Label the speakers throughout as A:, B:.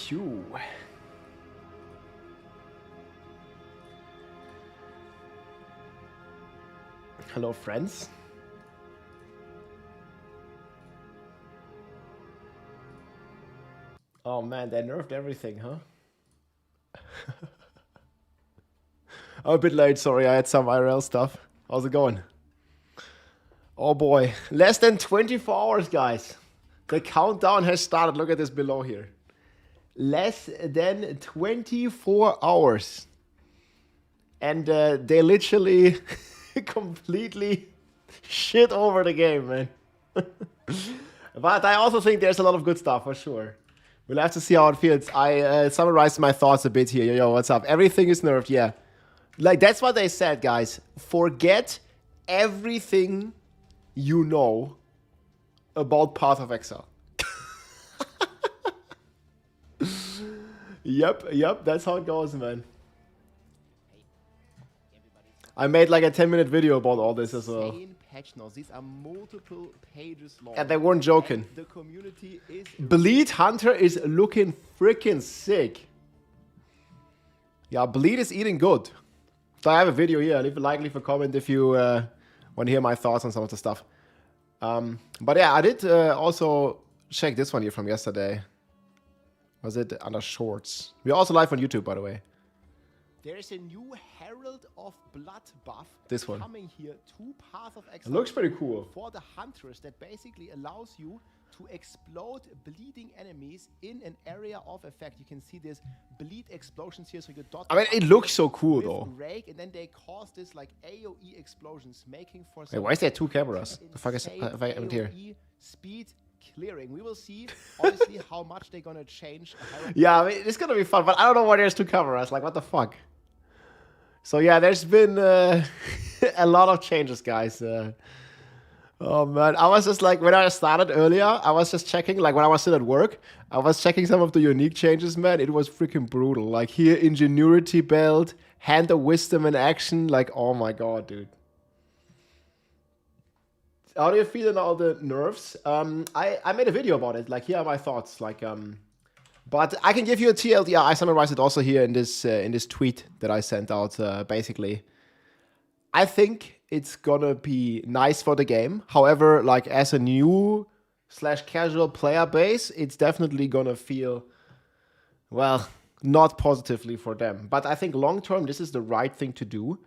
A: Phew. Hello, friends. Oh man, they nerfed everything, huh? I'm a bit late, sorry, I had some IRL stuff. How's it going? Oh boy, less than 24 hours, guys. The countdown has started. Look at this below here. Less than 24 hours. And they literally completely shit over the game, man. But I also think there's a lot of good stuff, for sure. We'll have to see how it feels. I summarized my thoughts a bit here. Yo, what's up? Everything is nerfed, yeah. Like, that's what they said, guys. Forget everything you know about Path of Exile. Yep, that's how it goes, man. I made like a 10-minute video about all this as well. Patch notes. These are multiple pages long. And they weren't joking. And the community is Bleed Hunter is looking freaking sick. Yeah, Bleed is eating good. So I have a video here. Leave a like, leave a comment if you want to hear my thoughts on some of the stuff. But yeah, I did also check this one here from yesterday. Was it under shorts? We're also live on YouTube, by the way. There is a new Herald of Blood buff. This one. Coming here to Path of Exile. It looks pretty cool. For the Huntress that basically allows you to explode bleeding enemies in an area of effect. You can see this bleed explosions here, so you dot. I mean, it looks so cool though. Rake, and then they cause this like AOE explosions, making for. Wait, why is there two cameras? The fuck is here? Speed clearing. We will see, honestly, how much they're gonna change. Yeah, I mean, it's gonna be fun, but I don't know why there's two cameras. Like, what the fuck? So yeah, there's been a lot of changes, guys. Oh man, I was just like, when I started earlier, I was just checking, like when I was still at work, I was checking some of the unique changes, man. It was freaking brutal. Like here, Ingenuity Belt, Hand of Wisdom in action. Like, oh my god, dude. How do you feel in all the nerfs? I made a video about it. Like, here are my thoughts. Like, but I can give you a TLDR. I summarized it also here in this tweet that I sent out. Basically, I think it's gonna be nice for the game. However, like as a new / casual player base, it's definitely gonna feel, well, not positively for them. But I think long term, this is the right thing to do.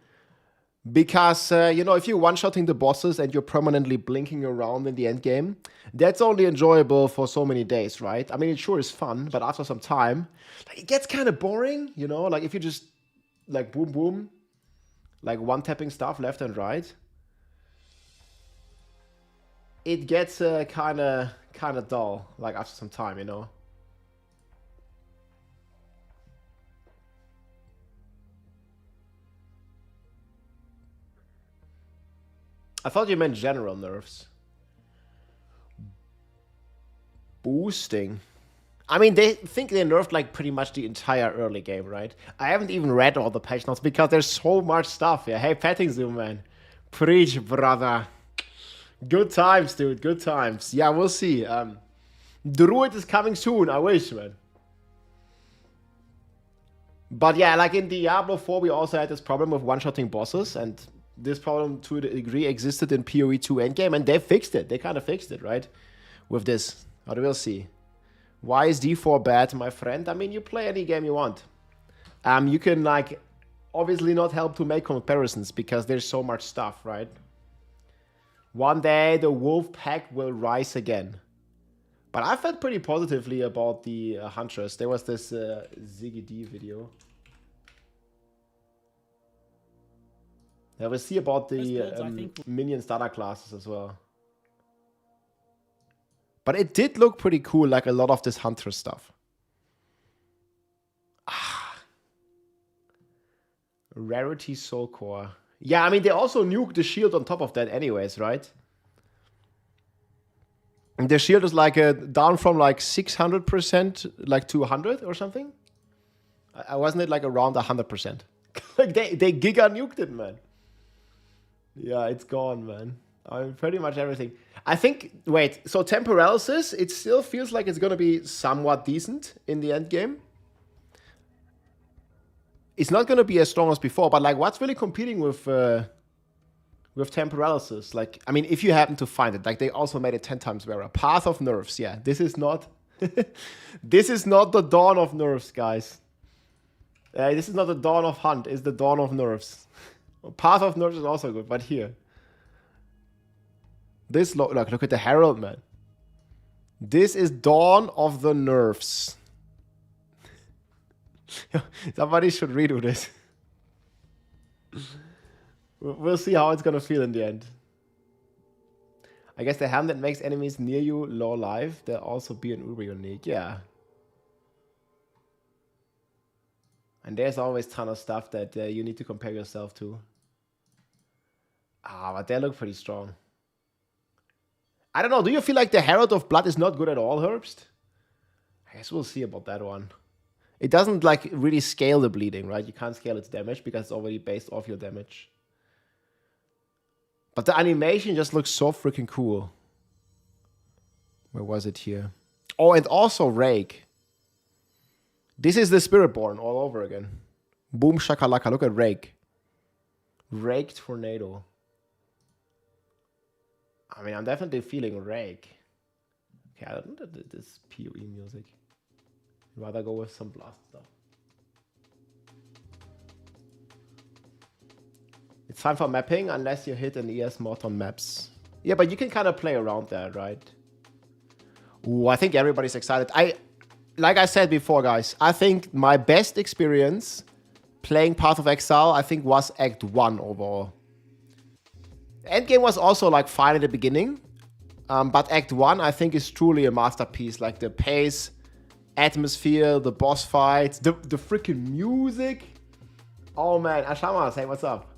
A: Because, you know, if you're one-shotting the bosses and you're permanently blinking around in the end game, that's only enjoyable for so many days, right? I mean, it sure is fun, but after some time, like, it gets kind of boring, you know? Like, if you just, like, boom, boom, like, one-tapping stuff left and right, it gets kind of dull, like, after some time, you know? I thought you meant general nerfs. Boosting. I mean, they think they nerfed like pretty much the entire early game, right? I haven't even read all the patch notes because there's so much stuff. Yeah, hey, Petting Zoom, man. Preach, brother. Good times, dude. Good times. Yeah, we'll see. Druid is coming soon. I wish, man. But yeah, like in Diablo 4, we also had this problem with one-shotting bosses, and this problem to a degree existed in PoE 2 Endgame, and they fixed it. They kind of fixed it, right? With this. But we'll see. Why is D4 bad, my friend? I mean, you play any game you want. You can, like, obviously not help to make comparisons because there's so much stuff, right? One day, the wolf pack will rise again. But I felt pretty positively about the Huntress. There was this Ziggy D video. Yeah, we'll see about the minion starter classes as well. But it did look pretty cool, like a lot of this Hunter stuff. Rarity Soul Core. Yeah, I mean, they also nuked the shield on top of that anyways, right? And the shield is like down from like 600% like to 100 or something. Wasn't it like around 100%? Like they giga nuked it, man. Yeah, it's gone, man. Pretty much everything. I think, wait, so Temporalysis, it still feels like it's going to be somewhat decent in the end game. It's not going to be as strong as before, but like what's really competing with Temporalysis? Like, I mean, if you happen to find it, like they also made it 10 times rarer. Path of Nerfs, yeah. This is not, this is not the dawn of nerfs, guys. This is not the dawn of Hunt, it's the dawn of nerfs. Path of Nerfs is also good, but here. This, look at the Herald, man. This is dawn of the nerfs. Somebody should redo this. We'll see how it's gonna feel in the end. I guess the helm that makes enemies near you low life, there'll also be an Uber unique, yeah. And there's always a ton of stuff that you need to compare yourself to. Ah, but they look pretty strong. I don't know, do you feel like the Herald of Blood is not good at all, Herbst? I guess we'll see about that one. It doesn't like really scale the bleeding, right? You can't scale its damage because it's already based off your damage. But the animation just looks so freaking cool. Where was it here? Oh, and also Rake. This is the Spiritborn all over again. Boom shakalaka, look at Rake. Rake Tornado. I mean, I'm definitely feeling Rake. Okay, I don't know this PoE music. I'd rather go with some blast stuff. It's time for mapping unless you hit an ES mod on maps. Yeah, but you can kind of play around that, right? Ooh, I think everybody's excited. Like I said before, guys, I think my best experience playing Path of Exile, I think, was Act 1 overall. Endgame was also like fine at the beginning, but Act 1 I think is truly a masterpiece. Like the pace, atmosphere, the boss fights, the freaking music. Oh man, Ashama, say what's up?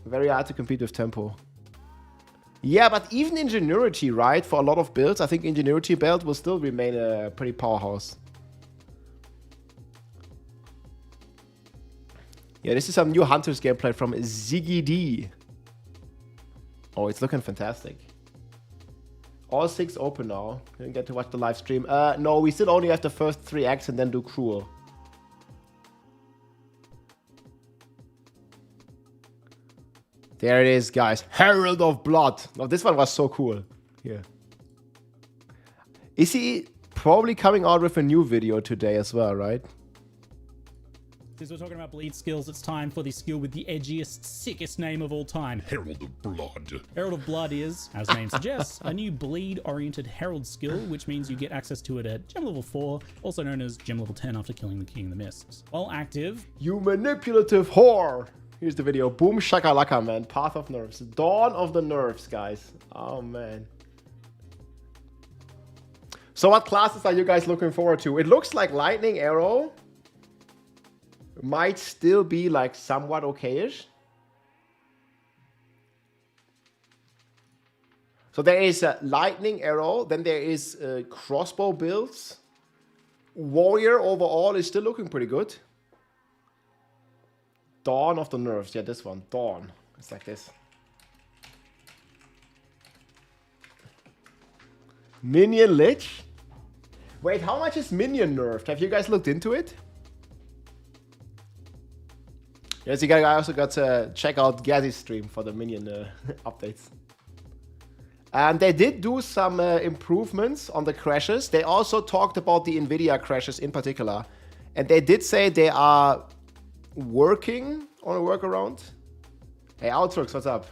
A: Very hard to compete with tempo. Yeah, but even Ingenuity, right? For a lot of builds, I think Ingenuity build will still remain a pretty powerhouse. Yeah, this is some new Huntress gameplay from Ziggy D. Oh, it's looking fantastic. All 6 open now. Didn't get to watch the live stream. No, we still only have the first 3 acts and then do Cruel. There it is, guys. Herald of Blood. Oh, this one was so cool. Here. Is he probably coming out with a new video today as well, right?
B: Since we're talking about bleed skills, it's time for the skill with the edgiest, sickest name of all time.
C: Herald of Blood.
B: Herald of Blood is, as the name suggests, a new bleed-oriented herald skill, which means you get access to it at gem level 4, also known as gem level 10 after killing the King of the Mists. While active...
A: You manipulative whore! Here's the video. Boom shakalaka, man. Path of Nerfs. Dawn of the Nerfs, guys. Oh, man. So what classes are you guys looking forward to? It looks like Lightning Arrow might still be like somewhat okayish. So there is a Lightning Arrow, then there is crossbow builds. Warrior overall is still looking pretty good. Dawn of the Nerfs, yeah, this one, Dawn. It's like this. Minion Lich? Wait, how much is Minion nerfed? Have you guys looked into it? Yes, I also got to check out Gazi's stream for the Minion updates. And they did do some improvements on the crashes. They also talked about the Nvidia crashes in particular. And they did say they are working on a workaround. Hey, Outrux, what's up?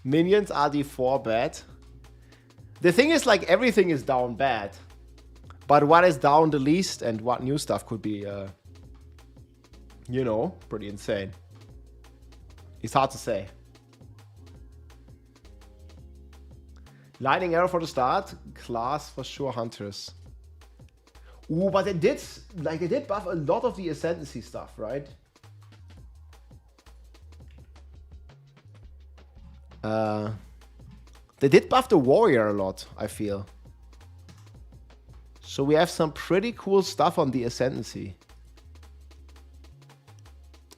A: Minions are D4 bad. The thing is, like, everything is down bad. But what is down the least and what new stuff could be, you know, pretty insane. It's hard to say. Lightning Arrow for the start. Class for sure, Huntress. Ooh, but they did buff a lot of the Ascendancy stuff, right? They did buff the Warrior a lot, I feel. So we have some pretty cool stuff on the Ascendancy.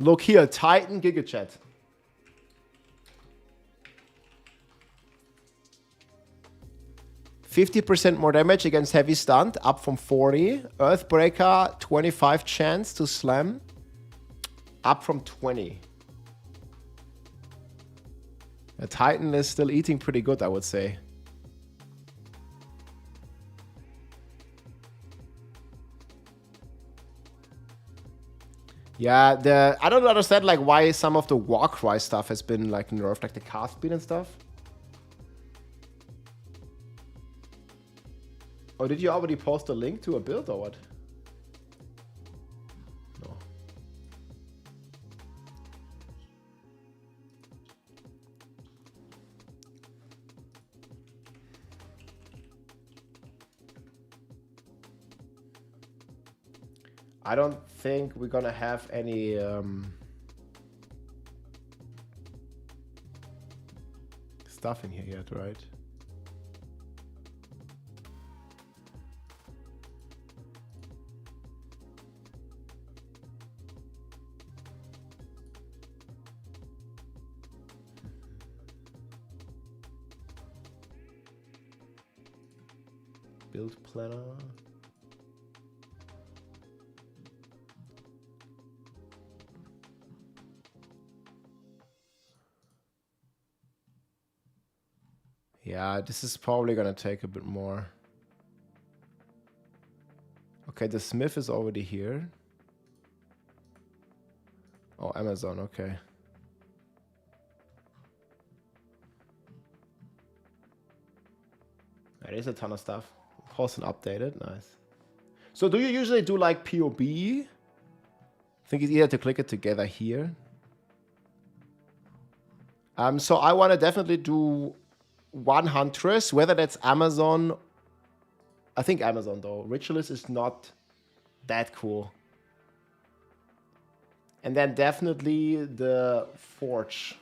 A: Look here, Titan Gigachat. %50% more damage against heavy stunt, up from 40. Earthbreaker, 25 chance to slam, up from 20. The Titan is still eating pretty good, I would say. Yeah, I don't understand like why some of the Warcry stuff has been like nerfed, like the cast speed and stuff. Oh, did you already post a link to a build or what? No. I don't think we're gonna have any stuff in here yet, right? Build planner. Yeah, this is probably gonna take a bit more. Okay, the Smith is already here. Oh, Amazon, okay. There is a ton of stuff. Post and updated, nice. So do you usually do like POB? I think it's easier to click it together here. So I want to definitely do one Huntress, whether that's Amazon. I think Amazon though. Ritualist is not that cool. And then definitely the Forge.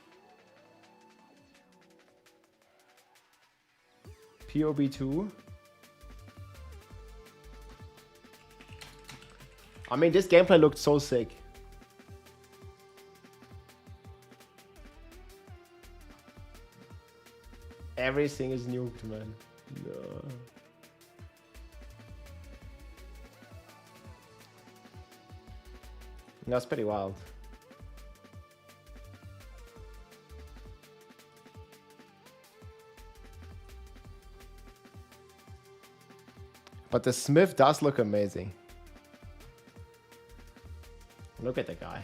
A: POB2. I mean, this gameplay looked so sick. Everything is nuked, man. No. That's pretty wild. But the Smith does look amazing. Look at the guy.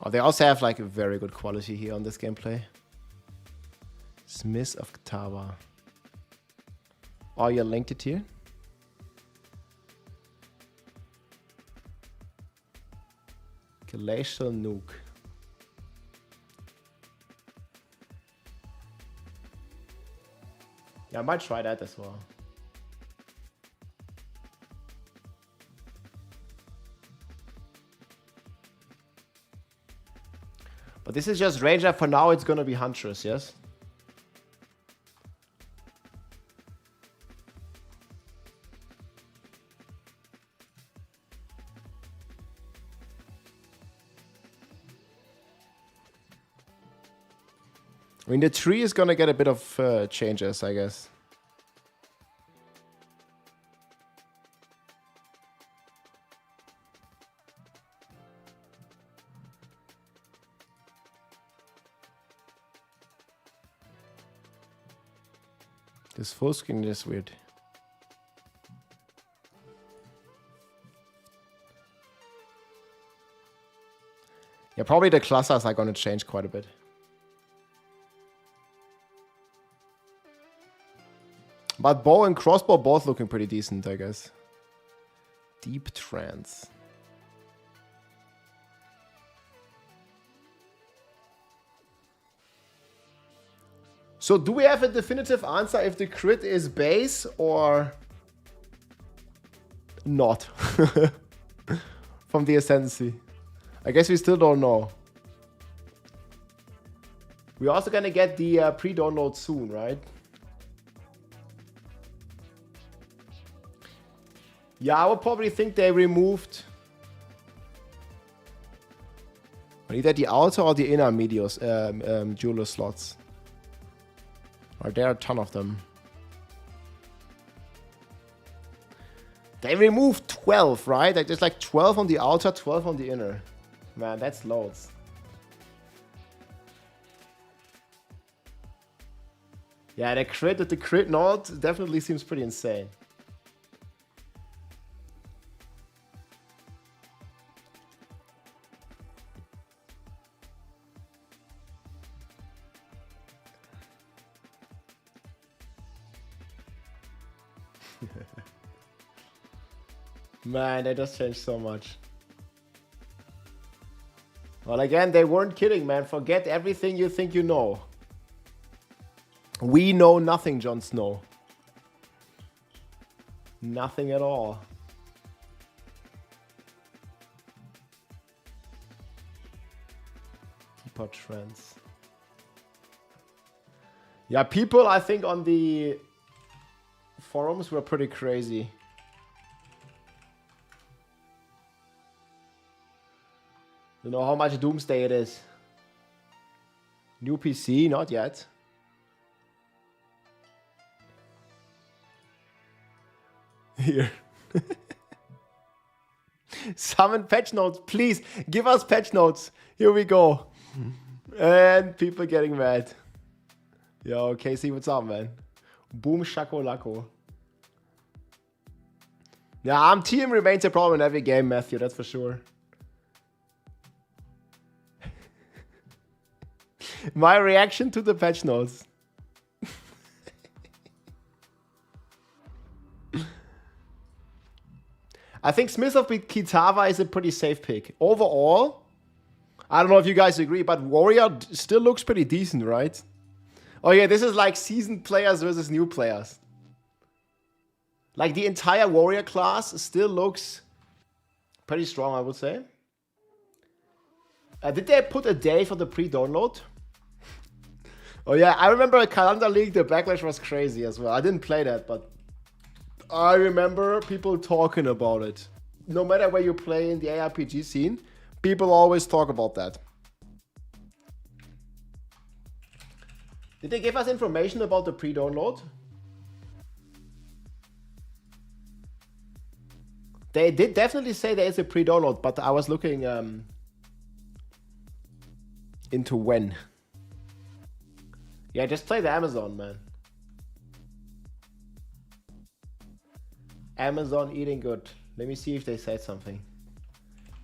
A: Oh, they also have like a very good quality here on this gameplay. Smith of Katava. Oh, you linked it here? Glacial Nuke. Yeah, I might try that as well. But this is just Ranger. For now, it's gonna be Huntress, yes? I mean, the tree is gonna get a bit of changes, I guess. This full screen is weird. Yeah, probably the clusters are gonna change quite a bit. But bow and crossbow both looking pretty decent, I guess. Deep trance. So do we have a definitive answer if the crit is base or not? From the Ascendancy. I guess we still don't know. We're also gonna get the pre-download soon, right? Yeah, I would probably think they removed either the outer or the inner medios, jeweler slots. Or there are a ton of them. They removed 12, right? Like there's like 12 on the outer, 12 on the inner. Man, that's loads. Yeah, the crit node definitely seems pretty insane. Man, they just changed so much. Well, again, they weren't kidding, man. Forget everything you think you know. We know nothing, Jon Snow. Nothing at all. Deeper trends. Yeah, people, I think, on the forums were pretty crazy. You know how much doomsday it is. New PC, not yet. Here. Summon patch notes, please. Give us patch notes. Here we go. And people getting mad. Yo, Casey, what's up, man? Boom shakolako. Yeah, team remains a problem in every game, Matthew, that's for sure. My reaction to the patch notes. I think Smith of Kitava is a pretty safe pick. Overall, I don't know if you guys agree, but Warrior still looks pretty decent, right? Oh yeah, this is like seasoned players versus new players. Like the entire Warrior class still looks pretty strong, I would say. Did they put a day for the pre-download? Oh yeah, I remember Calendar League, the backlash was crazy as well. I didn't play that, but I remember people talking about it. No matter where you play in the ARPG scene, people always talk about that. Did they give us information about the pre-download? They did definitely say there is a pre-download, but I was looking into when. Yeah, just play the Amazon, man. Amazon eating good. Let me see if they said something.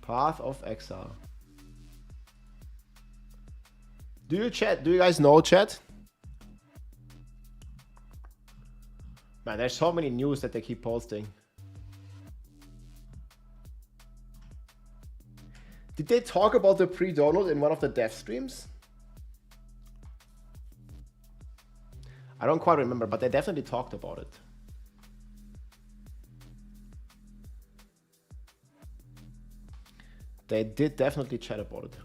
A: Path of Exile. Do you chat? Do you guys know chat? Man, there's so many news that they keep posting. Did they talk about the pre-download in one of the dev streams? I don't quite remember, but they definitely talked about it. They did definitely chat about it.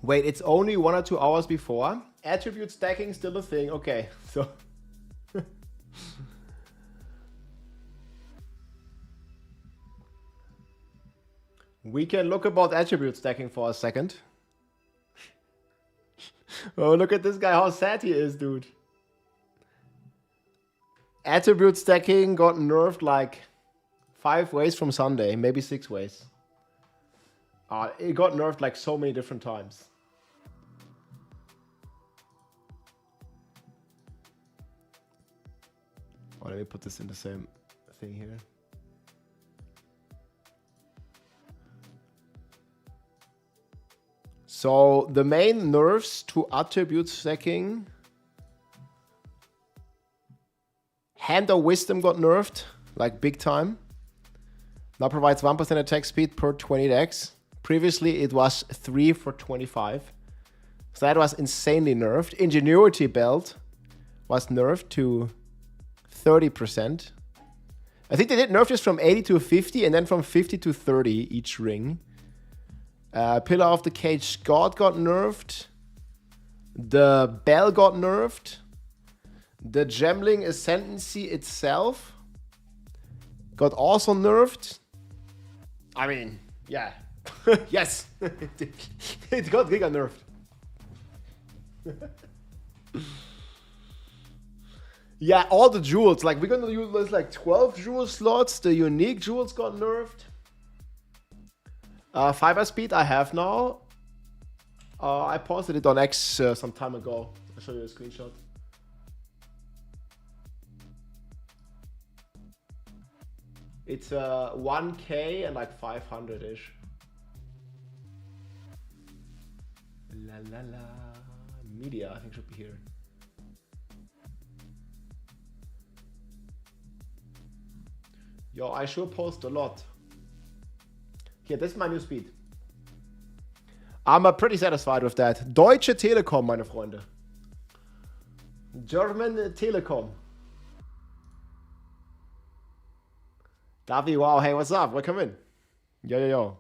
A: Wait, it's only 1 or 2 hours before? Attribute stacking still a thing. Okay, so... we can look about attribute stacking for a second. Oh, look at this guy, how sad he is, dude. Attribute stacking got nerfed like 5 ways from Sunday, maybe 6 ways. It got nerfed like so many different times. Oh, let me put this in the same thing here. So the main nerfs to attribute stacking. Hand of Wisdom got nerfed, like big time. Now provides 1% attack speed per 20 decks. Previously it was 3 for 25. So that was insanely nerfed. Ingenuity Belt was nerfed to 30%. I think they did nerf this from 80 to 50 and then from 50 to 30 each ring. Pillar of the Cage God got nerfed. The Bell got nerfed. The Gemling Ascendancy itself got also nerfed. I mean, yeah. Yes. It got giga nerfed. Yeah, all the jewels. Like, we're gonna use like 12 jewel slots. The unique jewels got nerfed. Fiber speed I have now. I posted it on X some time ago. I'll show you a screenshot. It's 1K and like 500-ish. La la la. Media, I think, should be here. Yo, I sure post a lot. Here, this is my new speed. I'm pretty satisfied with that. Deutsche Telekom, meine Freunde. German Telekom. Davi, wow, hey, what's up? Welcome in. Yo.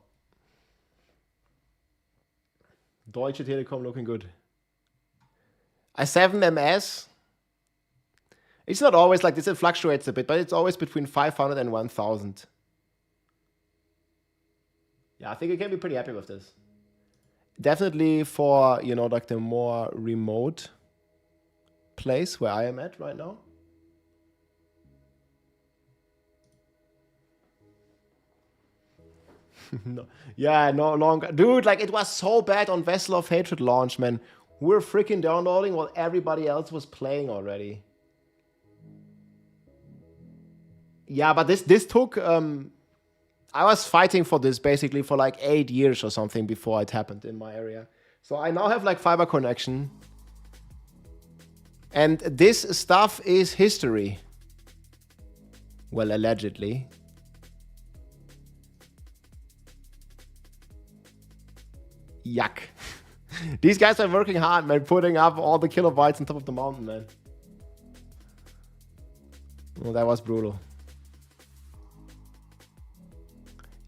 A: Deutsche Telekom looking good. A 7MS. It's not always like this, it fluctuates a bit, but it's always between 500 and 1000. Yeah, I think you can be pretty happy with this. Definitely for, you know, like the more remote place where I am at right now. No. Yeah, no longer. Dude, like it was so bad on Vessel of Hatred launch, man. We're freaking downloading while everybody else was playing already. Yeah, but this took... I was fighting for this basically for like 8 years or something before it happened in my area. So I now have like fiber connection. And this stuff is history. Well, allegedly. Yuck. These guys are working hard, man, putting up all the kilobytes on top of the mountain, man. Well, that was brutal.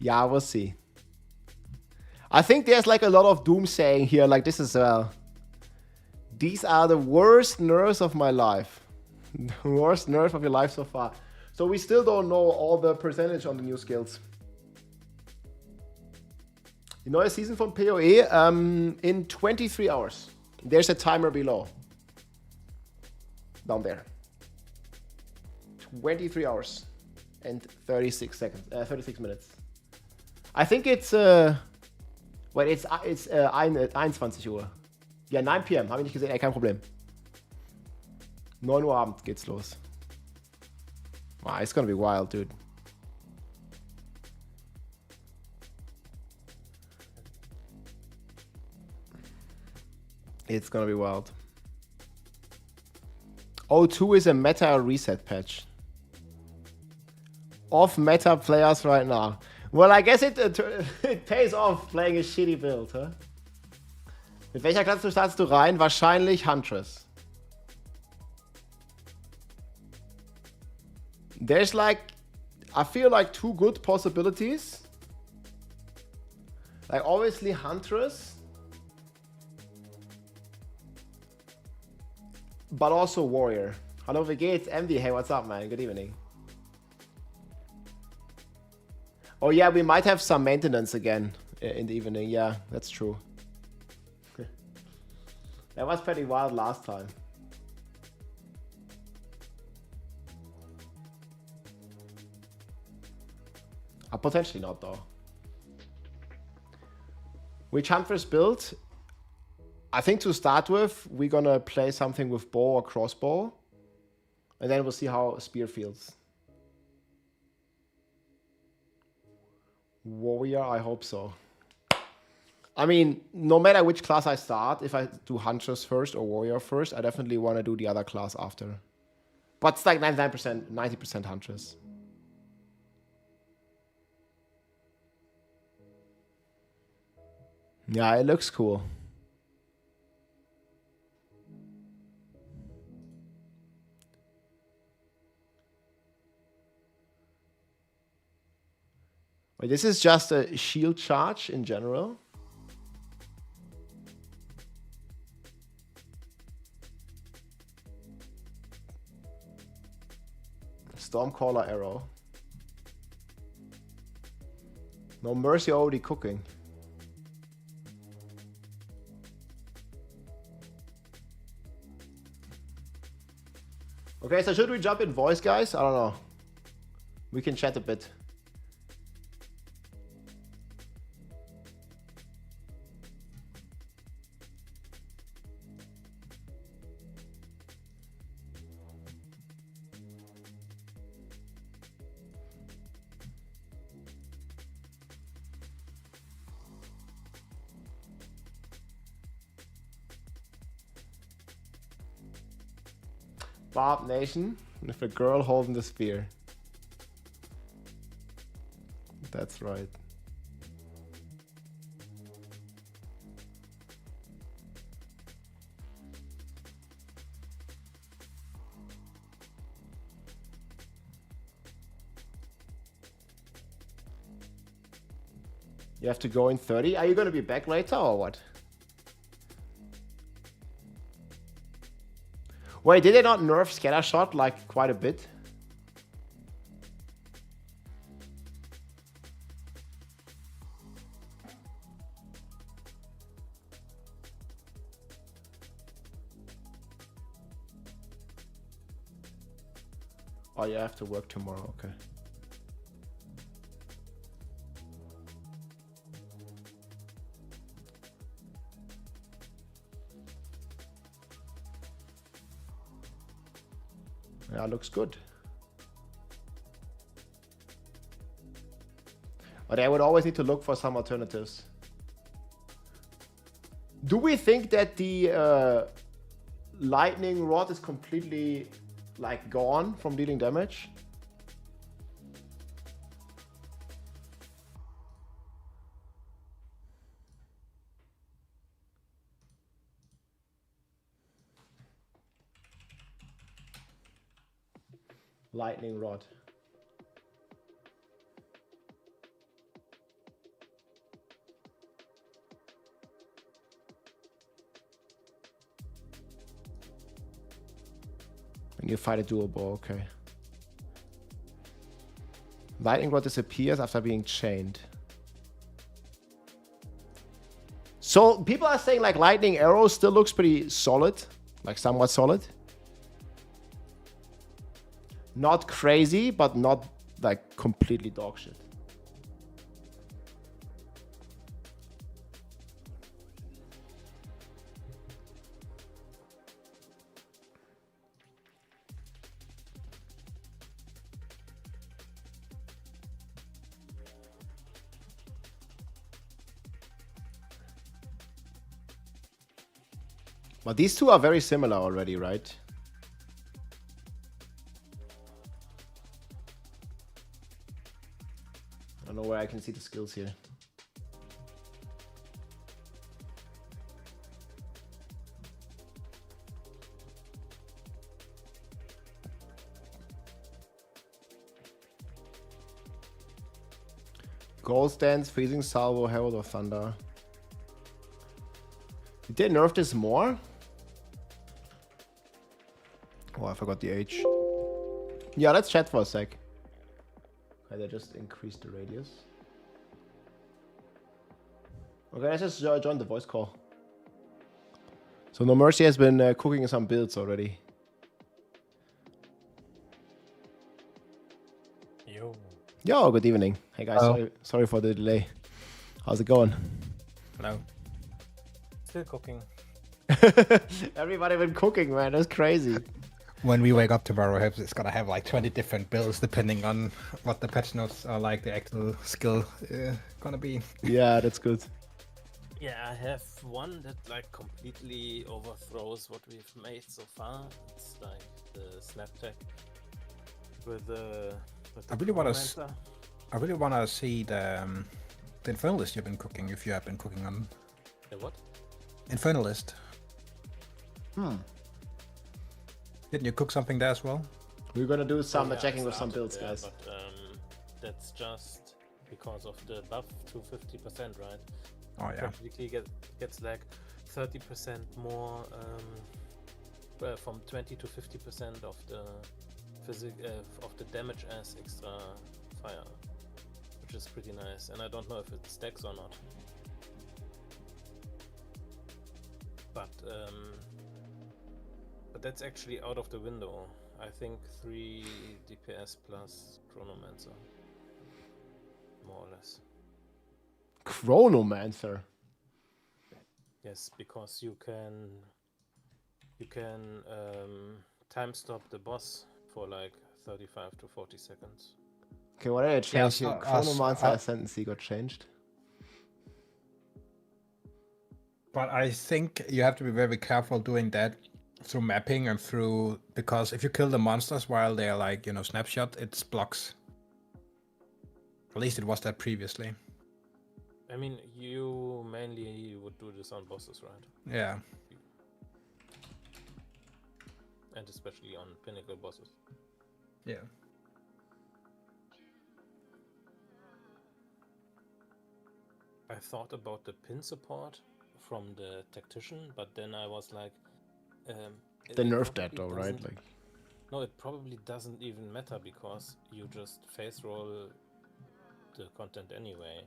A: Yeah, we'll see. I think there's like a lot of doomsaying here, like this as well. These are the worst nerfs of my life. The worst nerf of your life so far. So we still don't know all the percentage on the new skills. Die neue Season von PoE in 23 hours. There's a timer below. Down there. 23 hours and 36 seconds. 36 minutes. I think it's well, it's 21 Uhr. Ja, 9 PM, habe ich nicht gesehen, ey, kein Problem. 9 Uhr Abend geht's los. Wow, it's gonna be wild, dude. It's gonna be wild. O2 is a meta reset patch. Off meta players right now. Well, I guess it pays off playing a shitty build, huh? Mit welcher Klasse startest du rein? Wahrscheinlich Huntress. There's like, I feel like 2 good possibilities. Like obviously Huntress. But also Warrior. Hallo, wie geht's? MD, hey, what's up, man? Good evening. Oh yeah, we might have some maintenance again in the evening. Yeah, that's true. That was pretty wild last time. Potentially not though. Which Huntress build? I think to start with, we're gonna play something with bow or crossbow. And then we'll see how spear feels. Warrior, I hope so. I mean, no matter which class I start, if I do Huntress first or Warrior first, I definitely want to do the other class after. But it's like 99%, 90% Huntress. Yeah, it looks cool. Wait, this is just a shield charge in general. Stormcaller arrow. No mercy already cooking. Okay, so should we jump in voice, guys? I don't know. We can chat a bit. Bob Nation with a girl holding the spear. That's right. You have to go in 30. Are you going to be back later or what? Wait, did they not nerf scatter shot like quite a bit? Oh, you have to work tomorrow, okay. Yeah, looks good. But I would always need to look for some alternatives. Do we think that the lightning rod is completely like gone from dealing damage? Lightning rod. When you fight a dual bow, okay. Lightning rod disappears after being chained. So people are saying like lightning arrow still looks pretty solid, like somewhat solid. Not crazy, but not like completely dog shit. But these two are very similar already, right? I don't know where I can see the skills here. Gold Stance, Freezing Salvo, Herald of Thunder. Did they nerf this more? Oh, I forgot the H. Yeah, let's chat for a sec. Okay, they just increased the radius. Okay, let's just join the voice call. So No Mercy has been cooking some builds already. Yo, good evening. Hey guys, sorry for the delay. How's it going?
C: Hello. Still cooking.
A: Everybody been cooking, man. That's crazy.
C: When we wake up tomorrow, it's gonna have like 20 different builds depending on what the patch notes are like, the actual skill gonna be.
A: Yeah, that's good.
D: Yeah, I have one that like completely overthrows what we've made so far. It's like the snap tech with the
C: I really want to see the Infernalist you've been cooking, if you have been cooking on.
D: The what?
C: Infernalist. Didn't you cook something there as well?
A: We're gonna do some checking with some builds,
D: there,
A: guys.
D: But that's just because of the buff to 50%, right?
C: Oh yeah.
D: Practically gets like 30% more from 20 to 50% of the of the damage as extra fire, which is pretty nice. And I don't know if it stacks or not. But that's actually out of the window. I think 3 DPS plus Chronomancer, more or less.
A: Chronomancer.
D: Yes, because you can time stop the boss for like 35 to 40 seconds.
A: Okay, what did I change
C: so
A: here? Chronomancer Ascendancy got changed.
C: But I think you have to be very careful doing that through mapping and through, because if you kill the monsters while they're like, you know, snapshot, it blocks. At least it was that previously.
D: I mean, you mainly would do this on bosses, right?
C: Yeah.
D: And especially on pinnacle bosses.
C: Yeah.
D: I thought about the pin support from the tactician, but then I was like,
A: They nerfed that though, right? Like,
D: no, it probably doesn't even matter because you just face roll the content anyway.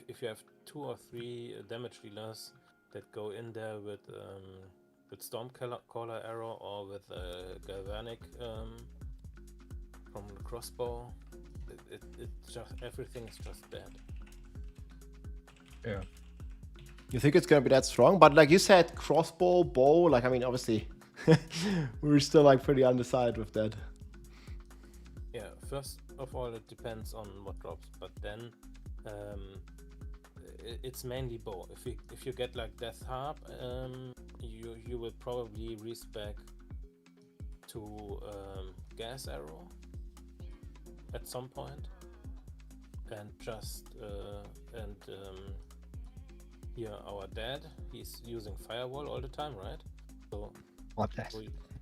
D: If you have 2 or 3 damage dealers that go in there with Stormcaller arrow or with Galvanic from the crossbow, it just everything is just dead.
C: Yeah.
A: you think it's gonna be that strong? But like you said, crossbow, bow. Like, I mean, obviously, we're still like pretty undecided with that.
D: Yeah, first of all, it depends on what drops, but then it's mainly bow. If you get like Death Harp, you will probably respec to Gas Arrow at some point, and just here our dad, he's using Firewall all the time, right? So
C: What that?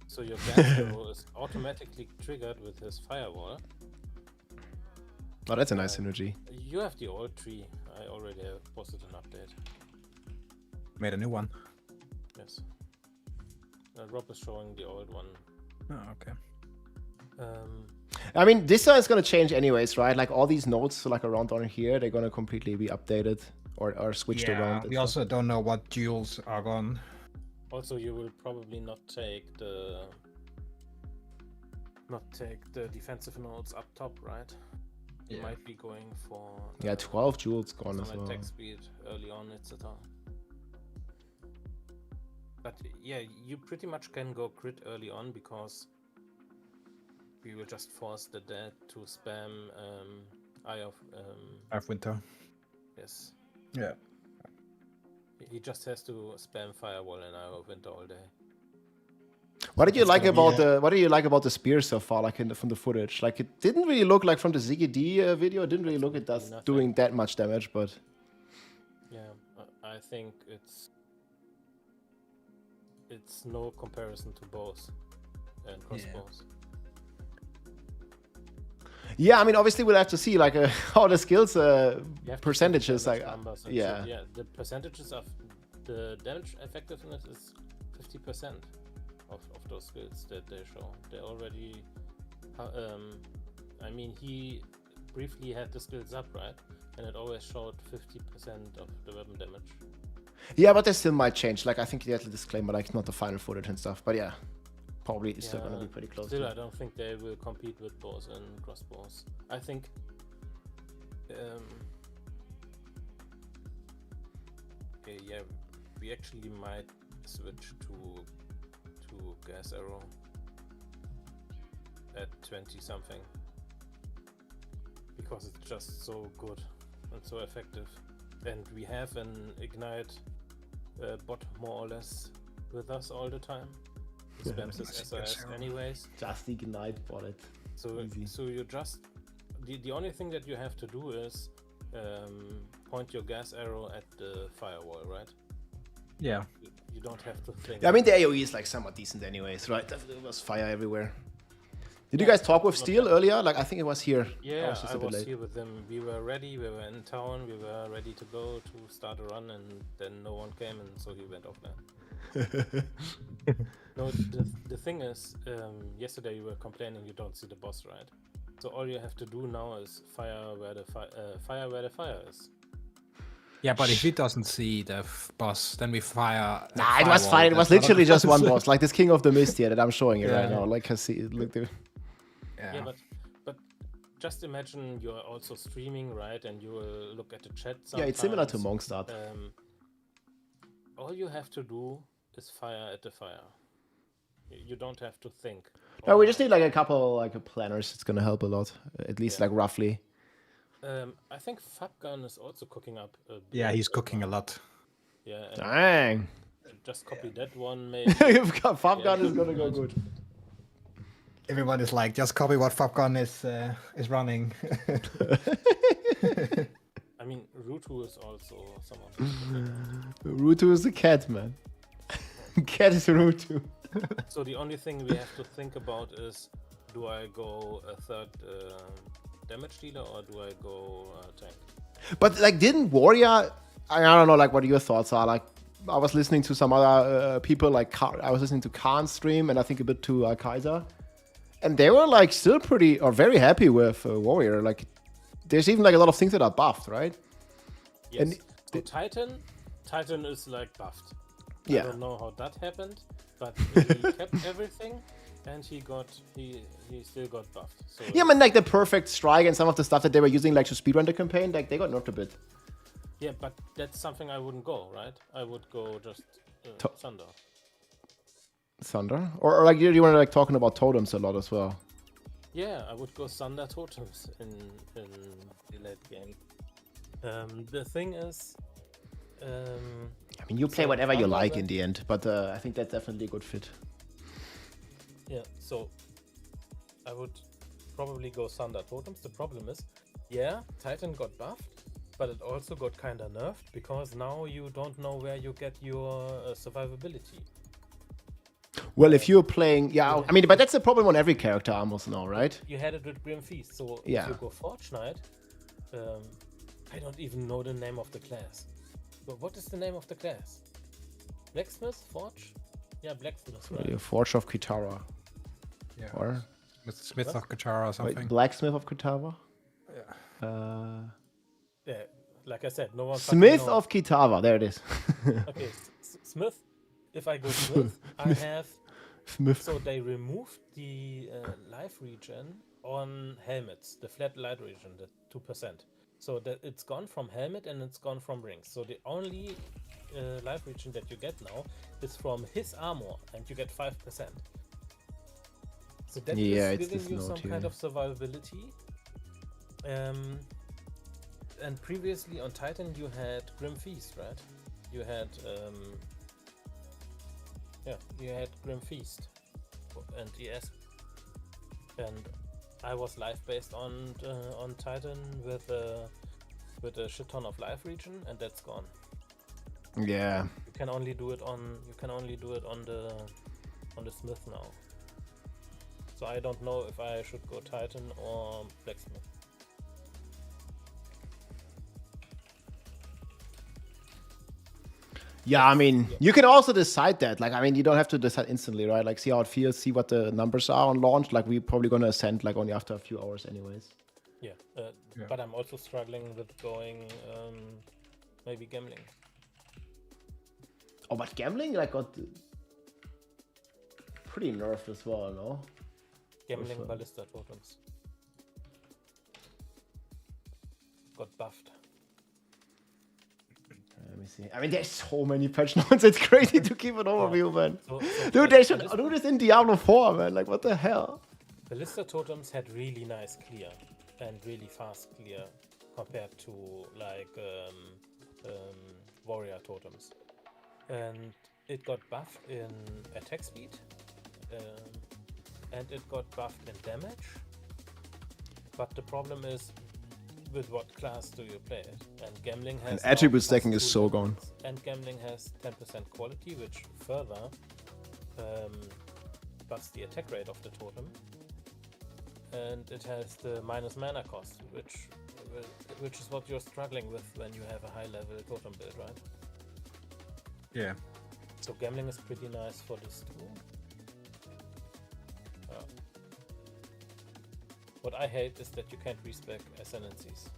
D: so your Gas Arrow is automatically triggered with his Firewall.
A: Oh, that's a nice synergy.
D: You have the old tree. I already have posted an update.
C: Made a new one.
D: Yes. Rob is showing the old one.
C: Oh, okay.
A: I mean, this one is gonna change anyways, right? Like all these nodes, so like around on here, they're gonna completely be updated or switched around.
C: We also don't know what duels are gone.
D: Also, you will probably not take the defensive nodes up top, right? You might be going for
A: 12 jewels gone as
D: some
A: well.
D: attack speed early on, etc. But yeah, you pretty much can go crit early on because we will just force the dead to spam Eye of
C: Winter.
D: Yes.
C: Yeah.
D: He just has to spam Firewall and Eye of Winter all day.
A: What did you like about the spear so far, like from the footage? Like, it didn't really look like from the ZGD video. It didn't really look at that doing that much damage, but
D: yeah, I think it's no comparison to bows and crossbows.
A: Yeah, I mean, obviously we'll have to see like how the skills percentages. Like,
D: numbers
A: yeah,
D: yeah, the percentages of the damage effectiveness is 50%. Of those skills that they show. They already I mean, he briefly had the skills up, right? And it always showed 50% of the weapon damage.
A: Yeah, but they still might change. Like, I think you have to disclaimer, like, not the final footage and stuff. But yeah, probably it's still gonna be pretty close.
D: Still, I don't think they will compete with bows and crossbows. I think okay, yeah, we actually might switch to Gas Arrow at 20 something because it's just so good and so effective, and we have an Ignite bot more or less with us all the time. He spams his SOS anyways.
A: Just Ignite bot it.
D: So
A: easy.
D: so you just the only thing that you have to do is point your Gas Arrow at the Firewall, right?
C: Yeah.
D: You don't have to think.
A: Yeah, I mean, the AoE is like somewhat decent anyways, right? There was fire everywhere. Did you guys talk with Steel earlier? Like, I think it was here.
D: Yeah, I was here with them. We were ready. We were in town. We were ready to go to start a run, and then no one came, and so he went offline. No, the thing is, yesterday you were complaining you don't see the boss, right? So all you have to do now is fire where the fire is.
C: Yeah, but if he doesn't see the boss, then we fire.
A: Nah, it was fine. It was literally just one boss, like this King of the Mist here that I'm showing you right now. Like I see, look there.
D: Yeah, but just imagine you're also streaming, right? And you will look at the chat.
A: Yeah, it's similar to Monkstart.
D: All you have to do is fire at the fire. You don't have to think.
A: No, we just need like a couple like planners. It's gonna help a lot, at least like roughly.
D: I think Fabgun is also cooking up.
C: Yeah, he's cooking a lot.
D: Yeah.
A: Dang.
D: Just copy that one, maybe.
A: Fabgun is gonna go good.
C: Everyone is like, just copy what Fabgun is running.
D: I mean, Rutu is also someone.
A: Rutu is a cat, man. Cat is Rutu.
D: So the only thing we have to think about is, do I go a third damage dealer or do I go tank?
A: But like, didn't Warrior? I don't know, like what your thoughts are. Like, I was listening to some other people, like I was listening to Khan's stream and I think a bit to Kaiser, and they were like still pretty or very happy with Warrior. Like, there's even like a lot of things that are buffed, right?
D: Yes. And so Titan is like buffed.
A: Yeah.
D: I don't know how that happened, but he kept everything, and he still got buffed. So
A: yeah, man, like the perfect strike and some of the stuff that they were using like to speedrun the campaign, like they got nerfed a bit.
D: Yeah, but that's something I wouldn't go, right? I would go just Thunder.
A: Thunder? Or like you were like talking about totems a lot as well.
D: Yeah, I would go Thunder totems in the late game. The thing is,
A: I mean, you play whatever you like in the end, but I think that's definitely a good fit.
D: Yeah, so I would probably go Thunder totems. The problem is, yeah, Titan got buffed, but it also got kind of nerfed because now you don't know where you get your survivability.
A: Well, if you're playing, yeah, I mean, but that's the problem on every character almost now, right?
D: You had it with Grim Feast, so
A: yeah.
D: If you go Forge Knight, I don't even know the name of the class. But what is the name of the class? Blacksmith? Forge? Yeah, Blacksmith, right?
A: Forge of Kitara.
C: Yeah.
A: Or?
C: Smith of Kitara or something.
A: Wait, Blacksmith of Kitara?
C: Yeah.
D: Yeah, like I said, no one.
A: Smith of Kitava, there it is.
D: Okay, Smith. If I go Smith, I have.
A: Smith.
D: So they removed the life regen on helmets, the flat light regen, the 2%. So that it's gone from helmet and it's gone from rings. So the only life regen that you get now is from his armor, and you get 5%. So that is giving you some kind of survivability. And previously on Titan you had Grim Feast, right? You had you had Grim Feast and ES, and I was life based on Titan with a shit ton of life regen, and that's gone.
A: Yeah.
D: You can only do it on the Smith now. So I don't know if I should go Titan or Blacksmith.
A: Yeah, I mean, you can also decide that. Like, I mean, you don't have to decide instantly, right? Like, see how it feels, see what the numbers are on launch. Like, we're probably going to ascend, like, only after a few hours anyways.
D: Yeah, but I'm also struggling with going maybe gambling.
A: Oh, but gambling, like, got pretty nerfed as well, no?
D: Gambling ballista totems. Got buffed.
A: Let me see. I mean, there's so many patch notes. It's crazy to keep an overview, man.
D: So
A: dude, they should do this in Diablo 4, man. Like, what the hell?
D: Ballista totems had really nice clear and really fast clear compared to like warrior totems. And it got buffed in attack speed. And it got buffed in damage. But the problem is, with what class do you play it? And gambling has...
A: And attribute stacking is so gone.
D: And gambling has 10% quality, which further buffs the attack rate of the totem. And it has the minus mana cost, which is what you're struggling with when you have a high level totem build, right?
C: Yeah.
D: So gambling is pretty nice for this too. What I hate is that you can't respec SNNCs.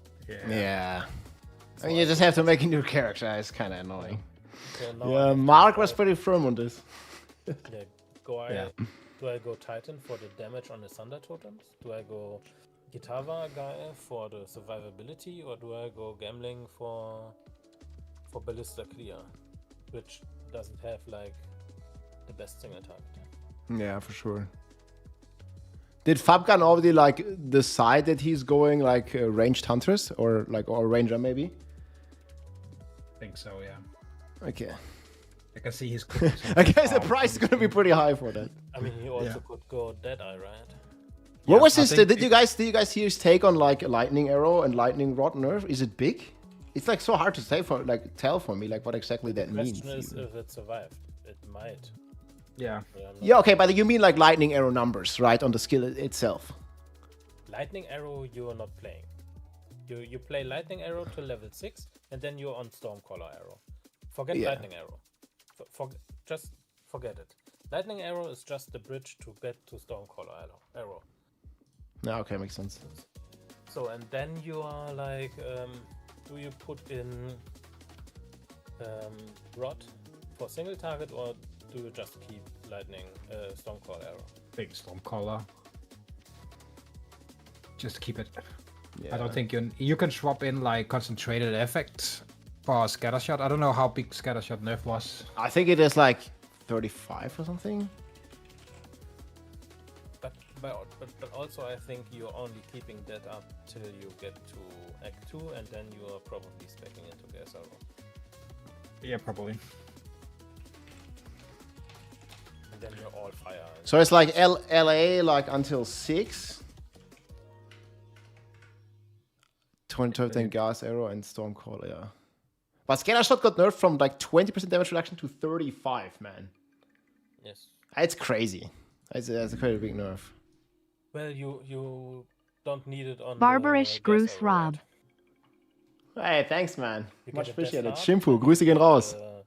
A: Yeah.
D: So
A: I mean, you just have to make a new character. It's kind of annoying.
D: So now I
A: Yeah,
D: have to
A: Mark was
D: decide,
A: pretty firm on this.
D: do I go Titan for the damage on the Thunder totems? Do I go Gitava guy for the survivability, or do I go gambling for Ballista Clear, which doesn't have like the best single target?
A: Yeah, for sure. Did Fabgan already like decide that he's going like ranged Huntress or ranger maybe?
C: I think so, yeah.
A: Okay.
C: I can see he's cooking some
A: I guess the
C: farm
A: price is
C: from
A: gonna be pretty high for that.
D: I mean, he also could go Deadeye, right?
A: What was
C: I
A: this?
C: think
A: Did you guys hear his take on like lightning arrow and lightning rod nerf? Is it big? It's like so hard to say tell for me like what exactly that
D: The
A: means.
D: question is
A: even.
D: if it survived. It might.
C: Yeah.
D: But I'm not-
A: Yeah, okay, but you mean like lightning arrow numbers, right, on the skill itself?
D: Lightning Arrow you are not playing. You play Lightning Arrow to level 6, and then you're on Stormcaller Arrow. Forget
A: Yeah.
D: Lightning Arrow. Just forget it. Lightning Arrow is just the bridge to get to Stormcaller Arrow.
A: No, okay, makes sense.
D: So, and then you are like, do you put in Rod for single target, or do you just keep Lightning Stormcaller Arrow?
C: Big Stormcaller. Just keep it.
A: Yeah.
C: I don't think you can swap in like concentrated effects for Scattershot. I don't know how big Scattershot nerf was.
A: I think it is like 35 or something.
D: But also I think you're only keeping that up till you get to Act 2, and then you are probably specking into Gas Arrow.
C: Yeah, probably.
D: And then you're all fire.
A: So it's like LA like until 6. 20 gas arrow and Stormcaller, yeah. But Scattershot got nerfed from like 20% damage reduction to 35, man.
D: Yes.
A: It's crazy. That's a pretty big nerf.
D: Well, you don't need it on
E: Barbarish
D: the Gas
E: Gruth
D: Arrow,
E: Rob.
D: right?
A: Hey, thanks, man.
D: You
A: Much
D: get a Death
A: appreciated.
D: Harp,
A: Shimpu,
D: you
A: Grüße gehen
D: get
A: raus.
D: the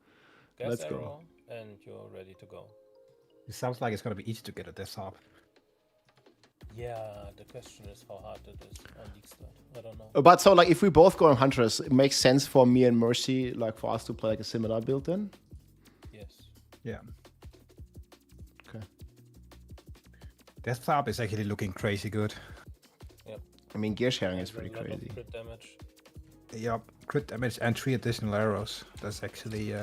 D: Gas
A: Let's go.
D: Arrow, and you're ready to go.
C: It sounds like it's gonna be easy to get a Death Harp.
D: Yeah, the question is how hard it is on League Start. I don't know.
A: But so like if we both go on Huntress, it makes sense for me and Mercy, like for us to play like a similar build then?
D: Yes.
C: Yeah.
A: Okay.
C: Death Harp is actually looking crazy good.
D: Yep.
A: I mean, gear sharing is
D: There's a
A: pretty
D: lot of
A: crazy.
D: crit damage.
C: Yep, crit damage and 3 additional arrows. That's actually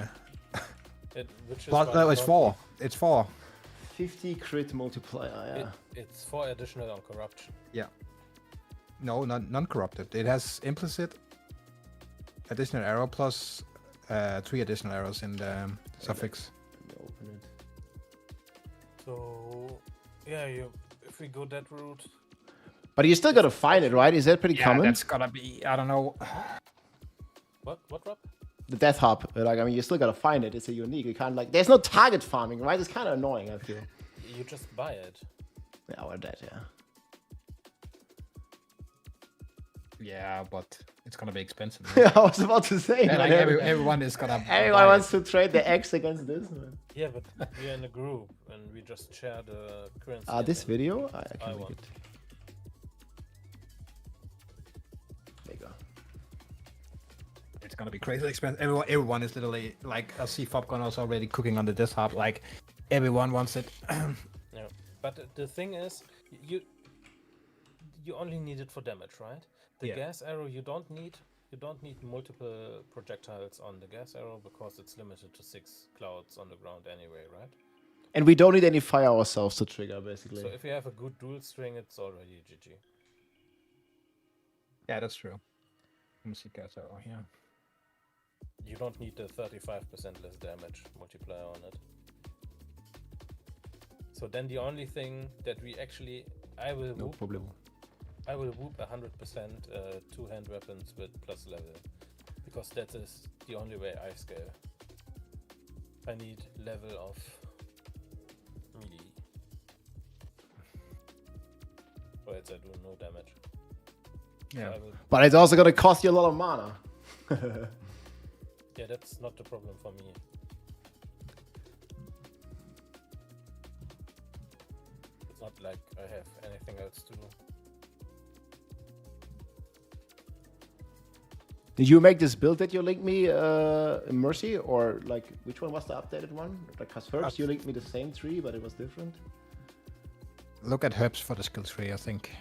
D: Which is
C: plus,
D: why
C: no,
D: you
C: it's
D: don't
C: 4. It's 4.
A: 50 crit multiplier, yeah.
D: It's 4 additional on corruption.
C: Yeah. No, non-corrupted. It has implicit additional arrow plus 3 additional arrows in the suffix.
A: Let me open it.
D: So yeah, if we go that route,
A: But you still gotta find it, right? Is that pretty
C: Yeah,
A: common?
C: that's gotta be, I don't know.
D: what Rob?
A: The Death Hop, like, I mean, you still gotta find it. It's a unique. You can't, like, there's no target farming, right? It's kind of annoying, I feel.
D: You just buy it.
A: Yeah, or that, yeah.
C: Yeah, but it's gonna be expensive.
A: I was about to say,
C: And,
A: man,
C: like, everyone is gonna.
A: everyone
C: buy
A: wants
C: it.
A: to trade the X against this, man.
D: Yeah, but we're in a group and we just share the currency.
A: This
D: and
A: video? I
D: I
A: can make
D: want.
A: it. There you go.
C: It's gonna be crazy expensive. Everyone is literally like, I see Fopcon also already cooking on the Death Harp. Like, everyone wants it.
D: Yeah, but the thing is, you only need it for damage, right? The
C: Yeah.
D: gas arrow you don't need multiple projectiles on the gas arrow because it's limited to 6 clouds on the ground anyway, right?
A: And we don't need any fire ourselves to trigger, basically.
D: So if you have a good dual string, it's already GG.
C: Yeah, that's true. Let me see Gas Arrow here.
D: You don't need the 35% less damage multiplier on it. So then the only thing that we actually, I will
A: No
D: whoop
A: problem.
D: 100% 2-hand weapons with plus level, because that is the only way I scale. I need level of melee, or else I do no damage.
C: Yeah.
D: So I will,
A: But it's also gonna cost you a lot of mana.
D: yeah, that's not the problem for me. like I have anything else to do.
A: Did you make this build that you linked me, Mercy, or like which one was the updated one? Like, cause first you linked me the same tree, but it was different.
C: Look at herbs for the skill tree, I think.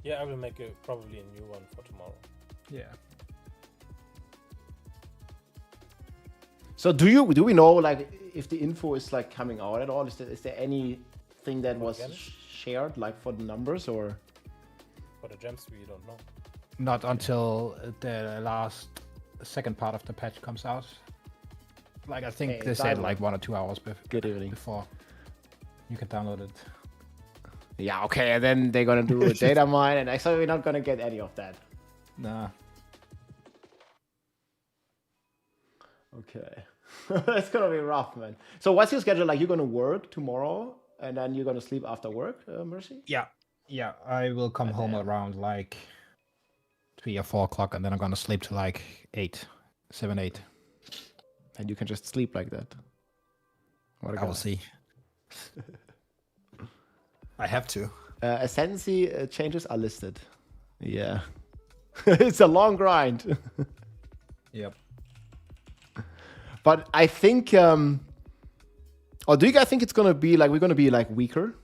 D: Yeah, I will make probably a new one for tomorrow.
C: Yeah.
A: So do we know like if the info is like coming out at all? Is there anything that was shared like for the numbers or?
D: For the gems, we don't know.
C: Not until the second part of the patch comes out. Like I think they said like 1 or 2 hours before you can download it.
A: Yeah, okay, and then they're gonna do a data mine, and actually we're not gonna get any of that.
C: Nah.
A: Okay. It's gonna be rough, man. So what's your schedule like? You're gonna work tomorrow, and then you're gonna sleep after work, Mercy?
C: Yeah. I will come home around like 3 or 4 o'clock, and then I'm gonna sleep till like 7, 8.
A: And you can just sleep like that.
C: I will see. I have to.
A: Ascendancy changes are listed. Yeah. It's a long grind.
C: Yep.
A: But I think, or do you guys think it's gonna be like we're gonna be like weaker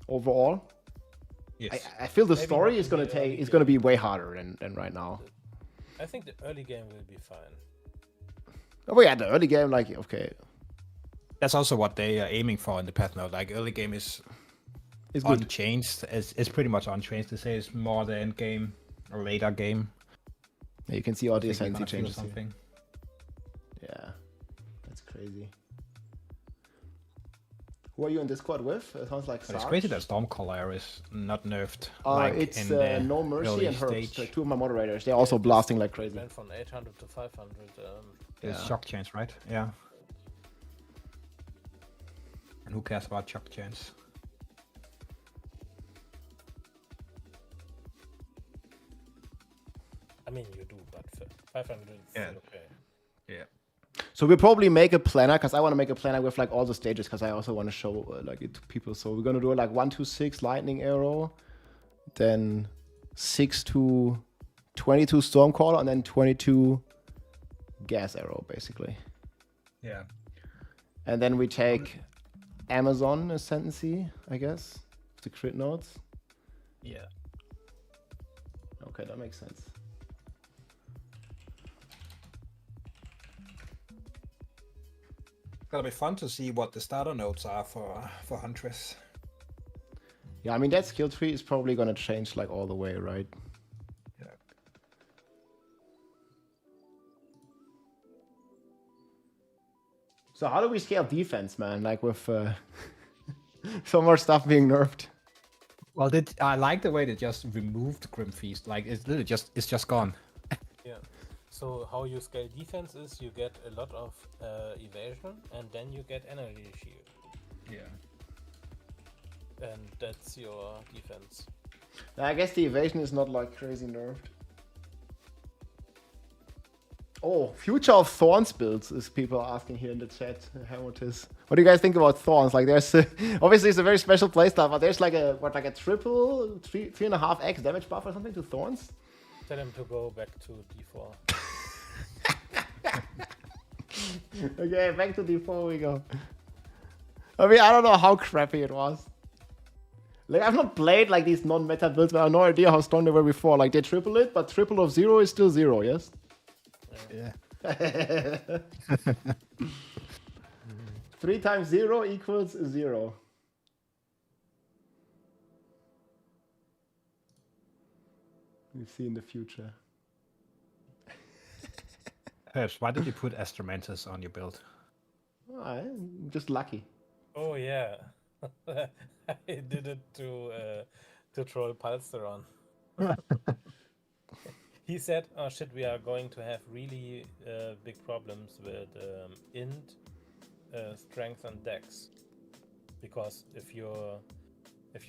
A: overall?
C: Yes.
A: I feel the
D: Maybe
A: story
D: not
A: is gonna
D: in the early
A: is gonna
D: game.
A: be way harder than right now.
D: I think the early game will be fine.
A: Oh yeah, the early game, like okay,
C: That's also what they are aiming for in the patch now. Like early game is
A: it's good.
C: unchanged. It's pretty much unchanged. They say it's more the end game or later game.
A: Yeah, you can see all the
C: I think we're
A: ascendancy
C: gonna feel
A: changes. Here.
C: something.
A: Yeah, that's crazy. Who are you in Discord with? It sounds like
C: But it's
A: Sarge.
C: crazy that Stormcaller is not nerfed. Like
A: It's
C: in the
A: No Mercy
C: early
A: and Herbs.
C: stage.
A: Two of my moderators. They're also blasting like crazy.
D: Went from 800 to 500.
C: It's shock chance, right? Yeah. And who cares about shock chance?
D: I mean, you do, but 500 is
C: Yeah.
D: okay.
C: Yeah.
A: So we'll probably make a planner because I want to make a planner with like all the stages because I also want to show like it to people. So we're gonna do like 1 to 6 lightning arrow, then 6 to 22 stormcaller, and then 22 gas arrow basically.
C: Yeah.
A: And then we take Amazon ascendancy, I guess, the crit nodes.
C: Yeah.
A: Okay, that makes sense.
C: It's gonna be fun to see what the starter nodes are for Huntress.
A: Yeah, I mean that skill tree is probably gonna change like all the way, right?
C: Yeah.
A: So how do we scale defense, man? Like with some more stuff being nerfed.
C: Well, I like the way they just removed Grim Feast. Like it's literally just gone.
D: Yeah. So how you scale defense is you get a lot of evasion and then you get energy shield.
C: Yeah.
D: And that's your defense.
A: I guess the evasion is not like crazy nerfed. Oh, future of Thorns builds is people asking here in the chat. Huntress. What do you guys think about Thorns? Like there's obviously it's a very special playstyle, but there's like a triple 3.5x damage buff or something to Thorns.
D: Tell him to go back to D4.
A: Okay, back to D4 we go. I mean, I don't know how crappy it was. Like, I've not played like these non-meta builds, but I have no idea how strong they were before. Like, they triple it, but triple of 0 is still 0, yes?
C: Yeah.
A: 3 times 0 equals 0. We'll see in the future.
C: Herbs, why did you put Astromantis on your build?
A: Oh, I'm just lucky.
D: Oh yeah. I did it to troll Palsteron. He said, "Oh shit, we are going to have really big problems with int, strength, and dex, because if you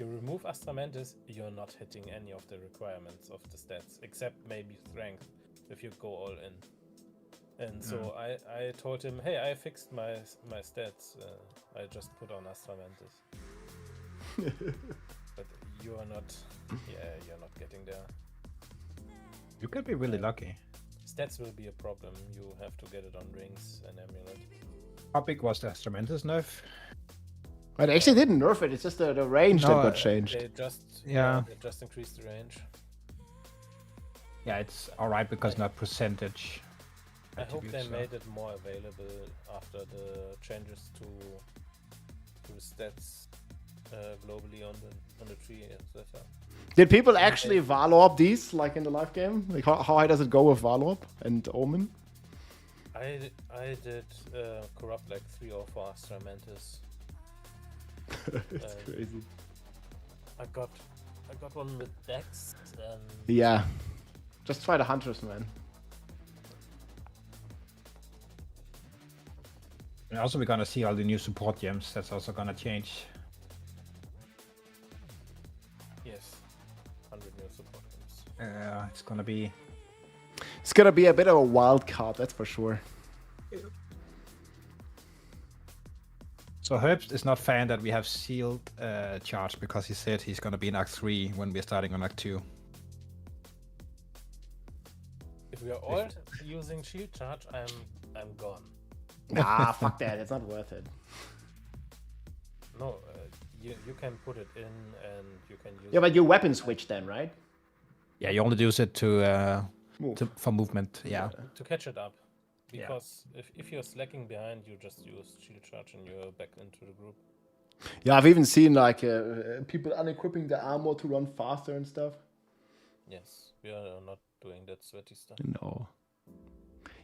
D: remove Astramentis, you're not hitting any of the requirements of the stats, except maybe strength if you go all in." And so I told him, "Hey, I fixed my stats. I just put on Astramentis." But you are not. Yeah, you're not getting there.
C: You could be really lucky.
D: Stats will be a problem. You have to get it on rings and amulet.
C: How big was the Instrumentus nerf?
A: But they actually didn't nerf it. It's just the range that got changed.
D: They just they just increased the range.
C: Yeah, it's alright because not percentage.
D: I hope they made it more available after the changes to stats globally on the tree, etc.
A: Did people actually Valorp these like in the live game? Like how high does it go with Valorp and Omen?
D: I did corrupt like 3 or 4 Instrumentus.
A: It's crazy.
D: I got one with Dex and
A: Yeah. Just try the Huntress, man.
C: And also we're gonna see all the new support gems. That's also gonna change.
D: yes, 100 new support gems.
C: It's gonna be.
A: It's gonna be a bit of a wild card, that's for sure.
C: So Herbst is not fan that we have sealed charge because he said he's gonna be in Act 3 when we're starting on Act 2.
D: If we are all using shield charge, I'm gone.
A: Nah, fuck that. It's not worth it.
D: No, you can put it in and you can use.
A: Yeah, but you weapon switch then, right?
C: Yeah, you only use it to
A: Move.
C: for movement. Yeah.
D: To catch it up, because if you're slacking behind, you just use shield charge and you're back into the group.
A: Yeah, I've even seen like people unequipping the armor to run faster and stuff.
D: Yes, we are not doing that sweaty stuff.
A: No.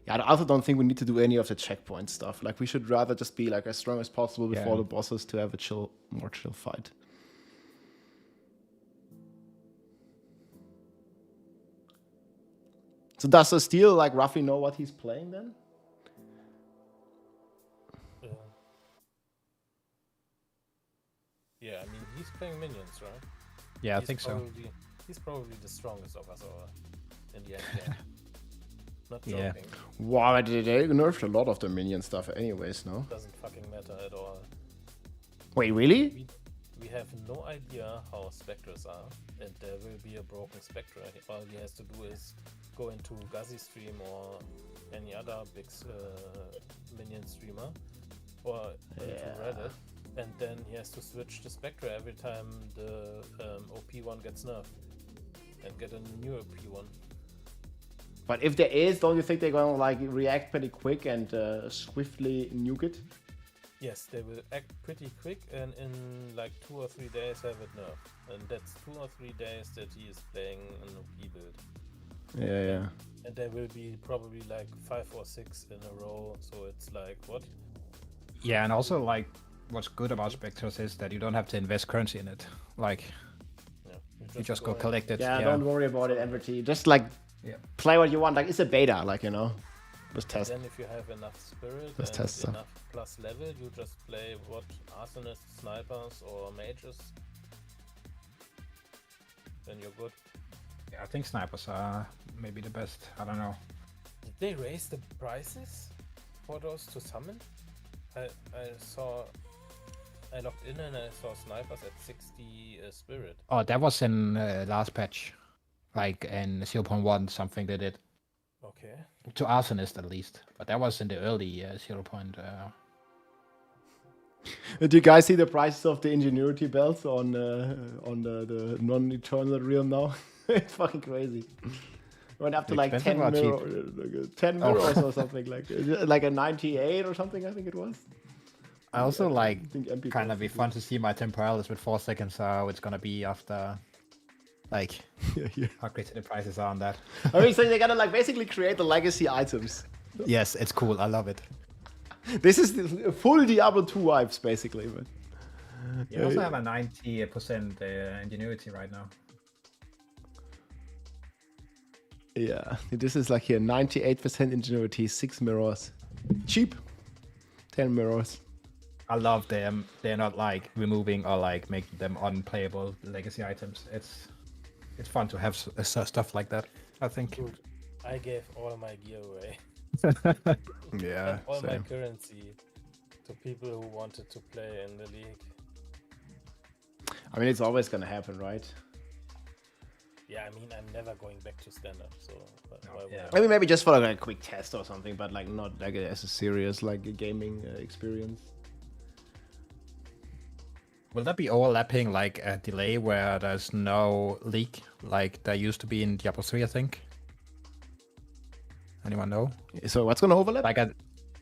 A: Yeah, I also don't think we need to do any of the checkpoint stuff. Like, we should rather just be like as strong as possible before the bosses to have a more chill fight. So does the Steel like roughly know what he's playing then?
D: Yeah, I mean he's playing minions, right?
C: Yeah, I think so.
D: He's probably the strongest of us all in the end game. Not joking.
C: Yeah.
A: Wow, they nerfed a lot of the minion stuff anyways, no?
D: Doesn't fucking matter at all.
A: Wait, really?
D: We have no idea how Spectres are, and there will be a broken Spectre. All he has to do is go into Guzzy stream or any other big minion streamer, or into Reddit, and then he has to switch to Spectre every time the OP one gets nerfed, and get a new OP one.
A: But if there is, don't you think they're gonna like react pretty quick and swiftly nuke it?
D: Yes, they will act pretty quick and in like 2 or 3 days have it nerfed. And that's 2 or 3 days that he is playing an OP build.
A: Yeah.
D: And there will be probably like 5 or 6 in a row, so it's like, what?
C: Yeah, and also like what's good about Spectres is that you don't have to invest currency in it. Like, you just go collect it.
A: Yeah, don't worry about it, MVT. Just like play what you want. Like, it's a beta, like, you know. Just test.
D: And then if you have enough spirit
A: Just
D: and
A: test stuff.
D: enough plus level, you just play what arsonists, snipers, or mages. Then you're good.
C: Yeah, I think snipers are maybe the best. I don't know.
D: Did they raise the prices for those to summon? I logged in and I saw snipers at 60 spirit.
C: Oh, that was in last patch, like in 0.1 something they did.
D: Okay.
C: To arsonist at least, but that was in the early 0.
A: Did you guys see the prices of the ingenuity belts on the non-eternal realm now? It's fucking crazy. Went up to like 10 mirrors or something like a 98 or something. I think it was.
C: I also
A: I
C: think
A: MP
C: kind of be fun to see my temporalis with 4 seconds. How it's gonna be after, like, how crazy the prices are on that.
A: I mean, so they're gonna like basically create the legacy items.
C: Yes, it's cool. I love it.
A: This is the full Diablo 2 vibes, basically. But
C: You also have a 90% ingenuity right now.
A: yeah, this is like here 98% ingenuity, 6 mirrors, cheap, 10 mirrors.
C: I love them. They're not like removing or like making them unplayable legacy items. It's fun to have stuff like that, I think.
D: Dude, I gave all my gear away.
A: Yeah,
D: and all my
A: same.
D: currency to people who wanted to play in the league.
A: I mean, it's always gonna happen, right?
D: Yeah, I mean, I'm never going back to standard, so why would I?
A: I mean, maybe just for like a quick test or something, but like not like as a serious like a gaming experience.
C: Will that be overlapping like a delay where there's no leak like there used to be in Diablo 3, I think? Anyone know?
A: So what's gonna overlap?
C: Like a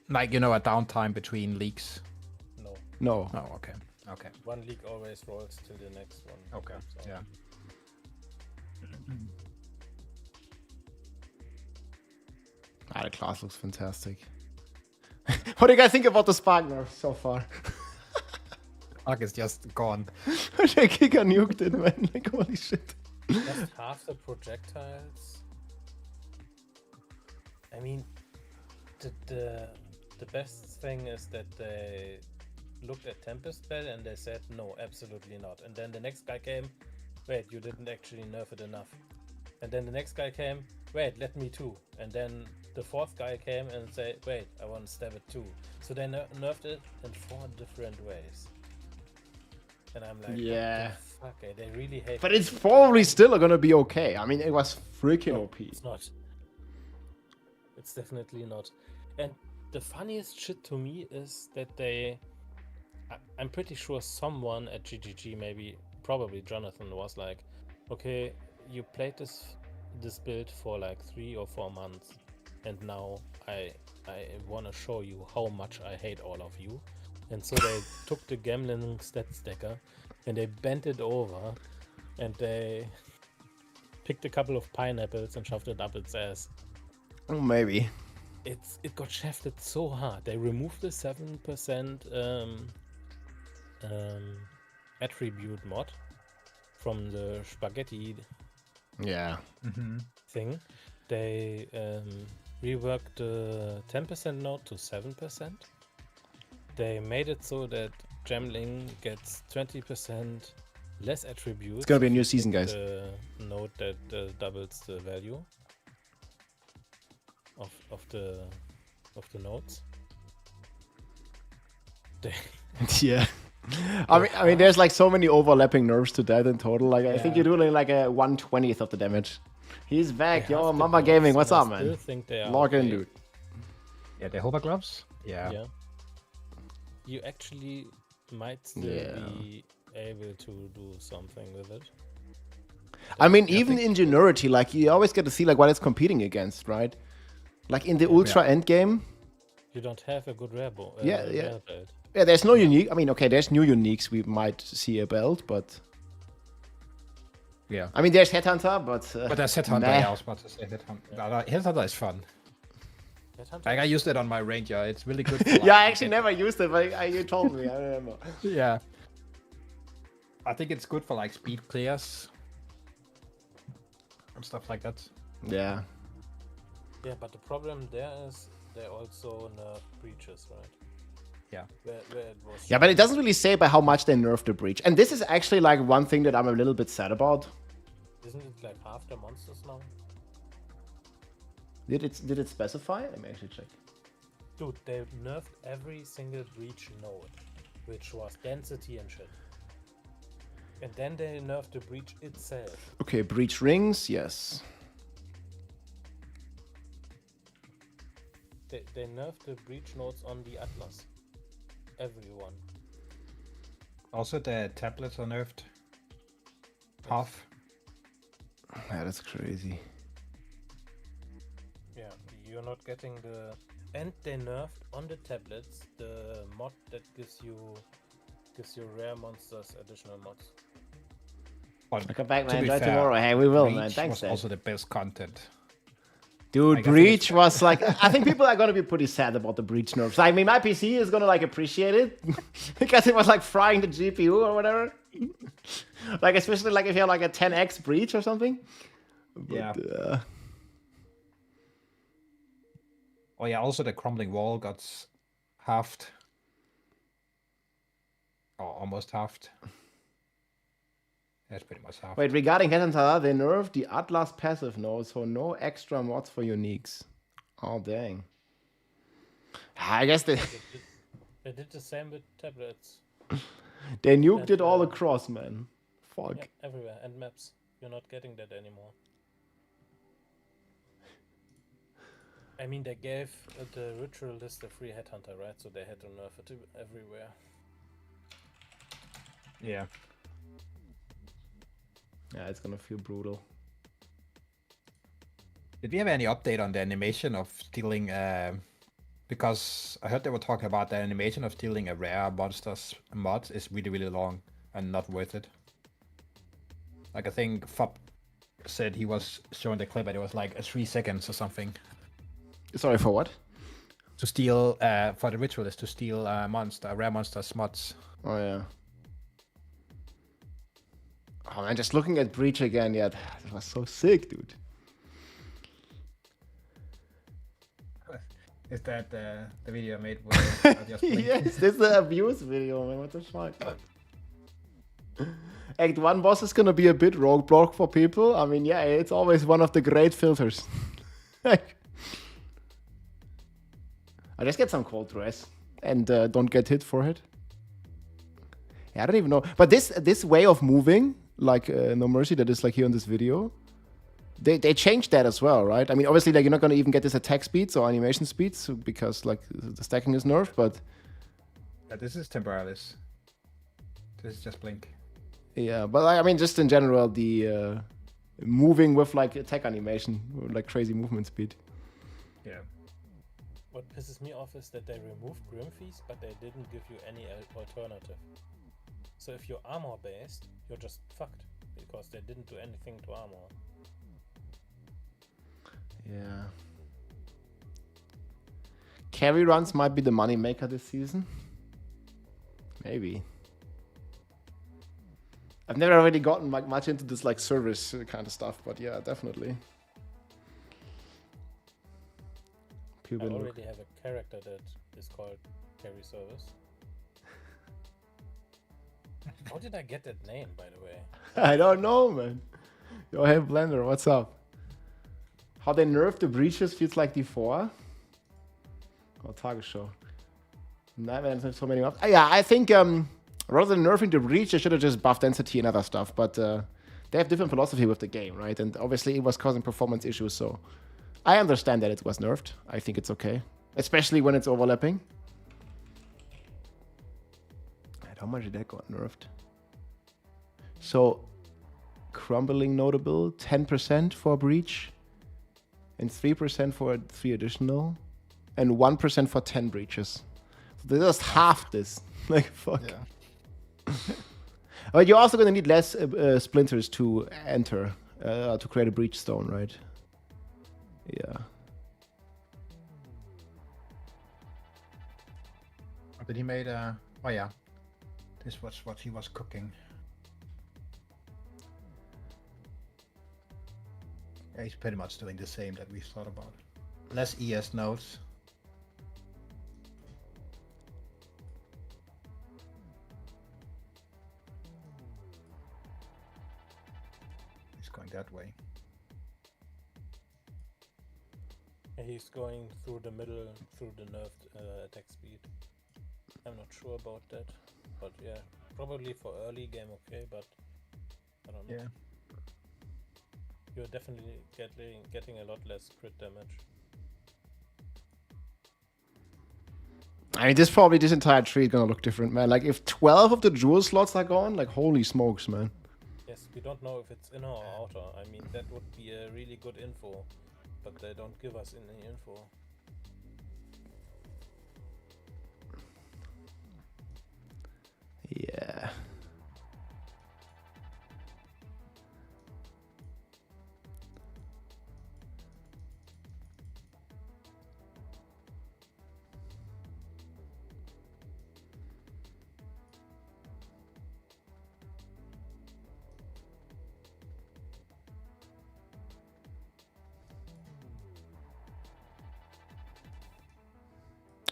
C: downtime between leaks.
D: No.
A: No.
C: Oh, okay. Okay.
D: One league always rolls to the next one.
C: Okay.
D: So.
C: Yeah.
A: The class looks fantastic. What do you guys think about the Spark nerf so far?
C: Spark is just gone.
A: They kick a nuked it, man. Like, holy shit.
D: Just half the projectiles. I mean, the best thing is that they looked at Tempest Bell and they said no, absolutely not. And then the next guy came, wait, you didn't actually nerf it enough. And then the next guy came, wait, let me too. And then the fourth guy came and said, wait, I want to stab it too. So they nerfed it in 4 different ways. And I'm like,
A: yeah,
D: what the fuck, they really hate.
A: But it's probably still gonna be okay. I mean, it was freaking OP.
D: It's not. It's definitely not. And the funniest shit to me is that I'm pretty sure someone at GGG, probably Jonathan, was like, okay, you played this build for like 3 or 4 months, and now I want to show you how much I hate all of you. And so they took the Gamlin stat stacker and they bent it over and they picked a couple of pineapples and shoved it up its ass.
A: Oh, maybe.
D: It got shafted so hard. They removed the 7% attribute mod from the spaghetti thing. They reworked the 10% node to 7%. They made it so that Gemling gets 20% less attributes.
A: It's gonna be a new season, guys.
D: The node that doubles the value of the nodes.
A: Yeah. I mean, there's like so many overlapping nerfs to that in total. Like, I think you're doing like a 1/20th of the damage. He's back, yo, Mama Gaming. What's up, man? Log in, dude.
C: Yeah, the hover gloves.
D: Yeah. You actually might still be able to do something with it.
A: I mean, even in Ingenuity, like, you always get to see like what it's competing against, right? Like in the Ultra Endgame.
D: You don't have a good rare build.
A: Yeah, there's no unique. I mean, okay, there's new uniques we might see a belt, but...
C: Yeah.
A: I mean, there's Headhunter, but
C: there's Headhunter, I was about to say Headhunter. Headhunter is fun. Like, I used it on my Ranger. It's really good. For, like,
A: yeah, I actually never used it, but you told me. I remember.
C: Yeah. I think it's good for like speed clears and stuff like that.
A: Yeah.
D: Yeah, but the problem there is they also nerf breaches, right?
C: Yeah.
D: Where it was.
A: Yeah, but it doesn't really say by how much they nerfed the breach. And this is actually like one thing that I'm a little bit sad about.
D: Isn't it like half the monsters now?
A: Did it specify? Let me actually check.
D: Dude, they nerfed every single breach node, which was density and shit. And then they nerfed the breach itself.
A: Okay, breach rings, yes.
D: They nerfed the breach nodes on the Atlas. Everyone.
C: Also, the tablets are nerfed. Half.
A: Yeah, that's crazy.
D: Yeah, you're not getting the... And they nerfed on the tablets the mod that gives you rare monsters additional mods.
C: But
A: I'll come back, man.
C: to be
A: Enjoy
C: fair,
A: tomorrow. Hey, we will,
C: Breach
A: man. Thanks,
C: was
A: Dave.
C: also the best content.
A: Dude,
C: Like, I think
A: Breach was like... I think people are going to be pretty sad about the Breach nerfs. I mean, my PC is going to, like, appreciate it. Because it was, like, frying the GPU or whatever. Like, especially, like, if you have, like, a 10x Breach or something. But,
C: Yeah. Oh yeah, also the crumbling wall got halved. Or almost halved. That's pretty much half.
A: Wait, regarding Headhunter, they nerfed the Atlas passive node, so no extra mods for uniques. Oh, dang. I guess they...
D: They did the same with tablets.
A: They nuked it all across, man. Fuck.
D: Yeah, everywhere. And maps. You're not getting that anymore. I mean, they gave the ritualist a free headhunter, right? So they had to nerf it everywhere.
C: Yeah.
A: Yeah, it's gonna feel brutal.
C: Did we have any update on the animation of stealing? Because I heard they were talking about the animation of stealing a rare monsters mod is really, really long and not worth it. Like I think Fop said he was showing the clip and it was like 3 seconds or something.
A: Sorry, for what?
C: To steal, for the ritualist to steal rare monsters mods.
A: Oh yeah. Oh man, just looking at Breach again, yeah, that was so sick, dude.
C: Is that the video made with
A: yes, this is the abuse video, man. What the fuck? Act 1 boss is gonna be a bit roadblock for people. I mean, yeah, it's always one of the great filters. I just get some cold dress and don't get hit for it. Yeah, I don't even know. But this way of moving, like No Mercy, that is like here in this video, they changed that as well, right? I mean, obviously, like you're not gonna even get this attack speeds or animation speeds because like the stacking is nerfed, but
C: yeah, this is temporary. This is just blink.
A: Yeah, but I mean, just in general, the moving with like attack animation, like crazy movement speed.
C: Yeah.
D: What pisses me off is that they removed Grim Feast, but they didn't give you any alternative. So if you're armor based, you're just fucked because they didn't do anything to armor.
A: Yeah. Carry runs might be the money maker this season. Maybe. I've never really gotten much into this like service kind of stuff, but yeah, definitely.
D: I already have a character that is called Carry Service. How did I get that name, by the way?
A: I don't know, man. Yo, hey Blender, what's up? How they nerfed the breaches feels like D4. Oh, Tagesschau. So many maps. Yeah, I think rather than nerfing the breach, they should have just buffed density and other stuff. But they have different philosophy with the game, right? And obviously it was causing performance issues, so I understand that it was nerfed. I think it's okay, especially when it's overlapping. And how much did that got nerfed? So, crumbling notable, 10% for breach, and 3% for 3 additional, and 1% for 10 breaches. So they just half this. Like, fuck. Yeah. But you're also going to need less splinters to enter, to create a breach stone, right? Yeah.
C: But he made a... Oh yeah. This was what he was cooking. Yeah, he's pretty much doing the same that we thought about. Less ES nodes. He's going that way.
D: He's going through the middle, through the nerfed attack speed. I'm not sure about that, but yeah, probably for early game okay, but I don't know.
C: Yeah.
D: You're definitely getting a lot less crit damage.
A: I mean, this entire tree is gonna look different, man. Like, if 12 of the jewel slots are gone, like, holy smokes, man.
D: Yes, we don't know if it's inner or outer. I mean, that would be a really good info, but they don't give us any info.
A: Yeah.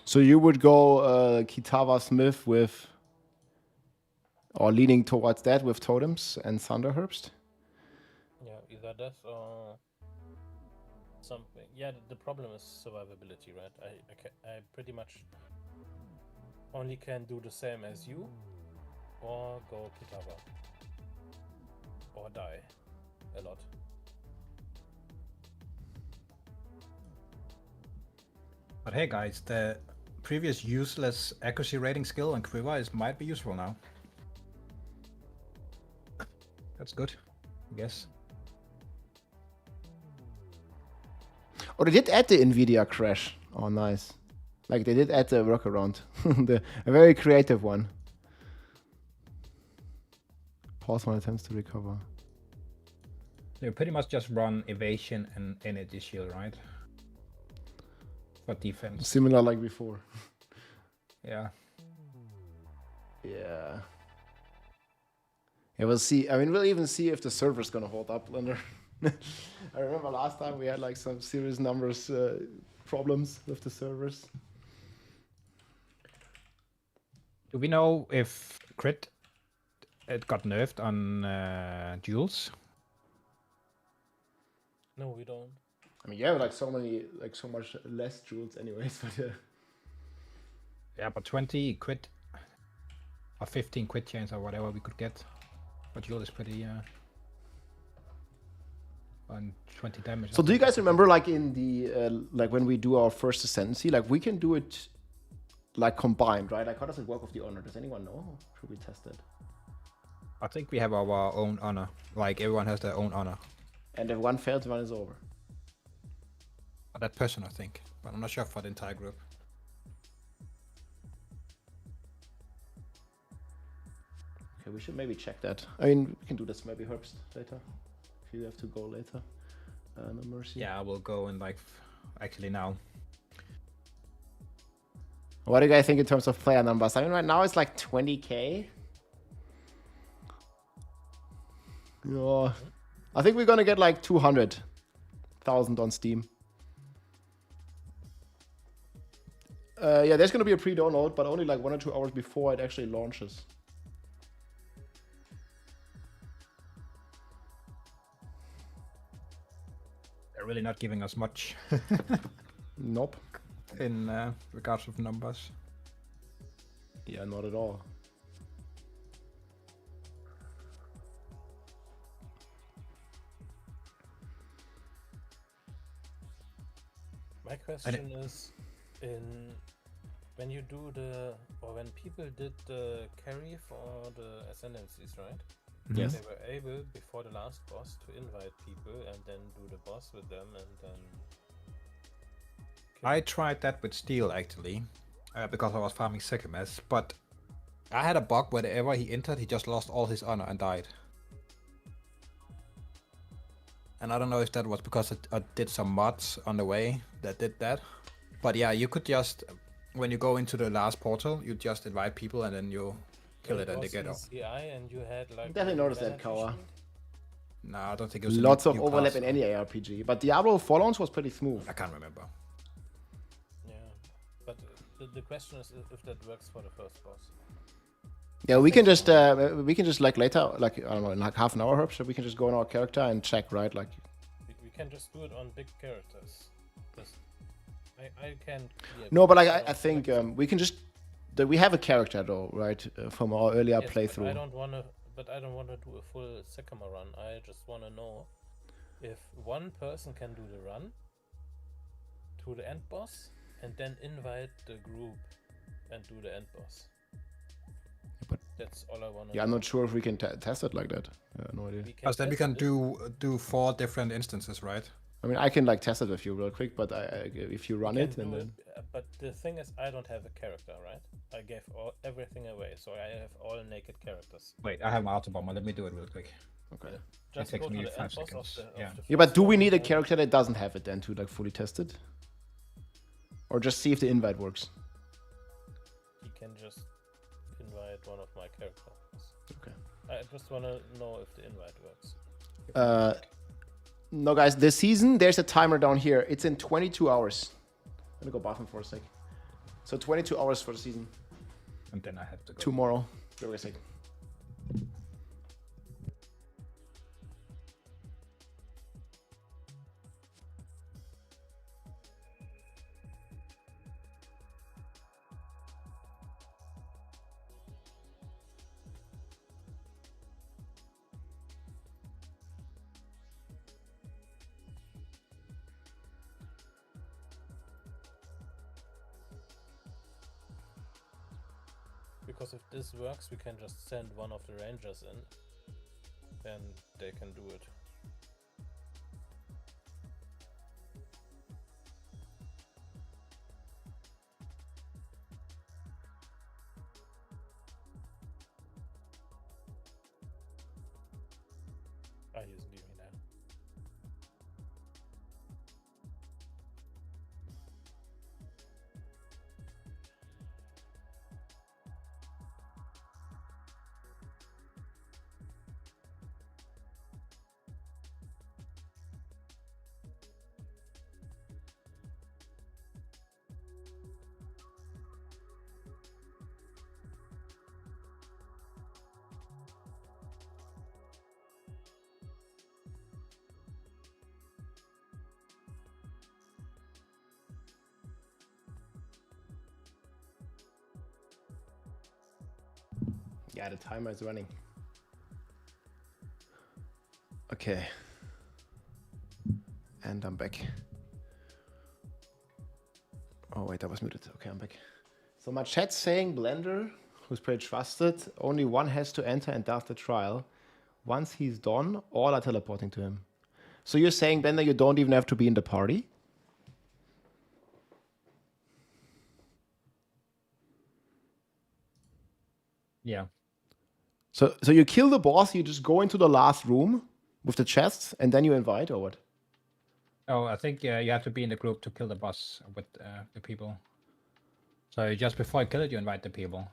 A: So you would go Kitava Smith with, or leaning towards that with totems and Thunderherbst?
D: Yeah, either that or something. Yeah, the problem is survivability, right? I pretty much only can do the same as you, or go Kitava. Or die a lot.
C: But hey guys, the previous useless accuracy rating skill on Quiver might be useful now. That's good, I guess.
A: Oh, they did add the NVIDIA crash. Oh, nice. Like, they did add the workaround. A very creative one. Pause when attempts to recover.
C: You pretty much just run evasion and energy shield, right? For defense.
A: Similar like before.
C: Yeah.
A: Yeah. Yeah, we'll see. I mean, we'll even see if the server's gonna hold up, Blender. I remember last time we had like some serious numbers problems with the servers.
C: Do we know if crit it got nerfed on duels?
D: No, we don't.
A: I mean, yeah, like so much less jewels anyways, but
C: Yeah, but 20 crit or 15 crit chains or whatever we could get. But duel is pretty on 20 damage.
A: So do you guys remember like in the like when we do our first ascendancy, like we can do it like combined, right? Like how does it work with the honor? Does anyone know? Should we test it?
C: I think we have our own honor. Like everyone has their own honor.
A: And if one fails, one is over.
C: For that person, I think, but I'm not sure for the entire group.
A: Okay, we should maybe check that. I mean, we can do this maybe Herbst later. If you have to go later. No mercy.
C: Yeah, I will go in like actually now.
A: What do you guys think in terms of player numbers? I mean, right now it's like 20k. Yeah, I think we're gonna get like 200,000 on Steam. Yeah, there's gonna be a pre-download, but only like 1 or 2 hours before it actually launches.
C: They're really not giving us much.
A: Nope.
C: In regards of numbers.
A: Yeah, not at all.
D: My question is, when you do when people did the carry for the ascendancies, right?
A: Yes.
D: They were able before the last boss to invite people and then do the boss with them and then.
C: I tried that with Steel actually, because I was farming Sycamus, but I had a bug whenever he entered, he just lost all his honor and died. And I don't know if that was because I did some mods on the way that did that. But yeah, you could just, when you go into the last portal, you just invite people and then you kill it and they get off.
D: CI and you had like.
A: Definitely noticed that, Kawa.
C: No, I don't think it was
A: Lots of
C: new
A: overlap
C: class,
A: in any ARPG, but Diablo Fallout was pretty smooth.
C: I can't remember.
D: Yeah, but the question is if that works for the first boss.
A: Yeah, we can just like later, like I don't know, in like half an hour, Herb, so we can just go on our character and check, right? Like
D: we can just do it on big characters. Just, I can. Yeah,
A: no, but like I think we can just we have a character though, right? From our earlier
D: yes,
A: playthrough.
D: But I don't want to do a full Sycamore run. I just want to know if one person can do the run to the end boss and then invite the group and do the end boss.
A: But
D: that's all I want to
A: yeah,
D: know.
A: I'm not sure if we can test it like that. No idea.
C: Because then we can do 4 different instances, right?
A: I mean, I can like test it with you real quick, but if you run it, and then
D: but the thing is, I don't have a character, right? I gave everything away, so I have all naked characters.
C: Wait, I have my auto bomber. Let me do it real quick.
A: okay.
D: Just
C: takes
D: go to
C: me
D: the
C: 5
D: end boss
C: seconds.
D: of
C: Yeah.
D: the
A: Yeah, but do we
D: first
A: need a
D: one,
A: character that doesn't have it then to like fully test it, or just see if the invite works?
D: You can just invite one of my characters.
A: Okay.
D: I just want to know if the invite works.
A: No, guys, this season there's a timer down here. It's in 22 hours. I'm gonna go bathroom for a sec. So 22 hours for the season.
C: And then I have to go.
A: Tomorrow. Wait a sec.
D: Because if this works, we can just send one of the rangers in, and they can do it. Ah, he's leaving now.
A: Yeah, the timer is running. Okay. And I'm back. Oh wait, I was muted. Okay, I'm back. So my chat's saying Blender, who's pretty trusted, only one has to enter and does the trial. Once he's done, all are teleporting to him. So you're saying, Blender, you don't even have to be in the party?
C: Yeah.
A: So you kill the boss, you just go into the last room with the chests, and then you invite, or what?
C: Oh, I think you have to be in the group to kill the boss with the people. So just before you kill it, you invite the people.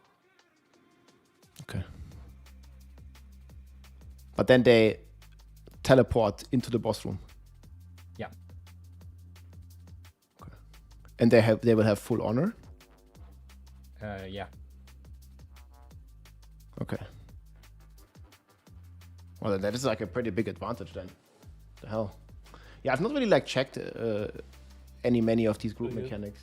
A: Okay. But then they teleport into the boss room.
C: Yeah.
A: Okay. And they will have full honor?
C: Yeah.
A: Okay. Well, that is like a pretty big advantage then. The hell. Yeah, I've not really like checked many of these group mechanics.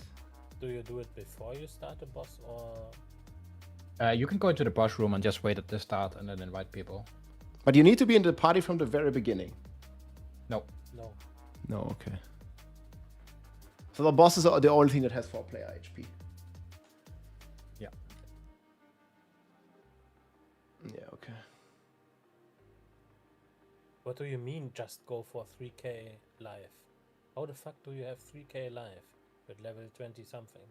D: Do you do it before you start the boss, or?
C: You can go into the boss room and just wait at the start and then invite people.
A: But you need to be in the party from the very beginning.
C: No.
D: No.
A: No, okay. So the boss is the only thing that has 4-player HP.
C: Yeah.
A: Yeah, okay.
D: What do you mean just go for 3k life? How the fuck do you have 3k life with level 20 something?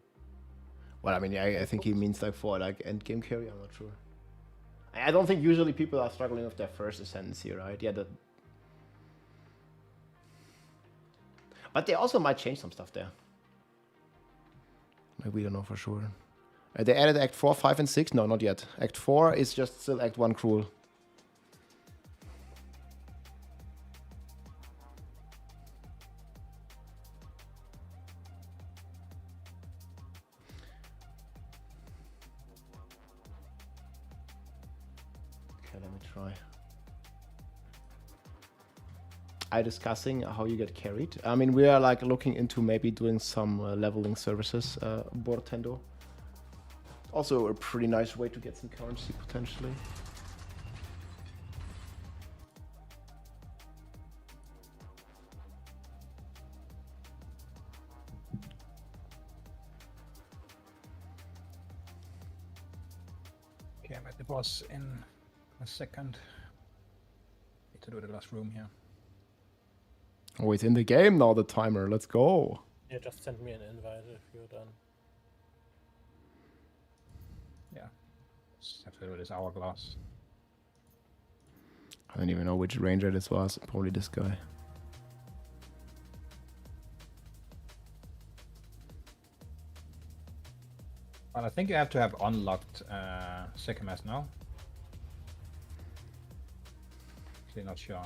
A: Well, I mean, I think he means like for like endgame carry, I'm not sure. I don't think usually people are struggling with their first ascendancy, right? Yeah, but they also might change some stuff there. Maybe we don't know for sure. They added Act 4, 5, and 6? No, not yet. Act 4 is just still Act 1 cruel. Okay, let me try. Are you discussing how you get carried? I mean, we are like looking into maybe doing some leveling services, Bortendo. Also a pretty nice way to get some currency potentially.
C: Okay, I'm at the boss in a second. Need to do the last room here.
A: Oh, it's in the game now, the timer. Let's go.
D: Yeah, just send me an invite if you're done.
C: Yeah. Just have to do this hourglass.
A: I don't even know which ranger this was. Probably this guy.
C: Well, I think you have to have unlocked Sycamas now. Actually, not sure.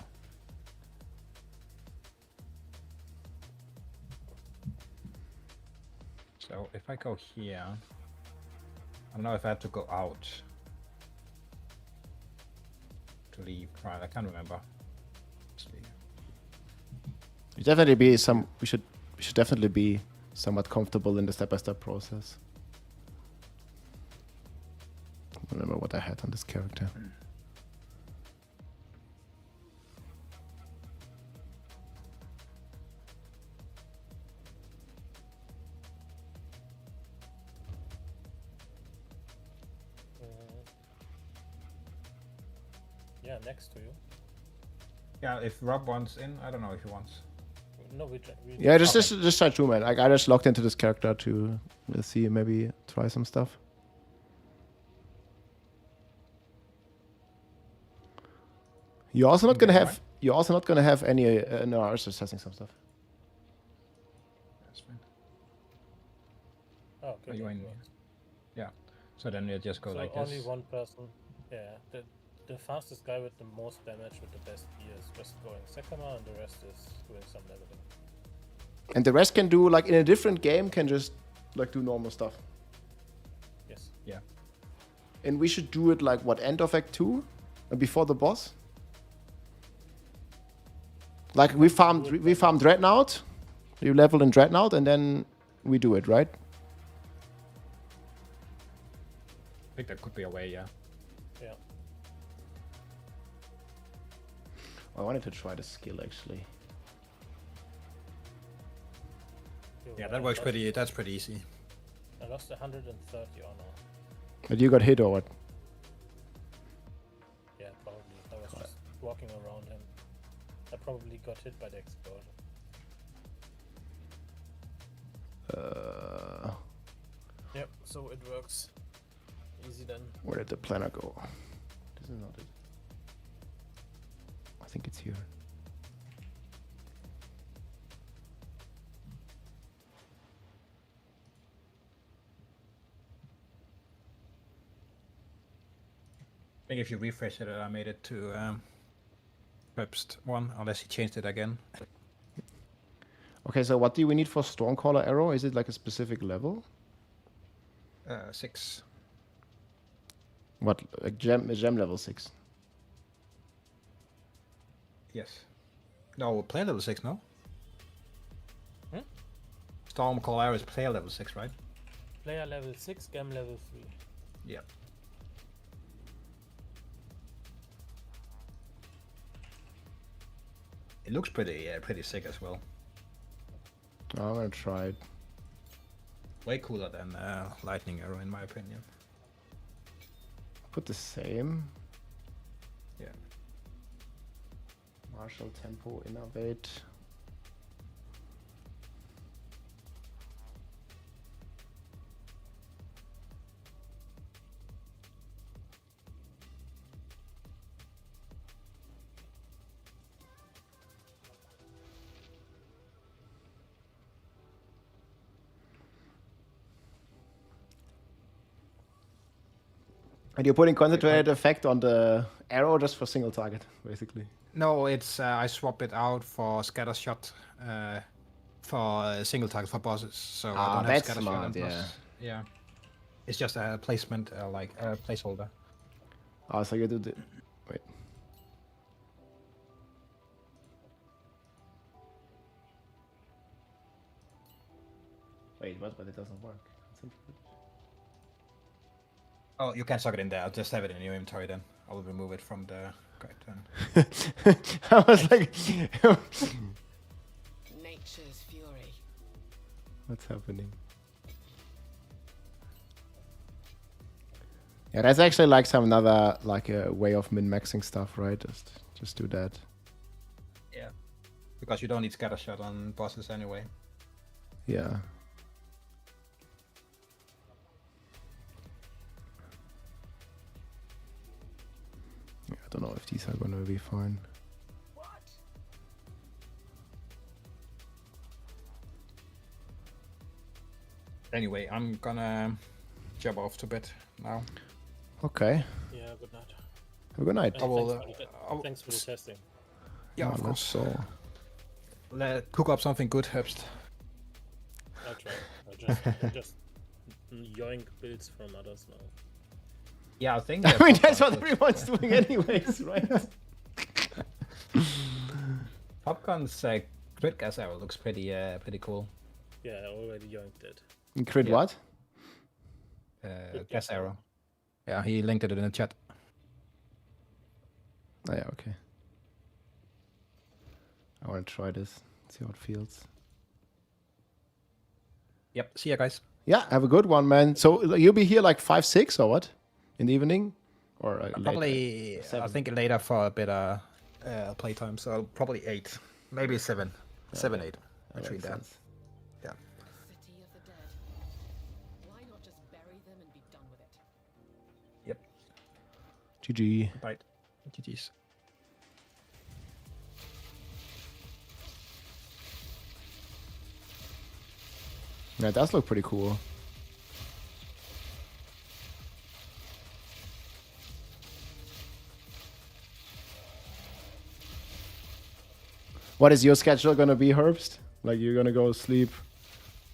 C: So if I go here, I don't know if I have to go out to leave. Right, I can't remember.
A: We definitely be some. We should definitely be somewhat comfortable in the step-by-step process. I don't remember what I had on this character.
D: Yeah, next to you.
C: Yeah, if Rob wants in, I don't know if he wants.
D: No, we
A: Yeah, just try 2, man. Like, I just logged into this character to see, maybe try some stuff. You're also not gonna have.
C: What?
A: You're also not gonna have any. No, I was just testing some stuff.
C: That's fine.
D: Oh, okay.
C: Are you
D: that
C: in?
D: works.
C: Yeah. So then you just go
D: So
C: like
D: only
C: this.
D: one person. Yeah, the fastest guy with the most damage with the best gear is just going Sekama, and the rest is doing some leveling.
A: And the rest can do, like, in a different game, can just, like, do normal stuff.
D: Yes.
C: Yeah.
A: And we should do it, like, what, end of Act 2? Before the boss? Like, we farm Dreadnought. You level in Dreadnought, and then we do it, right?
C: I think that could be a way, yeah.
D: Yeah.
A: I wanted to try the skill, actually.
C: Yeah, that works pretty. That's pretty easy.
D: I lost 130 honor.
A: But you got hit or what?
D: Yeah, probably. I was just walking around him. I probably got hit by the explosion. Yep, so it works. Easy then.
A: Where did the planner go? This is not it. I think it's here.
C: I think if you refresh it, I made it to first one, unless he changed it again.
A: Okay, so what do we need for Stormcaller Arrow? Is it like a specific level?
C: 6.
A: What, like gem level 6?
C: Yes. No, player level 6, no?
D: Hmm?
C: Stormcaller Arrow is player level 6, right?
D: Player level 6, gem level 3.
C: Yeah. It looks pretty sick as well.
A: I'm gonna try it.
C: Way cooler than Lightning Arrow, in my opinion.
A: Put the same.
C: Yeah.
A: Martial tempo, innovate. And you're putting concentrated effect on the arrow just for single target, basically.
C: No, it's I swap it out for scatter shot for single target for bosses. So I don't have
A: that's
C: scatter
A: smart,
C: shot. Yeah. It's just a placement, like a placeholder.
A: Oh, so you do the... Wait. Wait, what? But it doesn't work.
C: Oh, you can suck it in there. I'll just have it in your inventory then. I'll remove it from the character.
A: I was like...
E: Nature's fury.
A: What's happening? Yeah, that's actually like some another like a way of min-maxing stuff, right? Just do that.
C: Yeah. Because you don't need scatter shot on bosses anyway.
A: Yeah. I don't know if these are gonna be fine.
C: Anyway, I'm gonna jump off to bed now.
A: Okay.
D: Yeah, good night.
A: Have a good night.
C: I will,
D: Thanks for the testing.
C: Yeah, of course.
A: So.
C: Cook up something good, Herbst.
D: I'll try. I just yoink builds from others now.
C: Yeah, I think.
A: I mean, that's what everyone's doing anyways, right?
C: Popcorn's crit gas arrow looks pretty cool.
D: Yeah, I already yoinked it.
A: Crit
C: Yeah.
A: what?
C: Gas arrow. Yeah, he linked it in the chat.
A: Oh yeah, okay. I want to try this. See how it feels.
C: Yep. See ya, guys.
A: Yeah, have a good one, man. So you'll be here like 5, 6 or what? In the evening? Or
C: probably,
A: later?
C: I think later for a bit of playtime. So probably 8, maybe 7, 7, 8 between that. Yeah.
E: City of the dead. Why not just bury them and be done with it?
C: Yep.
A: GG.
C: Right. GG's.
A: Yeah, it does look pretty cool. What is your schedule gonna be, Herbst? Like, you're gonna go sleep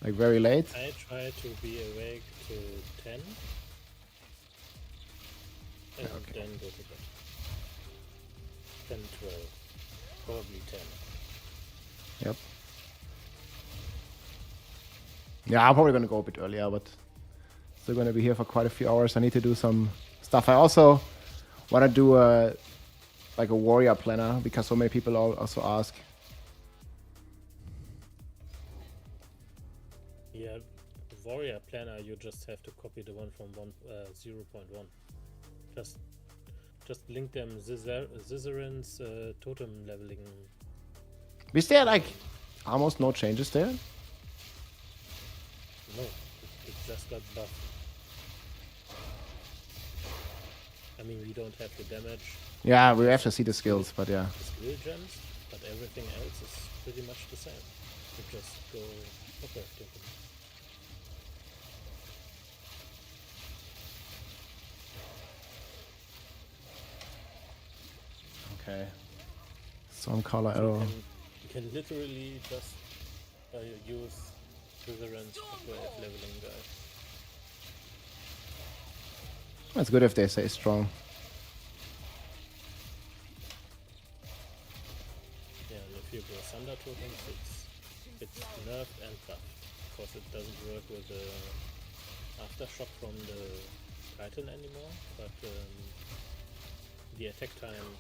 A: like very late?
D: I try to be awake till 10. And then go to bed. 10, 12. Probably 10.
A: Yep. Yeah, I'm probably gonna go a bit earlier, but still gonna be here for quite a few hours. I need to do some stuff. I also wanna do like a warrior planner because so many people also ask.
D: Yeah, warrior planner, you just have to copy the one from 0.1. Just link them Zizzarin's totem leveling.
A: Is there like almost no changes there?
D: No, it just got buffed. I mean, we don't have the damage.
A: Yeah, we have to see the skills, but yeah.
D: The skill gems, but everything else is pretty much the same. You just go operative.
A: Okay. Some color arrow.
D: You can literally just use Slytherin's operative leveling guy.
A: That's good if they say strong.
D: Yeah, and if you go Thunder Totems, it's nerfed and buffed. Of course, it doesn't work with the aftershock from the Titan anymore, but the attack time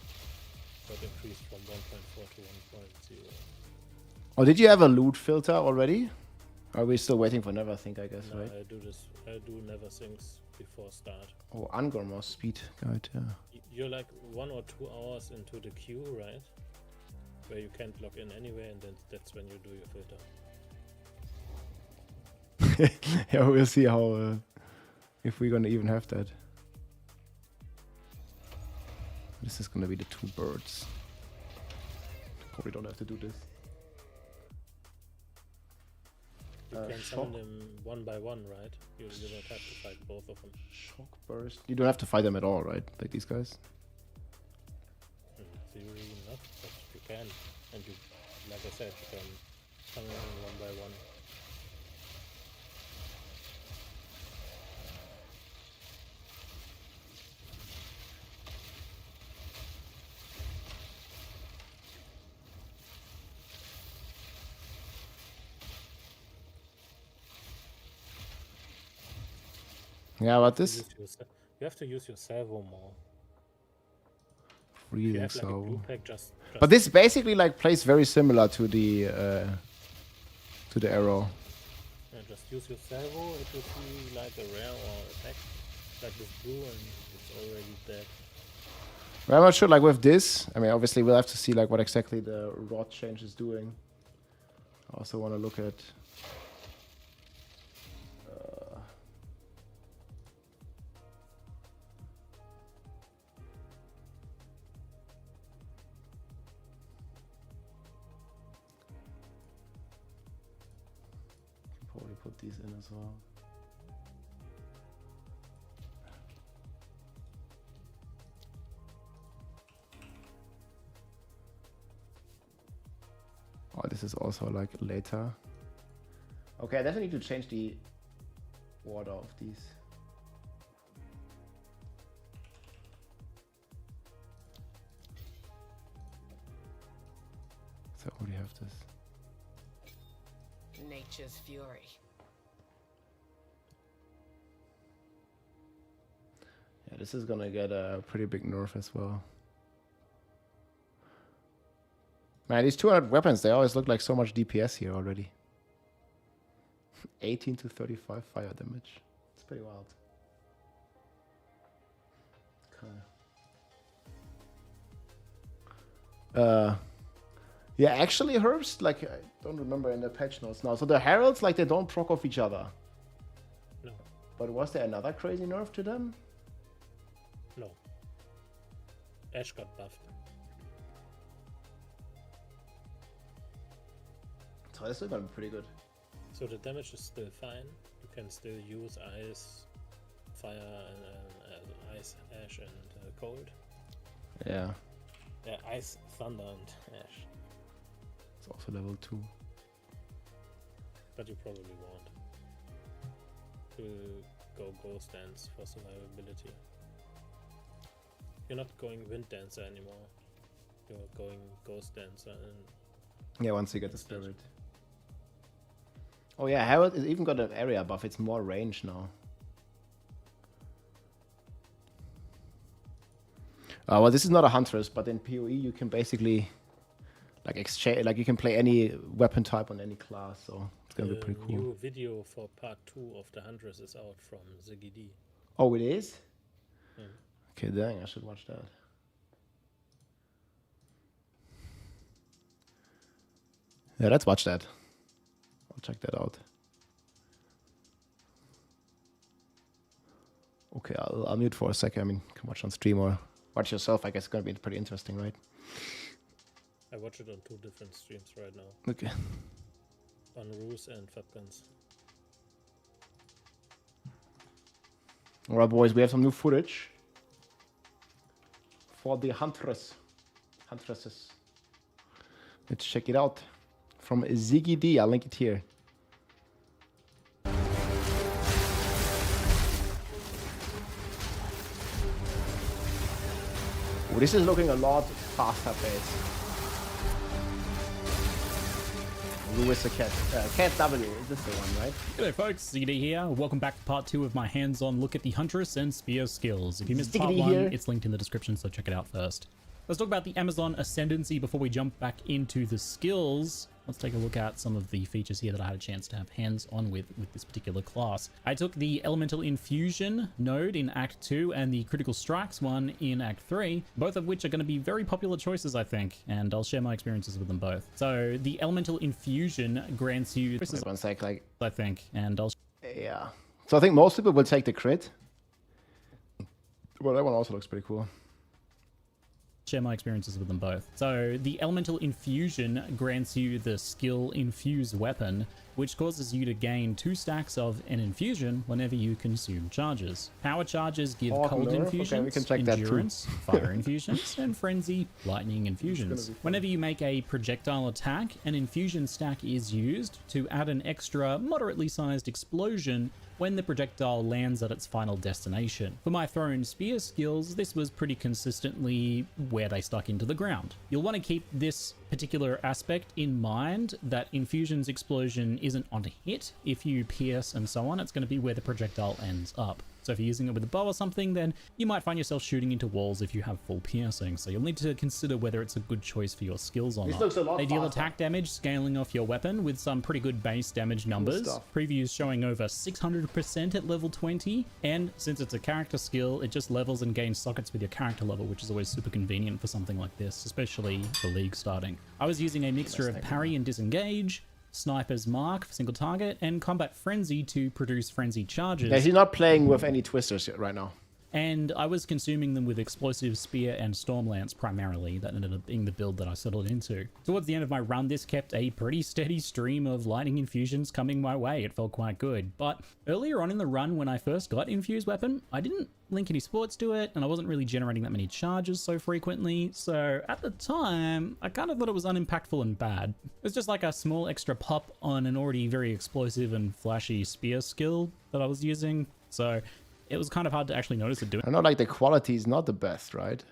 D: got increased from 1.4 to 1.0.
A: Oh, did you have a loot filter already? Are we still waiting for Never Think, I guess,
D: No,
A: right?
D: I do never things before start.
A: Oh, Angormor speed guide, yeah.
D: You're like 1 or 2 hours into the queue, right? Where you can't log in anyway, and then that's when you do your filter.
A: Yeah, we'll see how if we're gonna even have that. This is gonna be the 2 birds. Probably don't have to do this.
D: You can summon them one by one, right? You don't have to fight both of them.
A: Shock burst. You don't have to fight them at all, right? Like these guys.
D: In theory, not, but you can. And you, like I said, you can summon them one by one.
A: Yeah, but this
D: You have to use your salvo more. If you
A: freezing
D: have like a
A: so.
D: blue pack, just
A: But this basically like plays very similar to the arrow.
D: yeah, just use your salvo. If you see like a rare or attack, like this blue, and it's already dead.
A: Well, I'm not sure. Like with this, I mean, obviously we'll have to see like what exactly the rod change is doing. I also want to look at. Probably put these in as well. Oh, this is also like later. Okay, I definitely need to change the order of these. So I already have this.
E: Nature's fury.
A: Yeah, this is gonna get a pretty big nerf as well. Man, these 200 weapons, they always look like so much DPS here already. 18 to 35 fire damage. It's pretty wild. Yeah, actually, herbs, like, I don't remember in the patch notes now. So the heralds, like, they don't proc off each other.
D: No.
A: But was there another crazy nerf to them?
D: No. Ash got buffed.
A: So this is gonna be pretty good.
D: So the damage is still fine. You can still use ice, fire, ice, ash, and cold.
A: Yeah.
D: Yeah, ice, thunder, and ash.
A: It's also level 2.
D: But you probably won't. To go Ghost Dance for survivability. You're not going Wind Dancer anymore. You're going Ghost Dancer and...
A: Yeah, once you get the spirit. Oh yeah, Herald has even got an area buff. It's more range now. Well, this is not a Huntress, but in PoE you can basically like exchange, like you can play any weapon type on any class, so it's gonna be pretty cool.
D: New video for part 2 of the Huntress is out from Ziggy D.
A: Oh, it is?
D: Mm.
A: Okay, dang, I should watch that. Yeah, let's watch that. I'll check that out. Okay, I'll mute for a second. I mean, you can watch on stream or watch yourself. I guess it's gonna be pretty interesting, right?
D: I watch it on 2 different streams right now.
A: Okay.
D: On Roos and Fabguns.
A: Alright, boys, we have some new footage for the Huntresses. Let's check it out. From Ziggy D, I'll link it here. Oh, this is looking a lot faster paced. Lewis the Cat. Cat W, is this the one, right?
B: G'day folks, Ziggy here. Welcome back to part 2 of my hands-on look at the Huntress and Spear skills. If you missed part 1, it's linked in the description, so check it out first. Let's talk about the Amazon Ascendancy before we jump back into the skills. Let's take a look at some of the features here that I had a chance to have hands-on with this particular class. I took the Elemental Infusion node in Act 2 and the Critical Strikes one in Act 3, both of which are going to be very popular choices, I think, and I'll share my experiences with them both. So the Elemental Infusion grants you...
A: One sec, like...
B: I think, and I'll...
A: Yeah. So I think most people will take the crit. Well, that one also looks pretty cool.
B: Share my experiences with them both. So the Elemental Infusion grants you the skill Infuse Weapon, which causes you to gain 2 stacks of an infusion whenever you consume charges. Power charges give cold infusions,
A: okay, we can check
B: endurance, fire infusions, and frenzy, lightning infusions. Whenever you make a projectile attack, an infusion stack is used to add an extra moderately sized explosion when the projectile lands at its final destination. For my throw and spear skills, this was pretty consistently where they stuck into the ground. You'll want to keep this particular aspect in mind, that infusion's explosion isn't on hit. If you pierce and so on, it's going to be where the projectile ends up. So if you're using it with a bow or something, then you might find yourself shooting into walls if you have full piercing. So you'll need to consider whether it's a good choice for your skills or not. They deal attack damage scaling off your weapon with some pretty good base damage numbers. Previews showing over 600% at level 20. And since it's a character skill, it just levels and gains sockets with your character level, which is always super convenient for something like this, especially for League starting. I was using a mixture of parry and disengage, Sniper's Mark for single target, and Combat Frenzy to produce frenzy charges.
A: Yeah, he's not playing with any twisters right now.
B: And I was consuming them with Explosive Spear and Stormlance primarily. That ended up being the build that I settled into. Towards the end of my run, this kept a pretty steady stream of lightning infusions coming my way. It felt quite good. But earlier on in the run, when I first got Infused Weapon, I didn't link any sports to it, and I wasn't really generating that many charges so frequently. So at the time, I kind of thought it was unimpactful and bad. It was just like a small extra pop on an already very explosive and flashy spear skill that I was using. So it was kind of hard to actually notice it doing.
A: I know, like, the quality is not the best, right?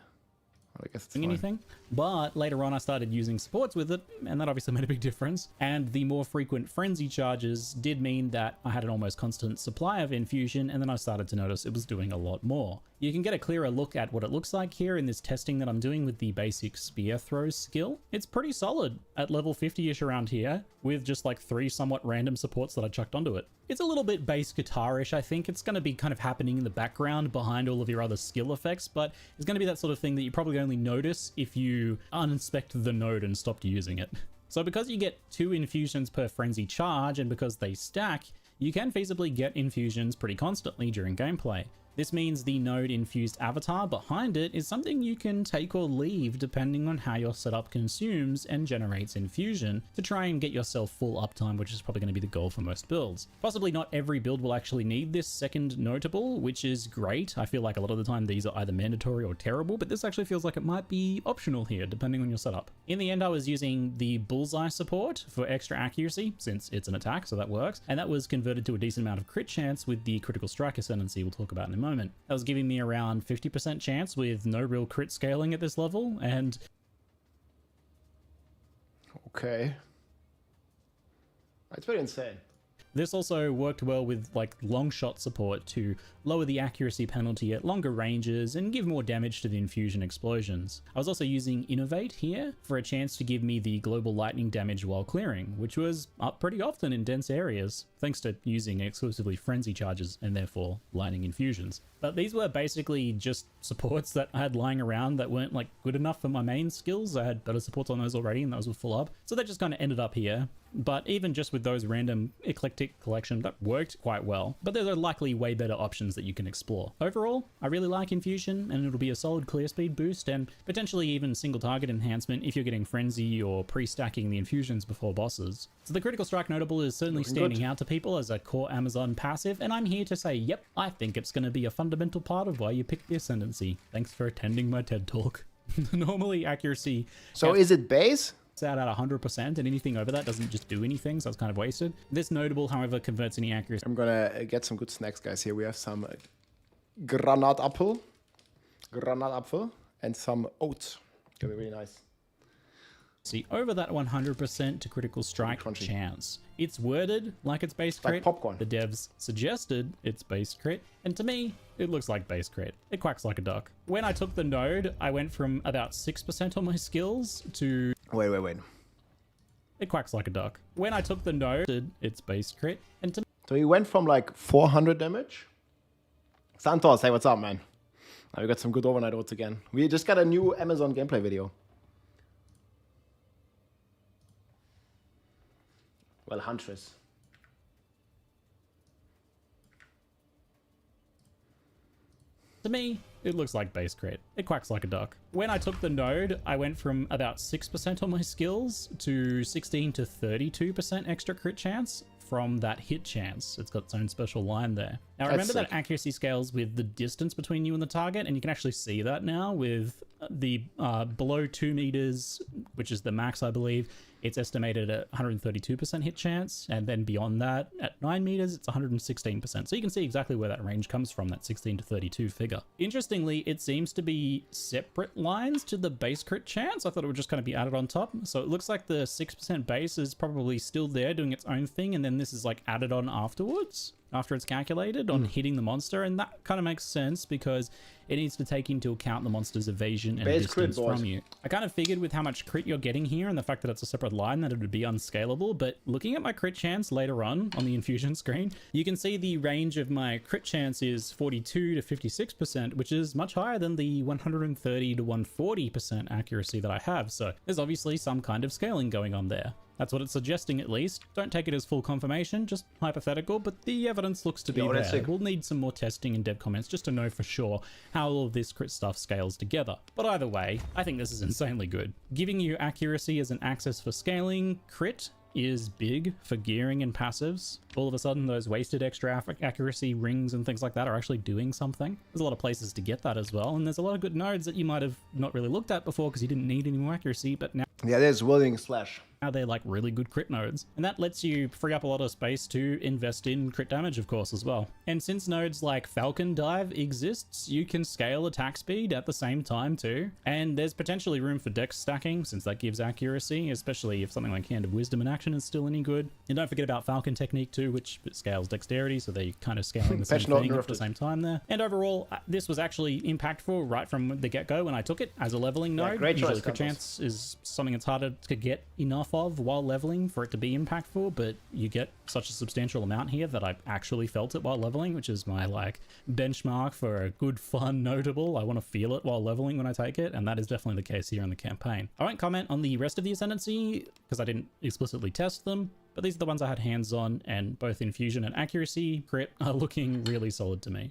A: I guess it's
B: doing
A: fine.
B: anything. But later on I started using supports with it, and that obviously made a big difference. And the more frequent frenzy charges did mean that I had an almost constant supply of infusion, and then I started to notice it was doing a lot more. You can get a clearer look at what it looks like here in this testing that I'm doing with the basic spear throw skill. It's pretty solid at level 50-ish around here, with just like 3 somewhat random supports that I chucked onto it. It's a little bit bass guitar-ish, I think. It's going to be kind of happening in the background behind all of your other skill effects, but it's going to be that sort of thing that you probably only notice if you uninspect the node and stopped using it. So because you get 2 infusions per frenzy charge, and because they stack, you can feasibly get infusions pretty constantly during gameplay. This means the node infused avatar behind it is something you can take or leave depending on how your setup consumes and generates infusion to try and get yourself full uptime, which is probably going to be the goal for most builds. Possibly not every build will actually need this second notable, which is great. I feel like a lot of the time these are either mandatory or terrible, but this actually feels like it might be optional here depending on your setup. In the end, I was using the bullseye support for extra accuracy since it's an attack, so that works, and that was converted to a decent amount of crit chance with the critical strike ascendancy we'll talk about in a moment. That was giving me around 50% chance with no real crit scaling at this level, and
A: Okay. That's pretty insane.
B: this also worked well with like long shot support to lower the accuracy penalty at longer ranges and give more damage to the infusion explosions. I was also using Innovate here for a chance to give me the global lightning damage while clearing, which was up pretty often in dense areas, thanks to using exclusively frenzy charges and therefore lightning infusions. But these were basically just supports that I had lying around that weren't like good enough for my main skills. I had better supports on those already and those were full up, so they just kind of ended up here. But even just with those random eclectic collection, that worked quite well. But there are likely way better options that you can explore. Overall, I really like infusion, and it'll be a solid clear speed boost and potentially even single target enhancement if you're getting frenzy or pre-stacking the infusions before bosses. So the critical strike notable is certainly standing out to people as a core Amazon passive, and I'm here to say, yep, I think it's going to be a fundamental part of why you pick the Ascendancy. Thanks for attending my TED Talk. Normally accuracy...
A: So is it base?
B: Out at 100%, and anything over that doesn't just do anything, so it's kind of wasted. This notable, however, converts any accuracy.
A: I'm gonna get some good snacks, guys. Here we have some Granatapfel, and some oats. Gonna be really nice.
B: See, over that 100% to critical strike
A: Crunchy.
B: chance. It's worded like it's base crit.
A: Like popcorn.
B: The devs suggested it's base crit, and to me, it looks like base crit. It quacks like a duck. When I took the node, I went from about 6% on my skills to...
A: Wait.
B: It quacks like a duck. When I took the node, it's base crit, and to
A: So he went from like 400 damage. Santos, hey, what's up, man? We got some good overnight oats again. We just got a new Amazon gameplay video. Well, Huntress.
B: To me, it looks like base crit. It quacks like a duck. When I took the node, I went from about 6% on my skills to 16 to 32% extra crit chance from that hit chance. It's got its own special line there. Now remember that accuracy scales with the distance between you and the target, and you can actually see that now with the below 2 meters, which is the max, I believe. It's estimated at 132% hit chance, and then beyond that, at 9 meters, it's 116%. So you can see exactly where that range comes from, that 16 to 32 figure. Interestingly, it seems to be separate lines to the base crit chance. I thought it would just kind of be added on top. So it looks like the 6% base is probably still there doing its own thing, and then this is like added on afterwards, after it's calculated on hitting the monster. And that kind of makes sense because it needs to take into account the monster's evasion and
A: Base
B: distance
A: crit, boys.
B: from you. I kind of figured with how much crit you're getting here and the fact that it's a separate line that it would be unscalable, but looking at my crit chance later on the infusion screen, you can see the range of my crit chance is 42 to 56%, which is much higher than the 130 to 140% accuracy that I have. So there's obviously some kind of scaling going on there. That's what it's suggesting, at least. Don't take it as full confirmation, just hypothetical, but the evidence looks to be
A: that's
B: there.
A: sick.
B: We'll need some more testing and dev comments just to know for sure how all of this crit stuff scales together. But either way, I think this is insanely good. Giving you accuracy as an axis for scaling, crit is big for gearing and passives. All of a sudden, those wasted extra accuracy rings and things like that are actually doing something. There's a lot of places to get that as well, and there's a lot of good nodes that you might have not really looked at before because you didn't need any more accuracy, but now...
A: Yeah, there's Willing Slash.
B: Now they're like really good crit nodes, and that lets you free up a lot of space to invest in crit damage, of course, as well. And since nodes like Falcon Dive exists, you can scale attack speed at the same time too, and there's potentially room for dex stacking since that gives accuracy, especially if something like Hand of Wisdom in action is still any good. And don't forget about Falcon Technique too, which scales dexterity, so they're kind of scaling the same thing at the same time there. And overall, this was actually impactful right from the get-go when I took it as a leveling node.
A: Great
B: Usually
A: choice,
B: crit chance is something that's harder to get enough of while leveling for it to be impactful, but you get such a substantial amount here that I actually felt it while leveling, which is my like benchmark for a good, fun, notable. I want to feel it while leveling when I take it, and that is definitely the case here in the campaign. I won't comment on the rest of the Ascendancy because I didn't explicitly test them, but these are the ones I had hands on, and both Infusion and Accuracy crit are looking really solid to me.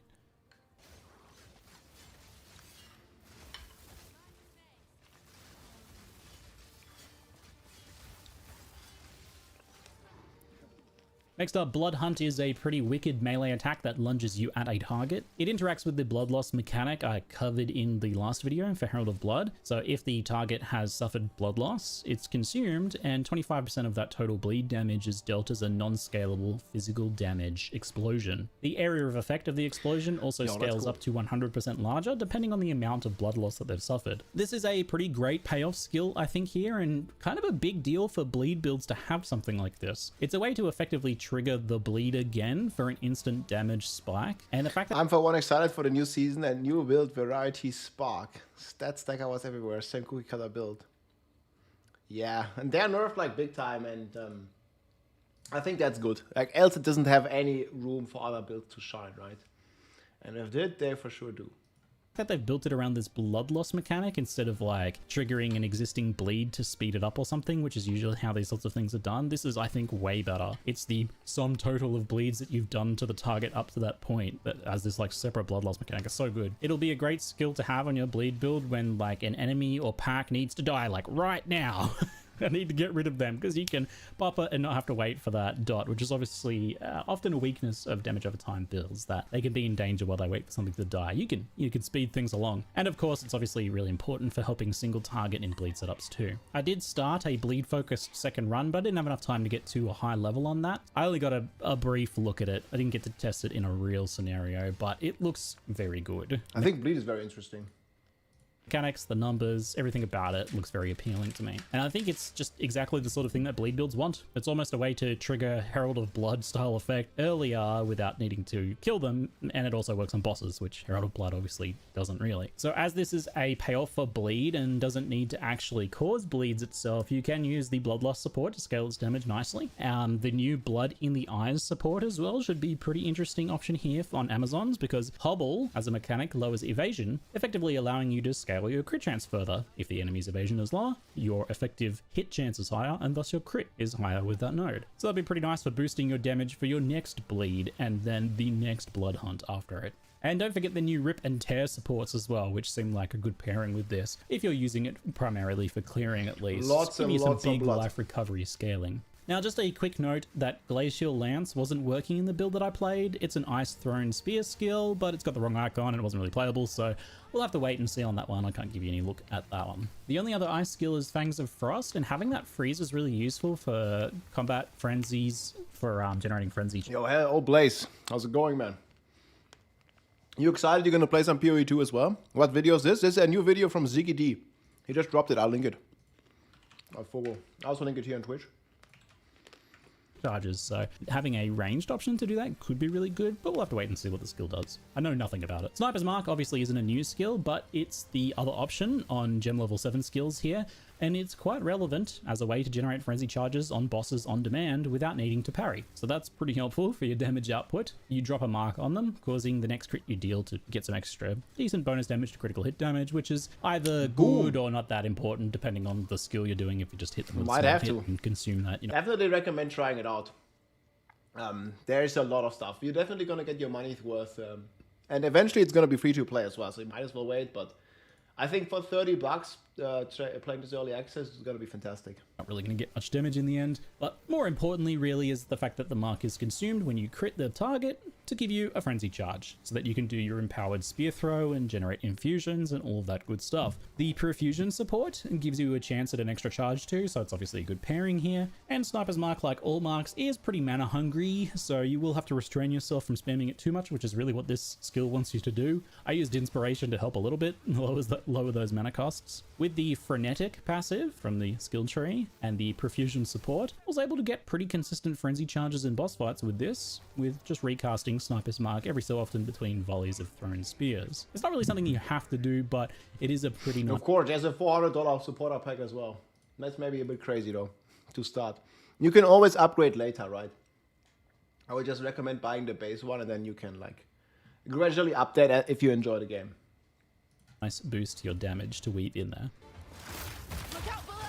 B: Next up, Blood Hunt is a pretty wicked melee attack that lunges you at a target. It interacts with the blood loss mechanic I covered in the last video for Herald of Blood. So if the target has suffered blood loss, it's consumed, and 25% of that total bleed damage is dealt as a non-scalable physical damage explosion. The area of effect of the explosion also scales up to 100% larger, depending on the amount of blood loss that they've suffered. This is a pretty great payoff skill, I think, here, and kind of a big deal for bleed builds to have something like this. It's a way to effectively trigger the bleed again for an instant damage spike, and the fact that
A: I'm for one excited for the new season and new build variety Spark. Stat stacker was everywhere, same cookie cutter build. Yeah, and they're nerfed like big time, and I think that's good. Like else it doesn't have any room for other builds to shine, right? And if it did, they for sure do.
B: That they've built it around this blood loss mechanic instead of like triggering an existing bleed to speed it up or something, which is usually how these sorts of things are done. This is, I think, way better. It's the sum total of bleeds that you've done to the target up to that point that as this like separate blood loss mechanic is so good. It'll be a great skill to have on your bleed build when like an enemy or pack needs to die like right now. I need to get rid of them because you can pop it and not have to wait for that dot, which is obviously often a weakness of damage over time builds, that they can be in danger while they wait for something to die. You can speed things along. And of course, it's obviously really important for helping single target in bleed setups too. I did start a bleed focused second run, but I didn't have enough time to get to a high level on that. I only got a brief look at it. I didn't get to test it in a real scenario, but it looks very good.
A: I think bleed is very interesting.
B: Mechanics, the numbers, everything about it looks very appealing to me. And I think it's just exactly the sort of thing that bleed builds want. It's almost a way to trigger Herald of Blood style effect earlier without needing to kill them, and it also works on bosses, which Herald of Blood obviously doesn't really. So as this is a payoff for bleed and doesn't need to actually cause bleeds itself, you can use the blood loss support to scale its damage nicely. The new blood in the eyes support as well should be a pretty interesting option here on Amazons, because Hobble as a mechanic lowers evasion, effectively allowing you to scale your crit chance further. If the enemy's evasion is lower, your effective hit chance is higher, and thus your crit is higher with that node. So that'd be pretty nice for boosting your damage for your next bleed and then the next blood hunt after it. And don't forget the new rip and tear supports as well, which seem like a good pairing with this, if you're using it primarily for clearing at least. Give me some big life recovery scaling. Now, just a quick note that Glacial Lance wasn't working in the build that I played. It's an Ice Thrown Spear skill, but it's got the wrong icon and it wasn't really playable, so we'll have to wait and see on that one. I can't give you any look at that one. The only other ice skill is Fangs of Frost, and having that freeze is really useful for combat frenzies, for generating frenzy.
A: Yo, hey, oh Blaze, how's it going, man? You excited you're gonna play some PoE 2 as well? What video is this? This is a new video from Ziggy D. He just dropped it, I'll link it. I'll also link it here on Twitch.
B: Charges, so having a ranged option to do that could be really good, but we'll have to wait and see what the skill does. I know nothing about it. Sniper's Mark obviously isn't a new skill, but it's the other option on gem level 7 skills here, and it's quite relevant as a way to generate frenzy charges on bosses on demand without needing to parry. So that's pretty helpful for your damage output. You drop a mark on them, causing the next crit you deal to get some extra decent bonus damage to critical hit damage, which is either good or not that important, depending on the skill you're doing. If you just hit them with a hit and consume that, you know.
A: Definitely recommend trying it out. There's a lot of stuff. You're definitely gonna get your money's worth, and eventually it's gonna be free to play as well. So you might as well wait. But I think for $30, playing this early access is gonna be fantastic.
B: Not really gonna get much damage in the end, but more importantly, really, is the fact that the mark is consumed when you crit the target. to give you a frenzy charge so that you can do your empowered spear throw and generate infusions and all of that good stuff. The perfusion support gives you a chance at an extra charge too, so it's obviously a good pairing here. And Sniper's Mark, like all marks, is pretty mana hungry, so you will have to restrain yourself from spamming it too much, which is really what this skill wants you to do. I used Inspiration to help a little bit, lower those mana costs. With the Frenetic passive from the skill tree and the perfusion support, I was able to get pretty consistent frenzy charges in boss fights with this, with just recasting Sniper's Mark every so often between volleys of thrown spears. It's not really something you have to do, but it is a pretty nice...
A: Of course, there's a $400 supporter pack as well. That's maybe a bit crazy though, to start. You can always upgrade later, right? I would just recommend buying the base one and then you can like gradually update if you enjoy the game.
B: Nice boost to your damage to weave in there.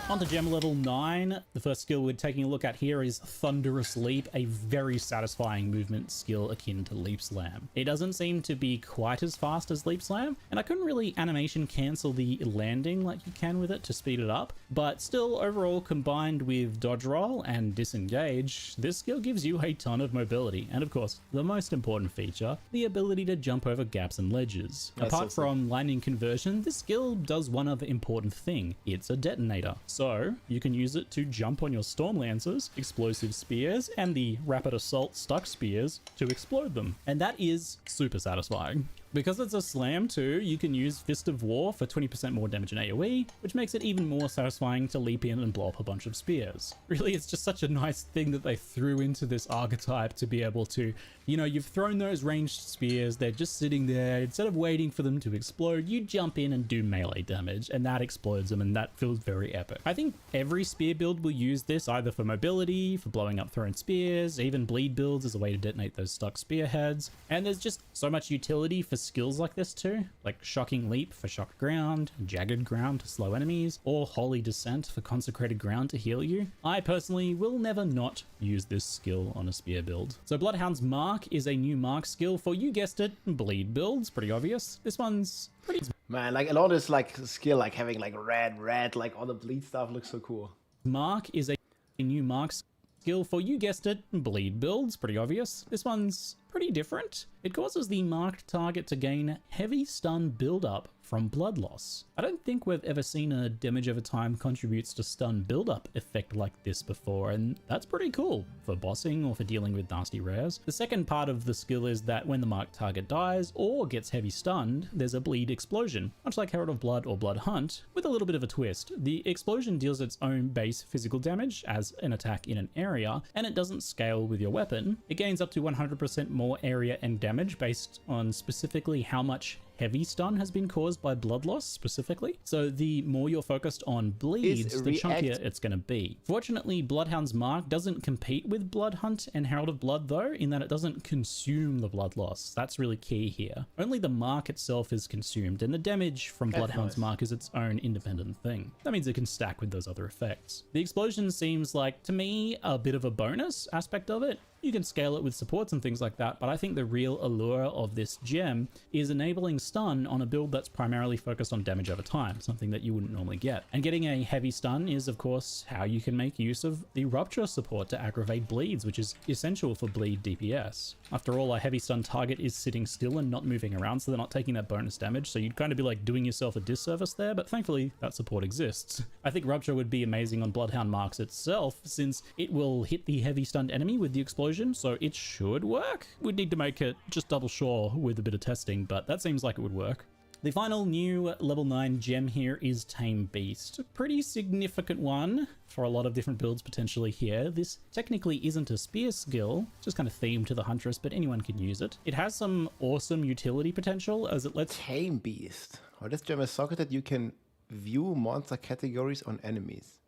B: On to gem level 9. The first skill we're taking a look at here is Thunderous Leap, a very satisfying movement skill akin to Leap Slam. It doesn't seem to be quite as fast as Leap Slam, and I couldn't really animation cancel the landing like you can with it to speed it up, but still overall combined with dodge roll and disengage, this skill gives you a ton of mobility, and of course the most important feature, the ability to jump over gaps and ledges. Apart from lightning conversion, this skill does one other important thing. It's a detonator. So you can use it to jump on your Storm Lancers, Explosive Spears, and the Rapid Assault Stuck Spears to explode them. And that is super satisfying. Because it's a slam too, you can use Fist of War for 20% more damage in AoE, which makes it even more satisfying to leap in and blow up a bunch of spears. Really, it's just such a nice thing that they threw into this archetype to be able to, you know, you've thrown those ranged spears, they're just sitting there, instead of waiting for them to explode, you jump in and do melee damage, and that explodes them, and that feels very epic. I think every spear build will use this either for mobility, for blowing up thrown spears, even bleed builds as a way to detonate those stuck spearheads, and there's just so much utility for skills like this too, like Shocking Leap for shock ground, Jagged Ground to slow enemies, or Holy Descent for consecrated ground to heal you. I personally will never not use this skill on a spear build. So Bloodhound's Mark is a new mark skill for, you guessed it, bleed builds. Pretty obvious. This one's pretty...
A: Man, like a lot of this like skill, like having like red, like all the bleed stuff looks so cool.
B: Mark is a new mark skill for, you guessed it, bleed builds. Pretty obvious. This one's pretty different. It causes the marked target to gain heavy stun build-up from blood loss. I don't think we've ever seen a damage over time contributes to stun build-up effect like this before, and that's pretty cool for bossing or for dealing with nasty rares. The second part of the skill is that when the marked target dies or gets heavy stunned, there's a bleed explosion, much like Herald of Blood or Blood Hunt, with a little bit of a twist. The explosion deals its own base physical damage as an attack in an area, and it doesn't scale with your weapon. It gains up to 100% more area and damage based on specifically how much heavy stun has been caused by blood loss specifically. So the more you're focused on bleeds, the chunkier it's going to be. Fortunately, Bloodhound's Mark doesn't compete with Blood Hunt and Herald of Blood though, in that it doesn't consume the blood loss. That's really key here. Only the mark itself is consumed, and the damage from Bloodhound's Mark is its own independent thing. That means it can stack with those other effects. The explosion seems like, to me, a bit of a bonus aspect of it. You can scale it with supports and things like that, but I think the real allure of this gem is enabling stun on a build that's primarily focused on damage over time, something that you wouldn't normally get. And getting a heavy stun is, of course, how you can make use of the Rupture support to aggravate bleeds, which is essential for bleed DPS. After all, a heavy stun target is sitting still and not moving around, so they're not taking that bonus damage, so you'd kind of be like doing yourself a disservice there, but thankfully that support exists. I think Rupture would be amazing on Bloodhound Marks itself, since it will hit the heavy stunned enemy with the explosion, so it should work. We'd need to make it just double sure with a bit of testing, but that seems like it would work. The final new level 9 gem here is Tame Beast. A pretty significant one for a lot of different builds potentially here. This technically isn't a spear skill, just kind of themed to the Huntress, but anyone can use it. It has some awesome utility potential as it lets...
A: Tame Beast. Oh, this gem is so good that you can view monster categories on enemies.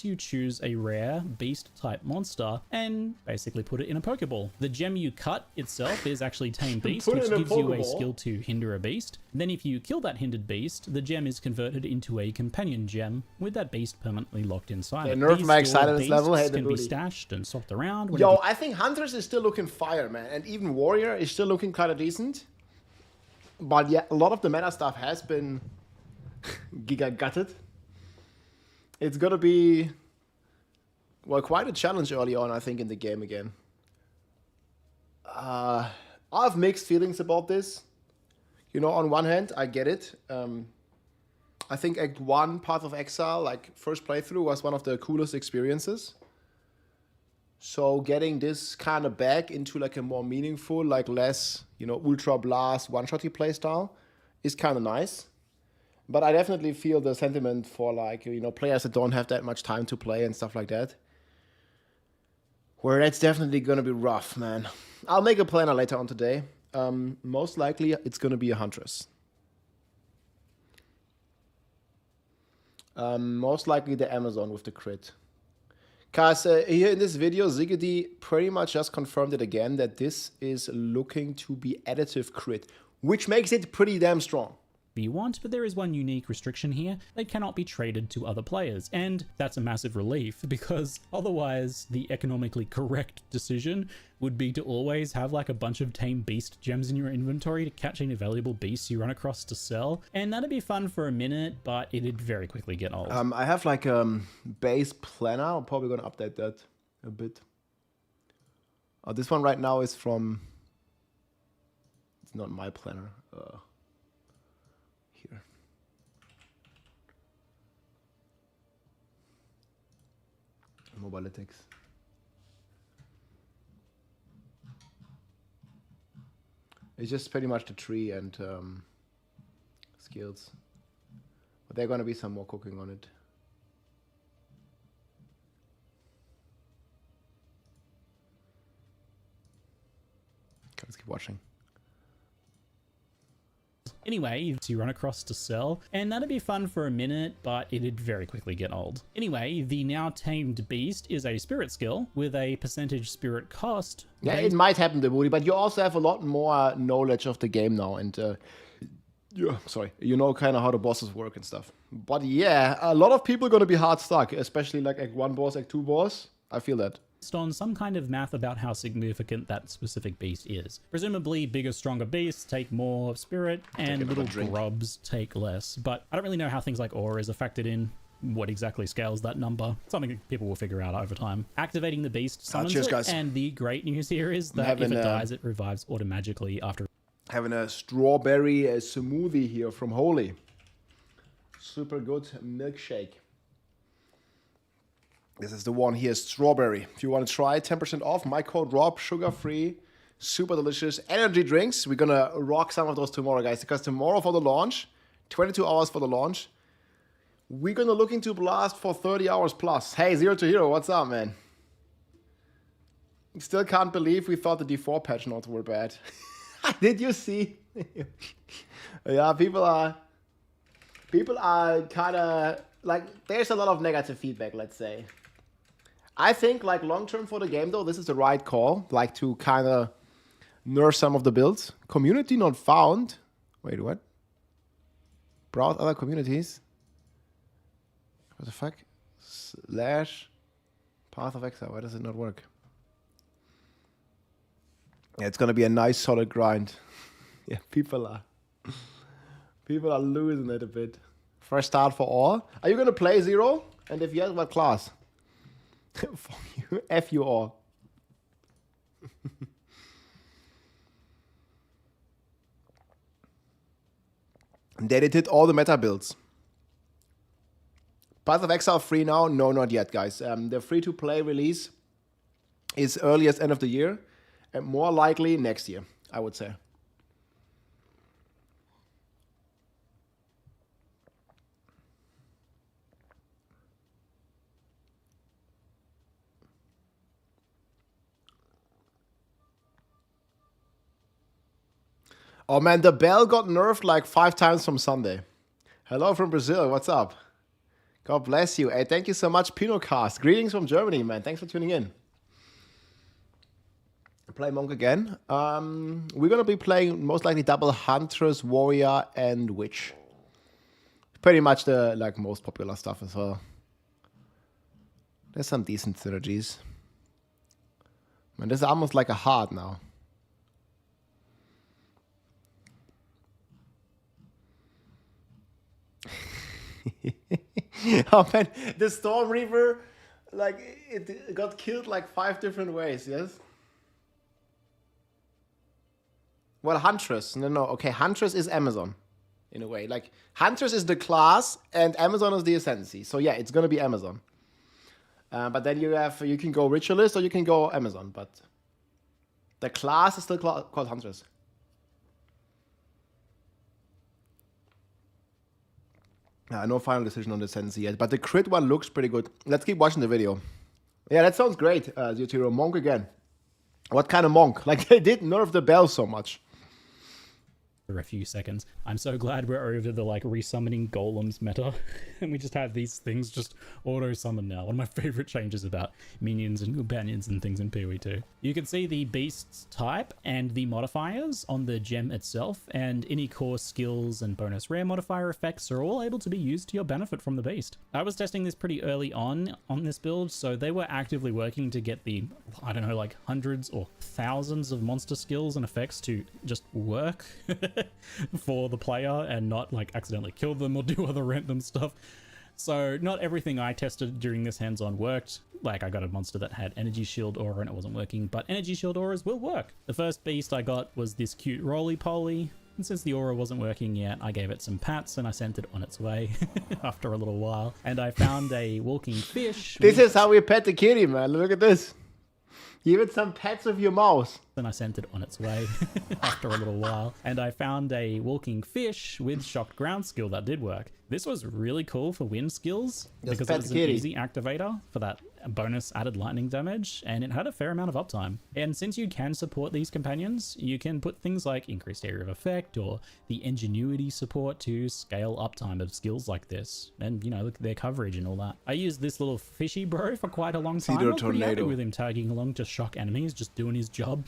B: You choose a rare beast type monster and basically put it in a Pokeball. The gem you cut itself is actually Tame Beast, which gives you a skill to hinder a beast. Then if you kill that hindered beast, the gem is converted into a companion gem with that beast permanently locked inside.
A: Yeah, nerf my silence level. Hey,
B: can be stashed and swapped around.
A: Yo, I think Huntress is still looking fire, man, and even Warrior is still looking kind of decent. But yeah, a lot of the meta stuff has been giga gutted. It's gonna be, well, quite a challenge early on, I think, in the game again. I have mixed feelings about this. You know, on one hand, I get it. I think Act 1, Path of Exile, like first playthrough, was one of the coolest experiences. So getting this kind of back into like a more meaningful, like less, you know, ultra blast one-shotty playstyle is kind of nice. But I definitely feel the sentiment for like, you know, players that don't have that much time to play and stuff like that. Where that's definitely going to be rough, man. I'll make a planner later on today. Most likely it's going to be a Huntress. Most likely the Amazon with the crit. Because here in this video, Ziggedy pretty much just confirmed it again that this is looking to be additive crit, which makes it pretty damn strong.
B: You want, but there is one unique restriction here. They cannot be traded to other players, and that's a massive relief because otherwise the economically correct decision would be to always have like a bunch of tame beast gems in your inventory to catch any valuable beasts you run across to sell, and that'd be fun for a minute, but it'd very quickly get old.
A: I have like a base planner. I'm probably going to update that a bit. This one right now is from... It's not my planner. Here. Mobilytics. It's just pretty much the tree and skills. But there's going to be some more cooking on it. Okay, let's keep watching.
B: Anyway, you run across to sell, and that'd be fun for a minute, but it'd very quickly get old. Anyway, the now tamed beast is a spirit skill with a percentage spirit cost.
A: Yeah, it might happen to Woody, but you also have a lot more knowledge of the game now, and yeah, sorry, you know kind of how the bosses work and stuff. But yeah, a lot of people are going to be hard stuck, especially like Act 1 boss, Act 2 boss. I feel that.
B: On some kind of math about how significant that specific beast is. Presumably, bigger, stronger beasts take more spirit, and little grubs take less. But I don't really know how things like auras are factored in. What exactly scales that number? Something people will figure out over time. Activating the beast summons
A: cheers,
B: it,
A: guys.
B: and the great news here is that if it dies, it revives automatically after.
A: Having a strawberry smoothie here from Holy. Super good milkshake. This is the one here, strawberry. If you want to try, 10% off. My code ROB, sugar-free, super delicious energy drinks. We're going to rock some of those tomorrow, guys, because tomorrow for the launch, 22 hours for the launch, we're going to look into blast for 30 hours plus. Hey, Zero to Hero, what's up, man? Still can't believe we thought the D4 patch notes were bad. Did you see? Yeah, people are kind of, like, there's a lot of negative feedback, let's say. I think, like, long-term for the game, though, this is the right call. Like, to kind of nerf some of the builds. Community not found. Wait, what? Browse other communities. What the fuck? Slash Path of Exile. Why does it not work? Yeah, it's gonna be a nice, solid grind. Yeah, people are losing it a bit. First start for all. Are you gonna play Zero? And if yes, what class? Fuck you. F you all. They edited all the meta builds. Path of Exile free now? No, not yet, guys. The free-to-play release is earliest end of the year, and more likely next year, I would say. Oh man, the bell got nerfed like 5 times from Sunday. Hello from Brazil, what's up? God bless you. Hey, thank you so much, Pinocast. Greetings from Germany, man. Thanks for tuning in. Play Monk again. We're gonna be playing most likely double Huntress, Warrior, and Witch. Pretty much the like most popular stuff as well. There's some decent synergies. Man, this is almost like a heart now. Oh man, the Storm Reaver, like it got killed like 5 different ways, yes? Well, Huntress. No. Okay, Huntress is Amazon, in a way. Like, Huntress is the class, and Amazon is the ascendancy. So yeah, it's gonna be Amazon. But then you can go Ritualist or you can go Amazon. But the class is still called Huntress. No final decision on the ascendancy yet, but the crit one looks pretty good. Let's keep watching the video. Yeah, that sounds great, Zutiro. Monk again. What kind of monk? Like, they did nerf the bell so much.
B: For a few seconds. I'm so glad we're over the like resummoning golems meta and we just have these things just auto summon now. One of my favorite changes about minions and companions and things in PoE2. You can see the beast's type and the modifiers on the gem itself, and any core skills and bonus rare modifier effects are all able to be used to your benefit from the beast. I was testing this pretty early on this build, so they were actively working to get the, I don't know, like hundreds or thousands of monster skills and effects to just work for the player and not like accidentally kill them or do other random stuff. So not everything I tested during this hands-on worked. Like, I got a monster that had energy shield aura and it wasn't working, but energy shield auras will work. The first beast I got was this cute roly-poly, and since the aura wasn't working yet, I gave it some pats and I sent it on its way after a little while. And I found a walking fish.
A: This is how we pet the kitty, man. Look at this. Give it some pets of your mouse.
B: Then I sent it on its way after a little while. And I found a walking fish with shocked ground skill that did work. This was really cool for wind skills because it was an easy activator for that bonus added lightning damage, and it had a fair amount of uptime. And since you can support these companions, you can put things like increased area of effect or the ingenuity support to scale uptime of skills like this. And, you know, look at their coverage and all that. I used this little fishy bro for quite a long time. I was pretty happy with him tagging along to shock enemies, just doing his job.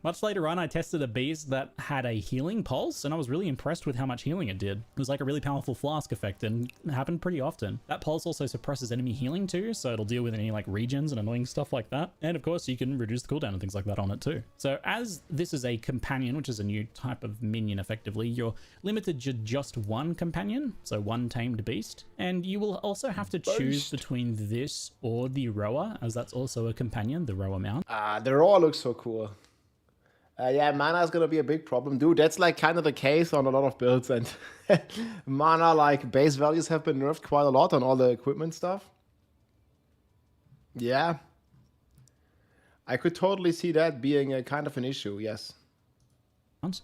B: Much later on, I tested a beast that had a healing pulse, and I was really impressed with how much healing it did. It was like a really powerful flask effect and it happened pretty often. That pulse also suppresses enemy healing too, so it'll deal with any like regens and annoying stuff like that. And of course, you can reduce the cooldown and things like that on it too. So as this is a companion, which is a new type of minion effectively, you're limited to just one companion, so one tamed beast. And you will also have to choose between this or the rower, as that's also a companion, the rower mount.
A: The rower looks so cool. Yeah, mana is gonna be a big problem, dude. That's like kind of the case on a lot of builds, and mana like base values have been nerfed quite a lot on all the equipment stuff. Yeah, I could totally see that being a kind of an issue. Yes.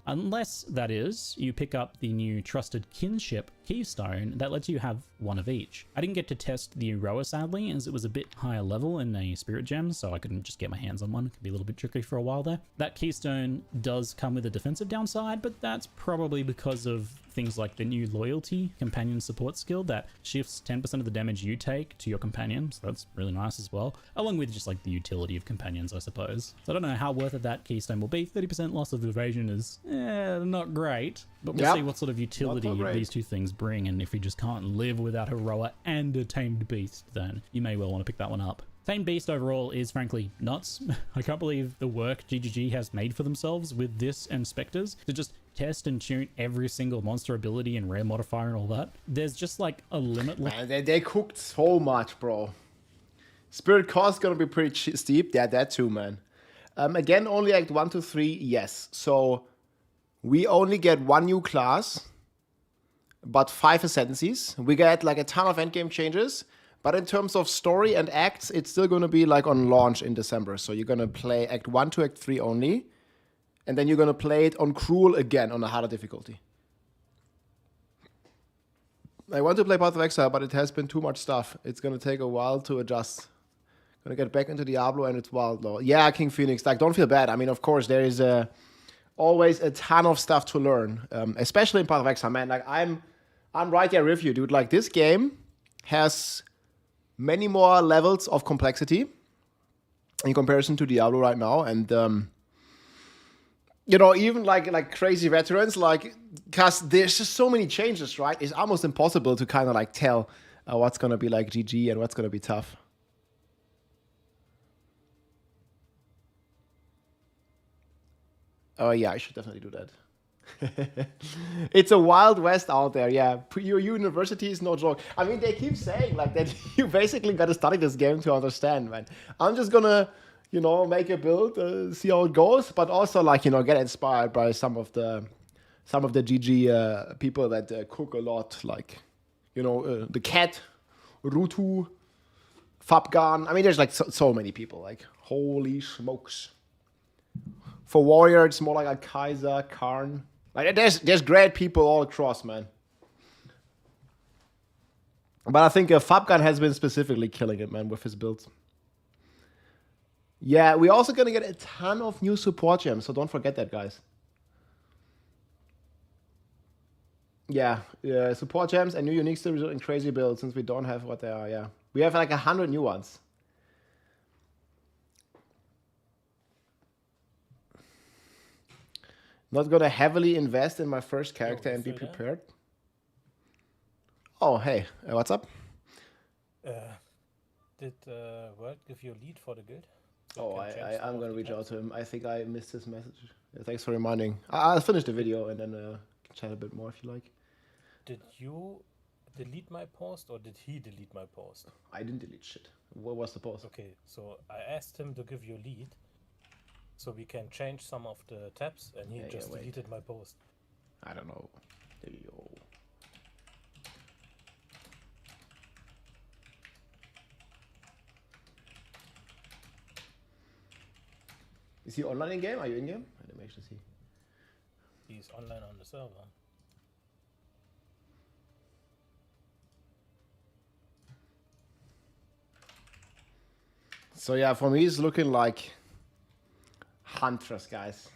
B: Unless, that is, you pick up the new Trusted Kinship keystone that lets you have one of each. I didn't get to test the rower, sadly, as it was a bit higher level in a spirit gem, so I couldn't just get my hands on one. It could be a little bit tricky for a while there. That keystone does come with a defensive downside, but that's probably because of things like the new loyalty companion support skill that shifts 10% of the damage you take to your companion, so that's really nice as well, along with just like the utility of companions, I suppose. So I don't know how worth it that keystone will be. 30% loss of evasion is not great, but we'll see what sort of utility these two things bring, and if you just can't live without a rower and a tamed beast, then you may well want to pick that one up. Tamed Beast overall is frankly nuts. I can't believe the work GGG has made for themselves with this and Spectres to just test and tune every single monster ability and rare modifier and all that. There's just like a limit.
A: Man, they cooked so much, bro. Spirit cost gonna be pretty steep. Yeah, that too, man. Again, only Act 1 to 3, yes. So we only get one new class, but 5 ascendancies. We get like a ton of endgame changes. But in terms of story and acts, it's still going to be like on launch in December. So you're going to play Act 1 to Act 3 only. And then you're going to play it on Cruel again on a harder difficulty. I want to play Path of Exile, but it has been too much stuff. It's going to take a while to adjust. Going to get back into Diablo and it's Wild Law. Yeah, King Phoenix, like, don't feel bad. I mean, of course, there is always a ton of stuff to learn. Especially in Path of Exile, man. Like, I'm right there with you, dude. Like, this game has many more levels of complexity in comparison to Diablo right now, and you know, even like crazy veterans, like, cause there's just so many changes, right? It's almost impossible to kind of like tell what's gonna be like GG and what's gonna be tough. Oh yeah, I should definitely do that. It's a wild west out there, yeah. Your university is no joke. I mean, they keep saying like that you basically got to study this game to understand, man. I'm just gonna you know, make a build, see how it goes, but also like, you know, get inspired by some of the GG people that cook a lot, like, you know, the cat, Rutu, Fabgan. I mean, there's like so many people, like, holy smokes. For warrior, it's more like a Kaiser, Karn. Like, there's great people all across, man. But I think Fabgan has been specifically killing it, man, with his builds. Yeah, we're also gonna get a ton of new support gems, so don't forget that, guys. Yeah, support gems and new unique still result in crazy builds since we don't have what they are, yeah. We have like 100 new ones. Not gonna heavily invest in my first character and be prepared. Oh, hey, what's up?
D: Did World give you a lead for the guild?
A: So I'm gonna reach out to him. I think I missed his message. Yeah, thanks for reminding. I'll finish the video and then chat a bit more if you like.
D: Did you delete my post or did he delete my post?
A: I didn't delete shit. What was the post?
D: Okay, so I asked him to give you a lead so we can change some of the tabs and he just deleted my post.
A: I don't know. Yo. Is he online in game? Are you in game? Let me actually see.
D: He's online on the server.
A: So yeah, for me it's looking like Huntress, guys.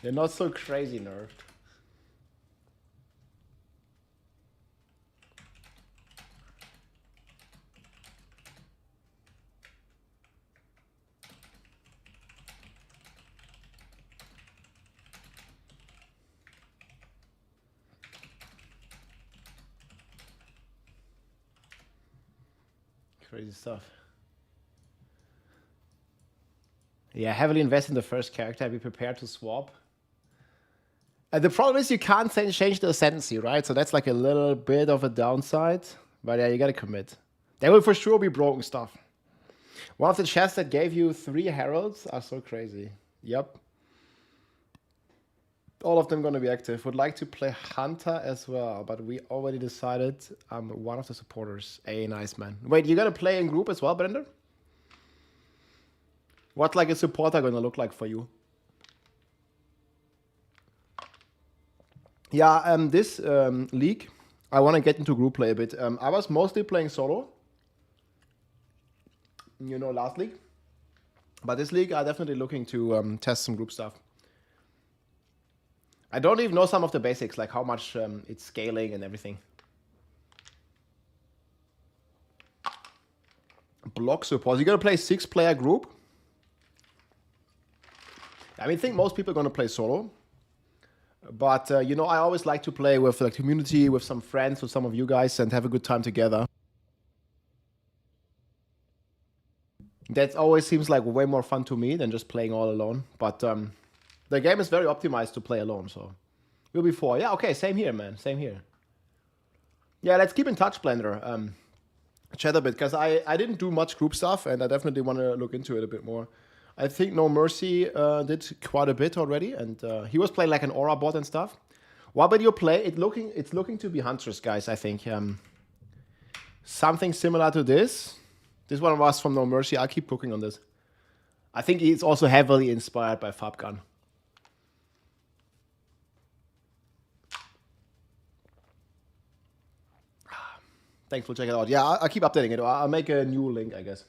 A: They're not so crazy nerfed. Crazy stuff. Yeah, heavily invest in the first character. Be prepared to swap. The problem is you can't change the ascendancy, right? So that's like a little bit of a downside. But yeah, you gotta commit. There will for sure be broken stuff. One of the chests that gave you 3 heralds are so crazy. Yep. All of them gonna be active. Would like to play Hunter as well, but we already decided I'm one of the supporters. Hey, nice, man. Wait, you gonna play in group as well, Brenda? What's like a supporter gonna look like for you? Yeah, this league, I want to get into group play a bit. I was mostly playing solo, you know, last league. But this league, I'm definitely looking to test some group stuff. I don't even know some of the basics, like how much it's scaling and everything. Block support. You're going to play 6-player group? I mean, I think most people are going to play solo. But, you know, I always like to play with the community, with some friends, with some of you guys, and have a good time together. That always seems like way more fun to me than just playing all alone. But the game is very optimized to play alone, so we'll be 4. Yeah, okay, same here, man. Same here. Yeah, let's keep in touch, Blender. Chat a bit, because I didn't do much group stuff, and I definitely want to look into it a bit more. I think No Mercy did quite a bit already, and he was playing like an aura bot and stuff. What would you play? It's looking to be Huntress, guys, I think. Something similar to this. This one was from No Mercy. I'll keep cooking on this. I think he's also heavily inspired by Fabgun. Thanks for checking it out. Yeah, I'll keep updating it. I'll make a new link, I guess.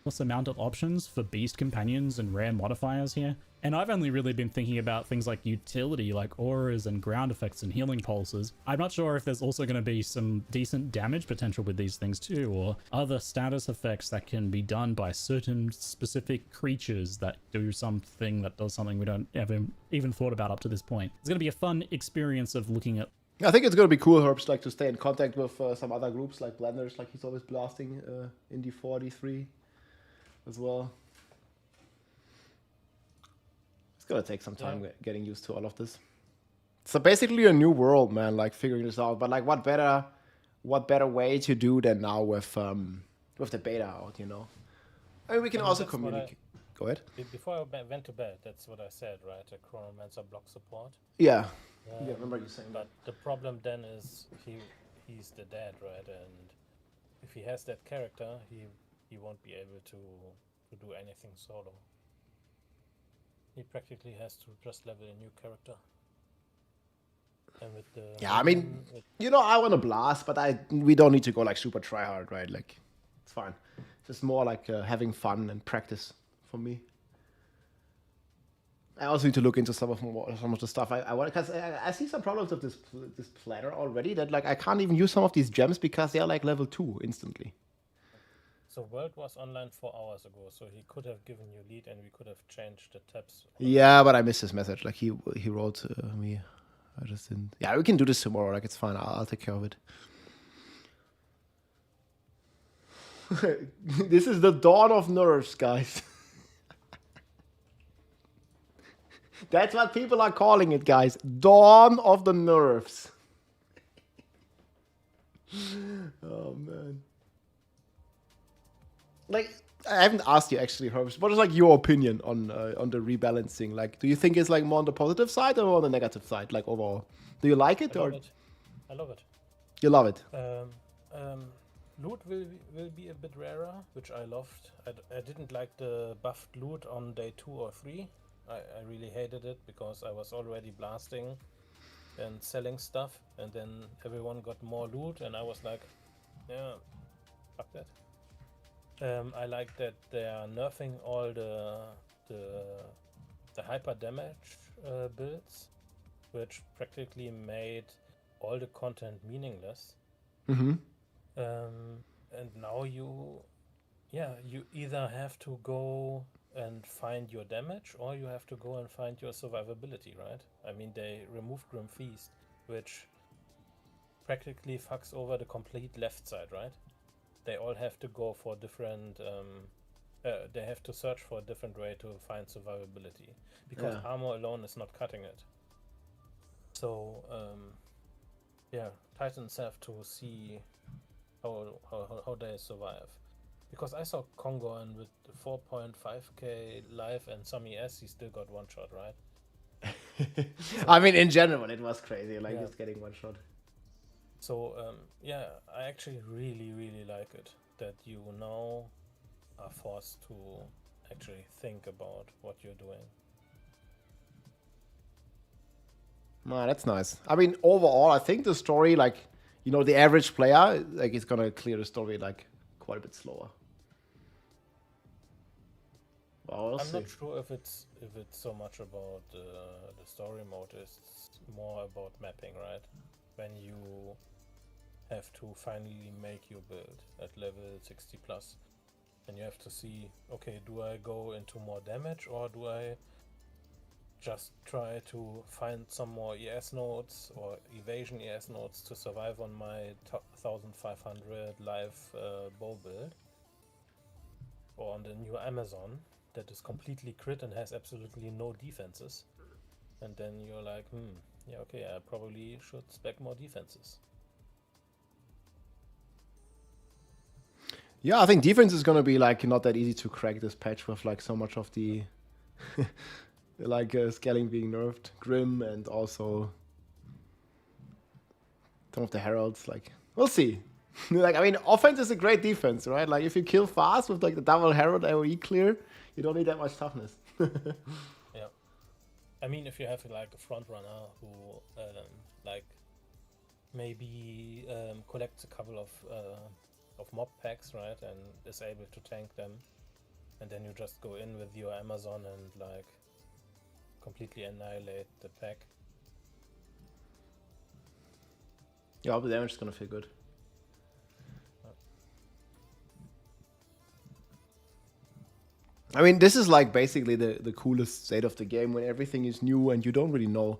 B: Plus amount of options for beast companions and rare modifiers here. And I've only really been thinking about things like utility, like auras and ground effects and healing pulses. I'm not sure if there's also going to be some decent damage potential with these things too, or other status effects that can be done by certain specific creatures that do something that does something we don't ever even thought about up to this point. It's going to be a fun experience of looking at
A: I think it's gonna be cool, Herbs, like to stay in contact with some other groups like Blenders, like he's always blasting in D4, D3 as well. It's gonna take some time getting used to all of this. So basically a new world, man, like figuring this out. But like what better way to do than now with the beta out, you know? I mean, we can also communicate. Go ahead.
D: Before I went to bed, that's what I said, right? A Chronomancer block support.
A: Yeah. Yeah, I remember you saying that.
D: But the problem then is he's the dead, right? And if he has that character, he won't be able to do anything solo. He practically has to just level a new character. And with the
A: I mean, you know, I want to blast, but we don't need to go like super try hard, right? Like, it's fine. It's just more like having fun and practice for me. I also need to look into some of the stuff I want, because I see some problems with this planner already, that like I can't even use some of these gems because they are like level 2 instantly.
D: So World was online 4 hours ago, so he could have given you lead and we could have changed the tabs.
A: Yeah, but I missed his message. Like he wrote me. I just didn't. Yeah, we can do this tomorrow. Like, it's fine. I'll take care of it. This is the dawn of nerfs, guys. That's what people are calling it, guys. Dawn of the nerfs. Oh, man. Like, I haven't asked you actually, Herbs. What is like your opinion on the rebalancing? Like, do you think it's like more on the positive side or on the negative side? Like overall, do you like it or?
D: I love it.
A: You love it.
D: Loot will be a bit rarer, which I loved. I didn't like the buffed loot on day 2 or 3. I really hated it because I was already blasting and selling stuff, and then everyone got more loot, and I was like, yeah, fuck that. I like that they are nerfing all the hyper damage builds, which practically made all the content meaningless.
A: Mm-hmm.
D: And now you either have to go and find your damage, or you have to go and find your survivability, right? I mean, they removed Grim Feast, which practically fucks over the complete left side, right? They all have to go for different, they have to search for a different way to find survivability, because armor alone is not cutting it. So, Titans have to see how they survive. Because I saw Kongon with 4.5k life and some ES, he still got one shot, right?
A: I mean, in general, it was crazy, like just getting one shot.
D: So, I actually really, really like it that you now are forced to actually think about what you're doing.
A: No, that's nice. I mean, overall, I think the story, like, you know, the average player, like, is gonna clear the story, like, quite a bit slower. Well,
D: I'm not sure if it's so much about the story mode. It's more about mapping, right? When you have to finally make your build at level 60 plus, and you have to see, okay, do I go into more damage, or do I just try to find some more ES nodes or evasion ES nodes to survive on my 1500 live bow build, or on the new Amazon that is completely crit and has absolutely no defenses, and then you're like, okay, I probably should spec more defenses.
A: Yeah, I think defense is gonna be like not that easy to crack this patch with like so much of the like scaling being nerfed, Grim, and also some of the heralds. Like, we'll see. Like, I mean, offense is a great defense, right? Like, if you kill fast with like the double herald AoE clear, you don't need that much toughness.
D: Yeah, I mean, if you have like a front runner who like maybe collects a couple of mob packs, right, and is able to tank them, and then you just go in with your Amazon and like completely annihilate the pack.
A: Yeah, the damage is gonna feel good. I mean, this is like basically the coolest state of the game, when everything is new and you don't really know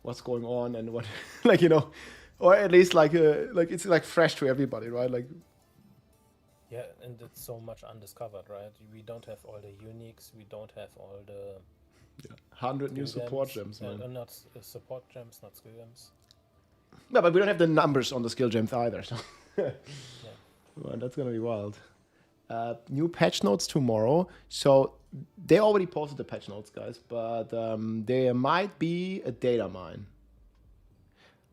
A: what's going on and what, like, you know, or at least like it's like fresh to everybody, right? Like,
D: Yeah, and it's so much undiscovered, right? We don't have all the uniques. We don't have all the
A: 100 new
D: skill
A: support gems, man.
D: not support gems, not skill gems.
A: No, but we don't have the numbers on the skill gems either, so
D: Yeah.
A: well, that's gonna be wild. New patch notes tomorrow. So they already posted the patch notes, guys, but there might be a data mine.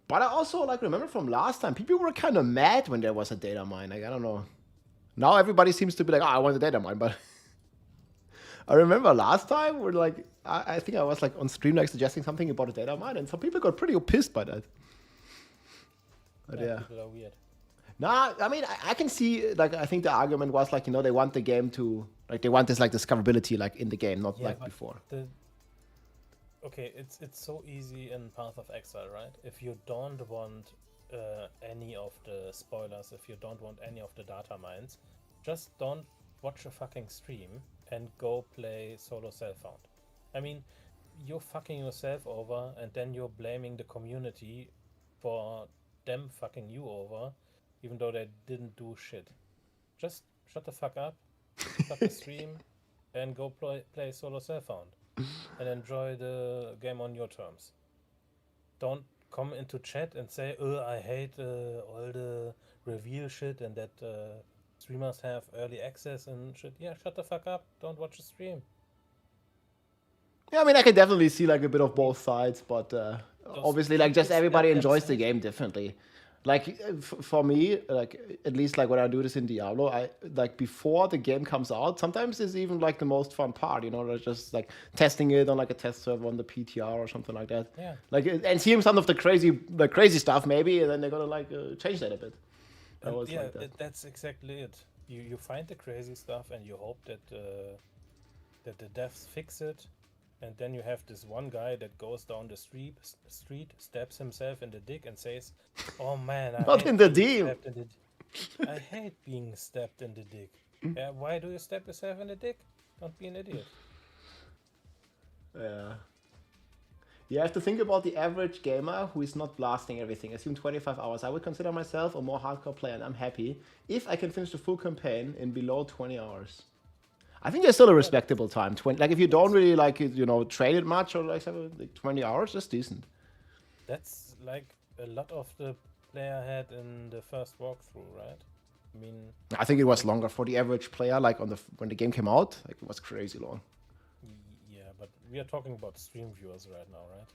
A: But I also like remember from last time, people were kind of mad when there was a data mine. Like, I don't know. Now everybody seems to be like, oh, I want a data mine, but I remember last time we're like, I think I was like on stream like suggesting something about a data mine, and some people got pretty pissed by that. But yeah.
D: People are weird.
A: Nah, I mean, I can see, like, I think the argument was, like, you know, they want the game to, like, they want this, like, discoverability, like, in the game, not, like, before.
D: Okay, it's so easy in Path of Exile, right? If you don't want any of the spoilers, if you don't want any of the data mines, just don't watch a fucking stream and go play solo self-found. I mean, you're fucking yourself over, and then you're blaming the community for them fucking you over, even though they didn't do shit. Just shut the fuck up, stop the stream, and go play solo self-found, and enjoy the game on your terms. Don't come into chat and say, oh, I hate all the reveal shit and that streamers have early access and shit. Yeah, shut the fuck up, don't watch the stream.
A: Yeah, I mean, I can definitely see, like, a bit of both sides, but obviously, like, just everybody enjoys the game differently. Like, for me, like, at least, like, when I do this in Diablo, I, like, before the game comes out, sometimes it's even, like, the most fun part, you know, like, just, like, testing it on, like, a test server on the PTR or something like that.
D: Yeah.
A: Like, and seeing some of the crazy stuff, maybe, and then they're gonna, like, change that a bit.
D: Yeah,
A: like that.
D: That's exactly it. You find the crazy stuff and you hope that that the devs fix it, and then you have this one guy that goes down the street, stabs himself in the dick and says, "Oh man,
A: Not in the dick.
D: I hate being stabbed in the dick." Yeah, why do you stab yourself in the dick? Don't be an idiot.
A: Yeah. You have to think about the average gamer who is not blasting everything. Assume 25 hours. I would consider myself a more hardcore player, and I'm happy if I can finish the full campaign in below 20 hours. I think there's still a respectable time. 20, like, if you don't really, like, you know, train it much, or like 20 hours, that's decent.
D: That's like a lot of the player had in the first walkthrough, right? I mean,
A: I think it was longer for the average player. Like, when the game came out, like, it was crazy long.
D: yeah, but we are talking about stream viewers right now, right?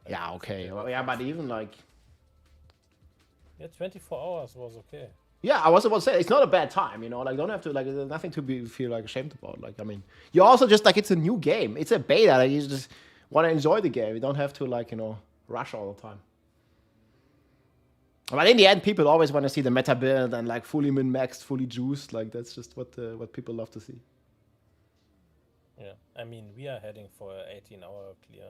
D: Like,
A: Yeah, okay. Well, yeah, but even like,
D: yeah, 24 hours was okay.
A: yeah, I was about to say it's not a bad time, you know. Like, don't have to, like, there's nothing to feel like ashamed about. Like, I mean, you also just, like, it's a new game, it's a beta. Like, you just want to enjoy the game. You don't have to, like, you know, rush all the time. But in the end, people always want to see the meta build and, like, fully min-maxed, fully juiced. Like, that's just what people love to see.
D: Yeah, I mean, we are heading for an 18-hour clear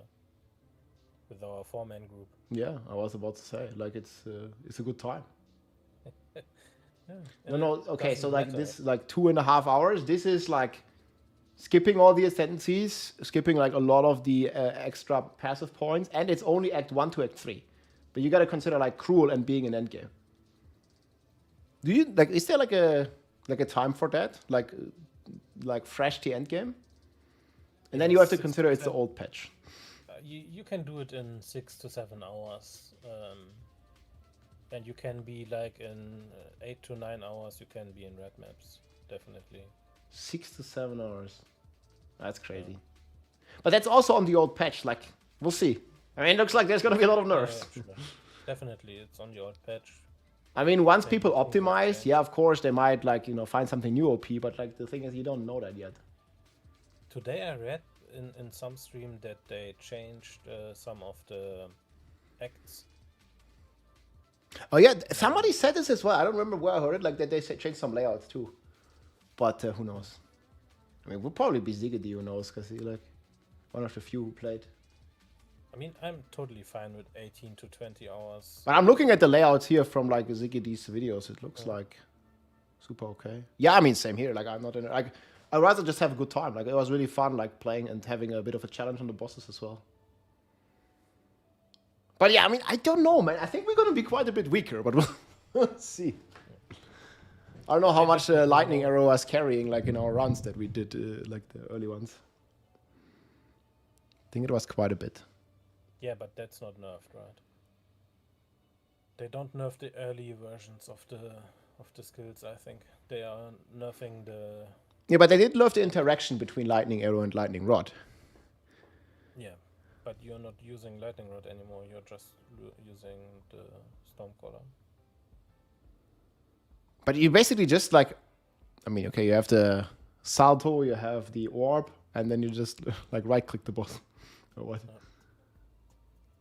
D: with our 4-man group.
A: Yeah, I was about to say, like, it's a good time.
D: Yeah,
A: No, okay, so, like,
D: matter.
A: this, like, 2.5 hours, this is, like, skipping all the ascendancies, skipping, like, a lot of the extra passive points, and it's only Act 1 to Act 3. But you gotta consider, like, Cruel and being an endgame. Do you, like, is there, like a time for that? Like fresh the endgame? And then you have to consider it's the old patch.
D: You can do it in 6 to 7 hours. And you can be, like, in 8 to 9 hours, you can be in red maps, definitely.
A: 6 to 7 hours. That's crazy. Yeah. But that's also on the old patch. Like, we'll see. I mean, it looks like there's going to be a lot of nerfs.
D: Yeah, sure. Definitely, it's on the old patch.
A: I mean, once people optimize, yeah, of course, they might, like, you know, find something new OP, but, like, the thing is, you don't know that yet.
D: Today I read in some stream that they changed some of the acts.
A: Oh, yeah, somebody said this as well. I don't remember where I heard it, like, that they changed some layouts, too. But who knows? I mean, we'll probably be Ziggedy, who knows, because he's, like, one of the few who played.
D: I mean, I'm totally fine with 18 to 20 hours.
A: But I'm looking at the layouts here from, like, Ziggedy's videos. It looks like super okay. Yeah, I mean, same here. Like, I'm not in it. Like, I'd rather just have a good time. Like, it was really fun, like, playing and having a bit of a challenge on the bosses as well. But yeah, I mean, I don't know, man. I think we're gonna be quite a bit weaker, but we'll see. I don't know how much lightning arrow was carrying, like in our runs that we did, like the early ones. I think it was quite a bit.
D: Yeah, but that's not nerfed, right? They don't nerf the early versions of the skills. I think they are nerfing the.
A: Yeah, but they did nerf the interaction between lightning arrow and lightning rod.
D: Yeah, but you're not using lightning rod anymore. You're just using the stormcaller.
A: But you basically just like, I mean, okay, you have the salto, you have the orb, and then you just like right-click the boss, or what?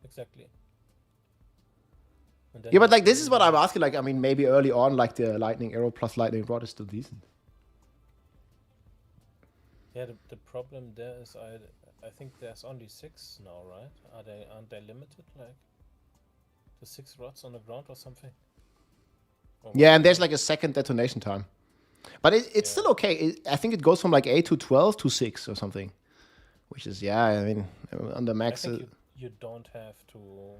D: Exactly.
A: Yeah, but like this is what I'm asking. Like, I mean, maybe early on, like the lightning arrow plus lightning rod is still decent.
D: Yeah, the problem there is I think there's only 6 now, right? Aren't they limited, like the 6 rods on the ground or something?
A: Yeah, and there's like a second detonation time. But it's still okay. I think it goes from like 8 to 12 to 6 or something. Which is, yeah, I mean, on the max...
D: I think you don't have to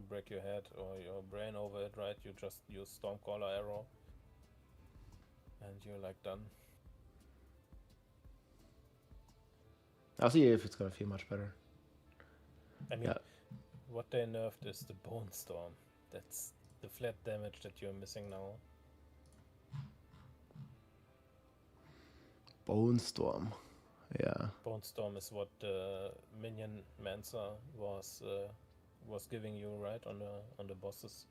D: break your head or your brain over it, right? You just use Stormcaller arrow. And you're like done.
A: I'll see if it's gonna feel much better.
D: I mean, what they nerfed is the Bone Storm. That's the flat damage that you're missing now.
A: Bone Storm. Yeah.
D: Bone Storm is what the minion Mancer was giving you, right, on the bosses.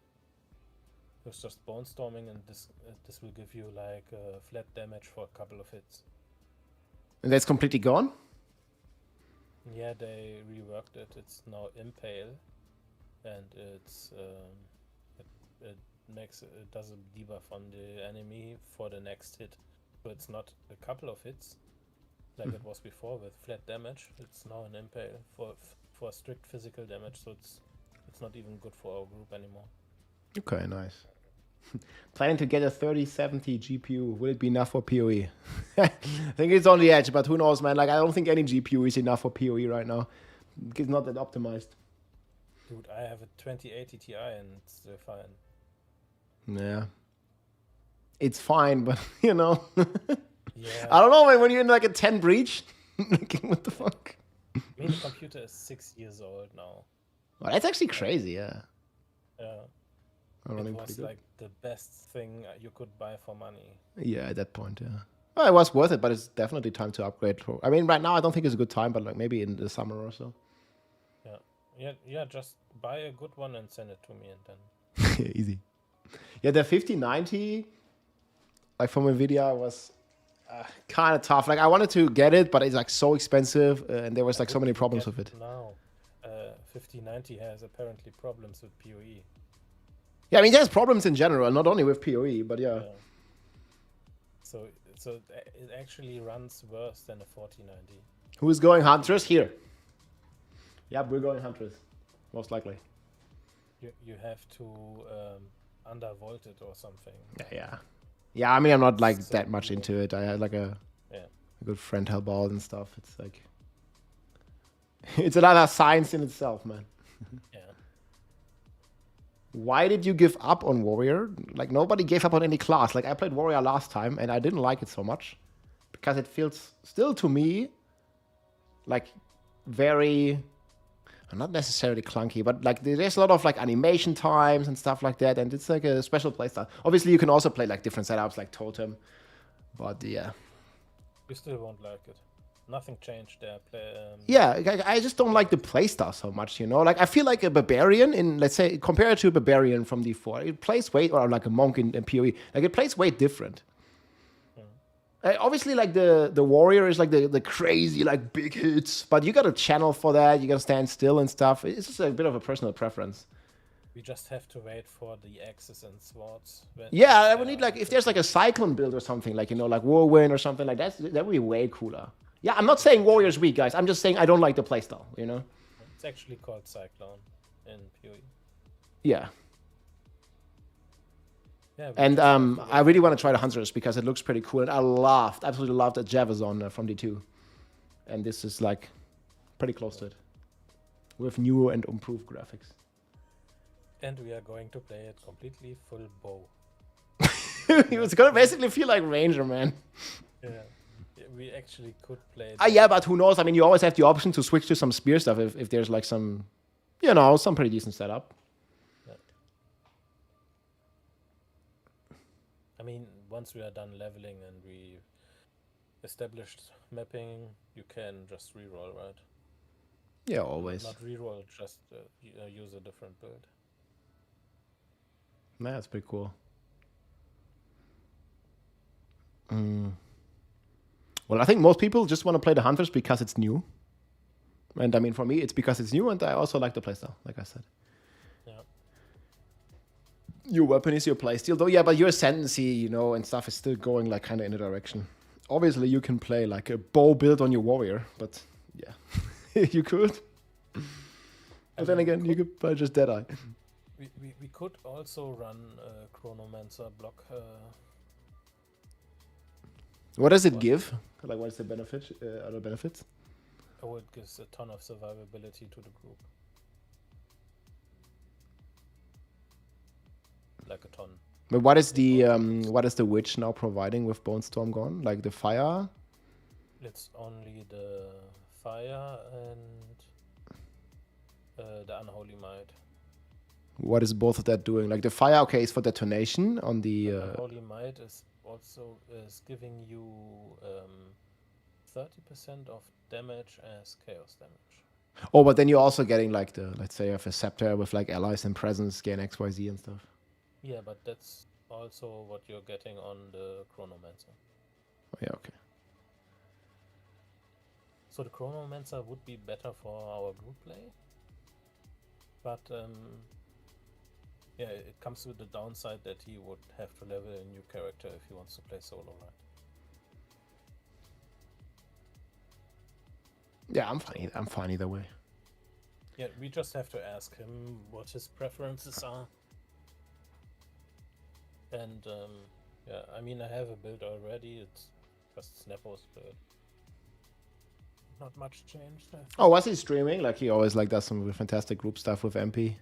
D: It was just Bone Storming, and this will give you like flat damage for a couple of hits.
A: And that's completely gone?
D: Yeah, they reworked it. It's now Impale, and it's it does a debuff on the enemy for the next hit. So it's not a couple of hits like it was before with flat damage. It's now an Impale for strict physical damage. So it's not even good for our group anymore.
A: Okay, nice. Planning to get a 3070 GPU. Will it be enough for PoE? I think it's on the edge, but who knows, man? Like, I don't think any GPU is enough for PoE right now. It's not that optimized.
D: Dude, I have a 2080 Ti and it's still fine.
A: Yeah. It's fine, but, you know.
D: Yeah.
A: I don't know, man. When you're in, like, a 10 breach, like, what the fuck?
D: I mean, the computer is 6 years old now.
A: Well, that's actually crazy, yeah.
D: Yeah. It was like the best thing you could buy for money.
A: Yeah, at that point, yeah. Well, it was worth it, but it's definitely time to upgrade. I mean, right now I don't think it's a good time, but like maybe in the summer or so.
D: Yeah. Just buy a good one and send it to me, and then.
A: Easy. Yeah, the 5090, like from NVIDIA, was kind of tough. Like I wanted to get it, but it's like so expensive, and there was like so many problems with it.
D: Now, 5090 has apparently problems with PoE.
A: Yeah, I mean, there's problems in general, not only with PoE, but yeah.
D: So it actually runs worse than a 4090.
A: Who's going Huntress? Here. Yeah, we're going Huntress, most likely.
D: You have to undervolt it or something.
A: Yeah, I mean, I'm not like that much into it. I had like a good friend help out and stuff. It's like... it's another science in itself, man.
D: Yeah.
A: Why did you give up on Warrior? Like, nobody gave up on any class. Like, I played Warrior last time, and I didn't like it so much. Because it feels, still to me, like, very... not necessarily clunky, but, like, there's a lot of, like, animation times and stuff like that, and it's, like, a special playstyle. Obviously, you can also play, like, different setups, like Totem. But, yeah.
D: You still won't like it. Nothing changed there.
A: Yeah, I just don't like the playstyle so much, you know? Like, I feel like a barbarian in, let's say, compared to a barbarian from D4, it plays way, or like a monk in PoE, like, it plays way different. Obviously, like, the warrior is, like, the crazy, like, big hits, but you got a channel for that, you got to stand still and stuff. It's just a bit of a personal preference.
D: We just have to wait for the axes and swords.
A: Yeah, I would need, like, if there's, like, a cyclone build or something, like, you know, like Whirlwind or something like that, that would be way cooler. Yeah, I'm not saying Warrior's weak, guys. I'm just saying I don't like the playstyle, you know?
D: It's actually called Cyclone in PoE.
A: Yeah.
D: Yeah,
A: and I really want to try the Huntress because it looks pretty cool. And I absolutely loved the Javazon from D2. And this is like pretty close to it. With newer and improved graphics.
D: And we are going to play it completely full bow.
A: It's gonna basically feel like Ranger, man.
D: Yeah. We actually could play.
A: Yeah, but who knows? I mean, you always have the option to switch to some spear stuff if there's like some, you know, some pretty decent setup.
D: Yeah. I mean, once we are done leveling and we established mapping, you can just reroll, right?
A: Yeah, always.
D: Not reroll, just use a different build.
A: Nah, that's pretty cool. Well, I think most people just want to play the Huntress because it's new. And I mean, for me, it's because it's new, and I also like the playstyle, like I said.
D: Yeah.
A: Your weapon is your playstyle, though. Yeah, but your ascendancy, you know, and stuff is still going like kind of in a direction. Obviously, you can play like a bow build on your warrior, but yeah, you could. But then again, you could play just Deadeye.
D: We could also run Chronomancer block.
A: What does it give? Like, what is the benefit? Other benefits?
D: Oh, it gives a ton of survivability to the group. Like a ton.
A: But what is the witch now providing with Bone Storm gone? Like the fire?
D: It's only the fire and the unholy might.
A: What is both of that doing? Like the fire, okay, is for detonation on the.
D: Unholy might is also giving you 30% of damage as chaos damage.
A: Oh, but then you're also getting like the, let's say, of a scepter with like allies and presence, gain XYZ and stuff.
D: Yeah, but that's also what you're getting on the Chronomancer.
A: Oh, yeah, okay.
D: So the Chronomancer would be better for our group play. But yeah, it comes with the downside that he would have to level a new character if he wants to play solo, right?
A: Yeah, I'm fine either way.
D: Yeah, we just have to ask him what his preferences are. And yeah, I mean, I have a build already. It's just Snappo's build. Not much changed.
A: Oh, was he streaming? Like he always like does some fantastic group stuff with MP.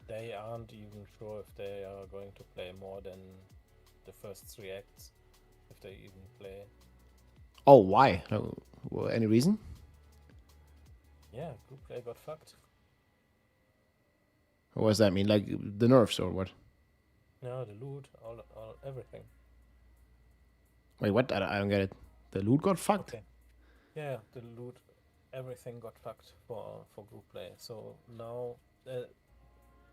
D: They aren't even sure if they are going to play more than the first 3 acts. If they even play.
A: Oh, why? Any reason?
D: Yeah, group play got fucked.
A: What does that mean? Like the nerfs or what?
D: No, the loot, all everything.
A: Wait, what? I don't get it. The loot got fucked?
D: Okay. Yeah, the loot, everything got fucked for group play. So now,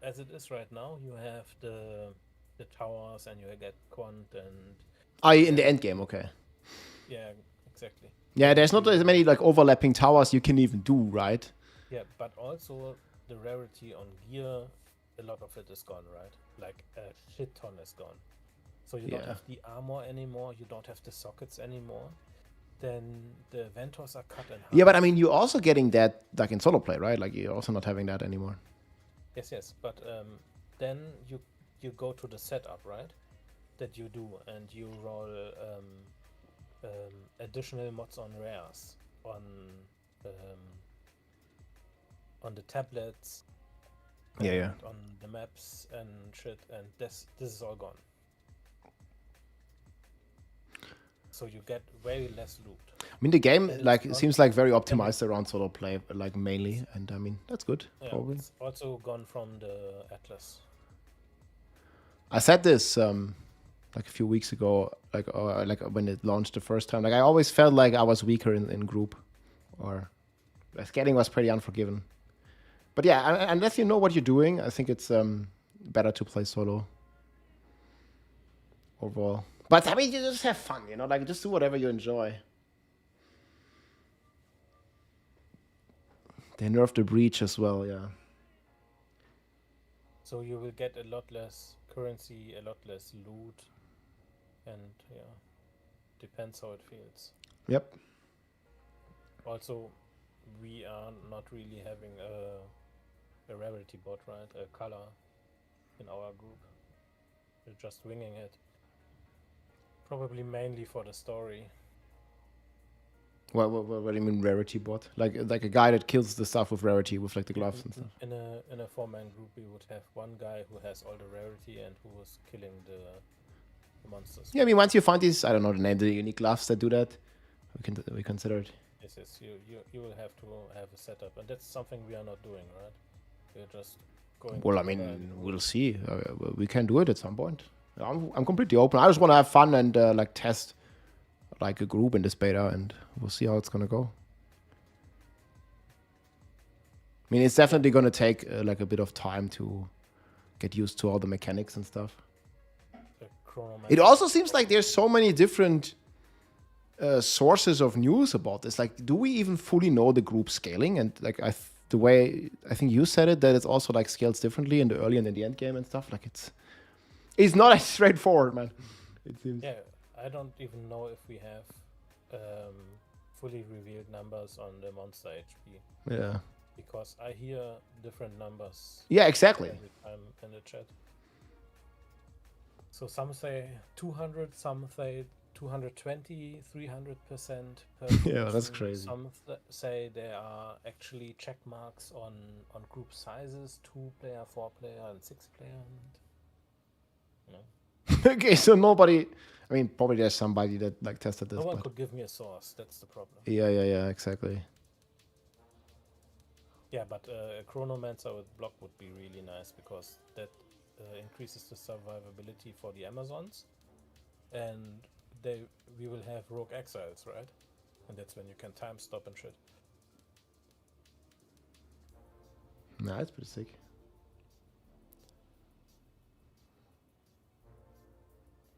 D: as it is right now, you have the towers and you get quant and.
A: Oh, in the end game, okay.
D: Yeah, exactly.
A: Yeah, there's not as many like overlapping towers you can even do, right?
D: Yeah, but also the rarity on gear, a lot of it is gone, right? Like a shit ton is gone. So you don't have the armor anymore, you don't have the sockets anymore. Then the Ventors are cut in half.
A: Yeah, but I mean, you're also getting that like in solo play, right? Like you're also not having that anymore.
D: Yes, but then you go to the setup, right? That you do, and you roll additional mods on rares, on the tablets,
A: Yeah.
D: on the maps and shit, and this is all gone. So you get very less loot.
A: I mean, the game like seems like very optimized around solo play, like mainly, and I mean that's good.
D: Yeah,
A: probably.
D: it's also gone from the Atlas.
A: I said this like a few weeks ago, like when it launched the first time. Like I always felt like I was weaker in group, or scaling was pretty unforgiving. But yeah, unless you know what you're doing, I think it's better to play solo overall. But I mean, you just have fun, you know, like just do whatever you enjoy. They nerfed the breach as well, yeah.
D: So you will get a lot less currency, a lot less loot, and yeah, depends how it feels.
A: Yep.
D: Also, we are not really having a rarity bot, right? A color in our group. We're just winging it. Probably mainly for the story.
A: What do you mean rarity bot? Like a guy that kills the stuff with rarity with like the gloves and stuff.
D: In a 4-man group, we would have one guy who has all the rarity and who was killing the monsters.
A: Yeah, I mean once you find these, I don't know the name, the unique gloves that do that, we consider it.
D: Yes, you will have to have a setup, and that's something we are not doing, right? We're just going.
A: Well, I mean, we'll see. We can do it at some point. I'm completely open. I just want to have fun and like test like a group in this beta, and we'll see how it's gonna go. I mean, it's definitely gonna take like a bit of time to get used to all the mechanics and stuff. It also seems like there's so many different sources of news about this. Like, do we even fully know the group scaling? And like, the way I think you said it, that it's also like scales differently in the early and in the end game and stuff. Like, it's not as straightforward, man. It seems.
D: Yeah, I don't even know if we have fully revealed numbers on the monster HP.
A: Yeah.
D: Because I hear different numbers.
A: Yeah, exactly.
D: Every time in the chat. So some say 200, some say 220, 300%.
A: Yeah, that's crazy.
D: Some say there are actually check marks on group sizes, 2-player, 4-player, and 6-player. You know.
A: Okay, so nobody. I mean, probably there's somebody that like tested this.
D: No one could give me a source. That's the problem.
A: Yeah, exactly.
D: Yeah, but a Chronomancer with block would be really nice because that increases the survivability for the Amazons, and we will have rogue exiles, right? And that's when you can time stop and shit.
A: Nah, that's pretty sick.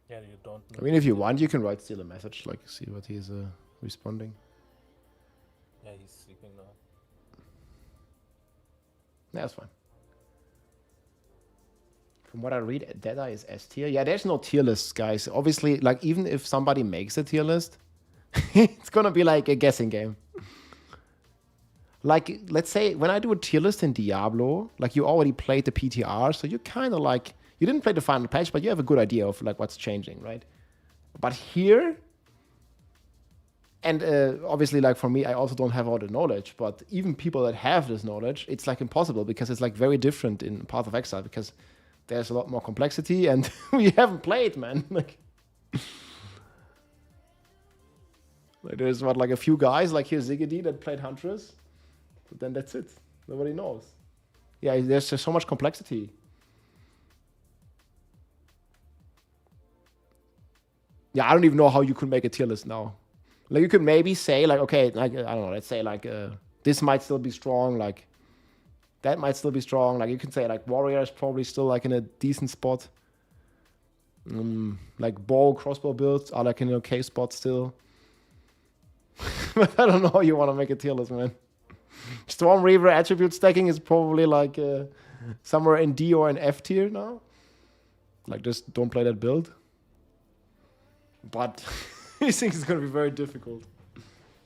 D: Yeah, you don't.
A: I mean, if you want, you can write still a message, like see what he's responding.
D: Yeah, he's sleeping now.
A: Yeah, that's fine. From what I read, Deadeye is S tier. Yeah, there's no tier list, guys. Obviously, like even if somebody makes a tier list, it's gonna be like a guessing game. Like, let's say when I do a tier list in Diablo, like you already played the PTR, so you kind of like, you didn't play the final patch, but you have a good idea of like what's changing, right? But here, and obviously like for me, I also don't have all the knowledge, but even people that have this knowledge, it's like impossible because it's like very different in Path of Exile because there's a lot more complexity and we haven't played, man. Like there's what, like a few guys, like here's Ziggy that played Huntress, but then that's it. Nobody knows. Yeah, there's just so much complexity. Yeah, I don't even know how you could make a tier list now. Like you could maybe say like, okay, like I don't know, let's say like this might still be strong, like that might still be strong. Like you can say like warrior is probably still like in a decent spot. Like bow, crossbow builds are like in an okay spot still. But I don't know how you want to make a tier list, man. Storm Reaver attribute stacking is probably like somewhere in D or in F tier now. Like just don't play that build. But I think it's gonna be very difficult.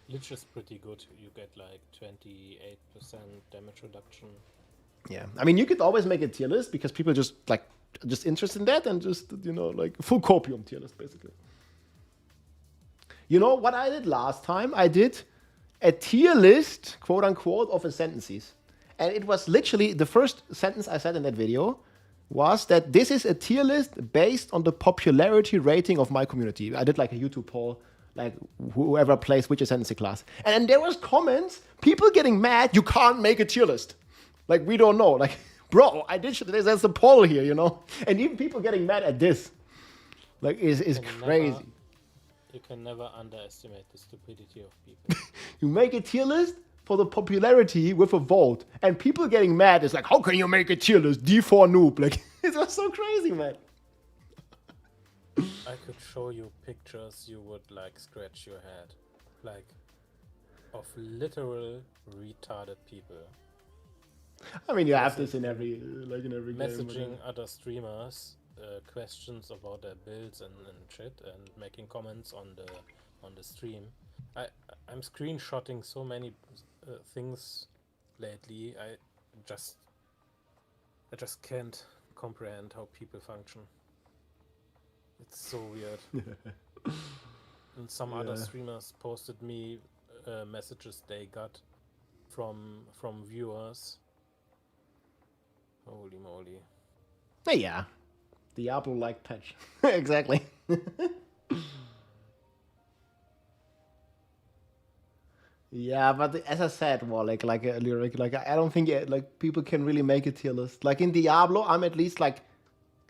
D: Lich is pretty good. You get like 28% damage reduction.
A: Yeah, I mean, you could always make a tier list because people just interested in that and just, you know, like full copium tier list basically. You know what I did last time? I did a tier list, quote unquote, of sentences, and it was literally the first sentence I said in that video was that this is a tier list based on the popularity rating of my community. I did like a YouTube poll, like whoever plays which ascendancy class. And there was comments, people getting mad, you can't make a tier list. Like, we don't know. Like, bro, I did shit. There's a poll here, you know? And even people getting mad at this. Like, is crazy.
D: You can never underestimate the stupidity of people.
A: You make a tier list for the popularity with a vote. And people getting mad is like, how can you make a tier list? D4 noob. Like, it was so crazy, man.
D: I could show you pictures, you would like scratch your head. Like, of literal retarded people.
A: I mean, you have this in every game.
D: Messaging other streamers questions about their builds and shit, and making comments on the stream. I'm screenshotting so many things lately. I just can't comprehend how people function. It's so weird. And some other streamers posted me messages they got from viewers. Holy moly!
A: Yeah, Diablo-like patch. Exactly. Yeah, but as I said, well, like lyric, like I don't think like people can really make a tier list. Like in Diablo, I'm at least like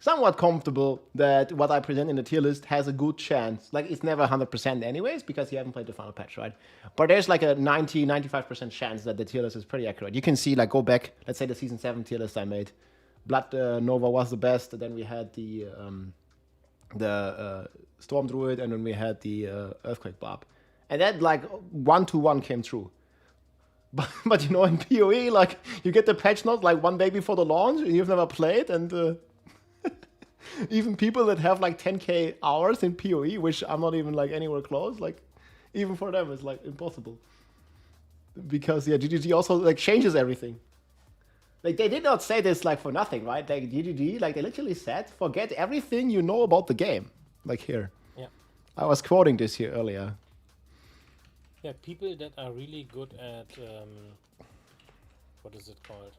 A: somewhat comfortable that what I present in the tier list has a good chance. Like it's never 100% anyways because you haven't played the final patch, right? But there's like a 95% chance that the tier list is pretty accurate. You can see, like, go back, let's say the season 7 tier list I made. Blood Nova was the best. Then we had the Storm Druid, and then we had the Earthquake Barb. And that, like, 1-to-1 came true. But you know, in PoE, like, you get the patch notes, like, one day before the launch, and you've never played, and even people that have, like, 10k hours in PoE, which I'm not even, like, anywhere close, like, even for them, it's, like, impossible. Because, yeah, GGG also, like, changes everything. Like, they did not say this, like, for nothing, right? Like, GGG, like, they literally said, forget everything you know about the game. Like, here.
D: Yeah.
A: I was quoting this here earlier.
D: Yeah, people that are really good at what is it called?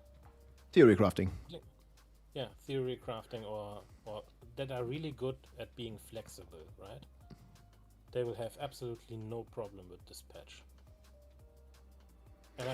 A: Theory crafting.
D: Yeah, theory crafting, or that are really good at being flexible, right? They will have absolutely no problem with this patch.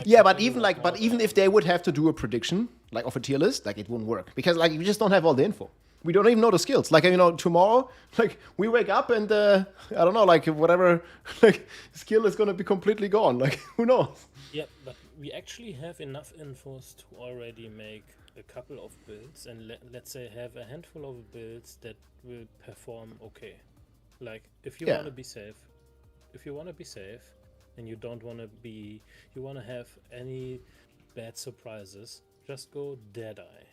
A: Yeah, but even like, even if they would have to do a prediction, like of a tier list, like it wouldn't work because like you just don't have all the info. We don't even know the skills. Like, you know, tomorrow, like we wake up and I don't know, like whatever, like skill is gonna be completely gone. Like who knows?
D: Yeah, but we actually have enough infos to already make a couple of builds, and let's say have a handful of builds that will perform okay. Like if you want to be safe, and you don't want to be, you want to have any bad surprises, just go Deadeye.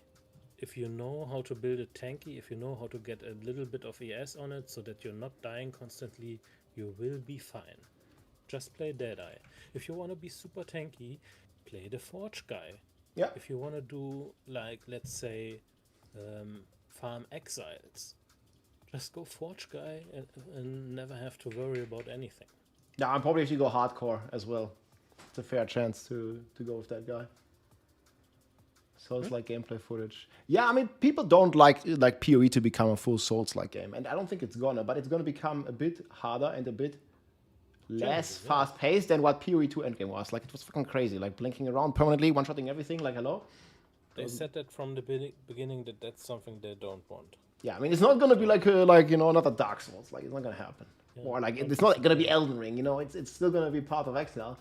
D: If you know how to build a tanky, if you know how to get a little bit of ES on it so that you're not dying constantly, you will be fine. Just play Deadeye. If you want to be super tanky, play the Forge guy.
A: Yeah.
D: If you want to do, like, let's say, farm exiles, just go Forge guy and never have to worry about anything.
A: Yeah, I'm probably actually go hardcore as well. It's a fair chance to go with that guy. So it's like gameplay footage. Yeah, I mean, people don't like PoE to become a full Souls-like game, and I don't think it's gonna, but it's gonna become a bit harder and a bit less fast-paced than what PoE 2 Endgame was. Like, it was fucking crazy, like blinking around permanently, one-shotting everything, like, hello?
D: They said that from the beginning that that's something they don't want.
A: Yeah, I mean, it's not gonna be like you know, another Dark Souls. Like, it's not gonna happen. Yeah. Or like, it's not gonna be Elden Ring, you know? It's still gonna be part of Exile,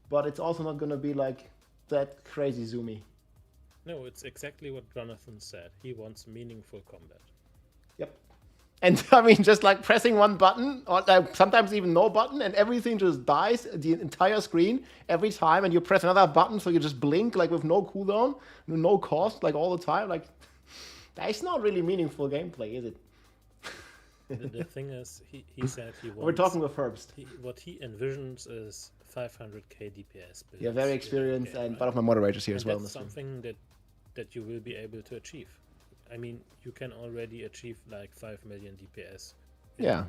A: but it's also not gonna be like that crazy zoomy.
D: No, it's exactly what Jonathan said. He wants meaningful combat.
A: Yep. And I mean, just like pressing one button, or sometimes even no button, and everything just dies, the entire screen, every time, and you press another button, so you just blink, like with no cooldown, no cost, like all the time. Like, that's not really meaningful gameplay, is it?
D: The thing is, he said he wants...
A: We're talking with Herbst.
D: What he envisions is 500k DPS.
A: Yeah, very experienced, and one of my moderators here as well.
D: That's something that you will be able to achieve. I mean, you can already achieve like 5 million DPS.
A: Yeah,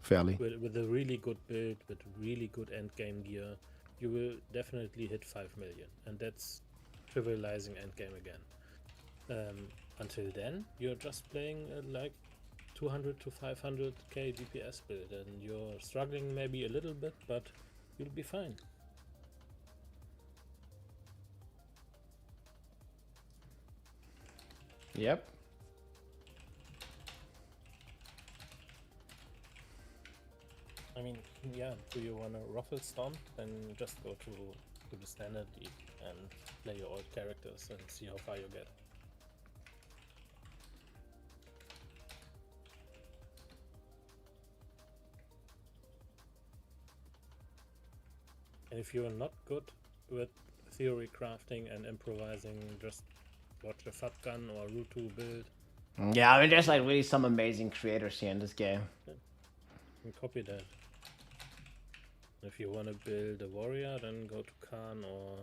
A: fairly.
D: With a really good build, with really good endgame gear, you will definitely hit 5 million. And that's trivializing endgame again. Until then, you're just playing like 200 to 500k DPS build, and you're struggling maybe a little bit, but you'll be fine.
A: Yep.
D: I mean, yeah, do you want to ruffle stomp? Then just go to the standard league and play your old characters and see how far you get. And if you're not good with theory crafting and improvising, just watch a Fatgun or Rutu build.
A: Yeah, I mean, there's like really some amazing creators here in this game.
D: Yeah. And copy that. If you want to build a warrior, then go to Khan or...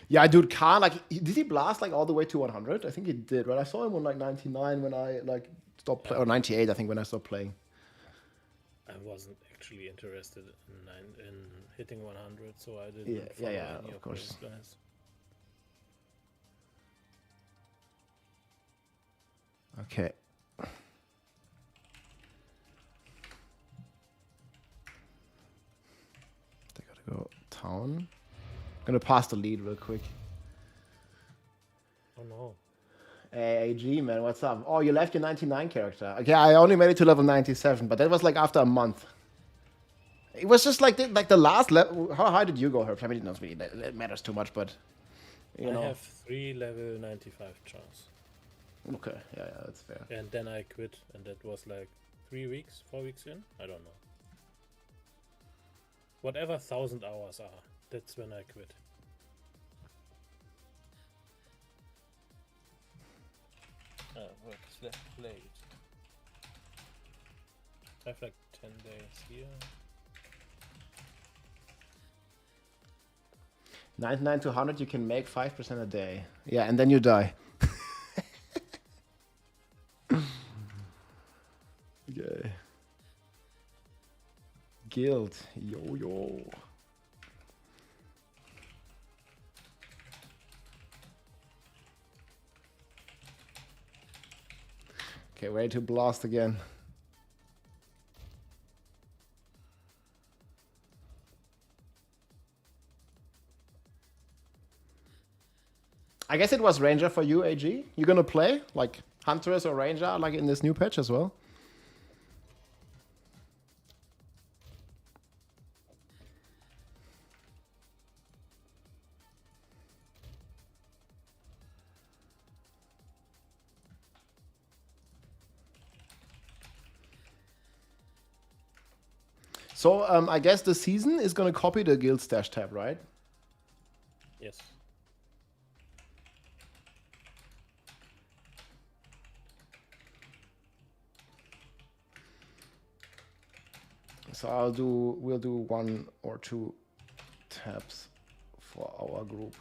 A: Yeah, dude, Khan, like, did he blast like all the way to 100? I think he did, right? I saw him on like 99 when I like stopped playing, or 98, I think, when I stopped playing.
D: I wasn't actually interested in hitting 100, so I didn't follow any
A: of
D: of
A: course.
D: those guys.
A: Okay. They gotta go town. Gonna pass the lead real quick.
D: Oh no.
A: Hey, AG, man, what's up? Oh, you left your 99 character. Okay, I only made it to level 97, but that was like after a month. It was just like the last level. How high did you go, Herb? I mean, it doesn't really that matters too much, but you know.
D: I have 3 level 95 charms.
A: Okay, yeah, that's fair.
D: And then I quit, and that was like 3 weeks, 4 weeks in? I don't know. Whatever 1,000 hours are, that's when I quit. Works left played. I have like 10 days here.
A: 99 to 100, you can make 5% a day. Yeah, and then you die. Okay. Guild. Yo. Okay, ready to blast again. I guess it was Ranger for you, AG. You gonna play like Huntress or Ranger like in this new patch as well? So I guess the season is gonna copy the guild stash tab, right?
D: Yes.
A: So we'll do 1 or 2 tabs for our group.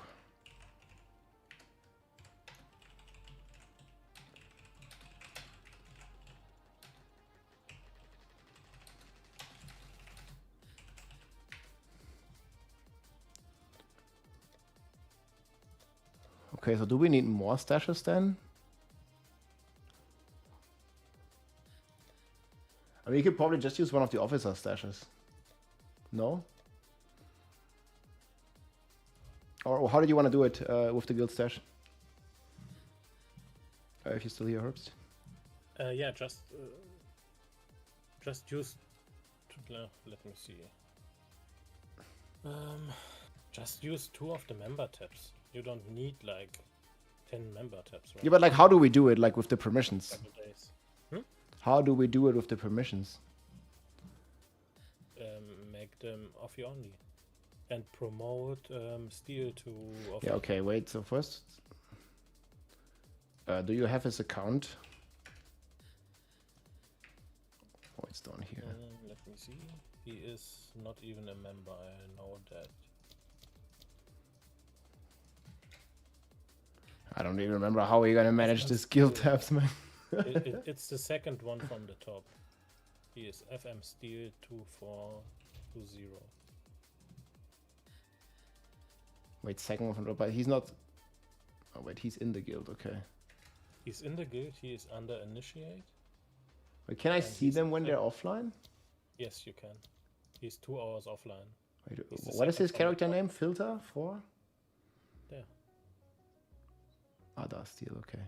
A: Okay, so do we need more stashes then? I mean, you could probably just use one of the officer stashes. No? Or how did you want to do it with the guild stash? If you're still here, Herbst.
D: Yeah, just use. Let me see. Just use 2 of the member tabs. You don't need like 10 member tabs, right?
A: Yeah, but like, how do we do it? Like with the permissions?
D: Couple days.
A: How do we do it with the permissions?
D: Make them off-you only, and promote Steel to.
A: Yeah. Okay. Wait. So first, do you have his account? Oh, it's down here.
D: Let me see. He is not even a member. I know that.
A: I don't even remember how we're gonna manage this guild tabs, man.
D: It's the second one from the top. He is FM Steel 2420.
A: Wait, second one from the, but he's not. Oh wait, he's in the guild. Okay.
D: He's in the guild. He is under initiate.
A: Wait, can I see them when they're offline?
D: Yes, you can. He's 2 hours offline.
A: Wait, what is his character name? Filter 4?
D: There.
A: Ada Steel. Okay.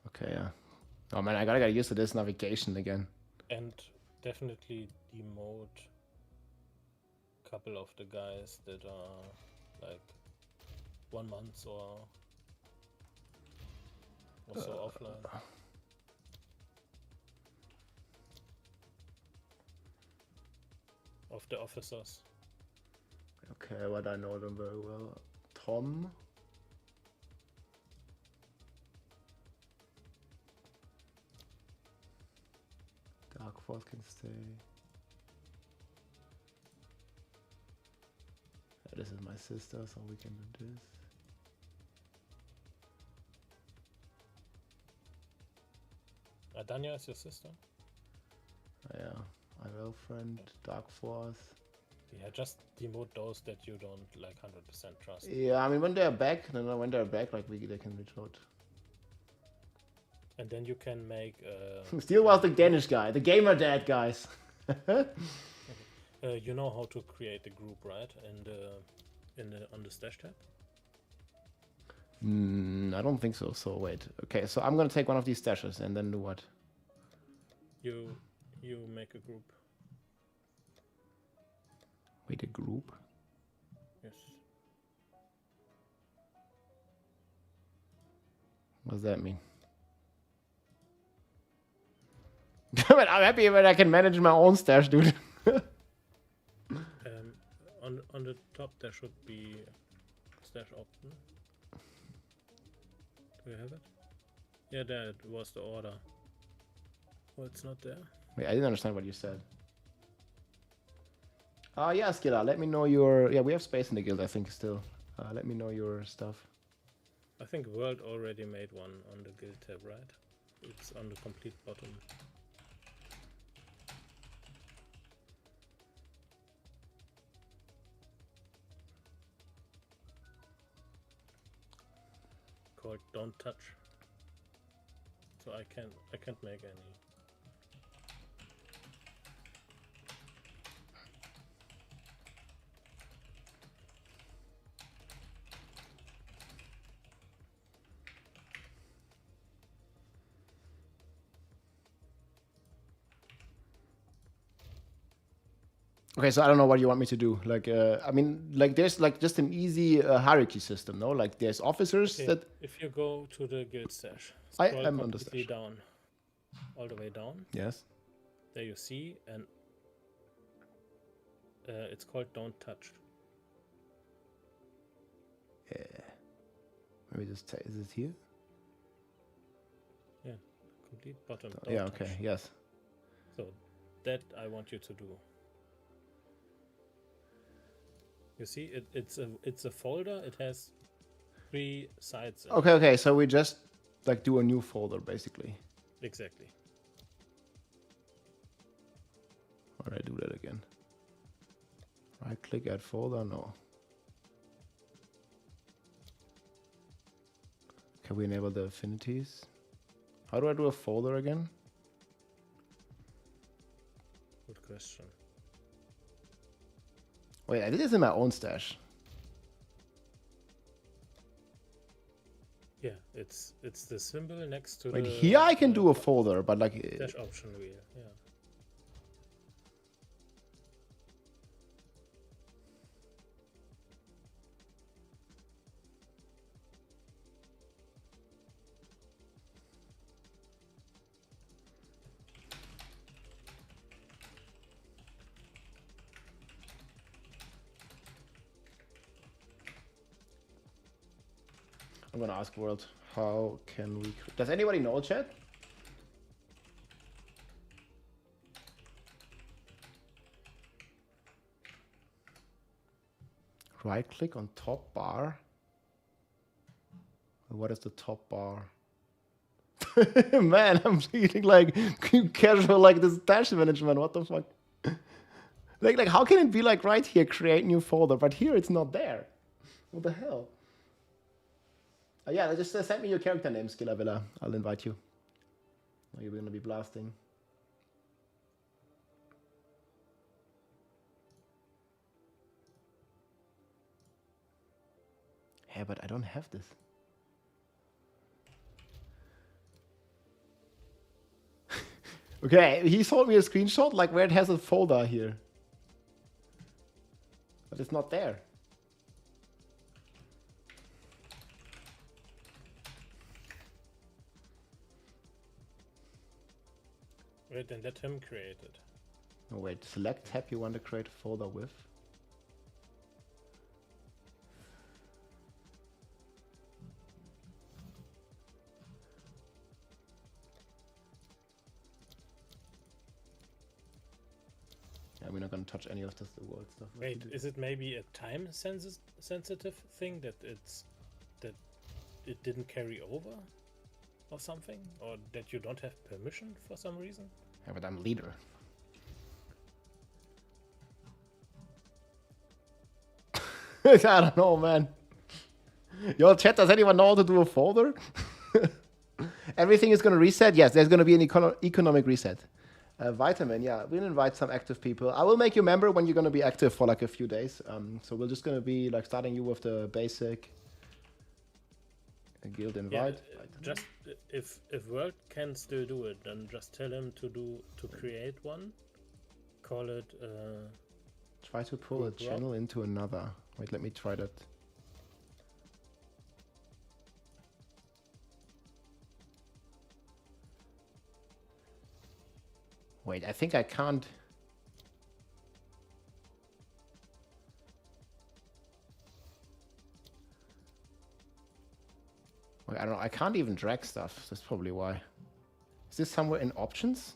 A: Okay, yeah. Oh man, I gotta get used to this navigation again.
D: And definitely demote a couple of the guys that are like 1 month or so offline. Of the officers.
A: Okay, but I know them very well. Tom. Darkfall can stay. This is my sister, so we can do this.
D: Adanya is your sister?
A: Yeah. My girlfriend, Dark Force.
D: Yeah, just demote those that you don't like 100% trust.
A: Yeah, I mean when they're back, when they're back, like they can reach out.
D: And then you can make.
A: Still was the Danish guy, the gamer dad guys.
D: You know how to create a group, right? And on the stash tab.
A: I don't think so. So wait. Okay, so I'm gonna take one of these stashes and then do what?
D: You make a group.
A: Wait, a group?
D: Yes.
A: What does that mean? I'm happy when I can manage my own stash, dude.
D: On the top there should be stash option. Do you have it? Yeah, there it was the order. Oh, it's not there.
A: Wait, I didn't understand what you said. Yeah, Skilla, let me know your... Yeah, we have space in the guild, I think, still. Let me know your stuff.
D: I think World already made one on the guild tab, right? It's on the complete bottom. Called Don't Touch. So I can't make any.
A: Okay, so I don't know what you want me to do. Like, I mean, like there's like just an easy hierarchy system, no? Like there's officers that...
D: If you go to the guild stash,
A: I
D: scroll
A: am on the
D: completely
A: stash.
D: down, all the way down.
A: Yes.
D: There you see, and it's called Don't Touch.
A: Yeah. Maybe just is it here?
D: Yeah, complete bottom.
A: Yeah.
D: Don't
A: Okay.
D: touch.
A: Yes.
D: So that I want you to do. You see, it's a folder. It has 3 sides. in it.
A: Okay. Okay. So we just like do a new folder, basically.
D: Exactly.
A: Or I do that again. Right click, add folder. No. Can we enable the affinities? How do I do a folder again?
D: Good question.
A: Wait, I did this in my own stash.
D: Yeah, it's the symbol next to
A: Wait,
D: the.
A: here I can do a folder, but like...
D: Dash option wheel. Yeah.
A: I'm gonna ask World, how can we... Does anybody know, chat? Right click on top bar. What is the top bar? Man, I'm feeling like casual like this stash management. What the fuck? like how can it be like right here, create new folder, but here it's not there? What the hell? Yeah, just send me your character name, Skilla Villa. I'll invite you. You're gonna be blasting. Yeah, but I don't have this. Okay, he showed me a screenshot like where it has a folder here. But it's not there.
D: Wait, then let him create it.
A: Oh wait, select tab you want to create a folder with. Yeah, we're not gonna touch any of this the world stuff.
D: Wait, is it maybe a time sensitive thing that it didn't carry over? or something, or that you don't have permission for some reason.
A: Yeah, but I'm leader. I don't know, man. Yo, chat, does anyone know how to do a folder? Everything is going to reset? Yes, there's going to be an economic reset. Vitamin, yeah, we'll invite some active people. I will make you a member when you're going to be active for like a few days. So we're just going to be like starting you with the basic guild invite.
D: Yeah, just if World can still do it, then just tell him to create one. Call it.
A: Try to pull a channel into another. Wait, let me try that. Wait, I think I can't. Wait, I don't know. I can't even drag stuff. That's probably why. Is this somewhere in options?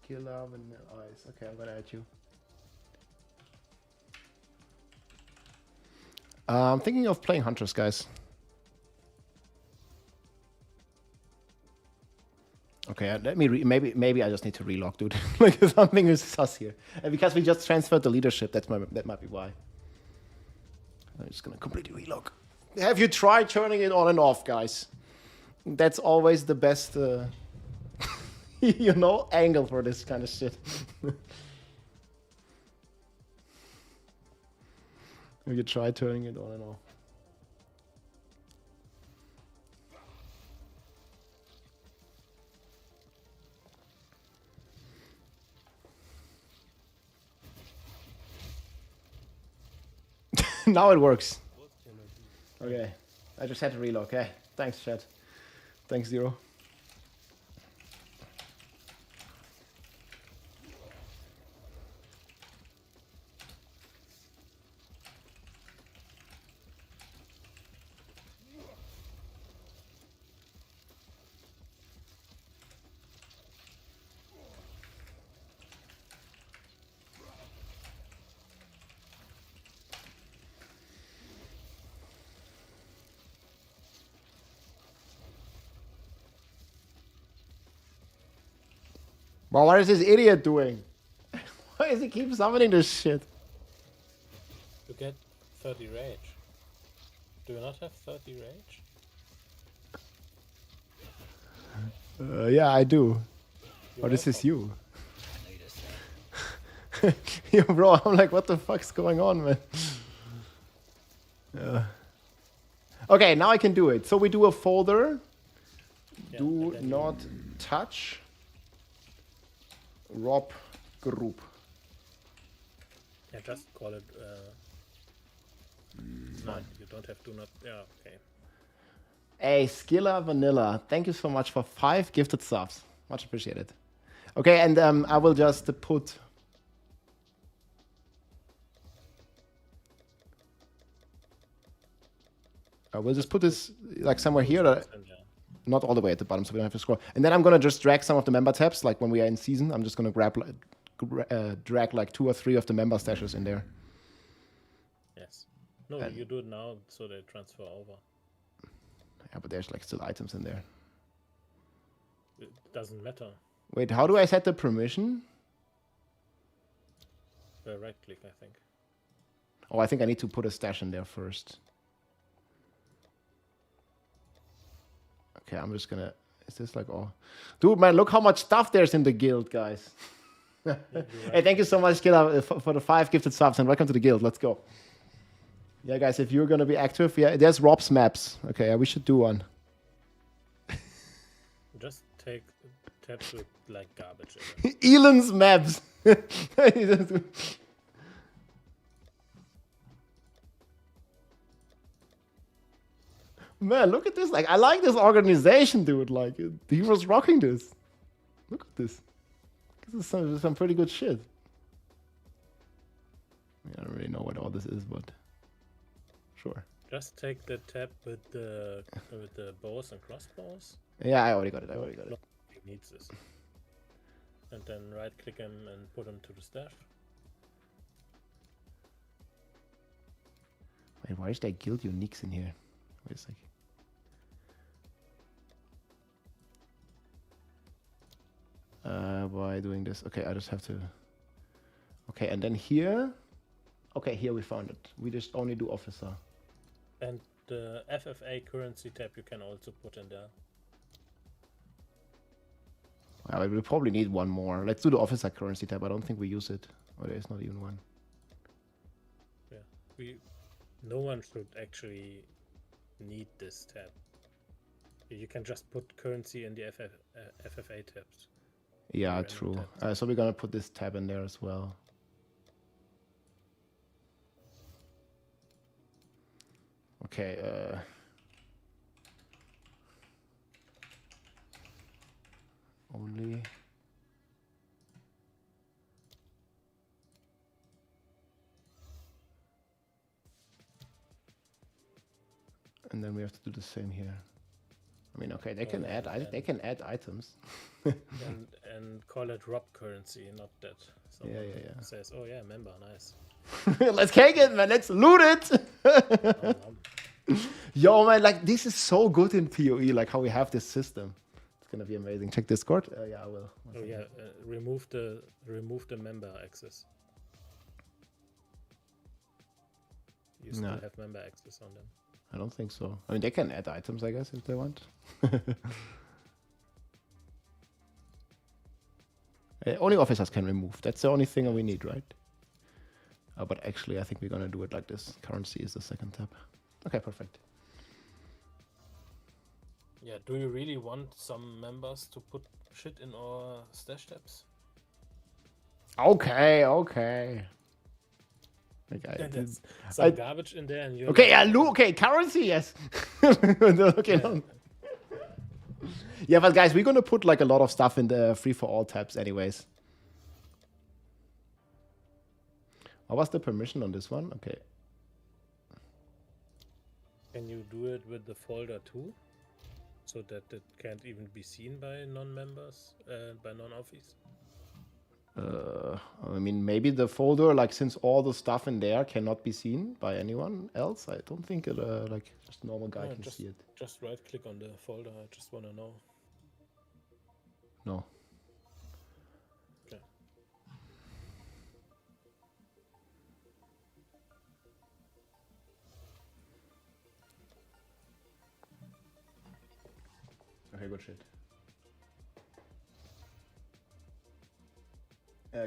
A: Skill of and eyes. Okay, I'm gonna add you. I'm thinking of playing Huntress, guys. Okay, let me maybe I just need to relog, dude. Like something is sus here, and because we just transferred the leadership, that might be why. I'm just gonna completely relog. Have you tried turning it on and off, guys? That's always the best, you know, angle for this kind of shit. Have you tried turning it on and off? Now it works. Okay. I just had to reload. Okay. Thanks, chat. Thanks, Zero. Well, what is this idiot doing? Why does he keep summoning this shit?
D: You get 30 rage. Do you not have 30 rage?
A: Yeah, I do. Or this is you. Yo, bro, I'm like, what the fuck's going on, man? Okay, now I can do it. So we do a folder.
D: Yeah,
A: Do not touch. Rob group.
D: Yeah, just call it. No, you don't have to not. Yeah, okay.
A: Hey, Skilla Vanilla, thank you so much for 5 gifted subs. Much appreciated. Okay, and I will just put. I will just put this like somewhere here. Not all the way at the bottom, so we don't have to scroll. And then I'm gonna just drag some of the member tabs, like when we are in season. I'm just gonna drag like 2 or 3 of the member stashes in there.
D: Yes. No, and you do it now, so they transfer over.
A: Yeah, but there's like still items in there.
D: It doesn't matter.
A: Wait, how do I set the permission?
D: Right click, I think.
A: Oh, I think I need to put a stash in there first. Okay, I'm just gonna. Is this like all? Dude, man, look how much stuff there's in the guild, guys. Yeah, hey, thank you so much, Skilla, for the 5 gifted subs, and welcome to the guild. Let's go. Yeah, guys, if you're gonna be active, yeah, there's Rob's maps. Okay, yeah, we should do one.
D: Just take tabs with like garbage.
A: Elon's maps. Man, look at this. Like, I like this organization, dude. Like, he was rocking this. Look at this. This is some pretty good shit. I don't really know what all this is, but sure.
D: Just take the tab with the bows and crossbows.
A: Yeah, I already got it.
D: He needs this. and then right click him and put him to the stash.
A: Wait, why is there guild uniques in here? Wait a sec. Why doing this? Okay, I just have to... Okay, and then here... Okay, here we found it. We just only do officer.
D: And the FFA currency tab you can also put in there.
A: Well, we'll probably need one more. Let's do the officer currency tab. I don't think we use it. Or there's not even one.
D: Yeah, no one should actually need this tab. You can just put currency in the FFA tabs.
A: Yeah, true. So we're gonna put this tab in there as well. Okay. Only. And then we have to do the same here. I mean, okay, they can add. They can add items.
D: and call it rob currency, not that. Someone says, "Oh yeah, member, nice."
A: Let's cake it, man. Let's loot it. Yo, man, like this is so good in PoE. Like how we have this system. It's gonna be amazing. Check Discord. Yeah, I will.
D: Oh yeah, remove the member access. You still have member access on them.
A: I don't think so. I mean, they can add items, I guess, if they want. Only officers can remove. That's the only thing we need, right? But actually, I think we're gonna do it like this. Currency is the second tab. Okay, perfect.
D: Yeah, do you really want some members to put shit in our stash tabs?
A: Okay, okay. Okay,
D: there's some garbage in there, and you.
A: Okay, yeah, okay, currency, yes. Okay, no. Yeah, but guys, we're gonna put like a lot of stuff in the free for all tabs, anyways. What was the permission on this one? Okay.
D: Can you do it with the folder too, so that it can't even be seen by non-members, by non-offies?
A: I mean, maybe the folder, like, since all the stuff in there cannot be seen by anyone else, I don't think it, like, just a normal guy can see it.
D: Just right-click on the folder. I just want to know.
A: No.
D: Okay.
A: Okay, good shit.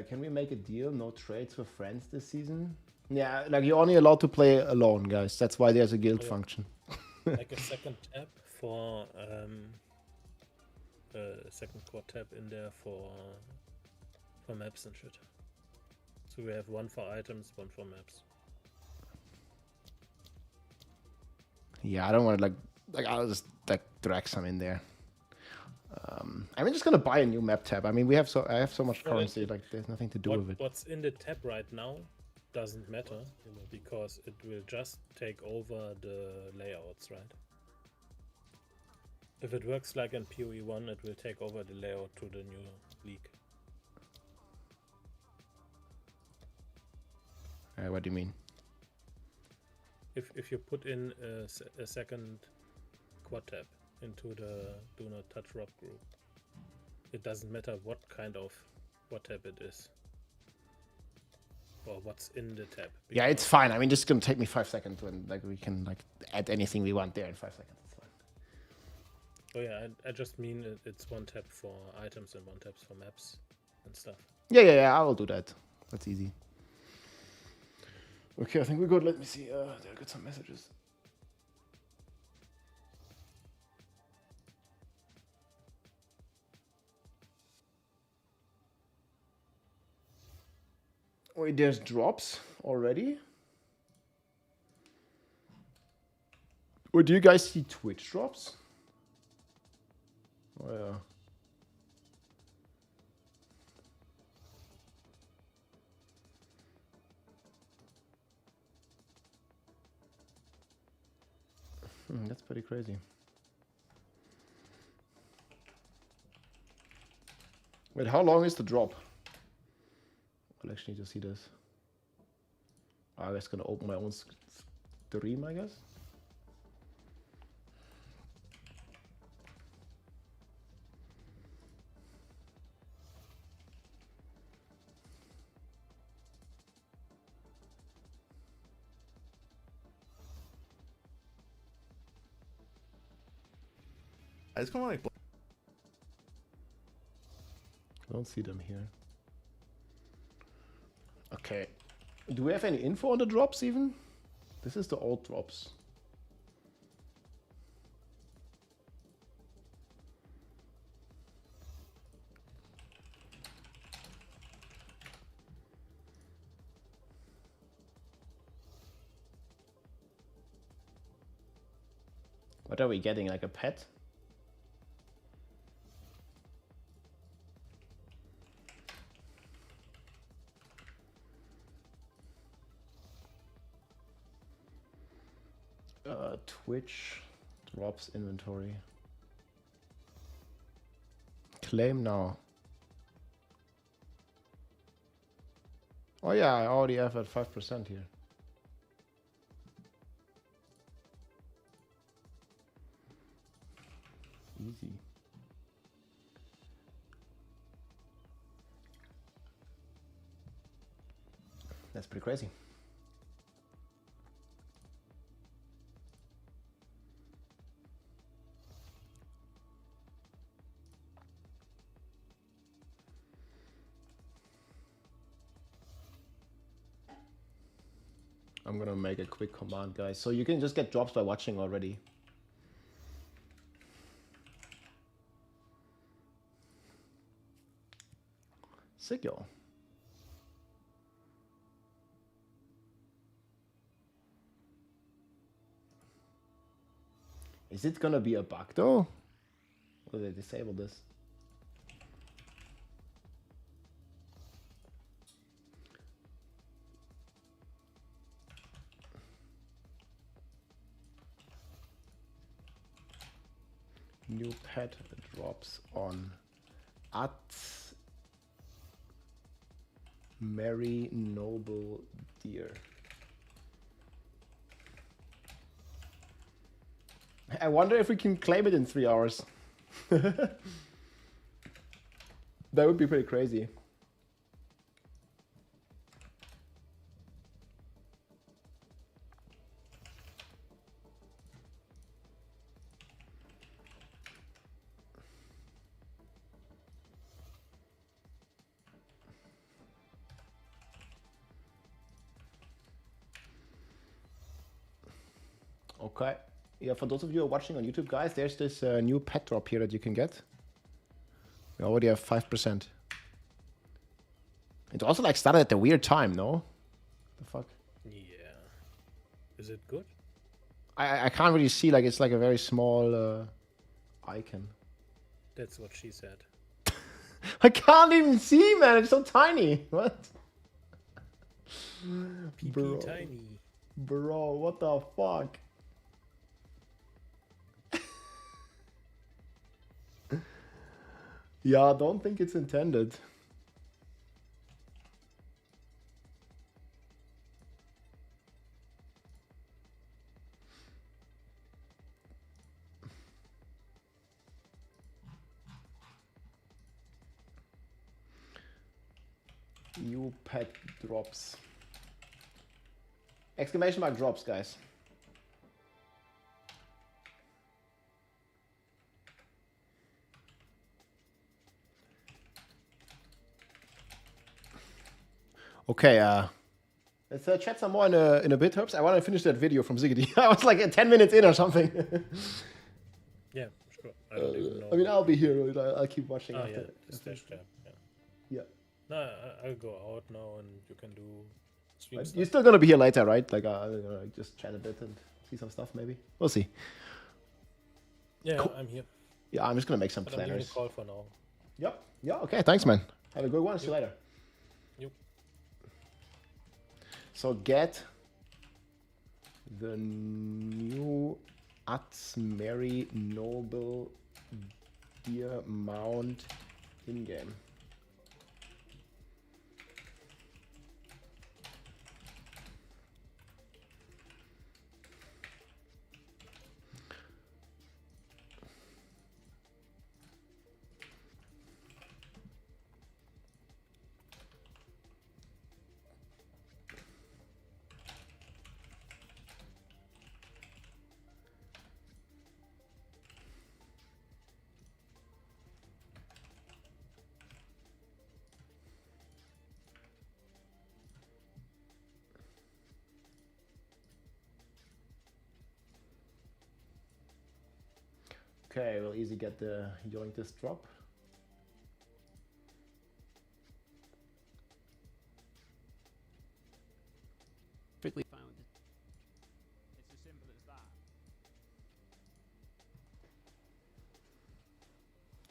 A: Can we make a deal? No trades for friends this season? Yeah, like you're only allowed to play alone, guys. That's why there's a guild function.
D: Like a second tab for second core tab in there for maps and shit. So we have one for items, one for maps.
A: Yeah, I don't want to like I'll just like drag some in there. I'm just gonna buy a new map tab. I mean, I have so much currency, like there's nothing to do with it.
D: What's in the tab right now doesn't matter, because it will just take over the layouts, right? If it works like in PoE 1, it will take over the layout to the new league.
A: What do you mean?
D: If you put in a second quad tab into the Do Not Touch Rob group, it doesn't matter what kind of quad tab it is or what's in the tab.
A: Yeah, it's fine. I mean, just gonna take me 5 seconds when like we can like add anything we want there in 5 seconds. It's fine.
D: Oh yeah, I just mean it's one tab for items and one tab for maps and stuff.
A: Yeah, I will do that. That's easy. Okay, I think we're good. Let me see. There I got some messages. Wait, there's drops already? Or do you guys see Twitch drops? Oh yeah. That's pretty crazy. Wait, how long is the drop? I'll actually need to see this. I'm just gonna open my own stream, I guess.
F: I just kind of like.
A: I don't see them here. Okay. Do we have any info on the drops even? This is the old drops. What are we getting? Like a pet? Twitch drops inventory. Claim now. Oh yeah, I already have at 5% here. Easy. That's pretty crazy. I'm gonna make a quick command, guys. So you can just get drops by watching already. Sick, yo. Is it gonna be a bug though? Or they disable this? New pet drops on at Merry Noble Deer. I wonder if we can claim it in 3 hours. That would be pretty crazy. Okay. Yeah, for those of you who are watching on YouTube, guys, there's this new pet drop here that you can get. We already have 5%. It also like started at a weird time, no? The fuck?
D: Yeah. Is it good?
A: I can't really see, like it's like a very small icon.
D: That's what she said.
A: I can't even see, man. It's so tiny. What?
D: PP tiny.
A: Bro, what the fuck? Yeah, I don't think it's intended. New pet drops. Exclamation mark drops, guys. Okay, let's chat some more in a bit, Herbs. I want to finish that video from Ziggity. I was like 10 minutes in or something.
D: Yeah, sure. I don't even know.
A: I mean, I'll be here. I'll keep watching.
D: Oh,
A: after.
D: yeah, the stash tab. Yeah.
A: Yeah.
D: No, I'll go out now and you can do stream
A: You're still gonna be here later, right? Like, just chat a bit and see some stuff, maybe. We'll see.
D: Yeah,
A: Cool.
D: I'm here.
A: Yeah, I'm just gonna make some
D: But I'm leaving the
A: planners.
D: call for now.
A: Yep. Yeah. Okay. Thanks, man. Have a good one. See you later.
D: Yep.
A: So get the new Merry Noble Deer mount in game. Okay, we'll easily get the Yoinktus drop.
F: Perfectly fine with it. It's as simple as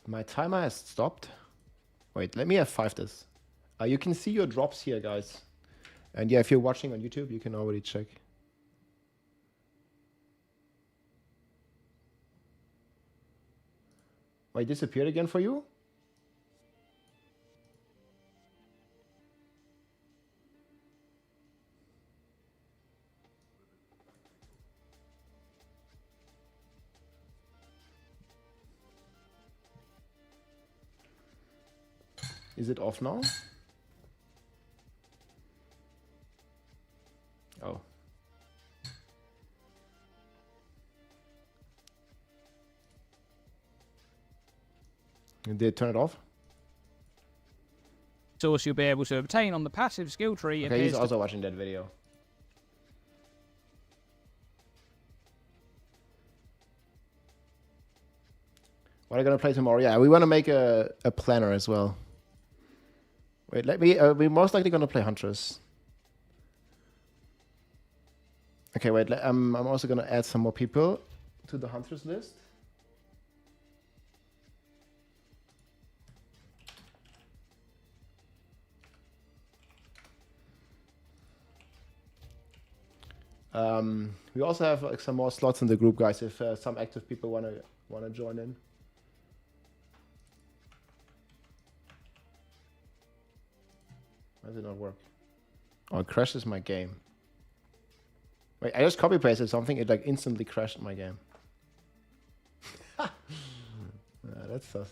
F: that.
A: My timer has stopped. Wait, let me F5 this. You can see your drops here, guys. And yeah, if you're watching on YouTube, you can already check. Wait, disappeared again for you? Is it off now? Oh. Did it turn it off?
F: Source you'll be able to obtain on the passive skill tree.
A: Okay, he's also watching that video. What are you gonna play tomorrow? Yeah, we want to make a planner as well. Wait, let me. We're most likely gonna play Huntress. Okay, wait. I'm also gonna add some more people to the Huntress list. We also have like some more slots in the group, guys. If some active people wanna join in. Why does it not work? Oh, it crashes my game. Wait, I just copy pasted something. It like instantly crashed my game. That's sus.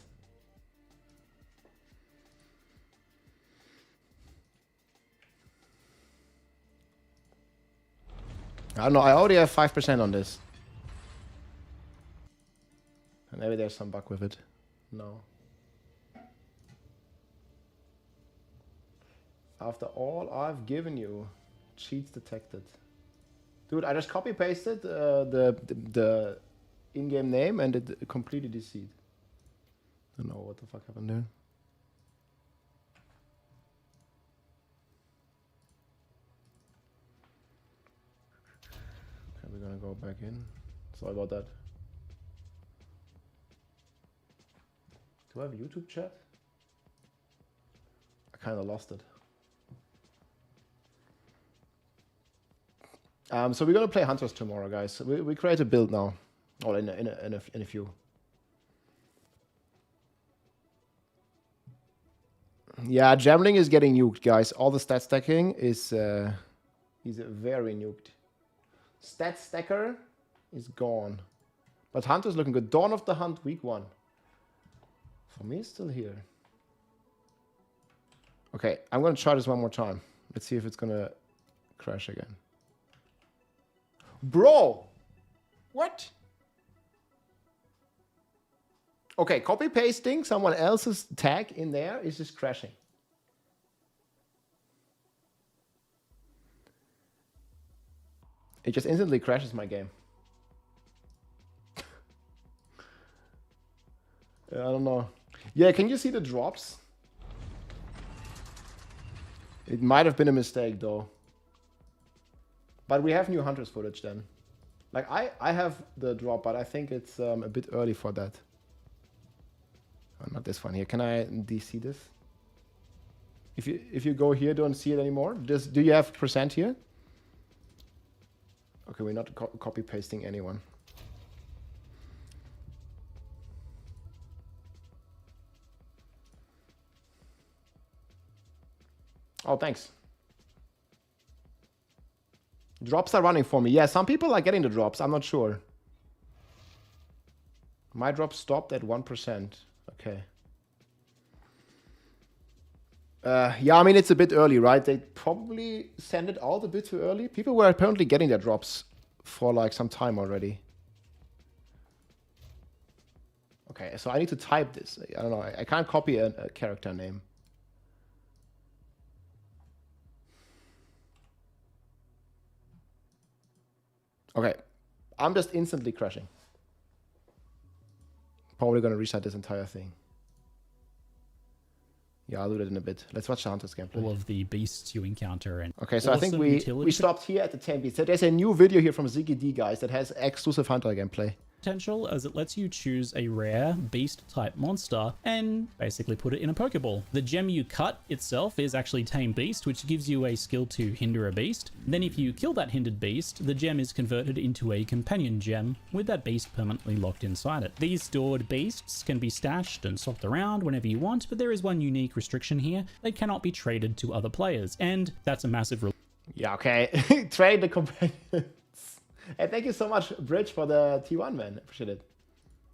A: I don't know. I already have 5% on this. And maybe there's some bug with it. No. After all I've given you, cheats detected. Dude, I just copy pasted the in-game name and it completely deceived. Don't know what the fuck happened there. Okay, we're gonna go back in. Sorry about that. Do I have a YouTube chat? I kind of lost it. So we're gonna play Huntress tomorrow, guys. We create a build now, or in a few. Yeah, Jamling is getting nuked, guys. All the stat stacking is he's very nuked. Stat stacker is gone, but Hunter's looking good. Dawn of the Hunt week 1. For me, it's still here. Okay, I'm gonna try this one more time. Let's see if it's gonna crash again. Bro, what? Okay, copy pasting someone else's tag in there is just crashing. It just instantly crashes my game. I don't know. Yeah, can you see the drops? It might have been a mistake though. But we have new Huntress footage then. Like I have the drop, but I think it's a bit early for that. Oh, not this one here. Can I DC this? If you go here, don't see it anymore. Do you have % here? Okay, we're not copy pasting anyone. Oh, thanks. Drops are running for me. Yeah, some people are getting the drops. I'm not sure. My drop stopped at 1%. Okay. Yeah, I mean, it's a bit early, right? They probably sent it out a bit too early. People were apparently getting their drops for like some time already. Okay, so I need to type this. I don't know. I can't copy a character name. Okay, I'm just instantly crashing. Probably gonna restart this entire thing. Yeah, I'll do that in a bit. Let's watch the Huntress gameplay.
B: All of the beasts you encounter. And
A: okay, so I think we stopped here at the 10 beasts. So there's a new video here from ZGD, guys, that has exclusive Hunter gameplay.
B: Potential, as it lets you choose a rare beast type monster and basically put it in a Pokeball. The gem you cut itself is actually Tame Beast, which gives you a skill to hinder a beast. Then if you kill that hindered beast, the gem is converted into a companion gem with that beast permanently locked inside it. These stored beasts can be stashed and swapped around whenever you want, but there is one unique restriction here. They cannot be traded to other players, and that's a massive
A: yeah, okay. Trade the companions. Hey, thank you so much, Bridge, for the T1, man. Appreciate it.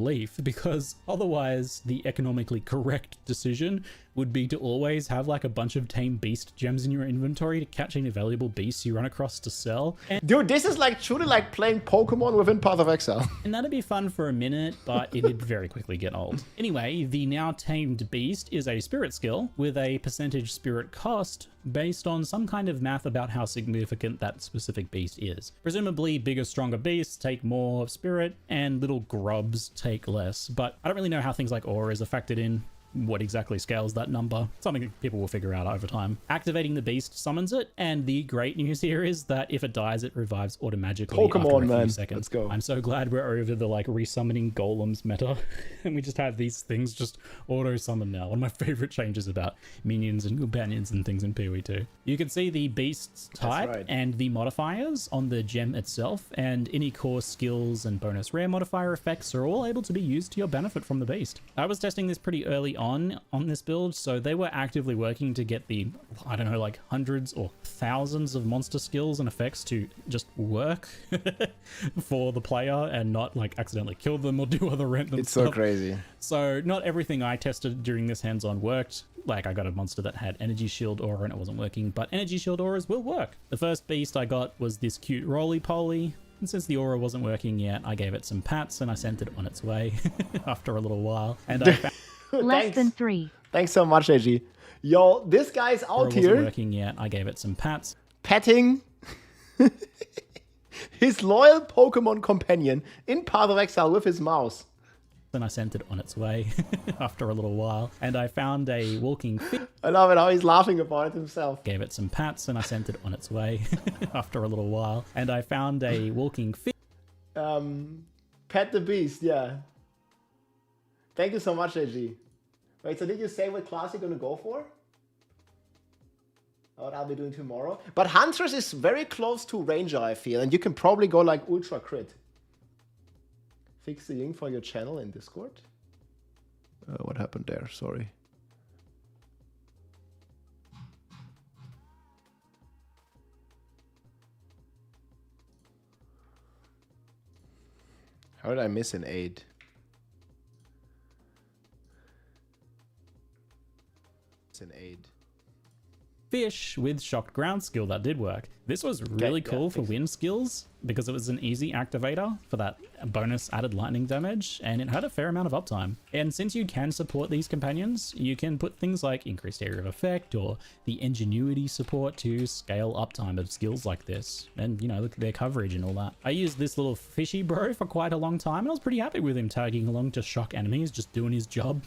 B: relief, because otherwise the economically correct decision would be to always have like a bunch of tame beast gems in your inventory to catch any valuable beasts you run across to sell.
A: Dude, this is like truly like playing Pokemon within Path of Exile.
B: And that'd be fun for a minute, but it did very quickly get old. Anyway, the now tamed beast is a spirit skill with a percentage spirit cost based on some kind of math about how significant that specific beast is. Presumably bigger, stronger beasts take more spirit and little grubs take less, but I don't really know how things like auras are factored in. What exactly scales that number? Something people will figure out over time. Activating the beast summons it, and the great news here is that if it dies, it revives automatically
A: Pokemon,
B: after a few
A: man.
B: seconds.
A: Let's go.
B: I'm so glad we're over the like resummoning golems meta, and we just have these things just auto summon now. One of my favorite changes about minions and companions and things in PoE2. You can see the beast's type and the modifiers on the gem itself, and any core skills and bonus rare modifier effects are all able to be used to your benefit from the beast. I was testing this pretty early on this build, so they were actively working to get the, I don't know, like hundreds or thousands of monster skills and effects to just work for the player and not like accidentally kill them or do other random stuff.
A: It's so crazy.
B: So not everything I tested during this hands-on worked. Like I got a monster that had energy shield aura and it wasn't working, but energy shield auras will work. The first beast I got was this cute roly-poly. And since the aura wasn't working yet, I gave it some pats and I sent it on its way after a little while. And I found
G: Less than 3.
A: Thanks so much, AG. Yo, this guy's out here.
B: Wasn't working yet. I gave it some pats.
A: Petting his loyal Pokemon companion in Path of Exile with his mouse.
B: Then I sent it on its way after a little while. And I found a walking fish.
A: I love it how he's laughing about it himself.
B: Gave it some pats and I sent it on its way after a little while. And I found a walking fish.
A: Pet the beast, yeah. Thank you so much, AG. Wait, so did you say what class you're gonna go for? What I'll be doing tomorrow? But Huntress is very close to Ranger, I feel, and you can probably go like Ultra Crit. Fix the link for your channel in Discord. What happened there? Sorry. How did I miss an 8? An 8.
B: Fish with shocked ground skill that did work. This was really cool for wind skills because it was an easy activator for that bonus added lightning damage, and it had a fair amount of uptime. And since you can support these companions, you can put things like increased area of effect or the ingenuity support to scale uptime of skills like this, and you know, their coverage and all that. I used this little fishy bro for quite a long time, and I was pretty happy with him tagging along to shock enemies, just doing his job.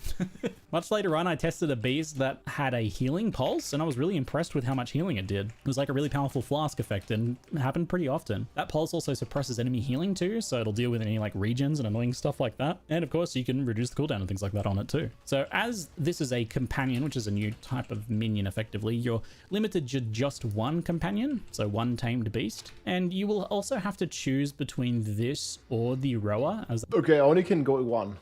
B: Much later on, I tested a beast that had a healing pulse, and I was really impressed with how much healing it did. It was like a really powerful flask effect and it happened pretty often. That pulse also suppresses enemy healing too, so it'll deal with any like regens and annoying stuff like that. And of course you can reduce the cooldown and things like that on it too. So as this is a companion, which is a new type of minion effectively, you're limited to just one companion, so one tamed beast. And you will also have to choose between this or the rower.
A: Okay, I only can go one.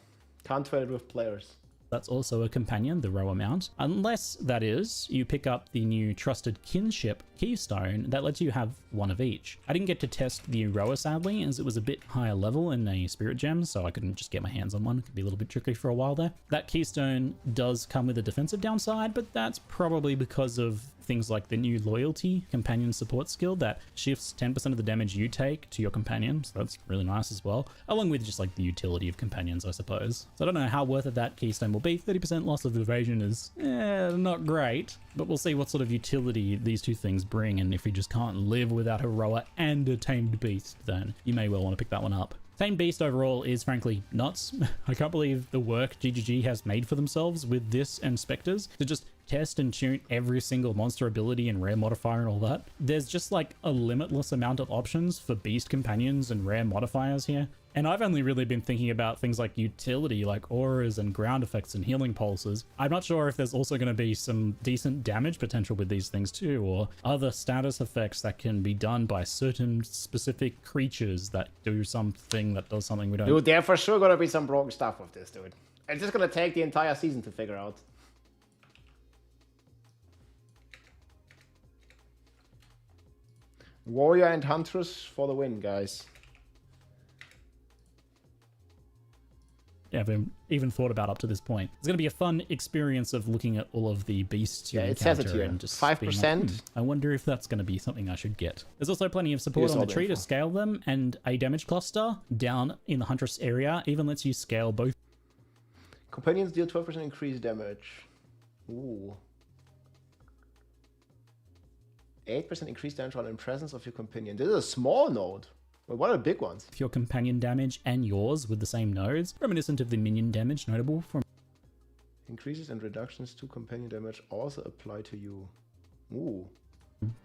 A: Can't trade it with players.
B: That's also a companion, the rower mount. Unless, that is, you pick up the new Trusted Kinship Keystone that lets you have one of each. I didn't get to test the rower, sadly, as it was a bit higher level in a Spirit Gem, so I couldn't just get my hands on one. It could be a little bit tricky for a while there. That Keystone does come with a defensive downside, but that's probably because of things like the new loyalty companion support skill that shifts 10% of the damage you take to your companion, so that's really nice as well, along with just like the utility of companions, I suppose. So I don't know how worth it that keystone will be. 30% loss of evasion is not great, but we'll see what sort of utility these two things bring, and if you just can't live without a rower and a tamed beast, then you may well want to pick that one up. Tame Beast overall is frankly nuts. I can't believe the work GGG has made for themselves with this and Spectres to just test and tune every single monster ability and rare modifier and all that. There's just like a limitless amount of options for beast companions and rare modifiers here. And I've only really been thinking about things like utility, like auras and ground effects and healing pulses. I'm not sure if there's also going to be some decent damage potential with these things too, or other status effects that can be done by certain specific creatures that do something that does something we don't.
A: Dude, there for sure gonna be some broken stuff with this, dude. It's just gonna take the entire season to figure out. Warrior and Huntress for the win, guys.
B: I haven't even thought about up to this point. It's going to be a fun experience of looking at all of the beasts you
A: it says it
B: encounter
A: here.
B: and just
A: 5%.
B: like, I wonder if that's going to be something I should get. There's also plenty of support
A: Here's
B: on
A: all
B: the
A: the
B: tree to
A: info.
B: scale them, and a damage cluster down in the Huntress area even lets you scale both.
A: Companions deal 12% increased damage. Ooh. 8% increased damage while in presence of your companion. This is a small node. But what are the big ones?
B: Your companion damage and yours with the same nodes, reminiscent of the minion damage notable from
A: Increases and reductions to companion damage also apply to you. Ooh.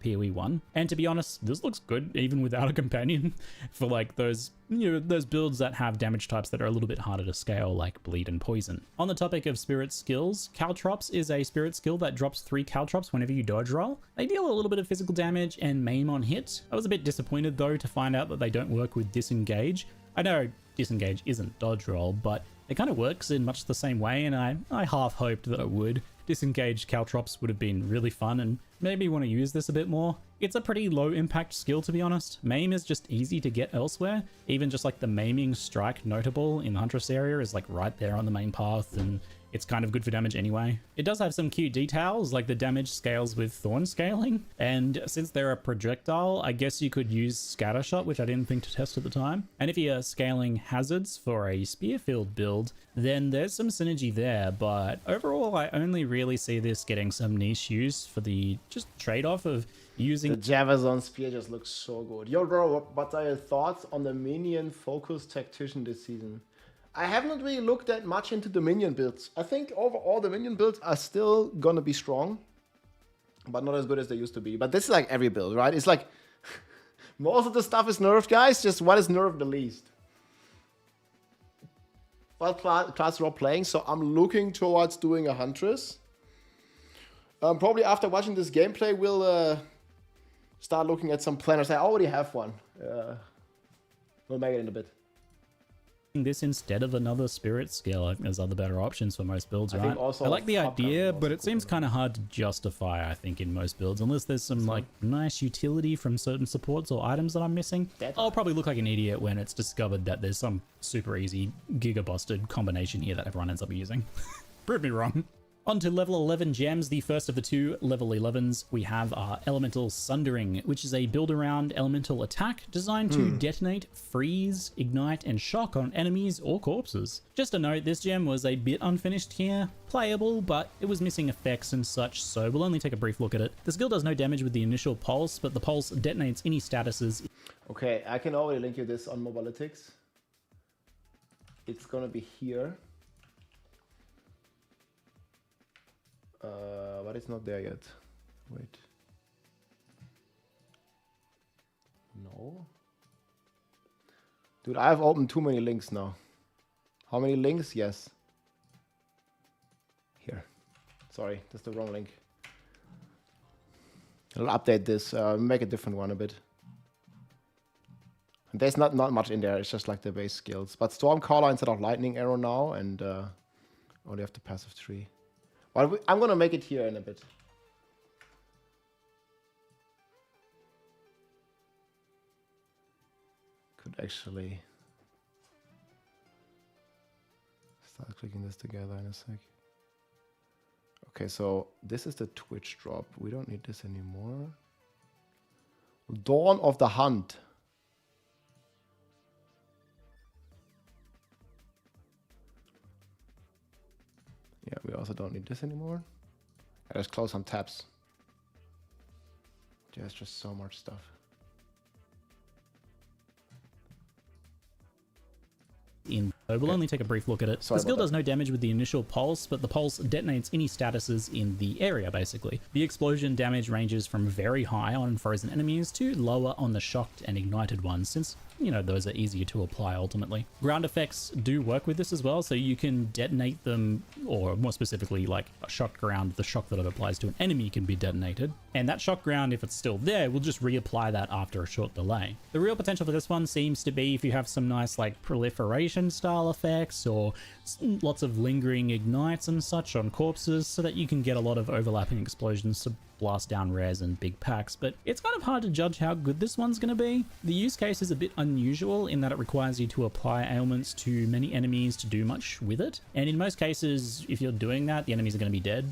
B: PoE 1. And to be honest, this looks good even without a companion for like those, you know, those builds that have damage types that are a little bit harder to scale, like bleed and poison. On the topic of spirit skills, Caltrops is a spirit skill that drops 3 Caltrops whenever you dodge roll. They deal a little bit of physical damage and maim on hit. I was a bit disappointed though to find out that they don't work with disengage. I know disengage isn't dodge roll, but it kind of works in much the same way, and I half hoped that it would. Disengage Caltrops would have been really fun and maybe want to use this a bit more. It's a pretty low impact skill, to be honest. Maim is just easy to get elsewhere. Even just like the maiming strike notable in the Huntress area is like right there on the main path, and it's kind of good for damage anyway. It does have some cute details, like the damage scales with thorn scaling, and since they're a projectile, I guess you could use scattershot, which I didn't think to test at the time. And if you're scaling hazards for a spearfield build, then there's some synergy there, but overall I only really see this getting some niche use for the just trade-off of using...
A: The Javazon spear just looks so good. Yo, bro, what are your thoughts on the minion focused tactician this season? I haven't really looked that much into the minion builds. I think overall the minion builds are still gonna be strong, but not as good as they used to be. But this is like every build, right? It's like most of the stuff is nerfed, guys. Just what is nerfed the least? What class are playing? So I'm looking towards doing a Huntress. Probably after watching this gameplay, we'll start looking at some planners. I already have one. We'll make it in a bit.
B: This instead of another spirit skill. I think there's other better options for most builds, right?
A: also
B: I like the
A: Popcorn
B: idea,
A: was
B: but it
A: cool.
B: seems kind of hard to justify, I think, in most builds, unless there's some like nice utility from certain supports or items that I'm missing. I'll probably look like an idiot when it's discovered that there's some super easy giga-busted combination here that everyone ends up using. Prove me wrong. On to level 11 gems. The first of the 2 level 11s we have our Elemental Sundering, which is a build-around elemental attack designed to detonate, freeze, ignite, and shock on enemies or corpses. Just a note, this gem was a bit unfinished here, playable, but it was missing effects and such, so we'll only take a brief look at it. The skill does no damage with the initial pulse, but the pulse detonates any statuses.
A: Okay, I can already link you this on Mobalytics. It's gonna be here. But it's not there yet. Wait. No. Dude, I've opened too many links now. How many links? Yes. Here. Sorry, that's the wrong link. I'll update this, make a different one a bit. And there's not much in there, it's just like the base skills. But Stormcaller instead of Lightning Arrow now, and only have the passive tree. Well, I'm gonna make it here in a bit. Could actually start clicking this together in a sec. Okay, so this is the Twitch drop. We don't need this anymore. Dawn of the Hunt. Yeah, we also don't need this anymore. Let's close some tabs. There's just so much stuff.
B: in. So we'll only take a brief look at it. The skill does no damage with the initial pulse, but the pulse detonates any statuses in the area, basically. The explosion damage ranges from very high on frozen enemies to lower on the shocked and ignited ones, since, you know, those are easier to apply ultimately. Ground effects do work with this as well, so you can detonate them, or more specifically, like a shocked ground, the shock that it applies to an enemy can be detonated. And that shock ground, if it's still there, will just reapply that after a short delay. The real potential for this one seems to be if you have some nice like proliferation style effects or lots of lingering ignites and such on corpses, so that you can get a lot of overlapping explosions to blast down rares and big packs. But it's kind of hard to judge how good this one's going to be. The use case is a bit unusual in that it requires you to apply ailments to many enemies to do much with it, and in most cases if you're doing that, the enemies are going to be dead.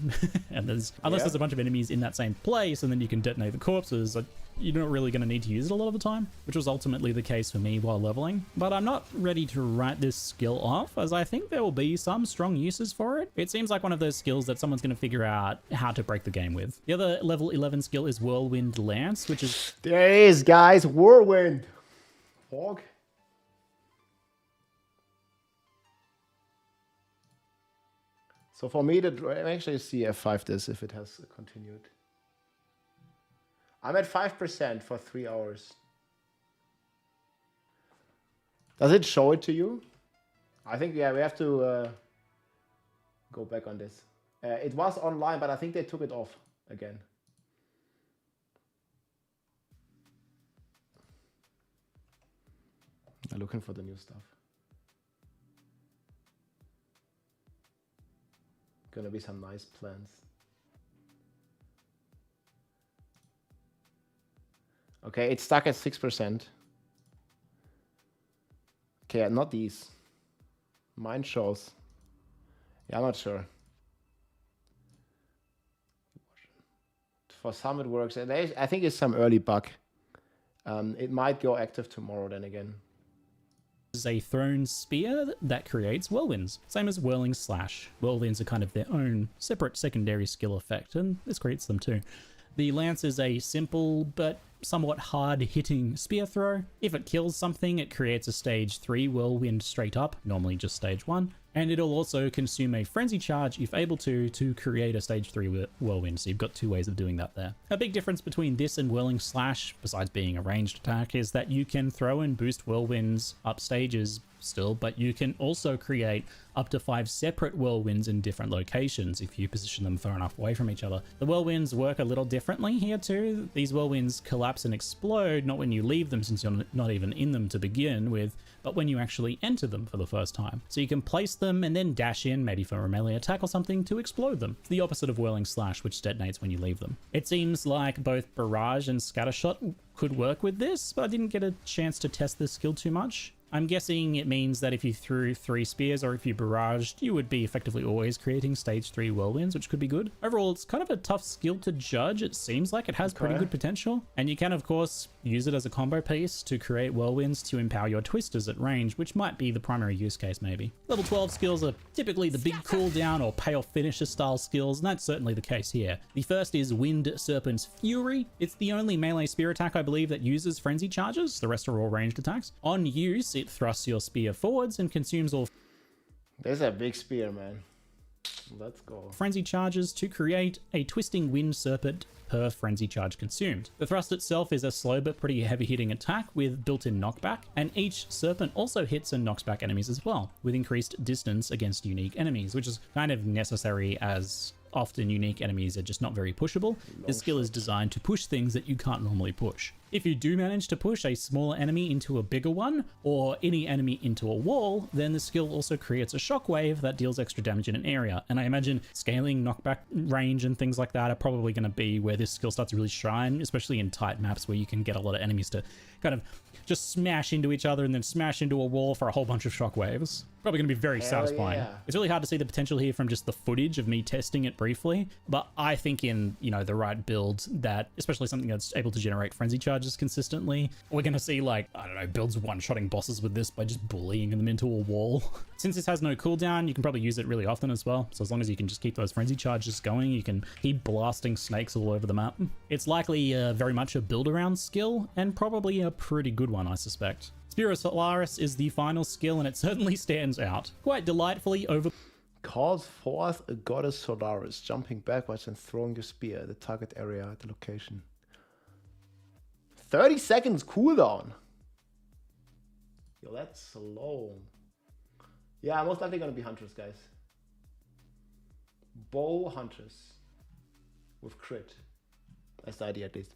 B: And unless there's a bunch of enemies in that same place and then you can detonate the corpses, you're not really going to need to use it a lot of the time, which was ultimately the case for me while leveling. But I'm not ready to write this skill off, as I think there will be some strong uses for it. It seems like one of those skills that someone's going to figure out how to break the game with. The other level 11 skill is Whirlwind Lance, which is...
A: There it is, guys. Whirlwind. Hog. So for me, I'm actually see F5 this if it has continued. I'm at 5% for 3 hours. Does it show it to you? I think, yeah, we have to go back on this. It was online, but I think they took it off again. I'm looking for the new stuff. Gonna be some nice plans. Okay, it's stuck at 6%. Okay, not these. Mine shows. Yeah, I'm not sure. For some it works. And I think it's some early bug. It might go active tomorrow then again.
B: Is a thrown spear that creates whirlwinds, same as whirling slash. Whirlwinds are kind of their own separate secondary skill effect, and this creates them too. The lance is a simple but somewhat hard-hitting spear throw. If it kills something, it creates a stage 3 whirlwind straight up, normally just stage 1, and it'll also consume a frenzy charge if able to create a stage 3 whirlwind, so you've got 2 ways of doing that there. A big difference between this and whirling slash, besides being a ranged attack, is that you can throw and boost whirlwinds up stages still, but you can also create up to 5 separate whirlwinds in different locations if you position them far enough away from each other. The whirlwinds work a little differently here too. These whirlwinds collapse and explode not when you leave them, since you're not even in them to begin with, but when you actually enter them for the first time. So you can place them and then dash in, maybe for a melee attack or something, to explode them. It's the opposite of whirling slash, which detonates when you leave them. It seems like both barrage and scattershot could work with this, but I didn't get a chance to test this skill too much. I'm guessing it means that if you threw 3 spears or if you barraged, you would be effectively always creating stage 3 whirlwinds, which could be good. Overall, it's kind of a tough skill to judge. It seems like it has pretty good potential, and you can of course use it as a combo piece to create whirlwinds to empower your twisters at range, which might be the primary use case maybe. Level 12 skills are typically the big cooldown or payoff finisher style skills, and that's certainly the case here. The first is Wind Serpent's Fury. It's the only melee spear attack I believe that uses frenzy charges. The rest are all ranged attacks. On use, it thrusts your spear forwards and consumes all...
A: There's a big spear, man. Let's go.
B: Frenzy charges to create a twisting wind serpent per frenzy charge consumed. The thrust itself is a slow but pretty heavy hitting attack with built-in knockback, and each serpent also hits and knocks back enemies as well, with increased distance against unique enemies, which is kind of necessary as often unique enemies are just not very pushable. This skill is designed to push things that you can't normally push. If you do manage to push a smaller enemy into a bigger one, or any enemy into a wall, then the skill also creates a shockwave that deals extra damage in an area. And I imagine scaling, knockback range, and things like that are probably going to be where this skill starts to really shine, especially in tight maps where you can get a lot of enemies to kind of just smash into each other and then smash into a wall for a whole bunch of shockwaves. Probably going to be very satisfying. Yeah. It's really hard to see the potential here from just the footage of me testing it briefly, but I think in, you know, the right build, that especially something that's able to generate frenzy charges consistently, we're going to see, like, I don't know, builds one-shotting bosses with this by just bullying them into a wall. Since this has no cooldown, you can probably use it really often as well. So as long as you can just keep those frenzy charges going, you can keep blasting snakes all over the map. It's likely very much a build-around skill, and probably a pretty good one, I suspect. Spear of Solaris is the final skill, and it certainly stands out. Quite delightfully over...
A: Calls forth a goddess Solaris, jumping backwards and throwing your spear at the target area at the location. 30 seconds cooldown. Yo, that's slow. Yeah, most likely gonna be Huntress, guys. Bow Huntress. With crit. That's the idea, at least.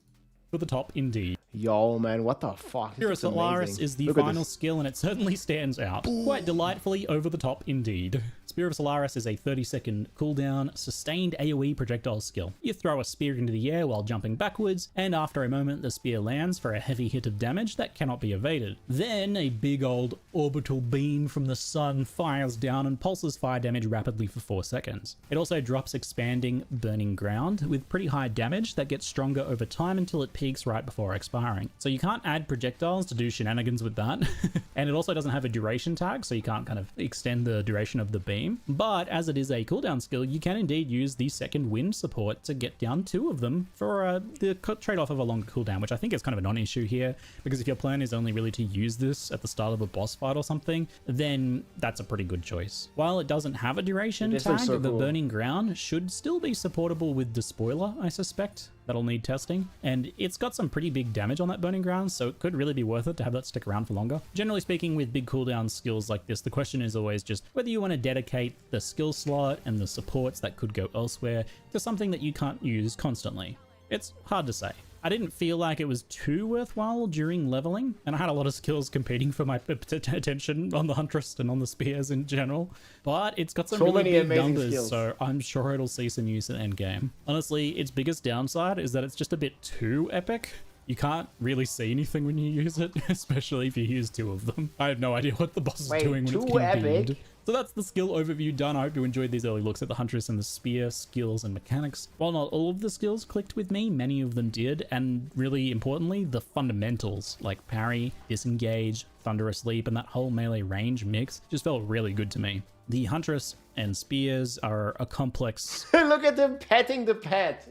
B: For the top, indeed.
A: Yo, man, what the fuck?
B: Spear of Solaris is the final skill, and it certainly stands out. Quite delightfully over the top indeed. Spear of Solaris is a 30-second cooldown, sustained AoE projectile skill. You throw a spear into the air while jumping backwards, and after a moment the spear lands for a heavy hit of damage that cannot be evaded. Then a big old orbital beam from the sun fires down and pulses fire damage rapidly for 4 seconds. It also drops expanding burning ground with pretty high damage that gets stronger over time until it peaks right before expiring. So you can't add projectiles to do shenanigans with that. And it also doesn't have a duration tag, so you can't kind of extend the duration of the beam. But as it is a cooldown skill, you can indeed use the second wind support to get down 2 of them for the trade-off of a longer cooldown, which I think is kind of a non-issue here, because if your plan is only really to use this at the start of a boss fight or something, then that's a pretty good choice. While it doesn't have a duration tag, the burning ground should still be supportable with Despoiler, I suspect. That'll need testing, and it's got some pretty big damage on that burning ground, so it could really be worth it to have that stick around for longer. Generally speaking, with big cooldown skills like this, the question is always just whether you want to dedicate the skill slot and the supports that could go elsewhere to something that you can't use constantly. It's hard to say. I didn't feel like it was too worthwhile during leveling, and I had a lot of skills competing for my attention on the Huntress and on the spears in general, but it's got some really big numbers, skills. So I'm sure it'll see some use in Endgame. Honestly, its biggest downside is that it's just a bit too epic. You can't really see anything when you use it, especially if you use 2 of them. I have no idea what the boss is doing when it's getting beamed. So that's the skill overview done. I hope you enjoyed these early looks at the Huntress and the spear skills and mechanics. While not all of the skills clicked with me, many of them did, and really importantly, the fundamentals like parry, disengage, thunderous leap, and that whole melee range mix just felt really good to me. The Huntress and spears are a complex...
A: Look at them petting the pet!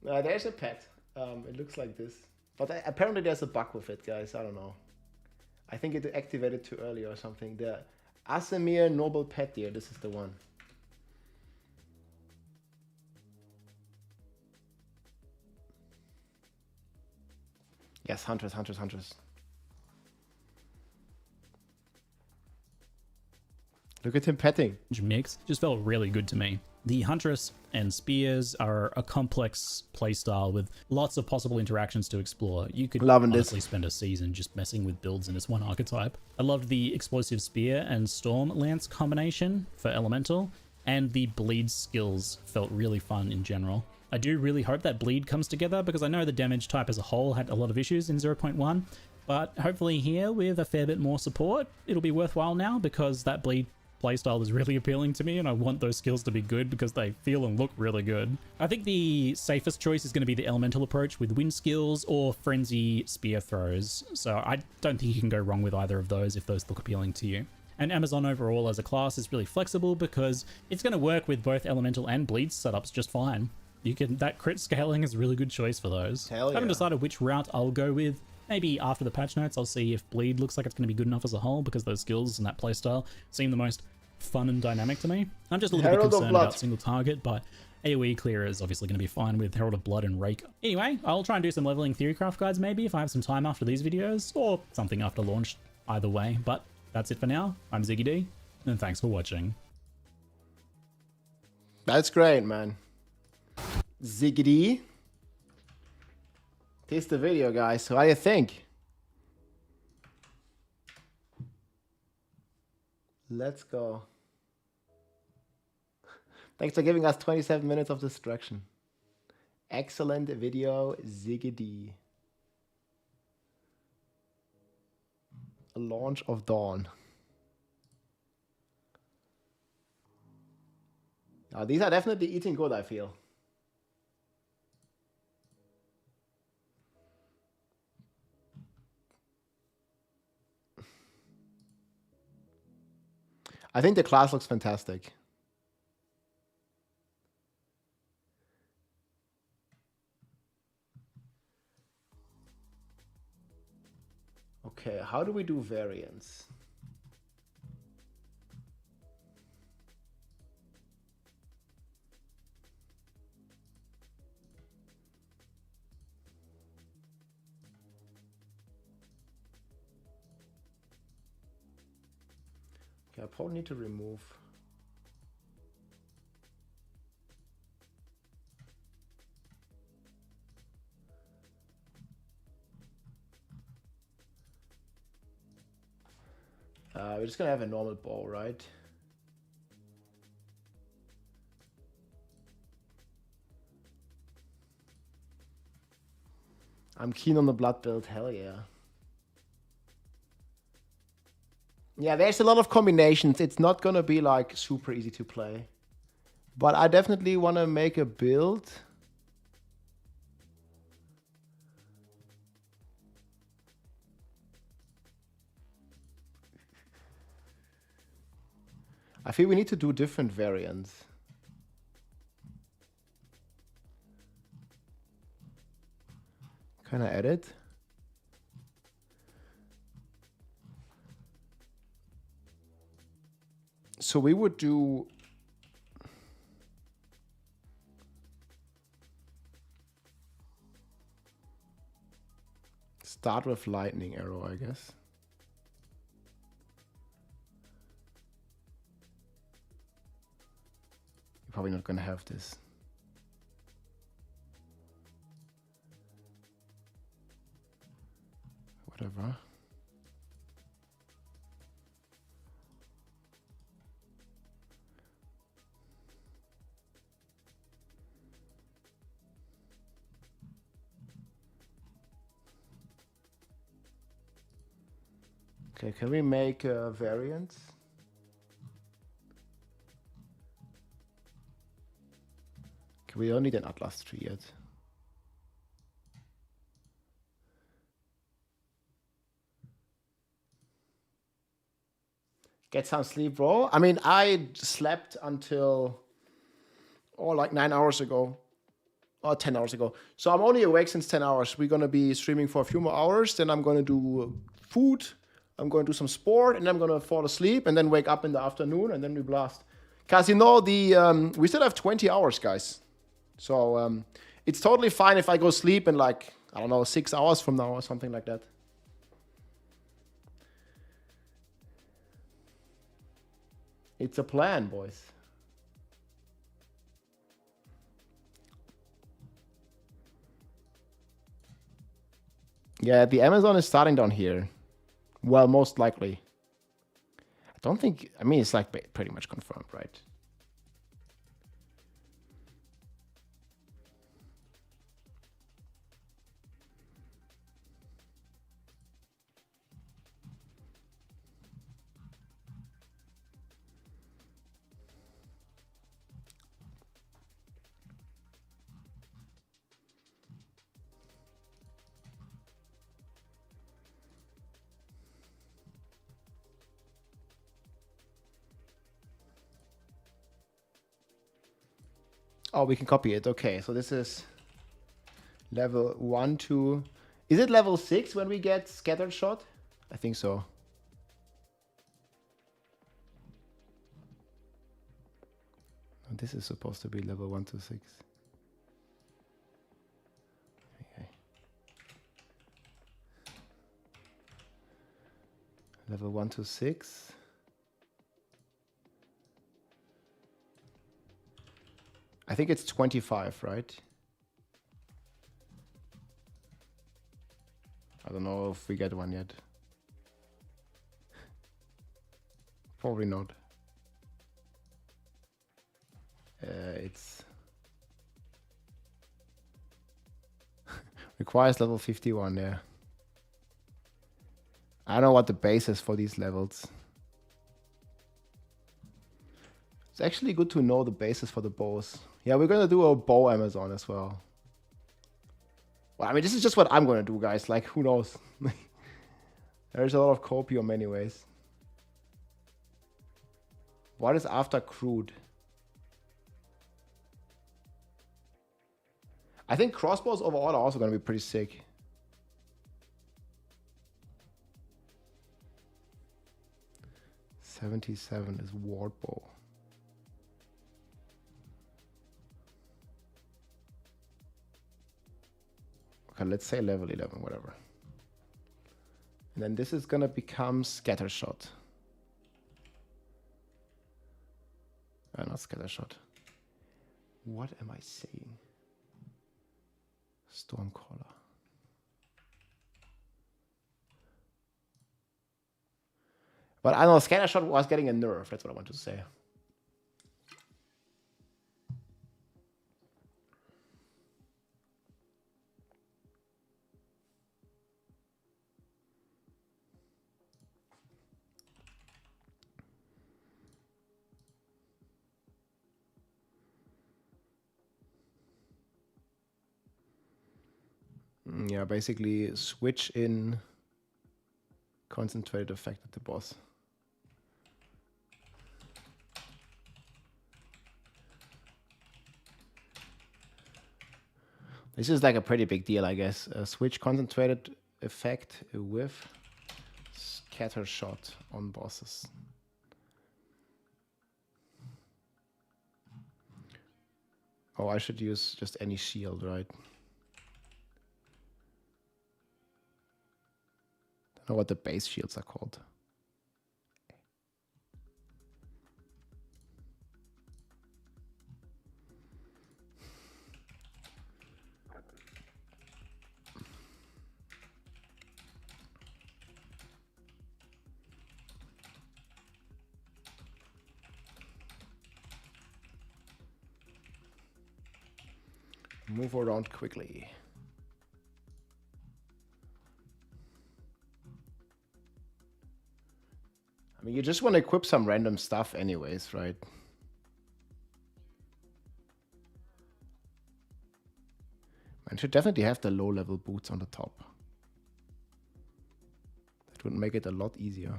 A: There's a pet. It looks like this. But apparently there's a bug with it, guys. I don't know. I think it activated too early or something. The Asimir Noble Pet Deer. This is the one. Yes, Huntress, Huntress, Huntress. Look at him petting.
B: Mix just felt really good to me. The Huntress and spears are a complex playstyle with lots of possible interactions to explore. You could honestly spend a season just messing with builds in this one archetype. I loved the explosive spear and storm lance combination for elemental, and the bleed skills felt really fun in general. I do really hope that bleed comes together, because I know the damage type as a whole had a lot of issues in 0.1, but hopefully here with a fair bit more support, it'll be worthwhile now, because that bleed playstyle is really appealing to me, and I want those skills to be good because they feel and look really good. I think the safest choice is going to be the elemental approach with wind skills or frenzy spear throws, so I don't think you can go wrong with either of those if those look appealing to you. And Amazon overall as a class is really flexible because it's going to work with both elemental and bleed setups just fine. That crit scaling is a really good choice for those.
A: Hell yeah.
B: I haven't decided which route I'll go with. Maybe after the patch notes I'll see if bleed looks like it's going to be good enough as a whole, because those skills and that playstyle seem the most fun and dynamic to me. I'm just a little bit concerned about single target, but AoE clear is obviously going to be fine with Herald of Blood and Rake. Anyway, I'll try and do some leveling theorycraft guides maybe if I have some time after these videos, or something after launch, either way. But that's it for now. I'm Ziggy D, and thanks for watching.
A: That's great, man. Ziggy D. Taste the video, guys. What do you think? Let's go. Thanks for giving us 27 minutes of distraction. Excellent video, Ziggy D. A launch of dawn. Now, these are definitely eating good, I feel. I think the class looks fantastic. Okay, how do we do variants? Okay, I probably need to remove. We're just gonna have a normal bow, right? I'm keen on the blood build, hell yeah. Yeah, there's a lot of combinations. It's not gonna be like super easy to play. But I definitely wanna make a build. I feel we need to do different variants. Can I edit? So we would do start with lightning arrow, I guess. You're probably not gonna have this. Whatever. Okay, can we make variants? Okay, we don't need an Atlas tree yet. Get some sleep, bro. I mean, I slept until like 9 hours ago. Or 10 hours ago. So I'm only awake since 10 hours. We're going to be streaming for a few more hours. Then I'm going to do food. I'm going to do some sport. And then I'm going to fall asleep. And then wake up in the afternoon. And then we blast. Because, you know, we still have 20 hours, guys. So it's totally fine if I go sleep in like, I don't know, 6 hours from now or something like that. It's a plan, boys. Yeah, the Amazon is starting down here. Well, most likely. I don't think... I mean, it's like pretty much confirmed, right? Oh, we can copy it. Okay, so this is level 1, 2. Is it level 6 when we get scattered shot? I think so. This is supposed to be level 1 to 6. Okay. Level 1 to 6. I think it's 25, right? I don't know if we get one yet. Probably not. It's requires level 51, yeah. I don't know what the base is for these levels. It's actually good to know the basis for the bows. Yeah, we're gonna do a bow Amazon as well. Well, I mean, this is just what I'm gonna do, guys. Like, who knows? There's a lot of copium anyways. What is after crude? I think crossbows overall are also gonna be pretty sick. 77 is ward bow. Okay, let's say level 11, whatever. And then this is gonna become scatter shot. Not scatter shot. What am I saying? Stormcaller. But I know scatter shot was getting a nerf. That's what I want to say. Yeah, basically switch in concentrated effect at the boss. This is like a pretty big deal, I guess. Switch concentrated effect with scatter shot on bosses. Oh, I should use just any shield, right? Don't know what the base shields are called. Move around quickly. I mean, you just want to equip some random stuff anyways, right? Man should definitely have the low-level boots on the top. That would make it a lot easier.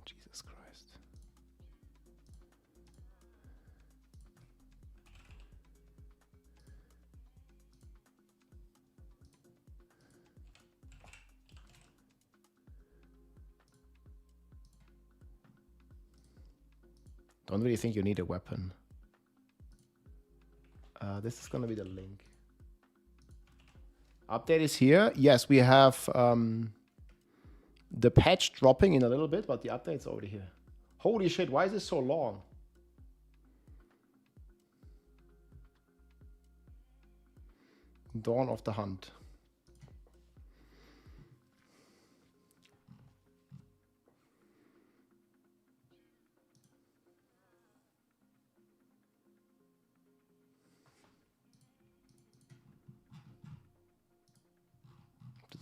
A: Jesus Christ. Don't really think you need a weapon. This is going to be the link. Update is here. Yes, we have the patch dropping in a little bit, but the update's already here. Holy shit, why is this so long? Dawn of the Hunt.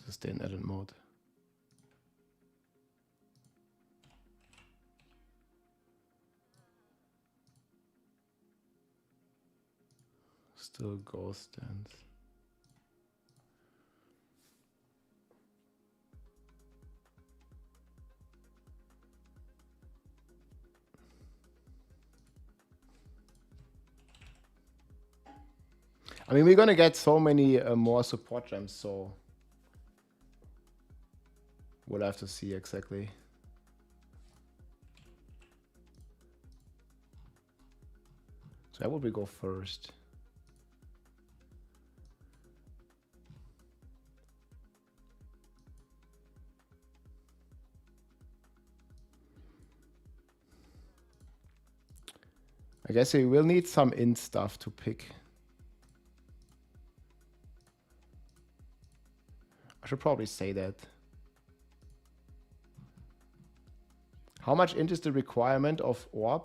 A: This is the in edit mode. Still ghost dance. I mean, we're gonna get so many more support gems, so we'll have to see exactly. So where would we go first? I guess we will need some int stuff to pick. I should probably say that. How much int is the requirement of orb?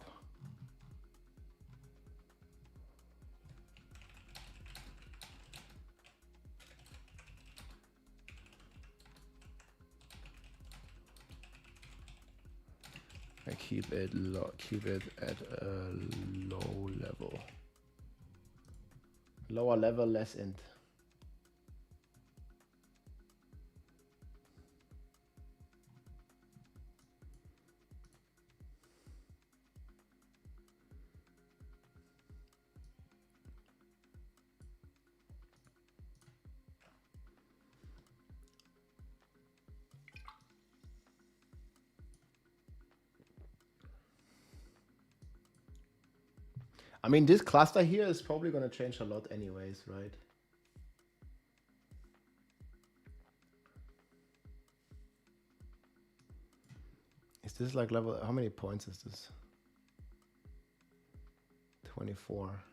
A: I keep it at a low level. Lower level, less int. I mean, this cluster here is probably going to change a lot anyways, right? Is this like level? How many points is this? 24.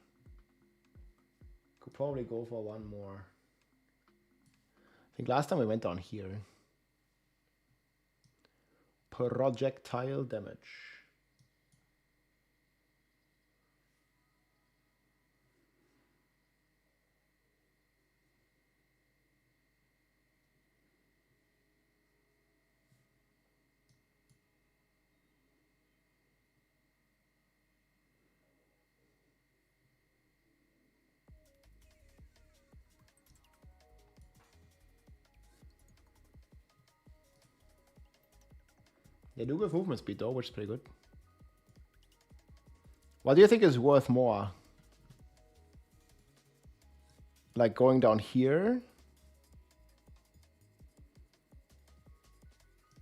A: Could probably go for one more. I think last time we went down here. Projectile damage. They do give movement speed though, which is pretty good. What do you think is worth more? Like going down here?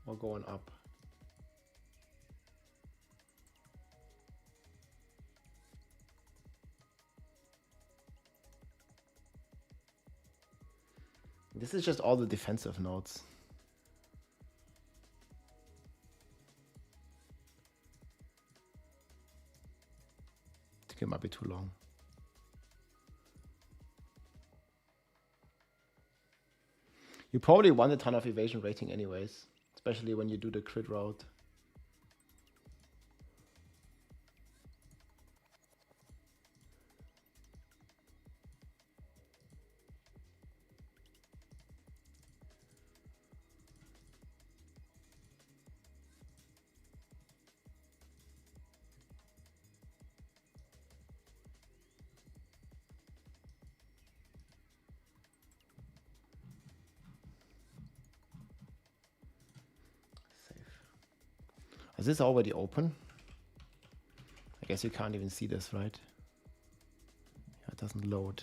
A: Or going up? This is just all the defensive nodes. I think it might be too long. You probably want a ton of evasion rating anyways, especially when you do the crit route. Is this already open? I guess you can't even see this, right? Yeah, it doesn't load.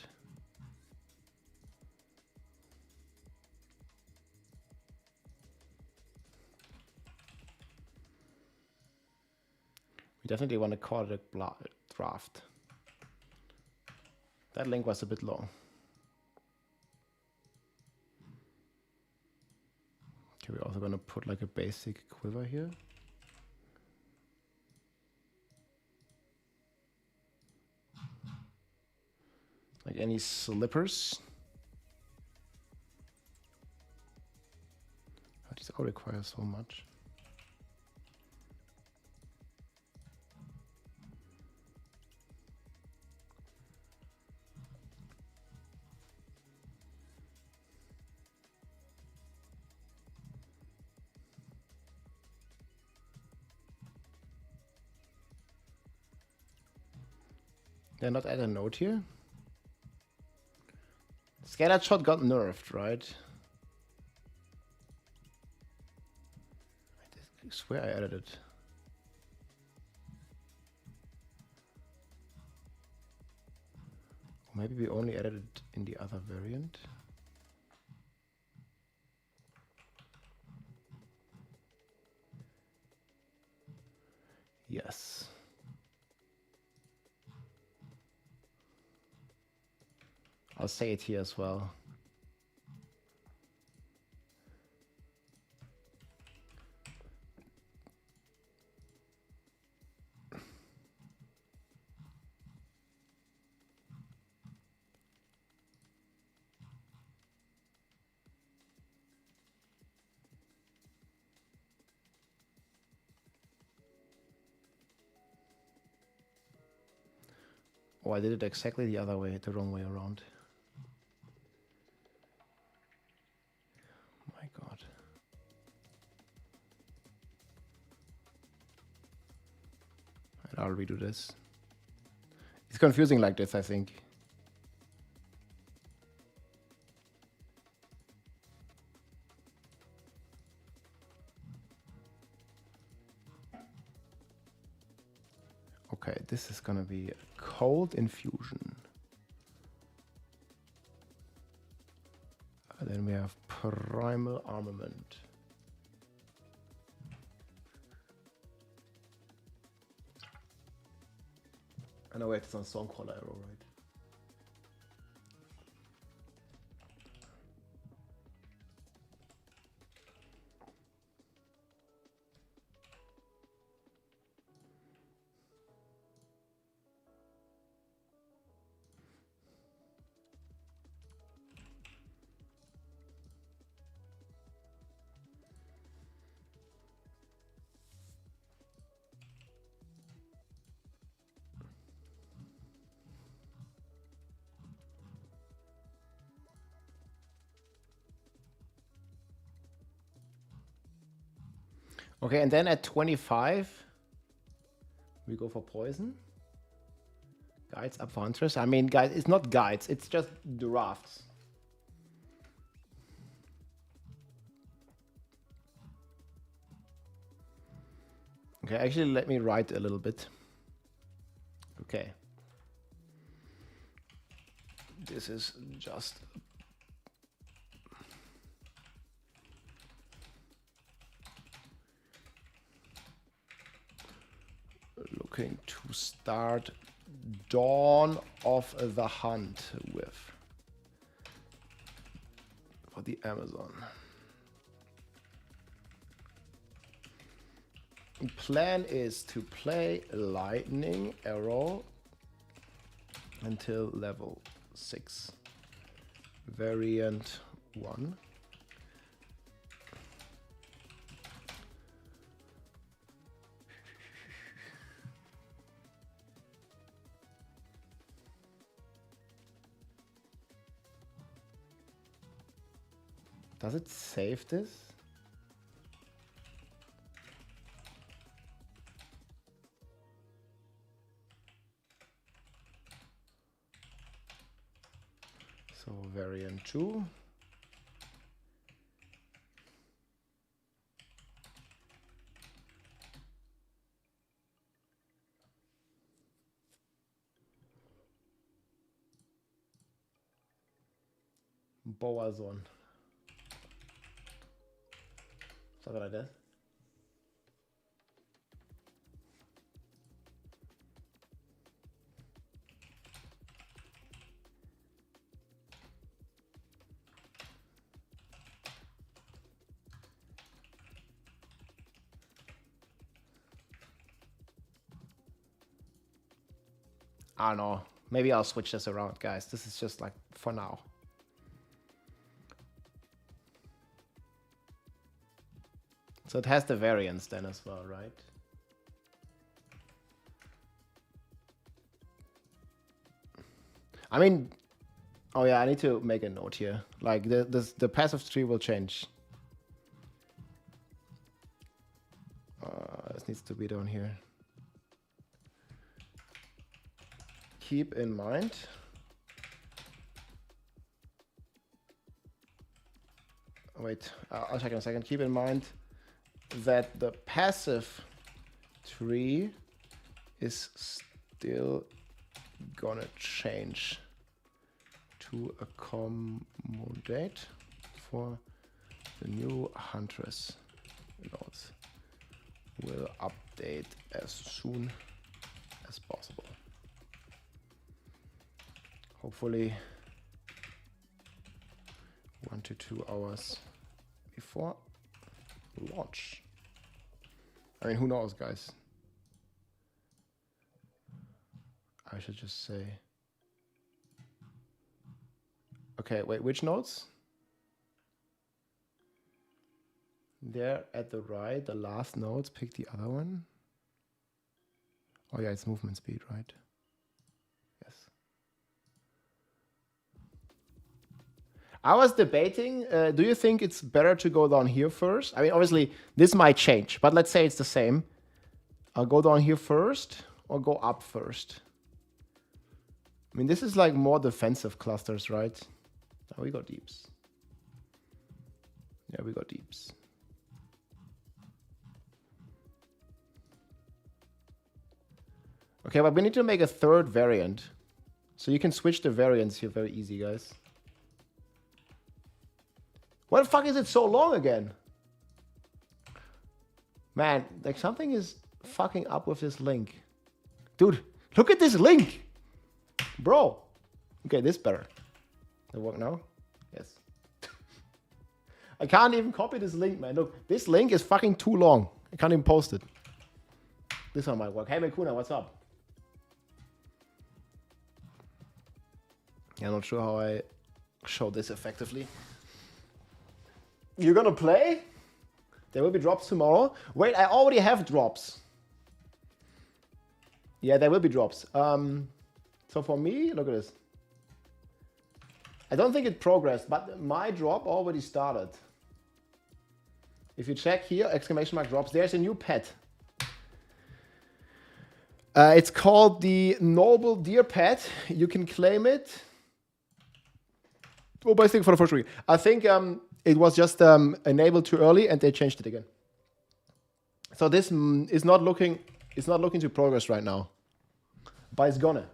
A: We definitely want to call it a draft. That link was a bit long. Okay, we're also going to put like a basic quiver here. Like any slippers. Oh, these all require so much. They're not add a note here. Scattered shot got nerfed, right? I swear I added it. Or maybe we only added it in the other variant. Yes. I'll say it here as well. Oh, I did it exactly the other way, the wrong way around. My God. I'll redo this. It's confusing like this, I think. Okay, this is gonna be a cold infusion. And then we have primal armament. I know it's on Songcaller arrow, right? Okay, and then at 25, we go for poison. Guides up for Huntress. I mean, guys, it's not guides, it's just drafts. Okay, actually, let me write a little bit. Okay. This is just... looking to start Dawn of the Hunt with. For the Amazon. Plan is to play Lightning Arrow until level 6. Variant 1. Does it save this? So variant 2. Boazon. Something like that. I don't know. Maybe I'll switch this around, guys. This is just like for now. So it has the variants then as well, right? I mean, oh yeah, I need to make a note here. Like the passive tree will change. This needs to be down here. Keep in mind wait, I'll check in a second. Keep in mind that the passive tree is still gonna change to accommodate for the new Huntress nodes. Will update as soon as possible. Hopefully 1 to 2 hours before launch. I mean, who knows, guys? I should just say. Okay, wait, which nodes? There at the right, the last nodes, pick the other one. Oh yeah, it's movement speed, right? Yes. I was debating, do you think it's better to go down here first? I mean, obviously, this might change, but let's say it's the same. I'll go down here first or go up first. I mean, this is like more defensive clusters, right? Oh, we got deeps. Yeah, we got deeps. Okay, but we need to make a third variant. So you can switch the variants here very easy, guys. Why the fuck is it so long again? Man, like something is fucking up with this link. Dude, Look at this link. Bro. Okay, this better. Does it work now? Yes. I can't even copy this link, man. Look, this link is fucking too long. I can't even post it. This one might work. Hey, Mekuna, what's up? Yeah, I'm not sure how I show this effectively. You're gonna play? There will be drops tomorrow. Wait, I already have drops. Yeah, there will be drops. So for me, look at this. I don't think it progressed, but my drop already started. If you check here, exclamation mark drops, there's a new pet. It's called the Noble Deer Pet. You can claim it. Oh, but I think for the first week. I think it was just enabled too early and they changed it again. So this is not looking to progress right now. But it's gonna.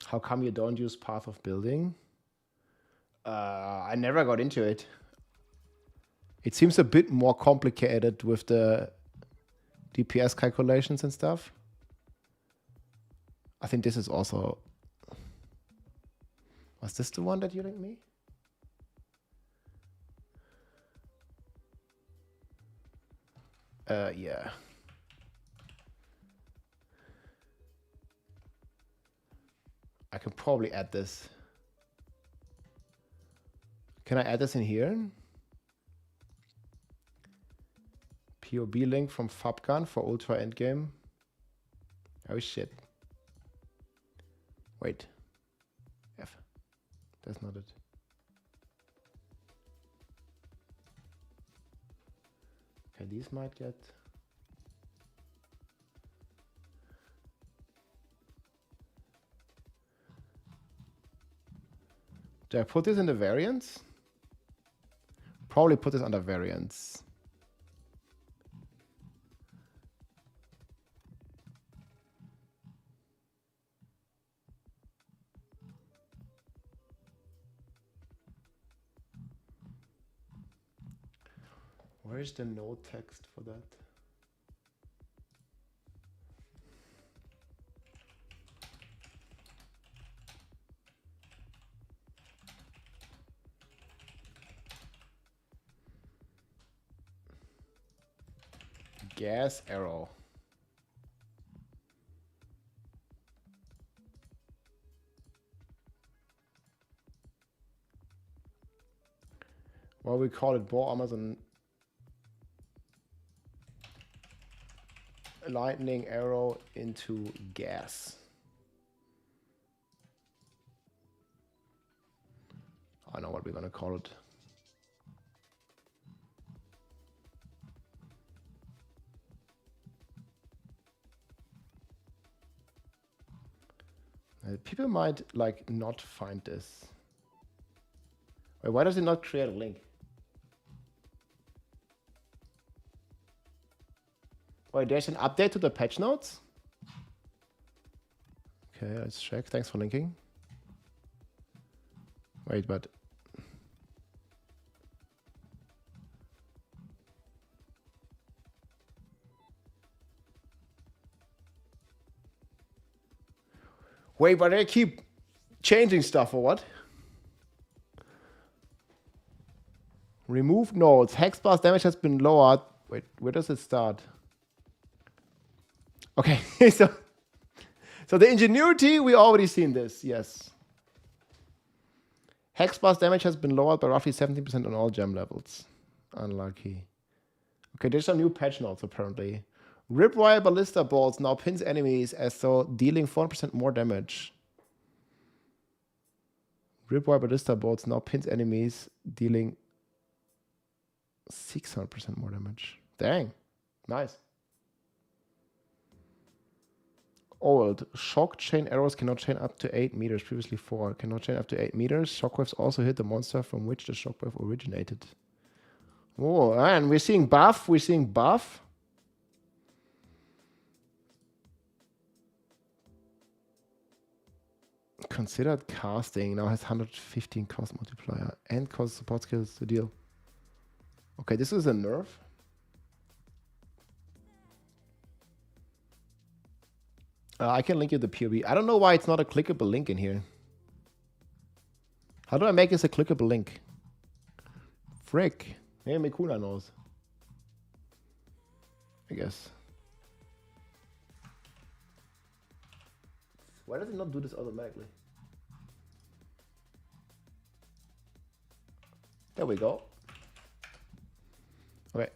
A: How come you don't use path of building? I never got into it. It seems a bit more complicated with the DPS calculations and stuff. I think this is also... Was this the one that you linked me? Yeah. I can probably add this. Can I add this in here? POB link from Fabgun for Ultra Endgame. Oh shit. Wait. F. That's not it. Okay, these might get... Do I put this in the variants? Probably put this under variants. Where is the no text for that? Gas arrow. Well, we call it bore Amazon lightning arrow into gas. I know what we're gonna call it. People might like not find this. Wait, why does it not create a link? Wait, there's an update to the patch notes? Okay, let's check. Thanks for linking. Wait, but... Wait, but they keep changing stuff or what? Remove nodes. Hex blast damage has been lowered. Wait, where does it start? Okay, so the ingenuity, we already seen this, yes. Hex blast damage has been lowered by roughly 17% on all gem levels. Unlucky. Okay, there's some new patch notes apparently. Ripwire ballista bolts now pins enemies as though dealing 4% more damage. Ripwire ballista bolts now pins enemies dealing 600% more damage. Dang, nice. Old. Shock chain arrows cannot chain up to 8 meters. Previously 4. Cannot chain up to 8 meters. Shockwaves also hit the monster from which the shockwave originated. Oh, and we're seeing buff. We're seeing buff. Considered casting now has 115 cost multiplier and cost support skills to deal. Okay, this is a nerf. I can link you the POV. I don't know why it's not a clickable link in here. How do I make this a clickable link? Frick. Maybe Mikuna knows. I guess. Why does it not do this automatically? There we go. Okay.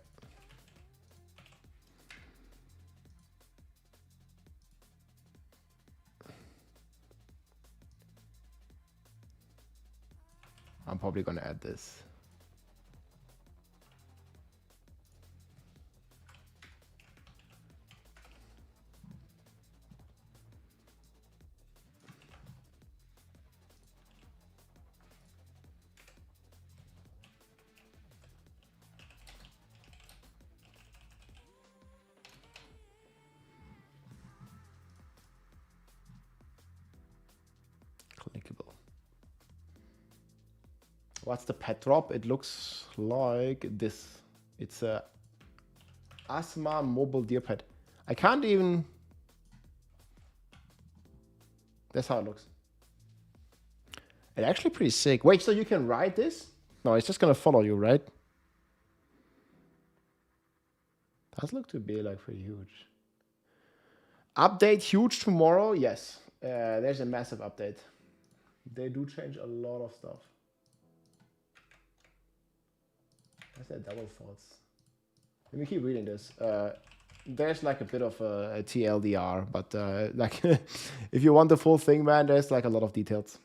A: I'm probably gonna add this. Clickable. What's the pet drop? It looks like this. It's a Asthma mobile deer pet. I can't even... That's how it looks. It's actually pretty sick. Wait, so you can ride this? No, it's just gonna follow you, right? Does look to be like pretty huge. Update huge tomorrow? Yes. There's a massive update. They do change a lot of stuff. I said double thoughts. Let me keep reading this. There's like a bit of a TLDR, but like if you want the full thing, man, there's like a lot of details.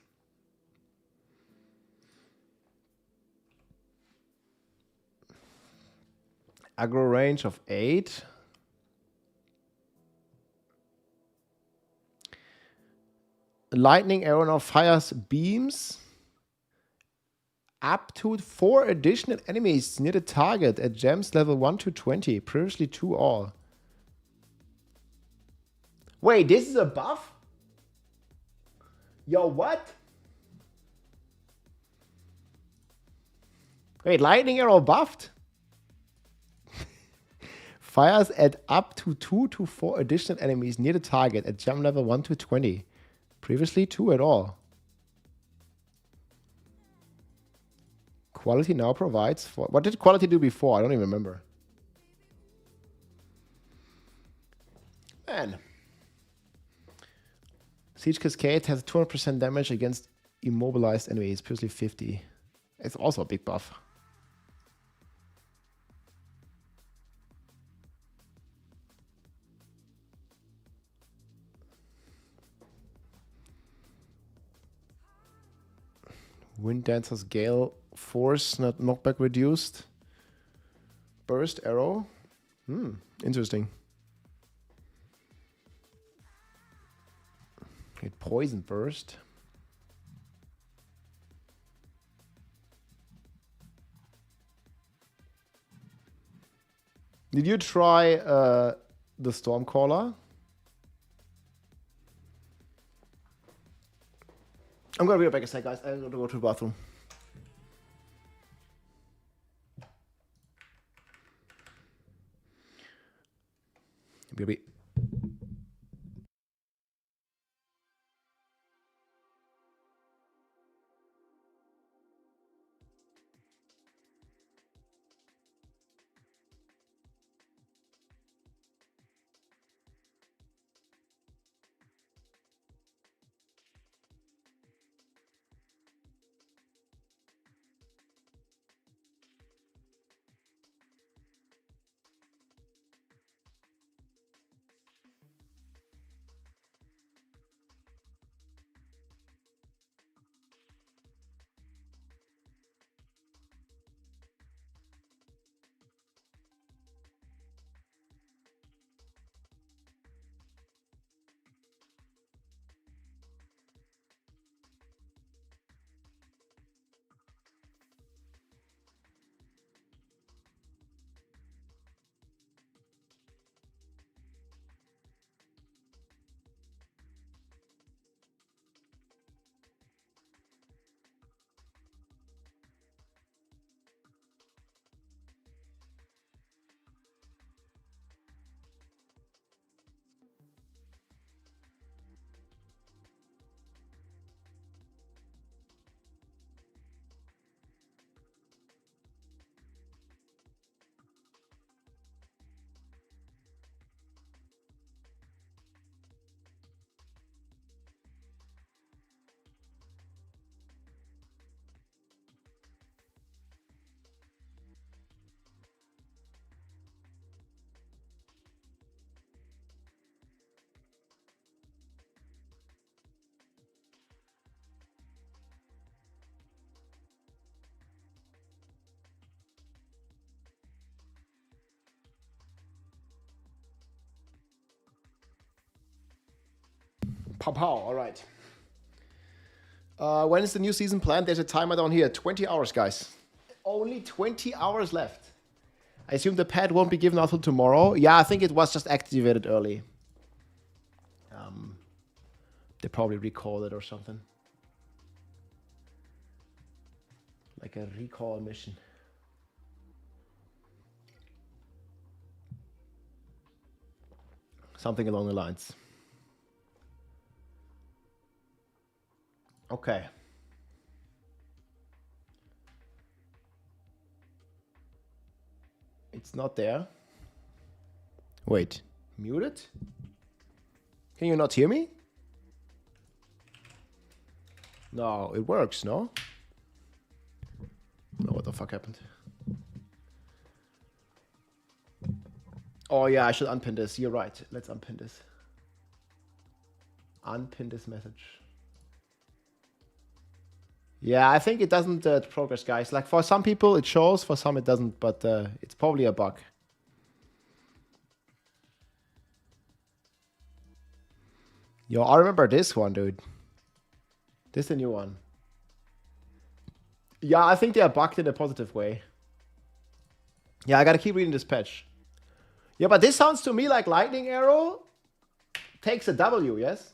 A: Aggro range of 8. Lightning arrow now fires beams up to 4 additional enemies near the target at gems level 1 to 20. Previously 2 all. Wait, this is a buff? Yo, what? Wait, lightning arrow buffed? Fires at up to 2 to 4 additional enemies near the target at gem level 1 to 20. Previously 2 at all. Quality now provides for... What did quality do before? I don't even remember. Man. Siege Cascade has 200% damage against immobilized enemies. Previously 50. It's also a big buff. Wind Dancer's Gale Force, not knockback reduced. Burst Arrow. Interesting. Okay, Poison Burst. Did you try the Stormcaller? I'm gonna be right back a sec, guys. I'm gonna go to the bathroom. BRB. Pow pow. All right. When is the new season planned? There's a timer down here. 20 hours, guys. Only 20 hours left. I assume the pad won't be given out until tomorrow. Yeah, I think it was just activated early. They probably recalled it or something. Like a recall mission. Something along the lines. Okay. It's not there. Wait. Muted? Can you not hear me? No, it works, no? No, what the fuck happened? Oh yeah, I should unpin this. You're right. Let's unpin this. Unpin this message. Yeah, I think it doesn't progress, guys. Like for some people it shows, for some it doesn't, but it's probably a bug. Yo, I remember this one, dude. This is the new one. Yeah, I think they are bugged in a positive way. Yeah, I gotta keep reading this patch. Yeah, but this sounds to me like Lightning Arrow takes a W, yes?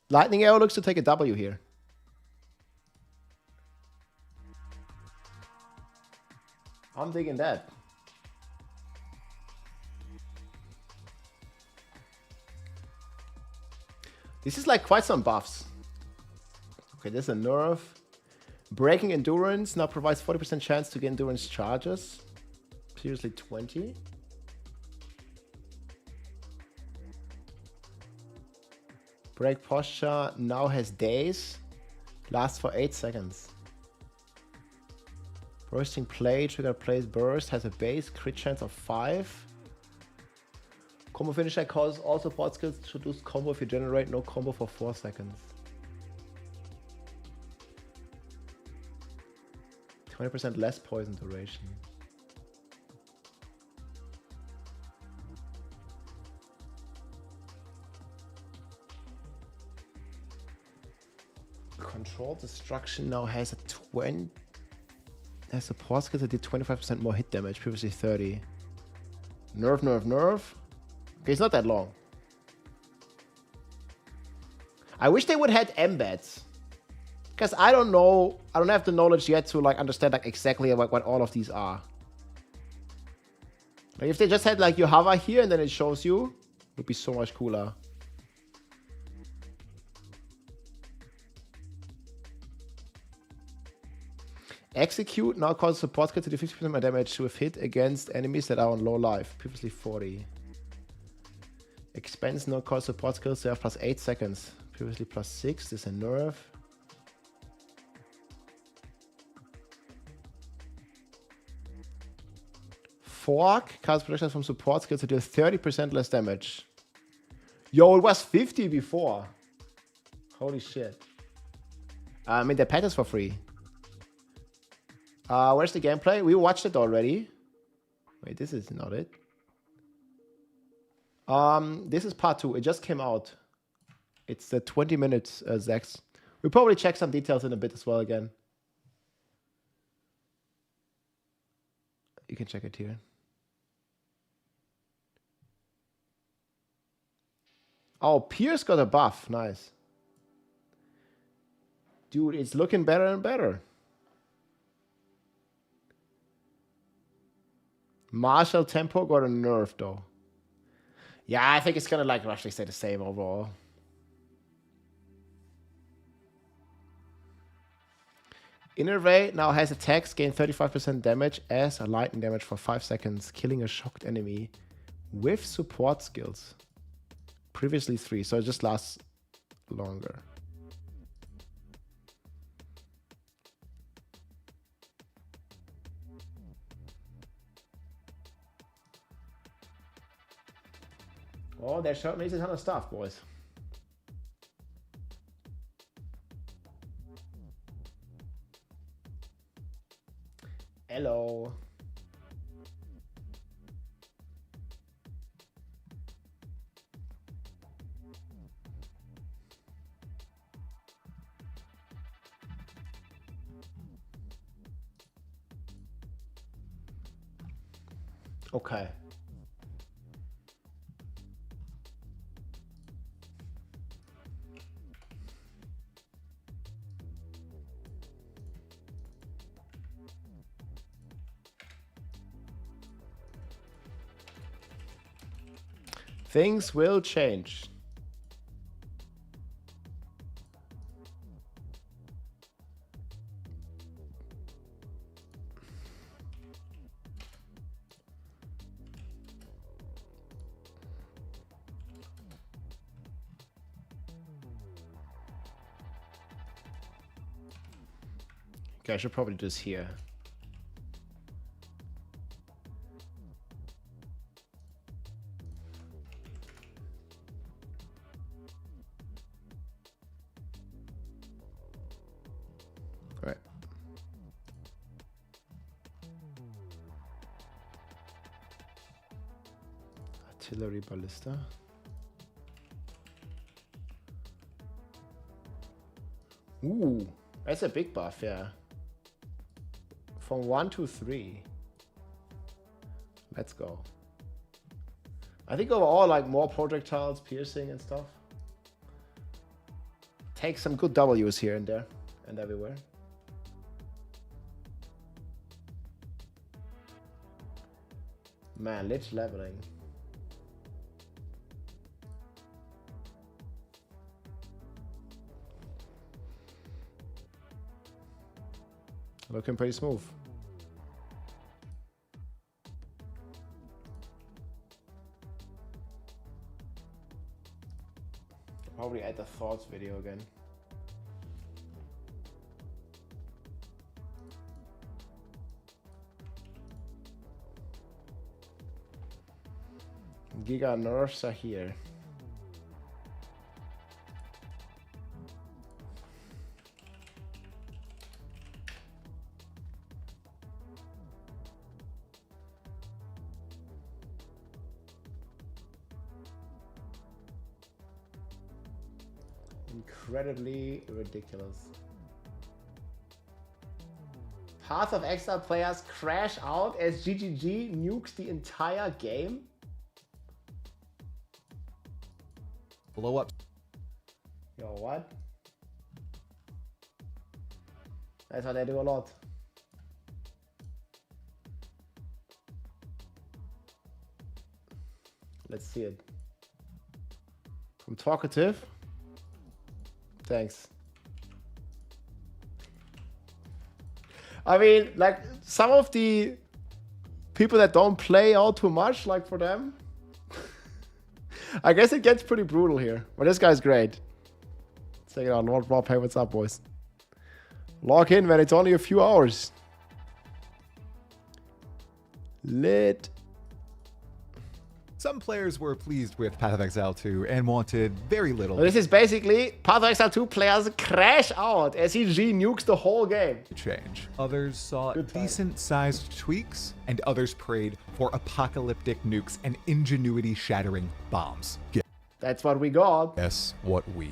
A: Lightning Arrow looks to take a W here. I'm digging that. This is like quite some buffs. Okay, there's a nerf. Breaking endurance now provides 40% chance to get endurance charges. Seriously, 20. Break posture now has days. Lasts for 8 seconds. Bursting play, trigger plays burst, has a base crit chance of 5. Combo finisher causes all support skills to reduce combo if you generate no combo for 4 seconds. 20% less poison duration. Controlled destruction now has a 20. Has support skills that did 25% more hit damage, previously 30. Nerf, nerf, nerf. Okay, it's not that long. I wish they would have had embeds. Because I don't know, I don't have the knowledge yet to like understand like exactly what all of these are. Like if they just had like you hover here and then it shows you, it would be so much cooler. Execute now causes support skill to do 50% more damage with hit against enemies that are on low life, previously 40. Expense now causes support skills to have plus 8 seconds, previously plus 6. This is a nerf. Fork causes protection from support skills to deal 30% less damage. Yo, it was 50 before. Holy shit. I mean, the patterns for free. Where's the gameplay? We watched it already. Wait, this is not it. This is part 2. It just came out. It's 20 minutes, Zax. We'll probably check some details in a bit as well again. You can check it here. Oh, Pierce got a buff. Nice. Dude, it's looking better and better. Martial tempo got a nerf though. Yeah, I think it's gonna like roughly stay the same overall. Innervate now has attacks gain 35% damage as a lightning damage for 5 seconds, killing a shocked enemy with support skills. Previously 3, so it just lasts longer. Oh, they're showing me a ton of stuff, boys. Hello. Okay. Things will change. Okay, I should probably do this here. All right. Artillery ballista. Ooh, that's a big buff, yeah. From 1 to 3. Let's go. I think overall, like more projectiles, piercing and stuff. Take some good W's here and there and everywhere. Man, lich leveling. Looking pretty smooth. Probably add the thoughts video again. Giga nerfs are here. Incredibly ridiculous. Path of Exile players crash out as GGG nukes the entire game.
G: Blow up.
A: Yo, what? That's how they do a lot. Let's see it. From Talkative. Thanks. I mean, like, some of the people that don't play all too much, like for them, I guess it gets pretty brutal here. But this guy's great. Let's take it out. Lord Rob, hey, what's up, boys? Log in, man. It's only a few hours. Lit.
G: Some players were pleased with Path of Exile 2 and wanted very little
A: This is basically Path of Exile 2 players crash out as EG nukes the whole game.
G: change. Others saw
A: Good time.
G: decent-sized tweaks, and others prayed for apocalyptic nukes and ingenuity-shattering bombs.
A: That's what we got.
G: Guess what we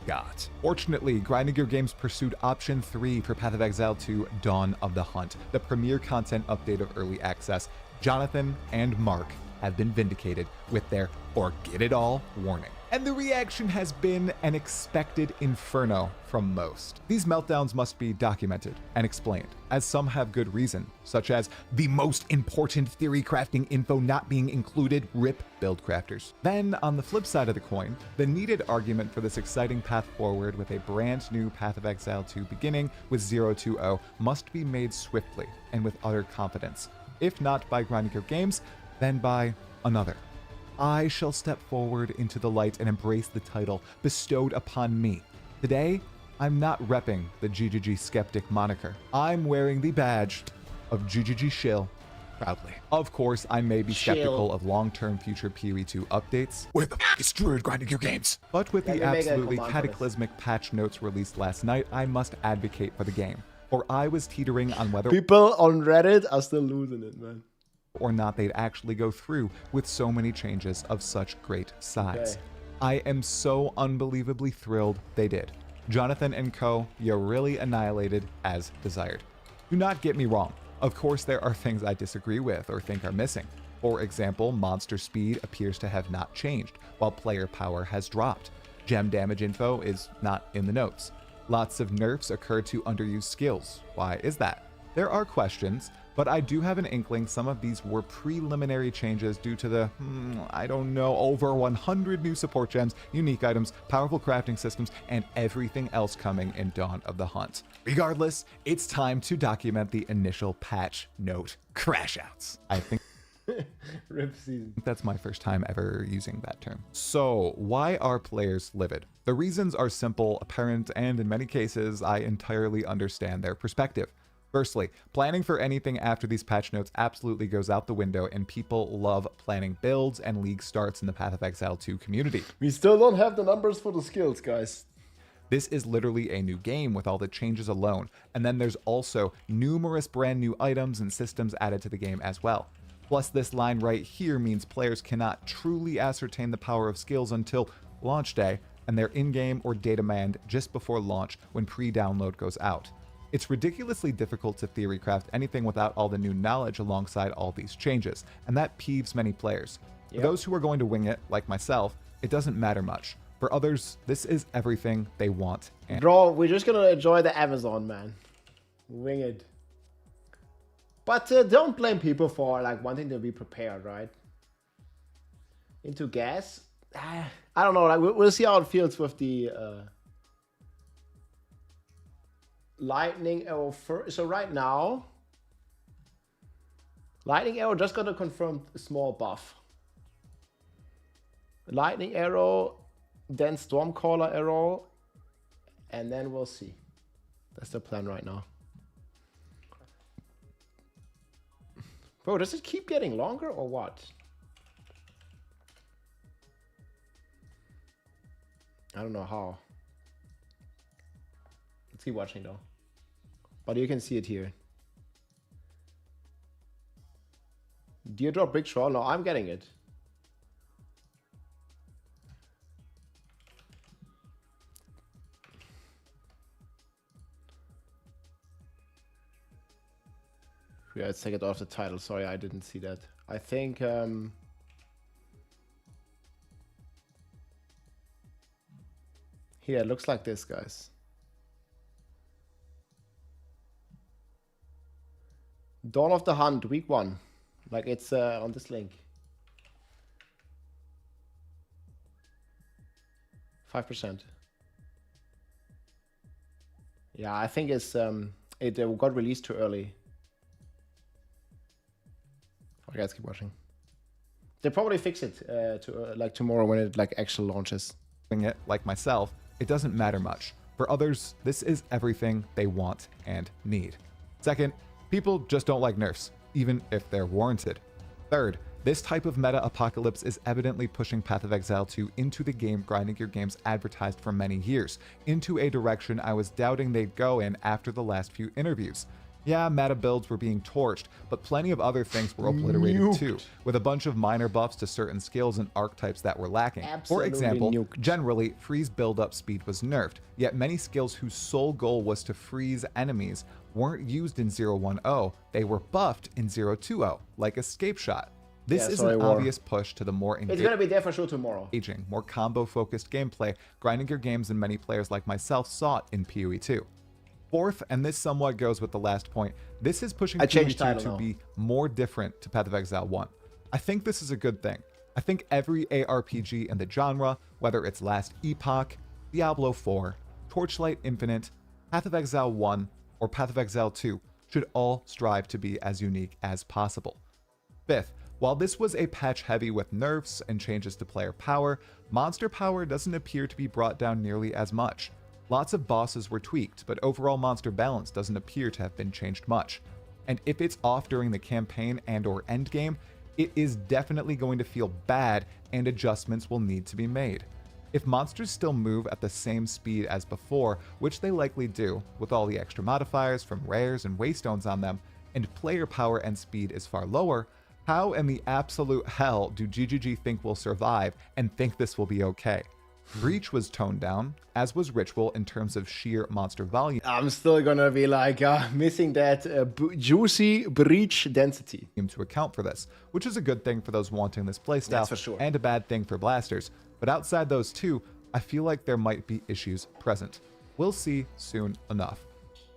G: got. Fortunately, Grinding Gear Games pursued option 3 for Path of Exile 2 Dawn of the Hunt, the premier content update of early access. Jonathan and Mark have been vindicated with their "or get it all" warning. And the reaction has been an expected inferno from most. These meltdowns must be documented and explained, as some have good reason, such as the most important theory crafting info not being included, rip build crafters. Then, on the flip side of the coin, the needed argument for this exciting path forward with a brand new Path of Exile 2 beginning with 020 must be made swiftly and with utter confidence. If not by Grinding Gear Games, then by another. I shall step forward into the light and embrace the title bestowed upon me. Today, I'm not repping the GGG Skeptic moniker. I'm wearing the badge of GGG Shill proudly. Of course, I may be skeptical of long-term future PoE2 updates. Where the f*** is Druid Grinding Gear Games? But with the absolutely cataclysmic patch notes released last night, I must advocate for the game. For I was teetering on whether
A: People on Reddit are still losing it, man.
G: or not they'd actually go through with so many changes of such great size.
A: Okay.
G: I am so unbelievably thrilled they did. Jonathan and co, you really annihilated as desired. Do not get me wrong. Of course, there are things I disagree with or think are missing. For example, monster speed appears to have not changed, while player power has dropped. Gem damage info is not in the notes. Lots of nerfs occur to underused skills. Why is that? There are questions, but I do have an inkling some of these were preliminary changes due to the, I don't know, over 100 new support gems, unique items, powerful crafting systems, and everything else coming in Dawn of the Hunt. Regardless, it's time to document the initial patch note crashouts. I think
A: Rip season.
G: that's my first time ever using that term. So, why are players livid? The reasons are simple, apparent, and in many cases, I entirely understand their perspective. Firstly, planning for anything after these patch notes absolutely goes out the window, and people love planning builds and league starts in the Path of Exile 2 community.
A: We still don't have the numbers for the skills, guys.
G: This is literally a new game with all the changes alone, and then there's also numerous brand new items and systems added to the game as well. Plus, this line right here means players cannot truly ascertain the power of skills until launch day, and they're in-game or data mined just before launch when pre-download goes out. It's ridiculously difficult to theory craft anything without all the new knowledge alongside all these changes, and that peeves many players. For those who are going to wing it, like myself, it doesn't matter much. For others, this is everything they want. And
A: Bro, we're just gonna enjoy the Amazon, man. Wing it. But don't blame people for like wanting to be prepared, right? Into gas? I don't know. Like we'll see how it feels with the lightning arrow first. So right now, lightning arrow just got a confirmed small buff. Lightning arrow, then stormcaller arrow, and then we'll see. That's the plan right now. Bro, does it keep getting longer or what? I don't know how. Let's keep watching though. But you can see it here. Deerdrop Big Troll? No, I'm getting it. Yeah, let's take it off the title. Sorry, I didn't see that. I think here it looks like this, guys. Dawn of the Hunt, week 1. Like it's on this link. 5%. Yeah, I think it's it got released too early. Okay, let's keep watching. They'll probably fix it to like tomorrow when it like actually launches.
G: it, like myself, it doesn't matter much. For others, this is everything they want and need. Second, people just don't like nerfs, even if they're warranted. Third, this type of meta apocalypse is evidently pushing Path of Exile 2 into the game grinding your games advertised for many years, into a direction I was doubting they'd go in after the last few interviews. Yeah, meta builds were being torched, but plenty of other things were obliterated too, with a bunch of minor buffs to certain skills and archetypes that were lacking. For example, generally, freeze build-up speed was nerfed, yet many skills whose sole goal was to freeze enemies weren't used in 0.10, they were buffed in 0.20, like Escape Shot. This is an obvious push to the more
A: it's gonna be there for sure tomorrow.
G: Engaging, more combo-focused gameplay, grinding your games and many players like myself sought in PoE 2. Fourth, and this somewhat goes with the last point, this is pushing PoE 2 to be more different to Path of Exile 1. I think this is a good thing. I think every ARPG in the genre, whether it's Last Epoch, Diablo 4, Torchlight Infinite, Path of Exile 1, or Path of Exile 2, should all strive to be as unique as possible. Fifth, while this was a patch heavy with nerfs and changes to player power, monster power doesn't appear to be brought down nearly as much. Lots of bosses were tweaked, but overall monster balance doesn't appear to have been changed much. And if it's off during the campaign and or endgame, it is definitely going to feel bad and adjustments will need to be made. If monsters still move at the same speed as before, which they likely do, with all the extra modifiers from rares and waystones on them, and player power and speed is far lower, how in the absolute hell do GGG think we'll survive and think this will be okay? Breach was toned down, as was Ritual in terms of sheer monster volume
A: I'm still gonna be like missing that juicy breach density.
G: to account for this, which is a good thing for those wanting this playstyle
A: That's for sure.
G: and a bad thing for blasters. But outside those two, I feel like there might be issues present. We'll see soon enough.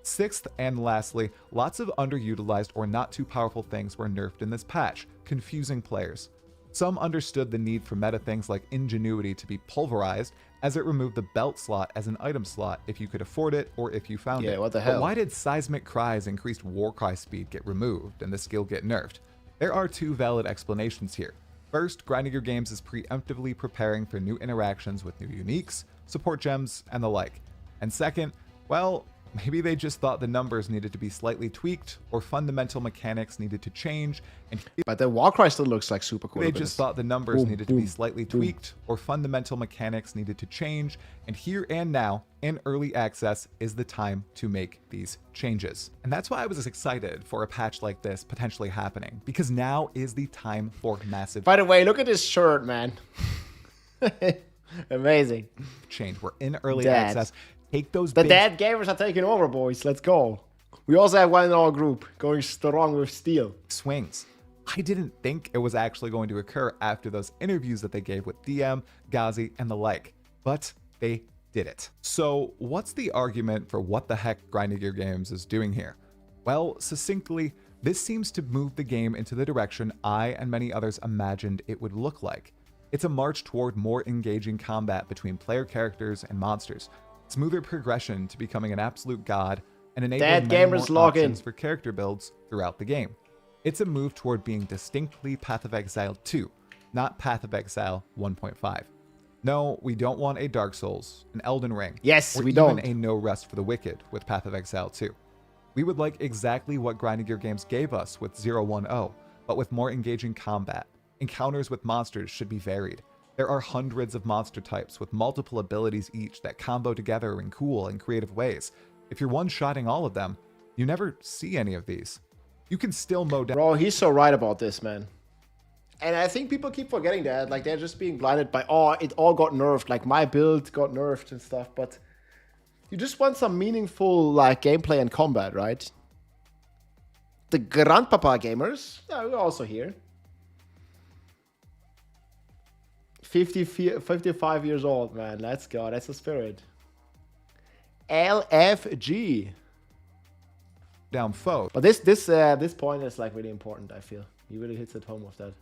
G: Sixth and lastly, lots of underutilized or not too powerful things were nerfed in this patch, confusing players. Some understood the need for meta things like Ingenuity to be pulverized, as it removed the belt slot as an item slot if you could afford it or if you found it.
A: Yeah, what the
G: But
A: hell?
G: why did Seismic Cry's increased Warcry speed get removed and the skill get nerfed? There are two valid explanations here. First, Grindiger Games is preemptively preparing for new interactions with new uniques, support gems, and the like. And second, well, maybe they just thought the numbers needed to be slightly tweaked or fundamental mechanics needed to change, and
A: But the Warcry still looks like super cool.
G: they
A: Look at
G: just
A: this.
G: thought the numbers
A: Boom,
G: needed to be
A: boom,
G: slightly
A: boom.
G: tweaked or fundamental mechanics needed to change, and here and now, in early access, is the time to make these changes. And that's why I was excited for a patch like this potentially happening, because now is the time for massive
A: By the way, look at this shirt, man. Amazing.
G: change. We're in early
A: Dad.
G: access. Take those
A: The
G: big
A: dead gamers are taking over, boys. Let's go. We also have one in our group going strong with steel.
G: swings. I didn't think it was actually going to occur after those interviews that they gave with DM, Ghazi, and the like, but they did it. So what's the argument for what the heck Grindiger Games is doing here? Well, succinctly, this seems to move the game into the direction I and many others imagined it would look like. It's a march toward more engaging combat between player characters and monsters, smoother progression to becoming an absolute god, and enabling
A: Dead
G: many
A: gamers
G: more
A: log in.
G: options for character builds throughout the game. It's a move toward being distinctly Path of Exile 2, not Path of Exile 1.5. No, we don't want a Dark Souls, an Elden Ring,
A: Yes,
G: or
A: we
G: even
A: don't.
G: a No Rest for the Wicked with Path of Exile 2. We would like exactly what Grindiger Games gave us with 010, but with more engaging combat. Encounters with monsters should be varied. There are hundreds of monster types with multiple abilities each that combo together in cool and creative ways. If you're one-shotting all of them, you never see any of these. You can still mow down
A: Bro, he's so right about this, man. And I think people keep forgetting that. Like, they're just being blinded by, oh, it all got nerfed. Like, my build got nerfed and stuff. But you just want some meaningful, like, gameplay and combat, right? The grandpapa gamers, yeah, we're also here. 55 years old, man. Let's go. That's the spirit. LFG.
G: foes.
A: But this point is like really important, I feel. He really hits it home with that.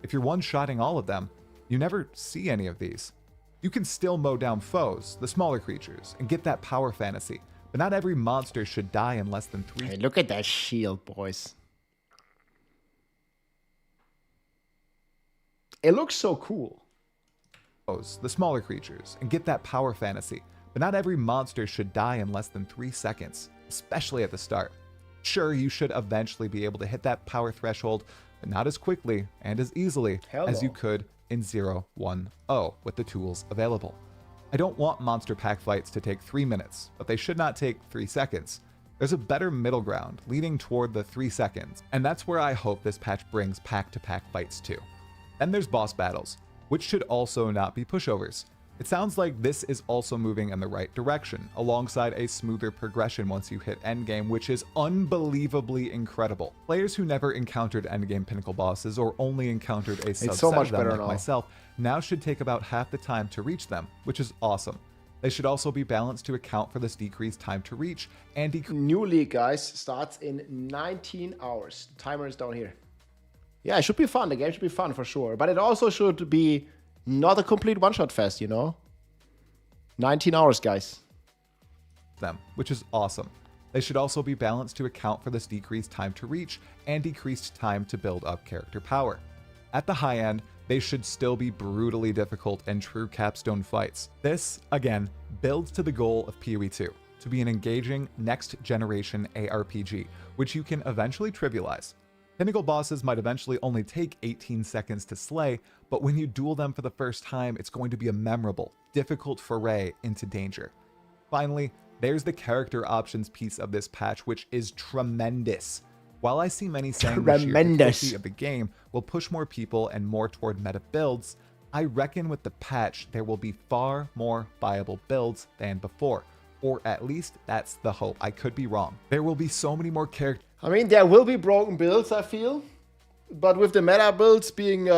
G: If you're one-shotting all of them, you never see any of these. You can still mow down foes, the smaller creatures, and get that power fantasy, but not every monster should die in less than 3
A: Hey, look at that shield, boys. It looks so cool.
G: foes, the smaller creatures, and get that power fantasy, but not every monster should die in less than 3 seconds, especially at the start. Sure, you should eventually be able to hit that power threshold, but not as quickly and as easily
A: Hell
G: as you
A: no.
G: could in 010 with the tools available. I don't want monster pack fights to take 3 minutes, but they should not take 3 seconds. There's a better middle ground leading toward the 3 seconds, and that's where I hope this patch brings pack-to-pack fights to. Then there's boss battles, which should also not be pushovers. It sounds like this is also moving in the right direction, alongside a smoother progression once you hit Endgame, which is unbelievably incredible. Players who never encountered Endgame pinnacle bosses or only encountered a subset
A: so much
G: of them
A: better
G: like
A: now.
G: myself now should take about half the time to reach them, which is awesome. They should also be balanced to account for this decreased time to reach and
A: New league, guys, starts in 19 hours. The timer is down here. Yeah, it should be fun. The game should be fun for sure. But it also should be not a complete one-shot fest, you know? 19 hours, guys.
G: them, which is awesome. They should also be balanced to account for this decreased time to reach and decreased time to build up character power. At the high end, they should still be brutally difficult and true capstone fights. This, again, builds to the goal of PoE 2, to be an engaging next-generation ARPG, which you can eventually trivialize. Pinnacle bosses might eventually only take 18 seconds to slay, but when you duel them for the first time, it's going to be a memorable, difficult foray into danger. Finally, there's the character options piece of this patch, which is tremendous. While I see many saying the sheer
A: Tremendous.
G: difficulty of the game will push more people and more toward meta builds, I reckon with the patch, there will be far more viable builds than before. Or at least that's the hope. I could be wrong. There will be so many more characters.
A: I mean, there will be broken builds, I feel. But with the meta builds being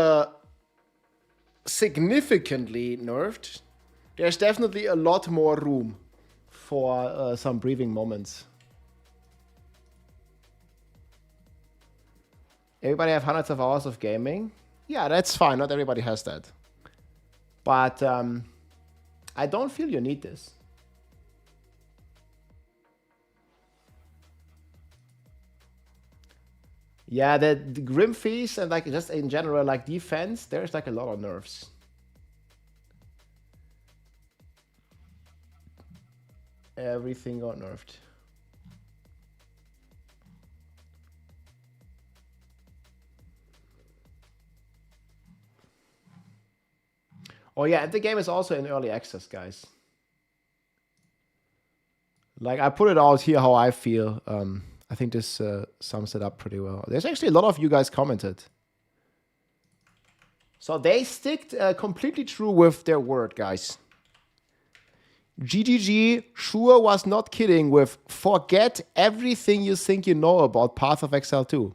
A: significantly nerfed, there's definitely a lot more room for some breathing moments. Everybody have hundreds of hours of gaming? Yeah, that's fine. Not everybody has that. But I don't feel you need this. Yeah, the Grim Feast and like just in general, like defense, there's like a lot of nerfs. Everything got nerfed. Oh yeah, and the game is also in early access, guys. Like I put it out here how I feel. I think this sums it up pretty well. There's actually a lot of you guys commented. So they sticked completely true with their word, guys. GGG sure was not kidding with forget everything you think you know about Path of Exile 2.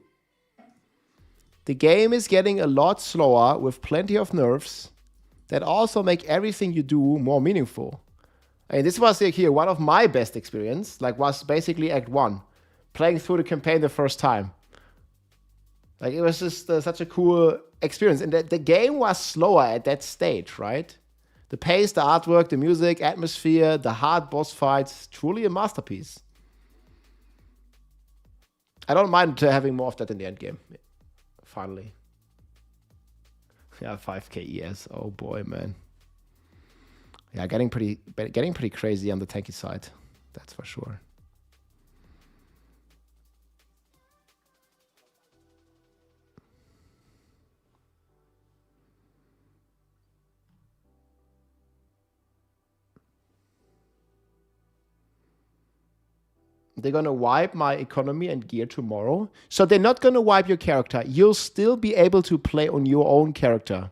A: The game is getting a lot slower with plenty of nerfs that also make everything you do more meaningful. I mean, this was like here one of my best experience, like was basically Act 1. Playing through the campaign the first time. Like, it was just such a cool experience. And the game was slower at that stage, right? The pace, the artwork, the music, atmosphere, the hard boss fights, truly a masterpiece. I don't mind having more of that in the end game. Finally. Yeah, 5k ES. Oh boy, man. Yeah, getting pretty crazy on the tanky side. That's for sure. They're going to wipe my economy and gear tomorrow. So they're not going to wipe your character. You'll still be able to play on your own character.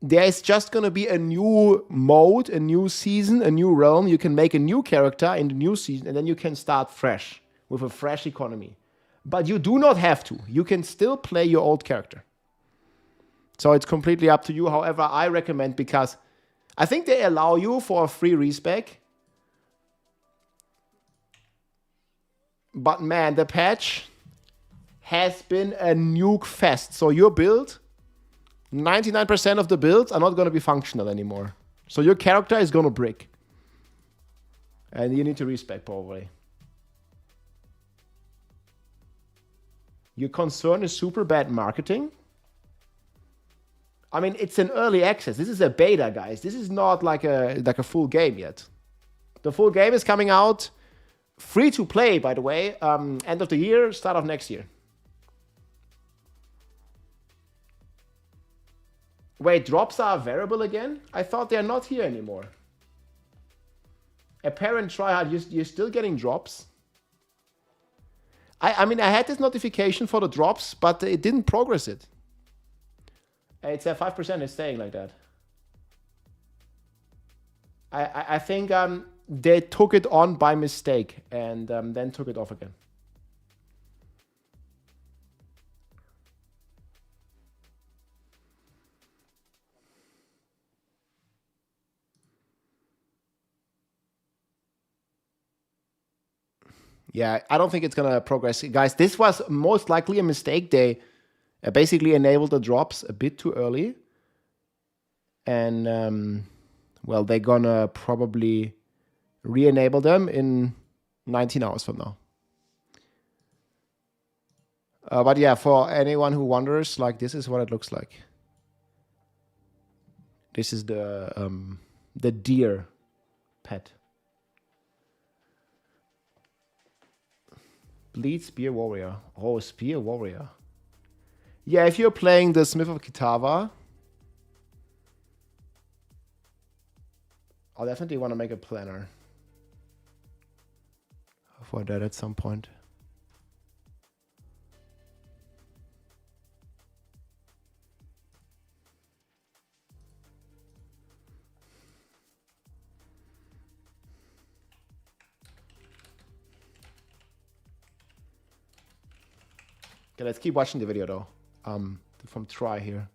A: There is just going to be a new mode, a new season, a new realm. You can make a new character in the new season, and then you can start fresh with a fresh economy. But you do not have to. You can still play your old character. So it's completely up to you. However, I recommend, because I think they allow you for a free respec. But man, the patch has been a nuke fest. So your build, 99% of the builds are not going to be functional anymore. So your character is going to break. And you need to respec probably. Your concern is super bad marketing. I mean, it's an early access. This is a beta, guys. This is not like a full game yet. The full game is coming out free to play, by the way, end of the year, start of next year. Wait, drops are variable again? I thought they're not here anymore. Apparent tryhard, you're still getting drops? I mean, I had this notification for the drops, but it didn't progress it. It's at 5%, it's staying like that. I think they took it on by mistake and then took it off again. Yeah, I don't think it's going to progress. Guys, this was most likely a mistake. They basically enabled the drops a bit too early. And, well, they're going to probably re-enable them in 19 hours from now. But yeah, for anyone who wonders, like, this is what it looks like. This is the deer pet. Bleed Spear Warrior. Oh, Spear Warrior. Yeah, if you're playing the Smith of Kitava, I'll definitely want to make a planner for that at some point. Okay, let's keep watching the video though. From Try here.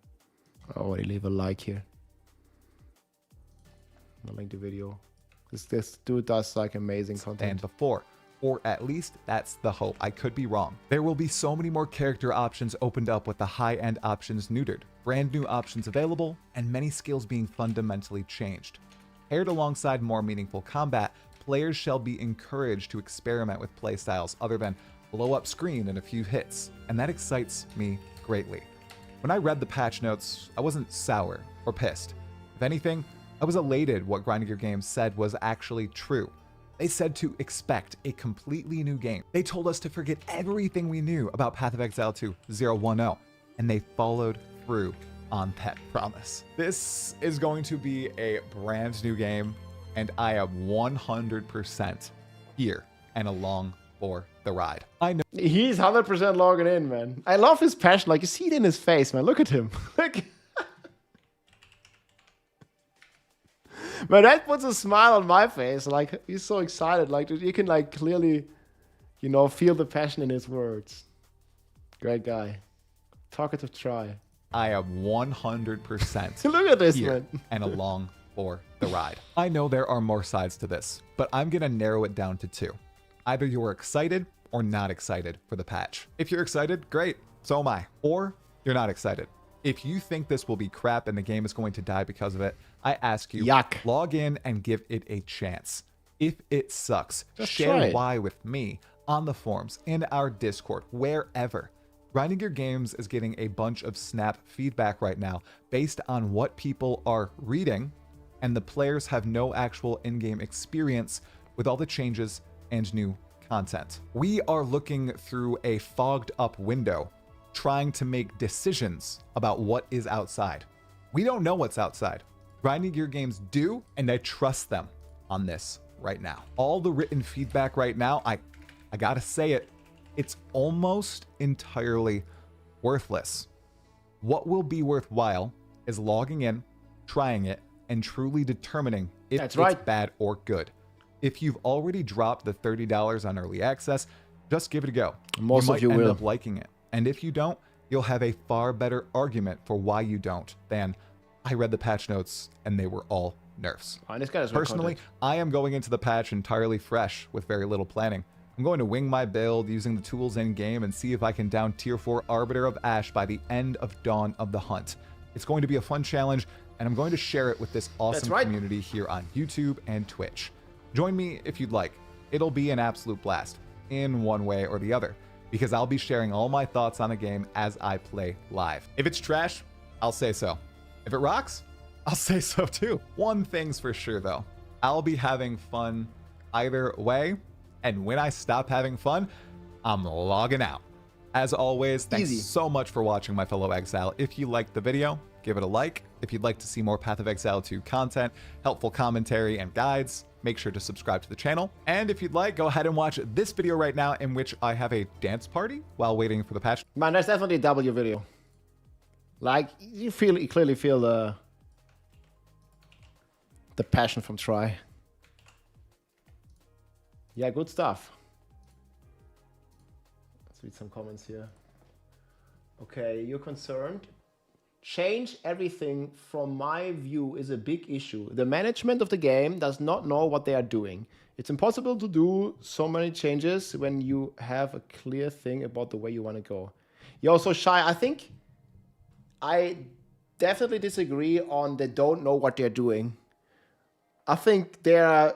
A: I already leave a like here. I'll link the video. This dude does like amazing content.
G: And before, or at least that's the hope. I could be wrong. There will be so many more character options opened up with the high-end options neutered, brand new options available, and many skills being fundamentally changed. Paired alongside more meaningful combat, players shall be encouraged to experiment with playstyles other than blow up screen in a few hits, and that excites me greatly. When I read the patch notes, I wasn't sour or pissed. If anything, I was elated what Grinding Gear Games said was actually true. They said to expect a completely new game. They told us to forget everything we knew about Path of Exile 2 010, and they followed through on that promise. This is going to be a brand new game, and I am 100% here and along for the ride. I know
A: He's 100% logging in, man. I love his passion. Like, you see it in his face, man. Look at him. Man, that puts a smile on my face. Like, he's so excited. Like, you can, like, clearly, you know, feel the passion in his words. Great guy. Talkative Try.
G: I am 100%
A: Look at this,
G: here
A: man.
G: and along for the ride. I know there are more sides to this, but I'm gonna narrow it down to two. Either you're excited or not excited for the patch. If you're excited, great, so am I. Or you're not excited. If you think this will be crap and the game is going to die because of it, I ask you,
A: Yuck.
G: log in and give it a chance. If it sucks,
A: Just
G: share
A: try it.
G: why with me on the forums, in our Discord, wherever. Grinding Gear Games is getting a bunch of snap feedback right now based on what people are reading, and the players have no actual in-game experience with all the changes and new content. We are looking through a fogged up window, trying to make decisions about what is outside. We don't know what's outside. Grinding Gear Games do, and I trust them on this right now. All the written feedback right now, I gotta say it, it's almost entirely worthless. What will be worthwhile is logging in, trying it, and truly determining if
A: That's
G: it's
A: right.
G: bad or good. If you've already dropped the $30 on early access, just give it a go.
A: Most of you
G: might end
A: will.
G: up liking it. And if you don't, you'll have a far better argument for why you don't than I read the patch notes and they were all nerfs.
A: Oh, and this guy is
G: Personally, I am going into the patch entirely fresh with very little planning. I'm going to wing my build using the tools in game and see if I can down tier 4 Arbiter of Ash by the end of Dawn of the Hunt. It's going to be a fun challenge, and I'm going to share it with this awesome
A: right.
G: community here on YouTube and Twitch. Join me if you'd like. It'll be an absolute blast in one way or the other, because I'll be sharing all my thoughts on the game as I play live. If it's trash, I'll say so. If it rocks, I'll say so too. One thing's for sure though, I'll be having fun either way, and when I stop having fun, I'm logging out. As always, thanks
A: Easy.
G: so much for watching, my fellow exile. If you liked the video, give it a like. If you'd like to see more Path of Exile 2 content, helpful commentary, and guides, make sure to subscribe to the channel. And if you'd like, go ahead and watch this video right now in which I have a dance party while waiting for the patch.
A: Man, that's definitely a W video. Like, you clearly feel the passion from Try. Yeah, good stuff. Let's read some comments here. Okay, you're concerned. Change everything from my view is a big issue. The management of the game does not know what they are doing. It's impossible to do so many changes when you have a clear thing about the way you want to go. You're also shy. I think I definitely disagree on they don't know what they're doing. I think they're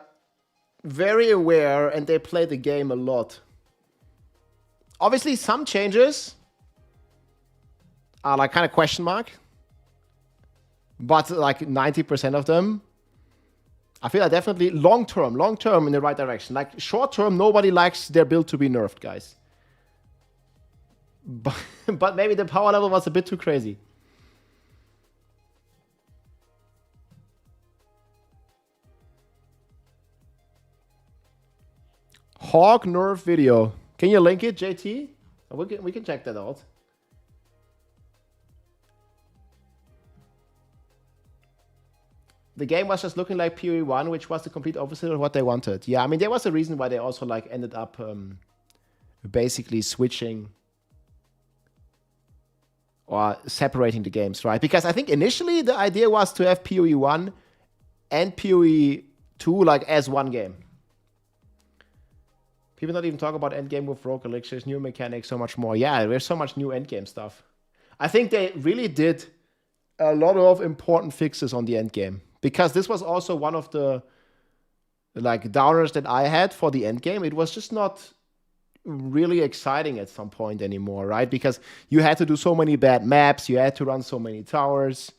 A: very aware and they play the game a lot. Obviously, some changes are like kind of question mark, but like 90% of them, I feel are definitely long term in the right direction. Like short term, nobody likes their build to be nerfed, guys. But maybe the power level was a bit too crazy. Hawk nerf video. Can you link it, JT? We can check that out. The game was just looking like PoE1, which was the complete opposite of what they wanted. Yeah, I mean, there was a reason why they also like ended up basically switching or separating the games, right? Because I think initially the idea was to have PoE 1 and PoE 2 like as one game. People not even talk about Endgame with rogue elixirs, new mechanics, so much more. Yeah, there's so much new Endgame stuff. I think they really did a lot of important fixes on the Endgame, because this was also one of the like downers that I had for the Endgame. It was just not really exciting at some point anymore, right? Because you had to do so many bad maps, you had to run so many towers,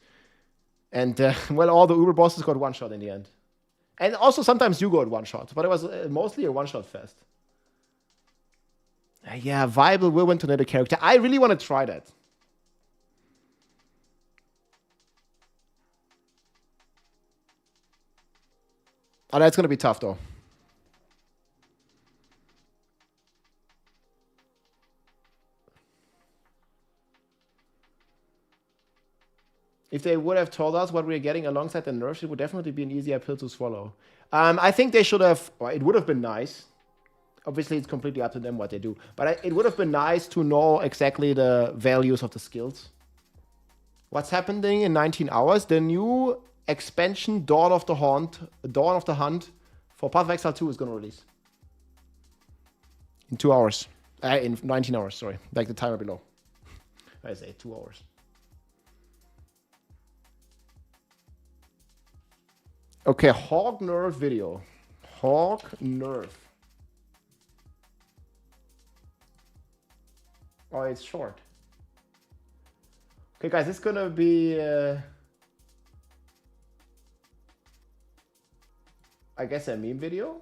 A: and well, all the Uber bosses got one shot in the end. And also sometimes you got one shot, but it was mostly a one shot fest. Yeah, viable Whirlwind Tornado character. I really want to try that. Oh, that's going to be tough, though. If they would have told us what we're getting alongside the nerfs, it would definitely be an easier pill to swallow. I think they should have, or it would have been nice. Obviously, it's completely up to them what they do. But it would have been nice to know exactly the values of the skills. What's happening in 19 hours? The new expansion, Dawn of the Hunt, for Path of Exile 2 is going to release. In 2 hours. In 19 hours, sorry. Like the timer below. I say 2 hours. Okay, Hog Nerf video. Hog Nerf. Oh, it's short. Okay, guys, it's gonna be... I guess a meme video?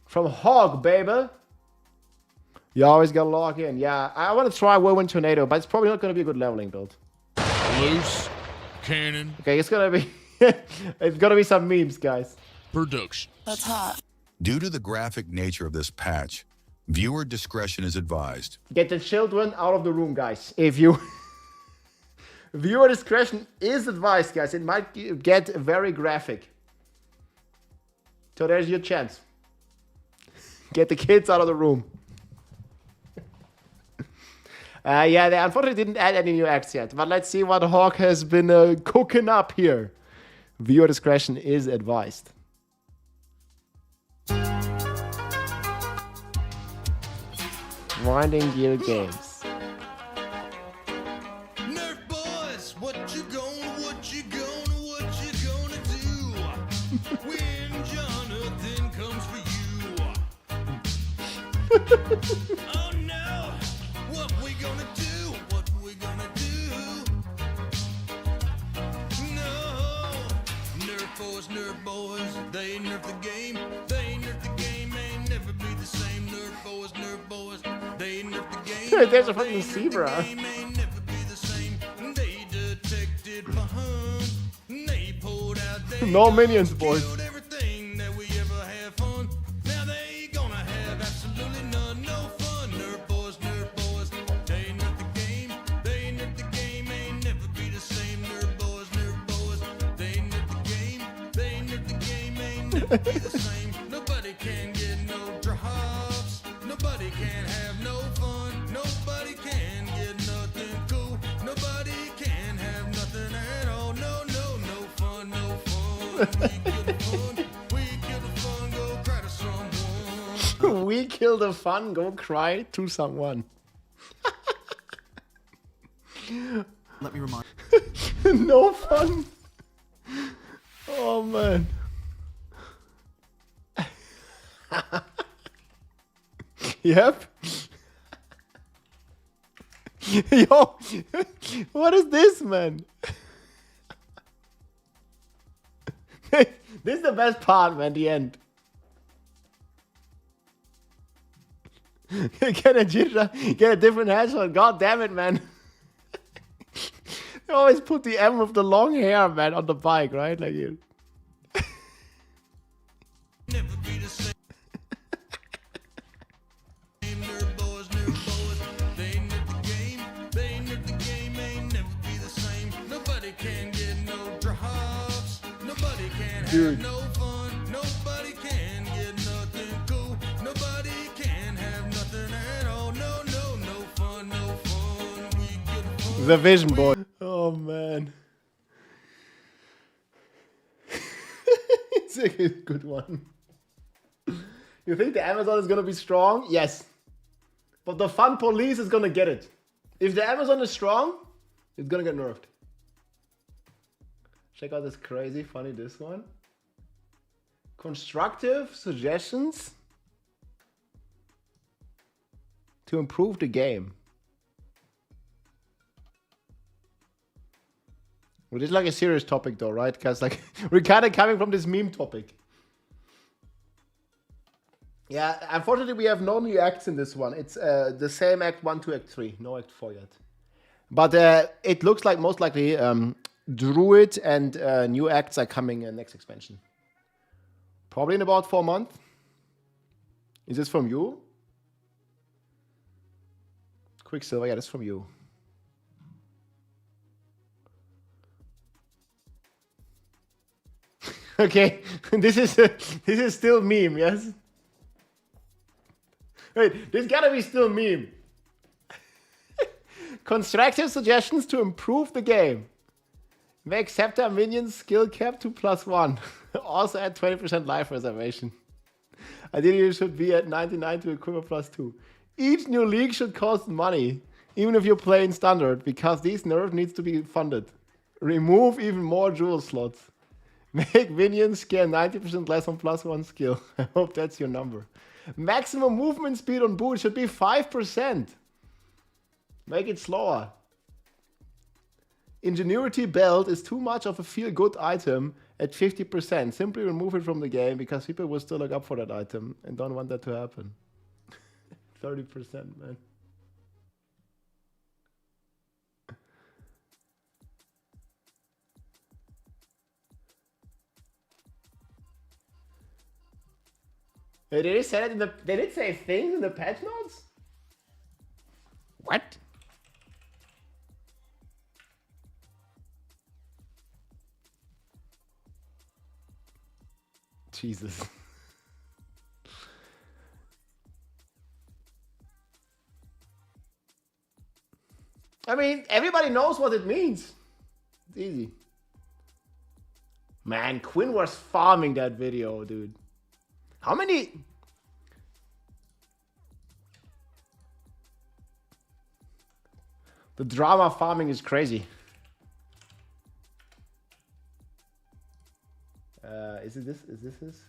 A: From Hog, baby! You always gotta log in. Yeah, I want to try Whirlwind Tornado, but it's probably not gonna be a good leveling build.
H: Loose cannon.
A: Okay, it's gonna be... it's gonna be some memes, guys.
H: Production.
E: That's hot.
I: Due to the graphic nature of this patch, viewer discretion is advised.
A: Get the children out of the room, guys. If you... Viewer discretion is advised, guys. It might get very graphic. So there's your chance. Get the kids out of the room. Yeah, they unfortunately didn't add any new acts yet. But let's see what Hawk has been cooking up here. Viewer discretion is advised. Winding Gear Games.
H: Nerf boys, what you gonna do when Jonathan comes for you? Oh no, what we gonna do? No, Nerf boys, they nerf the game, ain't never be the same. Nerf boys, they nerf the game.
A: There's a fucking zebra.
H: Ain't never be the same. They detected behind. They pulled out.
A: No minions, boys.
H: Everything that we ever had fun. Now they gonna have absolutely no fun. Nerf boys, they nerf the game. Ain't never be the same. Nerf boys, they nerf the game. Ain't never be the same. Nobody can get no drops. Nobody can have no fun. Nobody can get nothing cool. Nobody can have nothing at all. No fun. We kill the fun, go cry to someone.
A: We kill the fun, go cry to someone.
H: Let me remind.
A: No fun. Oh man. Yep. Yo, what is this, man? This is the best part, man, the end. Get a different headshot. God damn it, man. You always put the M with the long hair, man, on the bike, right? Like you.
H: Never be the same. Nerf boys, they nerf the game. Ain't never be the same. Nobody can get no drops. Nobody can have
A: Dude.
H: no fun. Nobody can get nothing cool. Nobody can have
A: The vision, boy. Oh, man. It's a good one. You think the Amazon is gonna be strong? Yes. But the fun police is gonna get it. If the Amazon is strong, it's gonna get nerfed. Check out this crazy funny this one. Constructive suggestions to improve the game. Well, this is like a serious topic though, right? Because like we're kind of coming from this meme topic. Yeah, unfortunately we have no new acts in this one. It's the same Act 1 to Act 3. No Act 4 yet. But it looks like most likely Druid and new acts are coming in next expansion. Probably in about 4 months. Is this from you? Quicksilver, yeah, that's from you. Okay, this is still meme, yes? Wait, this gotta be still meme. Constructive suggestions to improve the game. Make Scepter Minions skill cap to +1. Also add 20% life reservation. Ideally you should be at 99 to equip +2. Each new league should cost money, even if you're playing standard, because these nerfs needs to be funded. Remove even more jewel slots. Make minions scale 90% less on +1 skill. I hope that's your number. Maximum movement speed on boot should be 5%. Make it slower. Ingenuity belt is too much of a feel-good item at 50%. Simply remove it from the game because people will still look up for that item and don't want that to happen. 30%, man. They did say that in the. They did say things in the patch notes. What? Jesus. I mean, everybody knows what it means. It's easy. Man, Quinn was farming that video, dude. How many? The drama farming is crazy. Is it this? Is this his?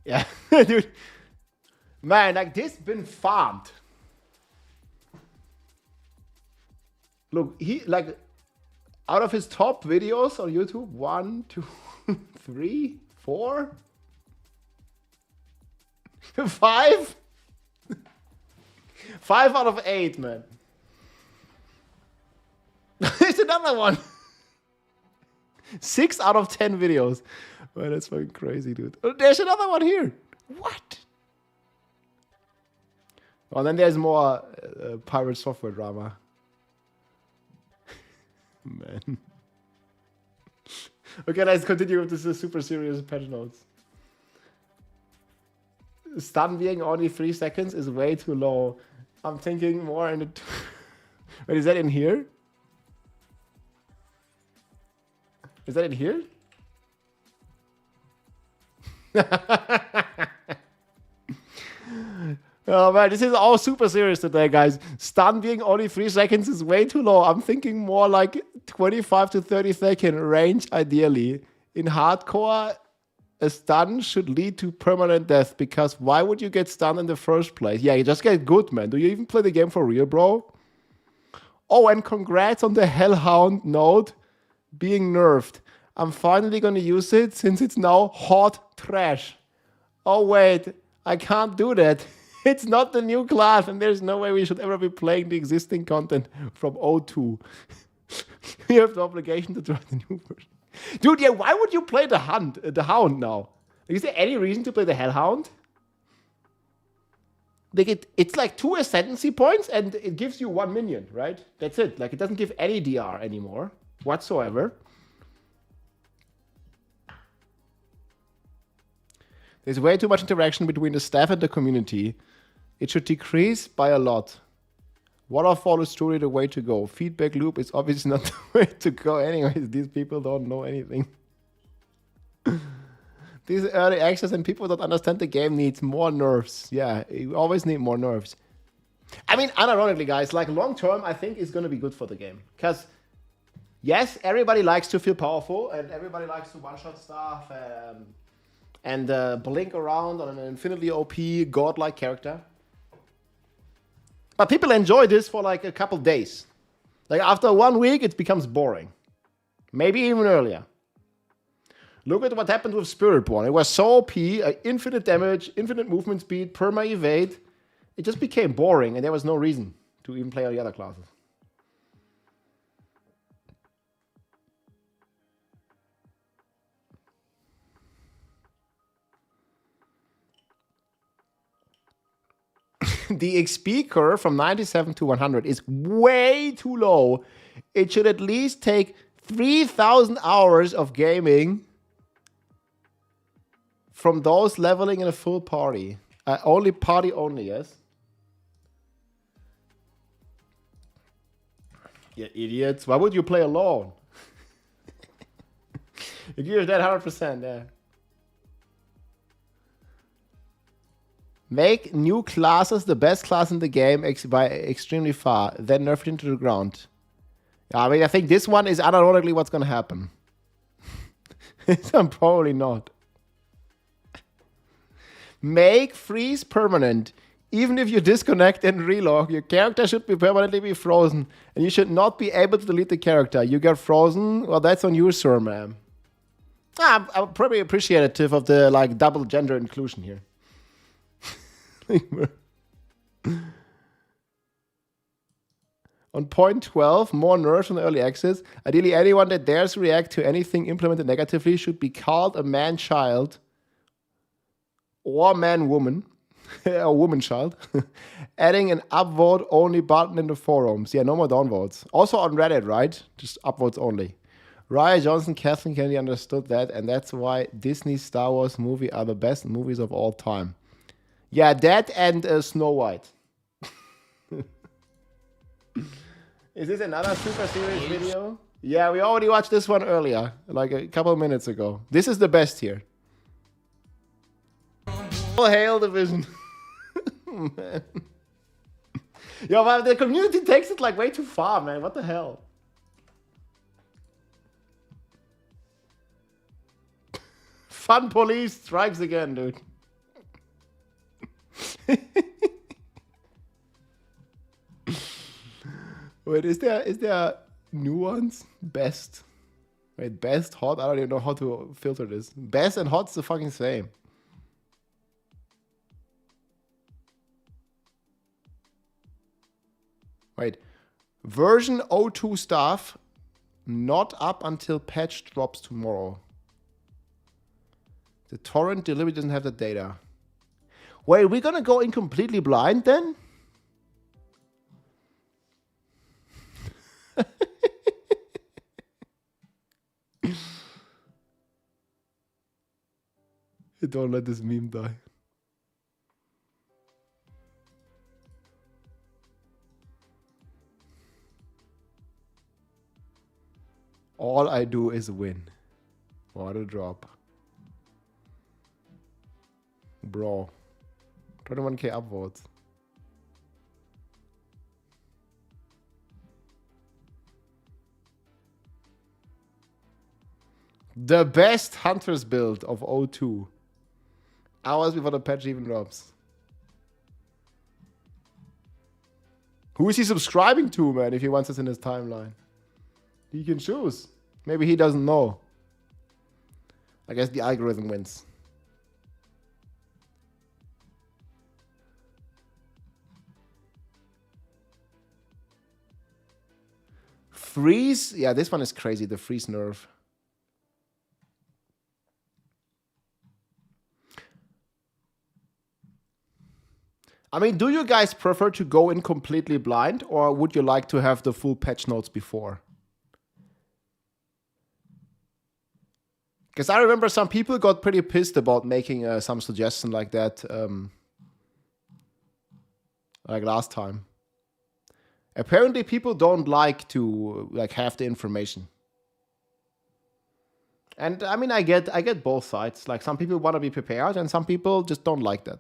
A: Yeah, dude. Man, like this been farmed. Look, he like out of his top videos on YouTube, 1, 2, 3, 4, 5. 5 out of 8, man. There's another one. 6 out of 10 videos. Man, that's fucking crazy, dude. There's another one here. What? Oh, then there's more pirate software drama. Man. Okay, let's continue with this super serious patch notes. Stun being only 3 seconds is way too low. I'm thinking more in the... Wait, is that in here? Is that in here? Oh man, this is all super serious today, guys. Stun being only 3 seconds is way too low. I'm thinking more like 25 to 30 second range, ideally. In hardcore, a stun should lead to permanent death, because why would you get stunned in the first place? Yeah, you just get good, man. Do you even play the game for real, bro? Oh, and congrats on the Hellhound node being nerfed. I'm finally gonna use it since it's now hot trash. Oh wait, I can't do that. It's not the new class, and there's no way we should ever be playing the existing content from O2. We have the obligation to try the new version. Dude, yeah, why would you play the Hound now? Is there any reason to play the Hellhound? Like it's like 2 ascendancy points, and it gives you 1 minion, right? That's it. Like, it doesn't give any DR anymore whatsoever. There's way too much interaction between the staff and the community. It should decrease by a lot. Waterfall is truly the way to go. Feedback loop is obviously not the way to go. Anyways, these people don't know anything. These early access and people don't understand the game needs more nerfs. Yeah, you always need more nerfs. I mean, unironically, guys, like long term, I think it's going to be good for the game. Because, yes, everybody likes to feel powerful and everybody likes to one-shot stuff and blink around on an infinitely OP, godlike character. But people enjoy this for like a couple days. Like after 1 week, it becomes boring. Maybe even earlier. Look at what happened with Spiritborn. It was so OP, infinite damage, infinite movement speed, perma-evade. It just became boring and there was no reason to even play all the other classes. The XP curve from 97 to 100 is way too low. It should at least take 3,000 hours of gaming from those leveling in a full party. Party only, yes? You idiots. Why would you play alone? You give that 100%, yeah. Make new classes the best class in the game by extremely far, then nerf it into the ground. Yeah, I mean, I think this one is unironically what's going to happen. Probably not. Make freeze permanent. Even if you disconnect and relog, your character should be permanently be frozen, and you should not be able to delete the character. You get frozen, well, that's on you, sir, ma'am. I'm probably appreciative of the like double gender inclusion here. On point 12, more nerfs on early access. Ideally, anyone that dares react to anything implemented negatively should be called a man-child or man-woman, or woman-child. Adding an upvote only button in the forums. Yeah, no more downvotes. Also on Reddit, right? Just upvotes only. Ryan Johnson, Kathleen Kennedy understood that, and that's why Disney's Star Wars movie are the best movies of all time. Yeah, that and Snow White. Is this another Super Series video? Yeah, we already watched this one earlier, like a couple of minutes ago. This is the best here. All hail Division. Man. Yo, but the community takes it like way too far, man. What the hell? Fun police strikes again, dude. Wait, is there new ones? Best. Wait, best, hot? I don't even know how to filter this. Best and hot's the fucking same. Wait. Version 02 staff not up until patch drops tomorrow. The torrent delivery doesn't have the data. Wait, we're gonna go in completely blind then? Don't let this meme die. All I do is win. What a drop. Bro. 21k upvotes. The best Huntress build of 02. Hours before the patch even drops. Who is he subscribing to, man, if he wants us in his timeline? He can choose. Maybe he doesn't know. I guess the algorithm wins. Freeze? Yeah, this one is crazy, the freeze nerf. I mean, do you guys prefer to go in completely blind, or would you like to have the full patch notes before? Because I remember some people got pretty pissed about making some suggestion like that, like last time. Apparently people don't like to like have the information. And I mean, I get both sides. Like some people want to be prepared and some people just don't like that.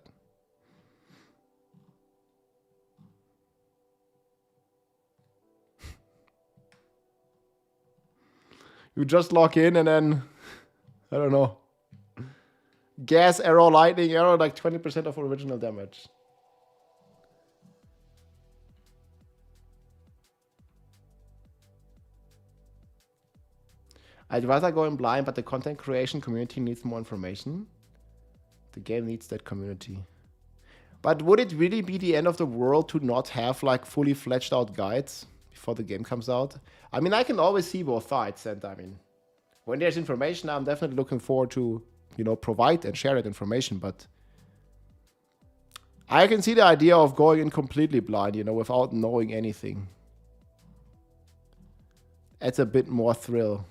A: You just log in and then, I don't know, gas arrow, lightning arrow, like 20% of original damage. I'd rather go in blind, but the content creation community needs more information. The game needs that community. But would it really be the end of the world to not have like fully fledged out guides before the game comes out? I mean, I can always see both sides, and I mean, when there's information, I'm definitely looking forward to, you know, provide and share that information, but I can see the idea of going in completely blind, you know, without knowing anything. Adds a bit more thrill.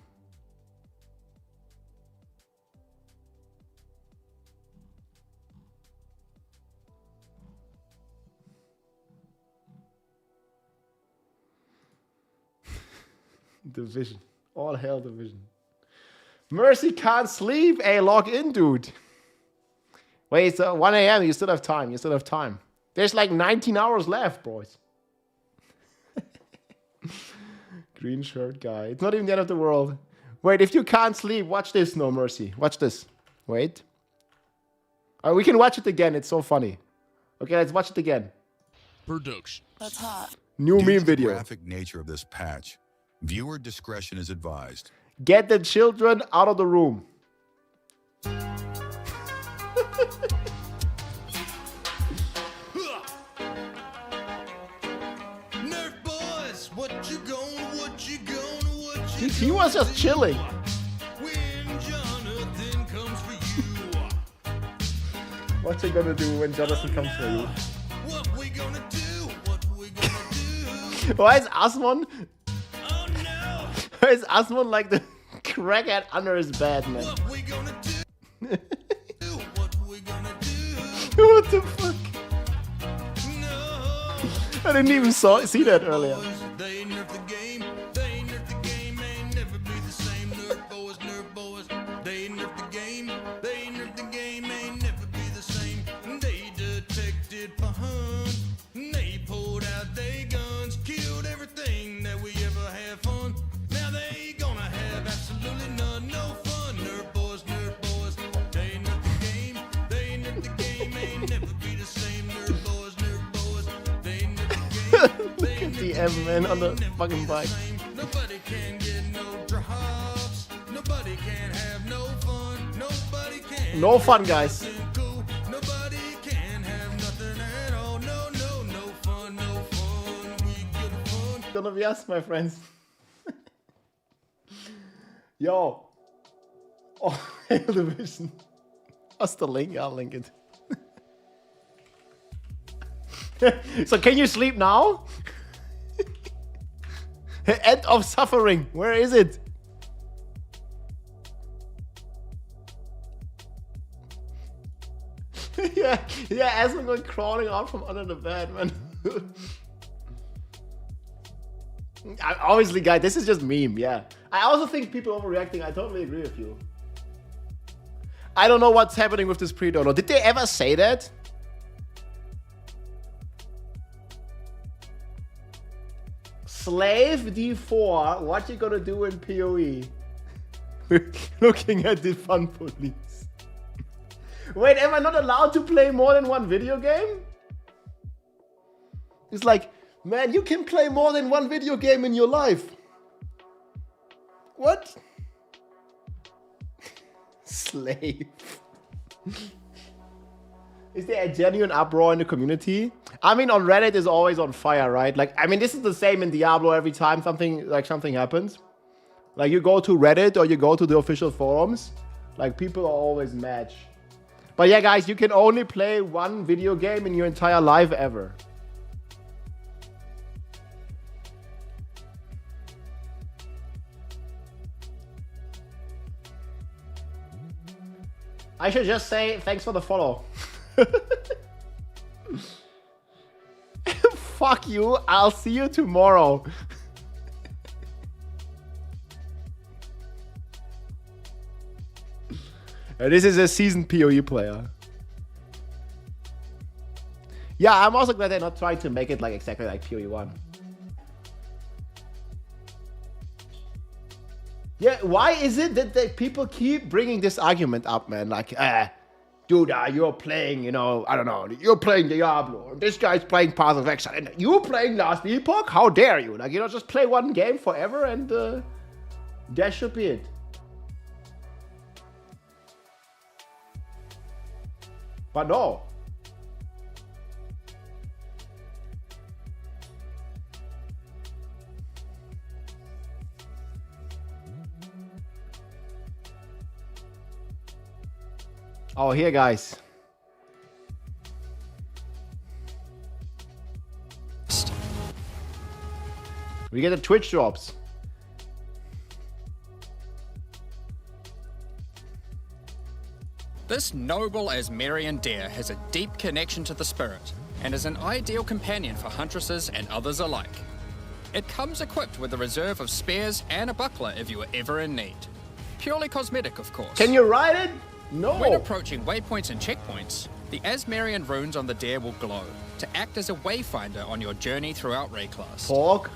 A: Division. All hell Division. Mercy can't sleep. Hey, log in, dude. Wait, it's 1 a.m. You still have time. You still have time. There's like 19 hours left, boys. Green shirt guy. It's not even the end of the world. Wait, if you can't sleep, watch this, No Mercy. Watch this. Wait. We can watch it again. It's so funny. Okay, let's watch it again.
H: Production.
E: That's hot.
A: New
I: Due
A: meme
I: to the
A: video.
I: graphic nature of this patch, viewer discretion is advised.
A: Get the children out of the room.
H: Nerf boys, what you gonna
A: Dude, he was just chilling.
H: when Jonathan comes for you?
A: What's he gonna do when Jonathan comes for you?
H: What we gonna do? What we gonna do?
A: Why is Asmon?
H: Oh no!
A: Why is Asmon like the crackhead under his bed, man?
H: What we gonna do? What we gonna do?
A: What the fuck?
H: No!
A: I didn't even see that earlier.
H: They nerf the game. They nerf the game. Ain't never be the same. Nerf boys, nerf boys. They nerf the game. They nerf the game. Ain't never be the same. They detected for hunt. They pulled out they guns, killed everything that we ever had fun. Now they gonna have absolutely none, no fun. Nerf boys, nerf boys. They nerf the game. They nerf the game. Ain't never be the same. Nerf boys, nerf boys. They nerf the game.
A: Look at the M-man on the fucking bike.
H: Nobody can get no drops. Nobody can have no fun. Nobody can.
A: No fun, guys.
H: Nothing cool. Nobody can have nothing at all. No, no, no fun, no fun. We get fun.
A: Gonna be us, my friends. Yo. Oh, Hail Division. What's the link? I'll link it. So can you sleep now? End of suffering. Where is it? yeah, Asmon went crawling out from under the bed, man. Obviously, guys, this is just meme, yeah. I also think people overreacting. I totally agree with you. I don't know what's happening with this pre-dono. Did they ever say that? Slave D4, what you gonna do in PoE? Looking at the fun police. Wait, am I not allowed to play more than one video game? It's like, man, you can play more than one video game in your life. What? Slave. Is there a genuine uproar in the community? I mean, on Reddit is always on fire, right? Like, I mean, this is the same in Diablo every time something happens. Like, you go to Reddit or you go to the official forums, like, people are always mad. But yeah, guys, you can only play one video game in your entire life ever. I should just say thanks for the follow. fuck you. I'll see you tomorrow. This is a seasoned PoE player. Yeah, I'm also glad they're not trying to make it like exactly like PoE 1. Yeah, why is it that people keep bringing this argument up, man? Like, dude, you're playing, you know, I don't know, you're playing Diablo, and this guy's playing Path of Exile, and you're playing Last Epoch? How dare you? Like, you know, just play one game forever, and that should be it. But no. Oh, here, guys. We get the Twitch drops.
J: This noble Asmerian deer has a deep connection to the spirit and is an ideal companion for huntresses and others alike. It comes equipped with a reserve of spears and a buckler if you are ever in need. Purely cosmetic, of course.
A: Can you ride it? No.
J: When approaching waypoints and checkpoints, the Asmerian runes on the deer will glow to act as a wayfinder on your journey throughout Rayclast.
A: Pork.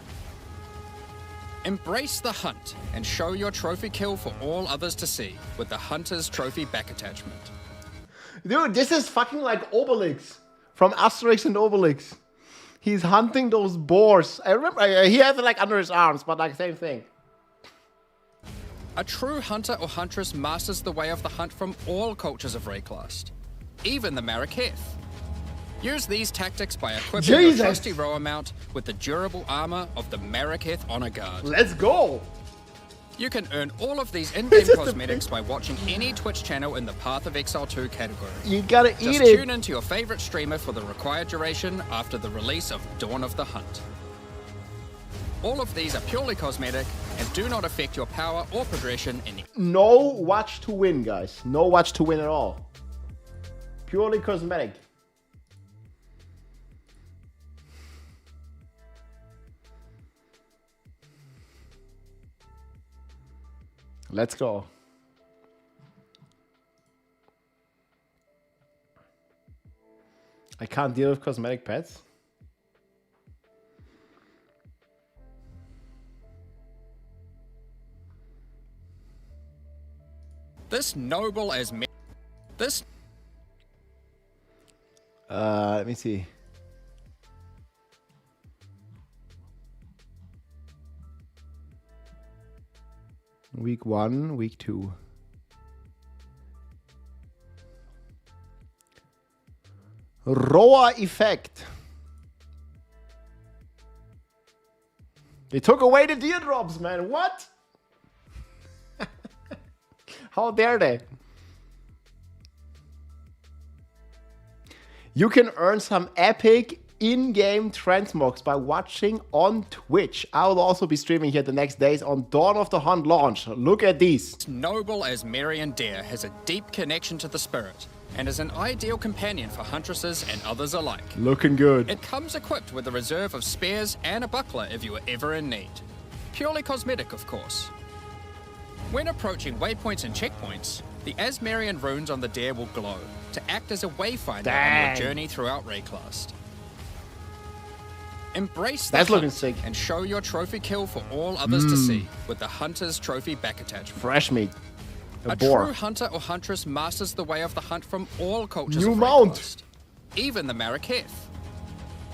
J: Embrace the hunt and show your trophy kill for all others to see with the Hunter's Trophy back attachment.
A: Dude, this is fucking like Obelix from Asterix and Obelix. He's hunting those boars. I remember he has it like under his arms, but like same thing.
J: A true hunter or huntress masters the way of the hunt from all cultures of Rayclast, even the Maraketh. Use these tactics by equipping your trusty rower mount with the durable armor of the Maraketh Honor Guard.
A: Let's go!
J: You can earn all of these in-game cosmetics by watching any Twitch channel in the Path of Exile 2 category.
A: You gotta eat it!
J: Just tune into your favorite streamer for the required duration after the release of Dawn of the Hunt. All of these are purely cosmetic and do not affect your power or progression in...
A: No watch to win, guys. No watch to win at all. Purely cosmetic. Let's go. I can't deal with cosmetic pets.
J: This noble as... This...
A: Let me see. Week 1, week 2. Roar effect. They took away the deer drops, man. What? How dare they? You can earn some epic in-game transmogs by watching on Twitch. I will also be streaming here the next days on Dawn of the Hunt launch. Look at these.
J: Noble Asmerian deer has a deep connection to the spirit and is an ideal companion for huntresses and others alike.
A: Looking good.
J: It comes equipped with a reserve of spears and a buckler if you are ever in need. Purely cosmetic, of course. When approaching waypoints and checkpoints, the Asmerian runes on the deer will glow to act as a wayfinder on your journey throughout Rayclast. Embrace the hunt and show your trophy kill for all others to see with the Hunter's Trophy back attachment.
A: Fresh meat.
J: A true hunter or huntress masters the way of the hunt from all cultures
A: New
J: of
A: mount.
J: Rayclast, even the Maraketh.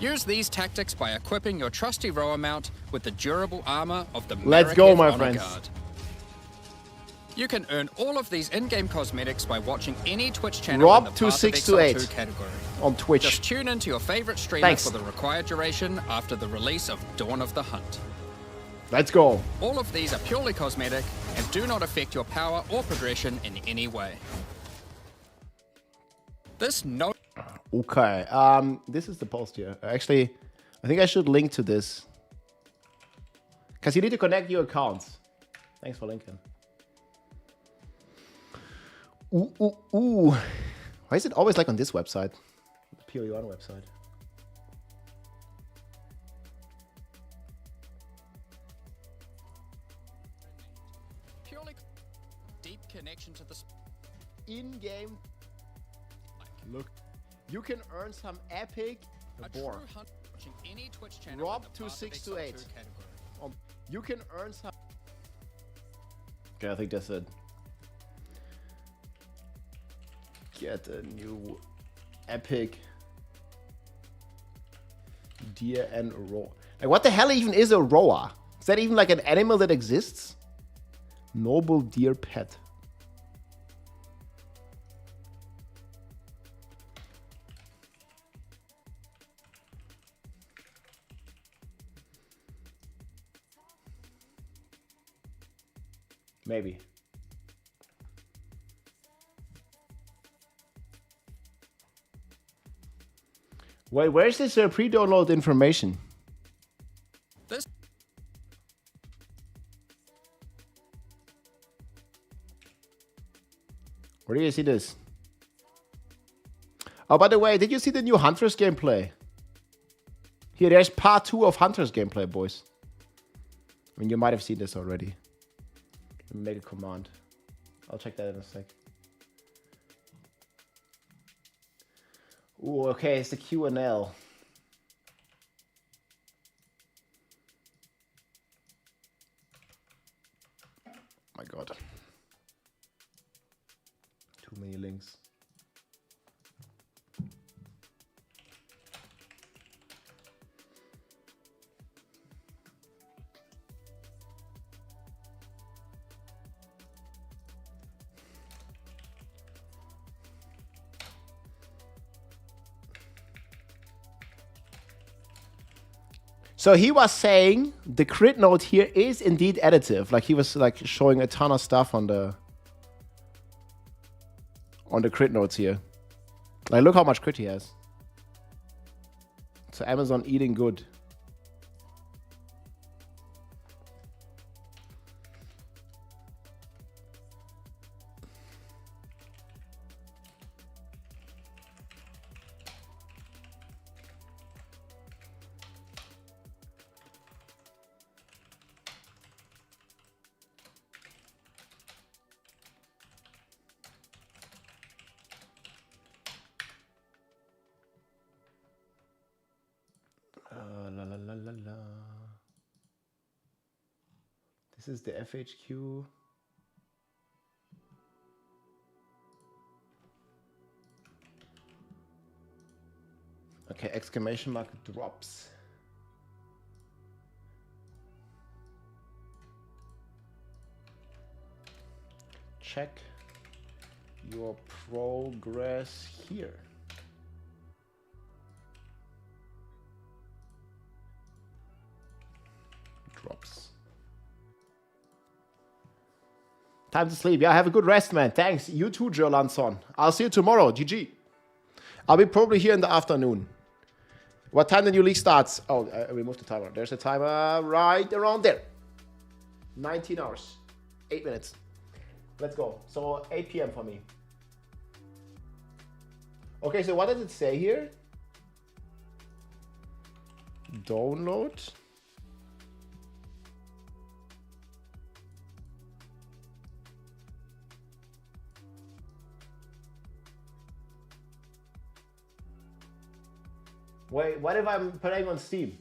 J: Use these tactics by equipping your trusty rower mount with the durable armor of the
A: Let's
J: Maraketh
A: go, my
J: Honor
A: friends.
J: Guard. You can earn all of these in-game cosmetics by watching any Twitch channel in the Path of Exile 2 category.
A: On Twitch.
J: Just tune into your favorite streamer for the required duration after the release of Dawn of the Hunt.
A: Let's go.
J: All of these are purely cosmetic and do not affect your power or progression in any way.
A: Okay, this is the post here. Actually, I think I should link to this. Because you need to connect your accounts. Thanks for linking. Ooh. Why is it always like on this website? The PoE1 website. in-game. Look, you can earn some epic boar.
J: Any Twitch channel
A: Drop to 6 to 8. You can earn some. Okay, I think that's it. Get a new epic deer and roar. Like, what the hell even is a roar? Is that even like an animal that exists? Noble deer pet. Maybe. Wait, where's this pre-download information?
J: This
A: Where do you see this? Oh, by the way, did you see the new Huntress gameplay? Here, there's part 2 of Huntress gameplay, boys. I mean, you might have seen this already. Let me make a command. I'll check that in a sec. Ooh, okay, it's the Q&L. My God. Too many links. So he was saying the crit note here is indeed additive. Like he was like showing a ton of stuff on the crit notes here. Like look how much crit he has. So Amazon eating good. This is the FHQ. Okay, exclamation mark drops. Check your progress here. Drops. Time to sleep. Yeah, have a good rest, man. Thanks. You too, Jolanson. I'll see you tomorrow. GG. I'll be probably here in the afternoon. What time the new league starts? Oh, I removed the timer. There's a timer right around there. 19 hours. 8 minutes. Let's go. So 8 p.m. for me. Okay, so what does it say here? Download. Wait, what if I'm playing on Steam?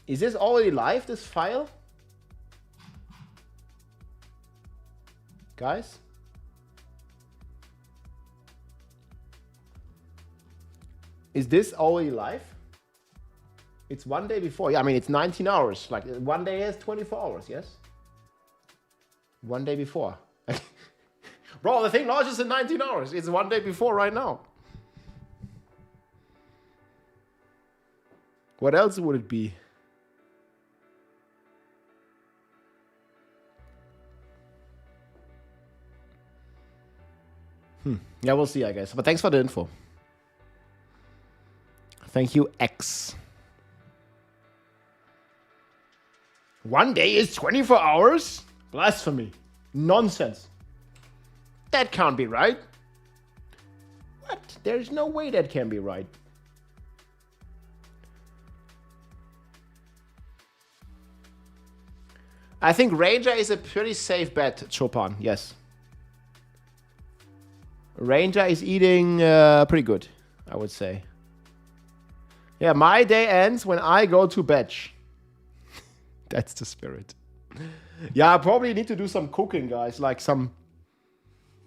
A: Is this already live, this file? Guys? Is this already live? It's one day before. Yeah, I mean, it's 19 hours. Like, one day has 24 hours, yes? One day before. Bro, the thing launches in 19 hours. It's one day before right now. What else would it be? Yeah, we'll see, I guess. But thanks for the info. Thank you, X. One day is 24 hours? Blasphemy. Nonsense. That can't be right. What? There's no way that can be right. I think Ranger is a pretty safe bet, Chopin. Yes. Ranger is eating pretty good, I would say. Yeah, my day ends when I go to bed. That's the spirit. Yeah, I probably need to do some cooking, guys. Like some...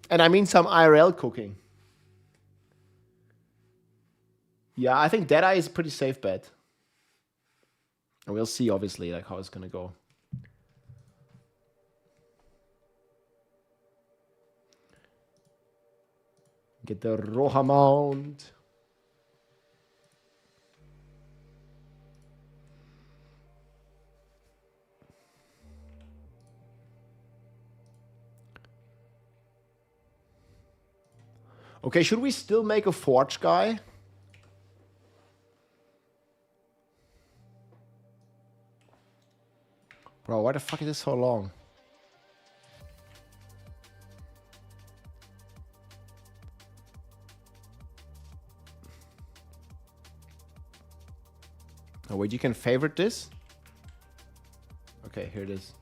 A: And I mean some IRL cooking. Yeah, I think Deadeye is a pretty safe bet. And we'll see, obviously, like how it's gonna go. Get the Roja mount. Okay, should we still make a forge guy? Bro, why the fuck is this so long? Oh wait, you can favorite this? Okay, here it is.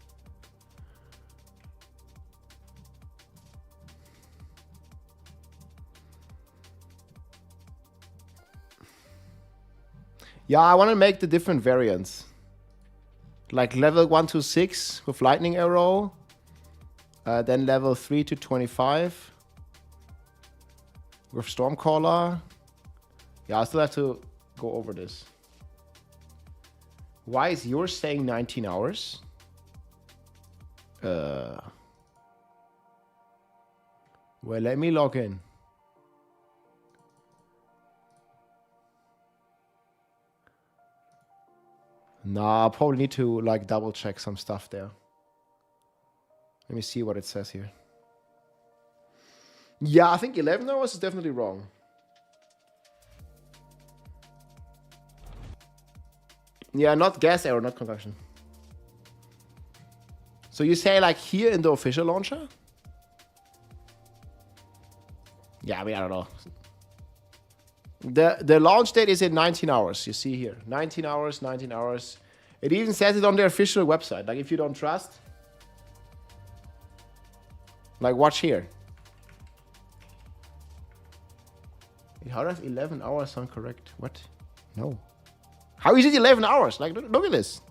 A: Yeah, I want to make the different variants. Like level 1 to 6 with lightning arrow. Then level 3 to 25 with Stormcaller. Yeah, I still have to go over this. Why is yours saying 19 hours? Well, let me log in. Nah, I'll probably need to like double check some stuff there. Let me see what it says here. Yeah, I think 11 hours is definitely wrong. Yeah, not gas arrow, not concoction. So you say like here in the official launcher? Yeah, I mean, I don't know. The launch date is in 19 hours. You see here, 19 hours, 19 hours. It even says it on their official website. Like if you don't trust, like watch here. How does 11 hours sound correct? What? No. How is it 11 hours? Like look at this.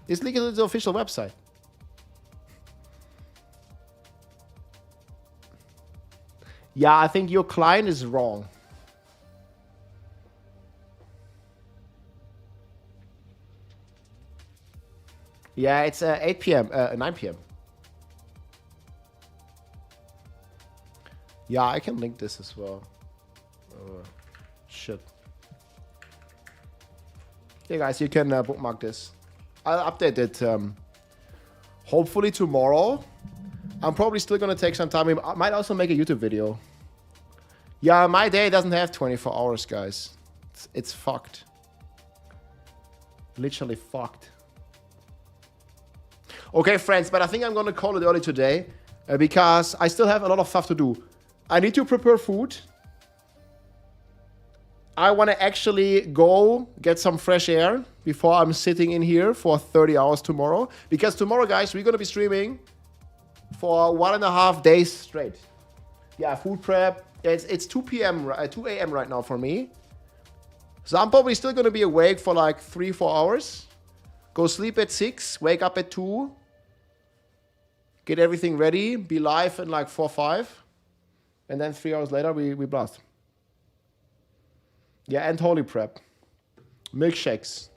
A: It's linked to the official website. Yeah, I think your client is wrong. Yeah, it's 8 p.m., 9 p.m. Yeah, I can link this as well. Shit. Okay, guys, you can bookmark this. I'll update it hopefully tomorrow. I'm probably still going to take some time. I might also make a YouTube video. Yeah, my day doesn't have 24 hours, guys. It's fucked. Literally fucked. Okay, friends, but I think I'm going to call it early today because I still have a lot of stuff to do. I need to prepare food. I want to actually go get some fresh air before I'm sitting in here for 30 hours tomorrow. Because tomorrow, guys, we're going to be streaming for 1.5 days straight. Yeah, food prep. It's 2 p.m., 2 a.m. right now for me. So I'm probably still going to be awake for like 3-4 hours. Go sleep at 6, wake up at 2. Get everything ready, be live in like 4-5. And then 3 hours later, we blast. Yeah, and holy prep. Milkshakes.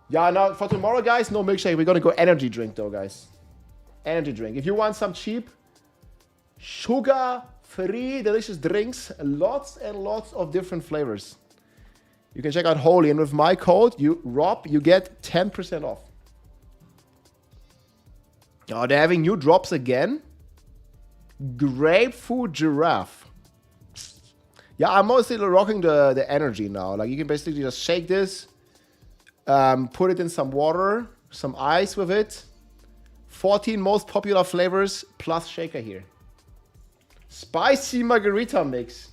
A: Yeah, now for tomorrow, guys, no milkshake. We're going to go energy drink, though, guys. Energy drink. If you want some cheap, sugar-free, delicious drinks, lots and lots of different flavors. You can check out Holy, and with my code, Rob, you get 10% off. Oh, they're having new drops again. Grapefruit giraffe. Yeah, I'm mostly rocking the energy now. Like you can basically just shake this, put it in some water, some ice with it. 14 most popular flavors plus shaker here. Spicy margarita mix.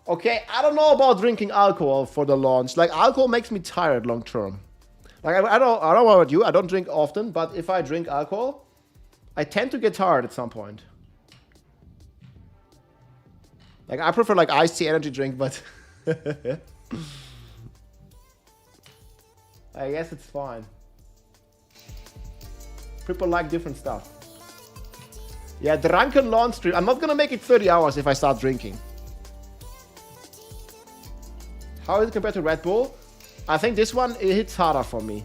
A: Okay, I don't know about drinking alcohol for the launch. Like alcohol makes me tired long term. Like I don't know about you. I don't drink often, but if I drink alcohol, I tend to get tired at some point. Like I prefer like iced tea energy drink, but I guess it's fine. People like different stuff. Yeah, drunken lawn stream. I'm not gonna make it 30 hours if I start drinking. How is it compared to Red Bull? I think this one, it hits harder for me.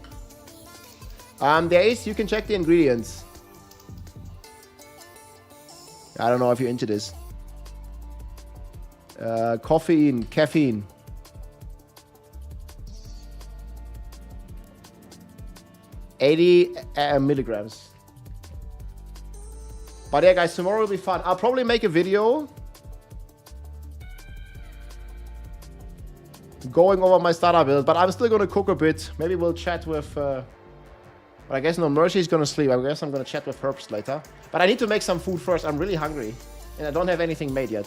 A: There is, you can check the ingredients. I don't know if you're into this. Caffeine. milligrams. But yeah, guys, tomorrow will be fun. I'll probably make a video going over my starter build, but I'm still gonna cook a bit. Maybe we'll chat with but I guess no, Mercy's gonna sleep. I guess I'm gonna chat with Herbs later. But I need to make some food first. I'm really hungry and I don't have anything made yet.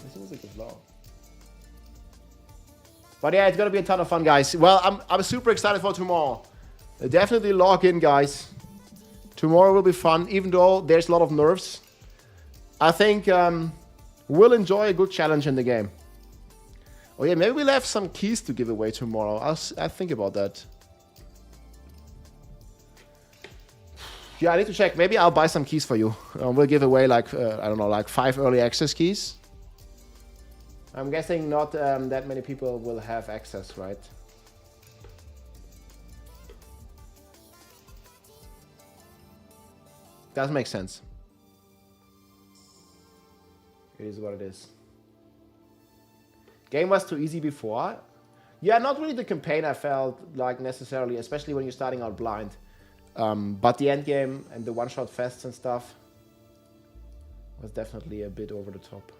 A: This music is loud. But yeah, it's gonna be a ton of fun, guys. Well, I'm super excited for tomorrow. Definitely log in, guys. Tomorrow will be fun, even though there's a lot of nerfs. I think we'll enjoy a good challenge in the game. Oh yeah, maybe we'll have some keys to give away tomorrow. I'll think about that. Yeah, I need to check. Maybe I'll buy some keys for you. We'll give away like, I don't know, like 5 early access keys. I'm guessing not that many people will have access, right? Does make sense. It is what it is. Game was too easy before. Yeah, not really the campaign I felt like necessarily, especially when you're starting out blind. But the end game and the one-shot fests and stuff was definitely a bit over the top.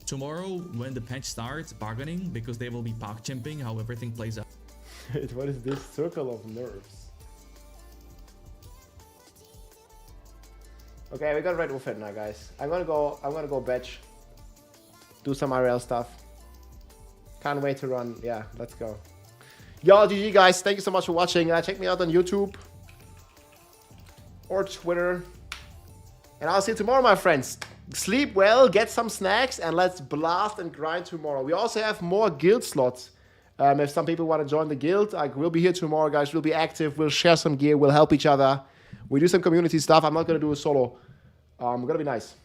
K: Tomorrow, when the patch starts, bargaining, because they will be PogChamping how everything plays out.
A: What is this circle of nerves? Okay, we got Red Wolf now, guys. I'm gonna go batch. Do some IRL stuff. Can't wait to run. Yeah, let's go. Yo, GG, guys. Thank you so much for watching. Check me out on YouTube or Twitter. And I'll see you tomorrow, my friends. Sleep well, get some snacks, and let's blast and grind tomorrow. We also have more guild slots. If some people want to join the guild, we'll be here tomorrow, guys. We'll be active. We'll share some gear. We'll help each other. We do some community stuff. I'm not going to do a solo. Gonna be nice.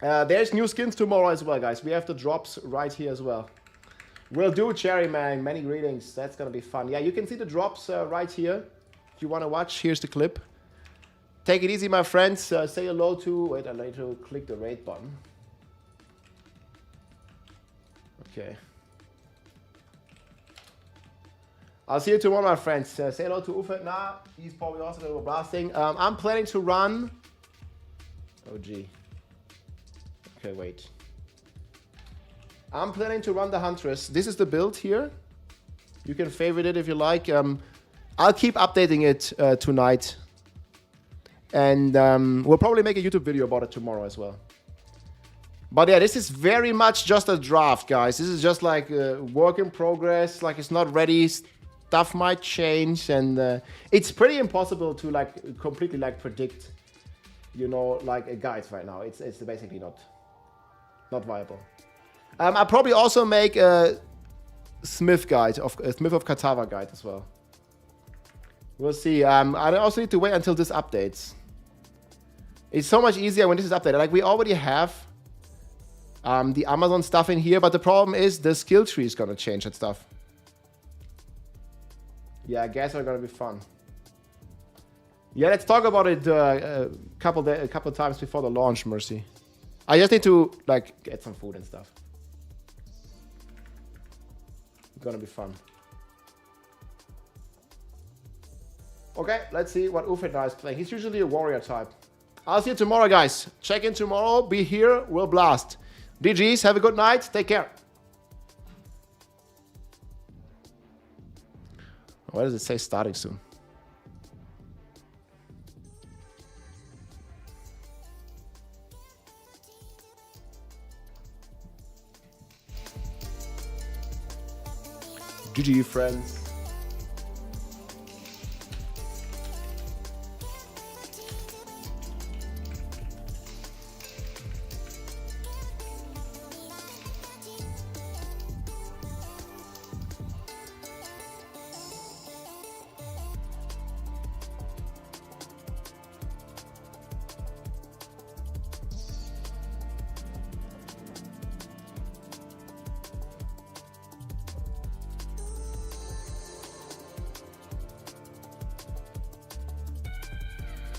A: There's new skins tomorrow as well, guys. We have the drops right here as well. We'll do Cherry Man. Many greetings. That's going to be fun. Yeah, you can see the drops right here. If you want to watch, here's the clip. Take it easy, my friends. Say hello to... Wait, I need to click the raid button. Okay. I'll see you tomorrow, my friends. Say hello to Ufet Na. He's probably also going to go blasting. I'm planning to run... Oh, gee. Okay, wait. I'm planning to run the Huntress. This is the build here. You can favorite it if you like. I'll keep updating it tonight. And we'll probably make a YouTube video about it tomorrow as well. But yeah, this is very much just a draft, guys. This is just like a work in progress. Like, it's not ready. Stuff might change. And it's pretty impossible to like completely like predict, you know, like a guide right now. It's basically not viable. I'll probably also make a Smith guide, a Smith of Katava guide as well. We'll see. I also need to wait until this updates. It's so much easier when this is updated. Like, we already have the Amazon stuff in here, but the problem is the skill tree is gonna change and stuff. Yeah, I guess are gonna be fun. Yeah, let's talk about it a couple times before the launch, Mercy. I just need to like get some food and stuff. It's gonna be fun. Okay, let's see what Ufet is playing. He's usually a warrior type. I'll see you tomorrow, guys. Check in tomorrow. Be here. We'll blast. DGs, have a good night. Take care. Why does it say starting soon? GG, friends.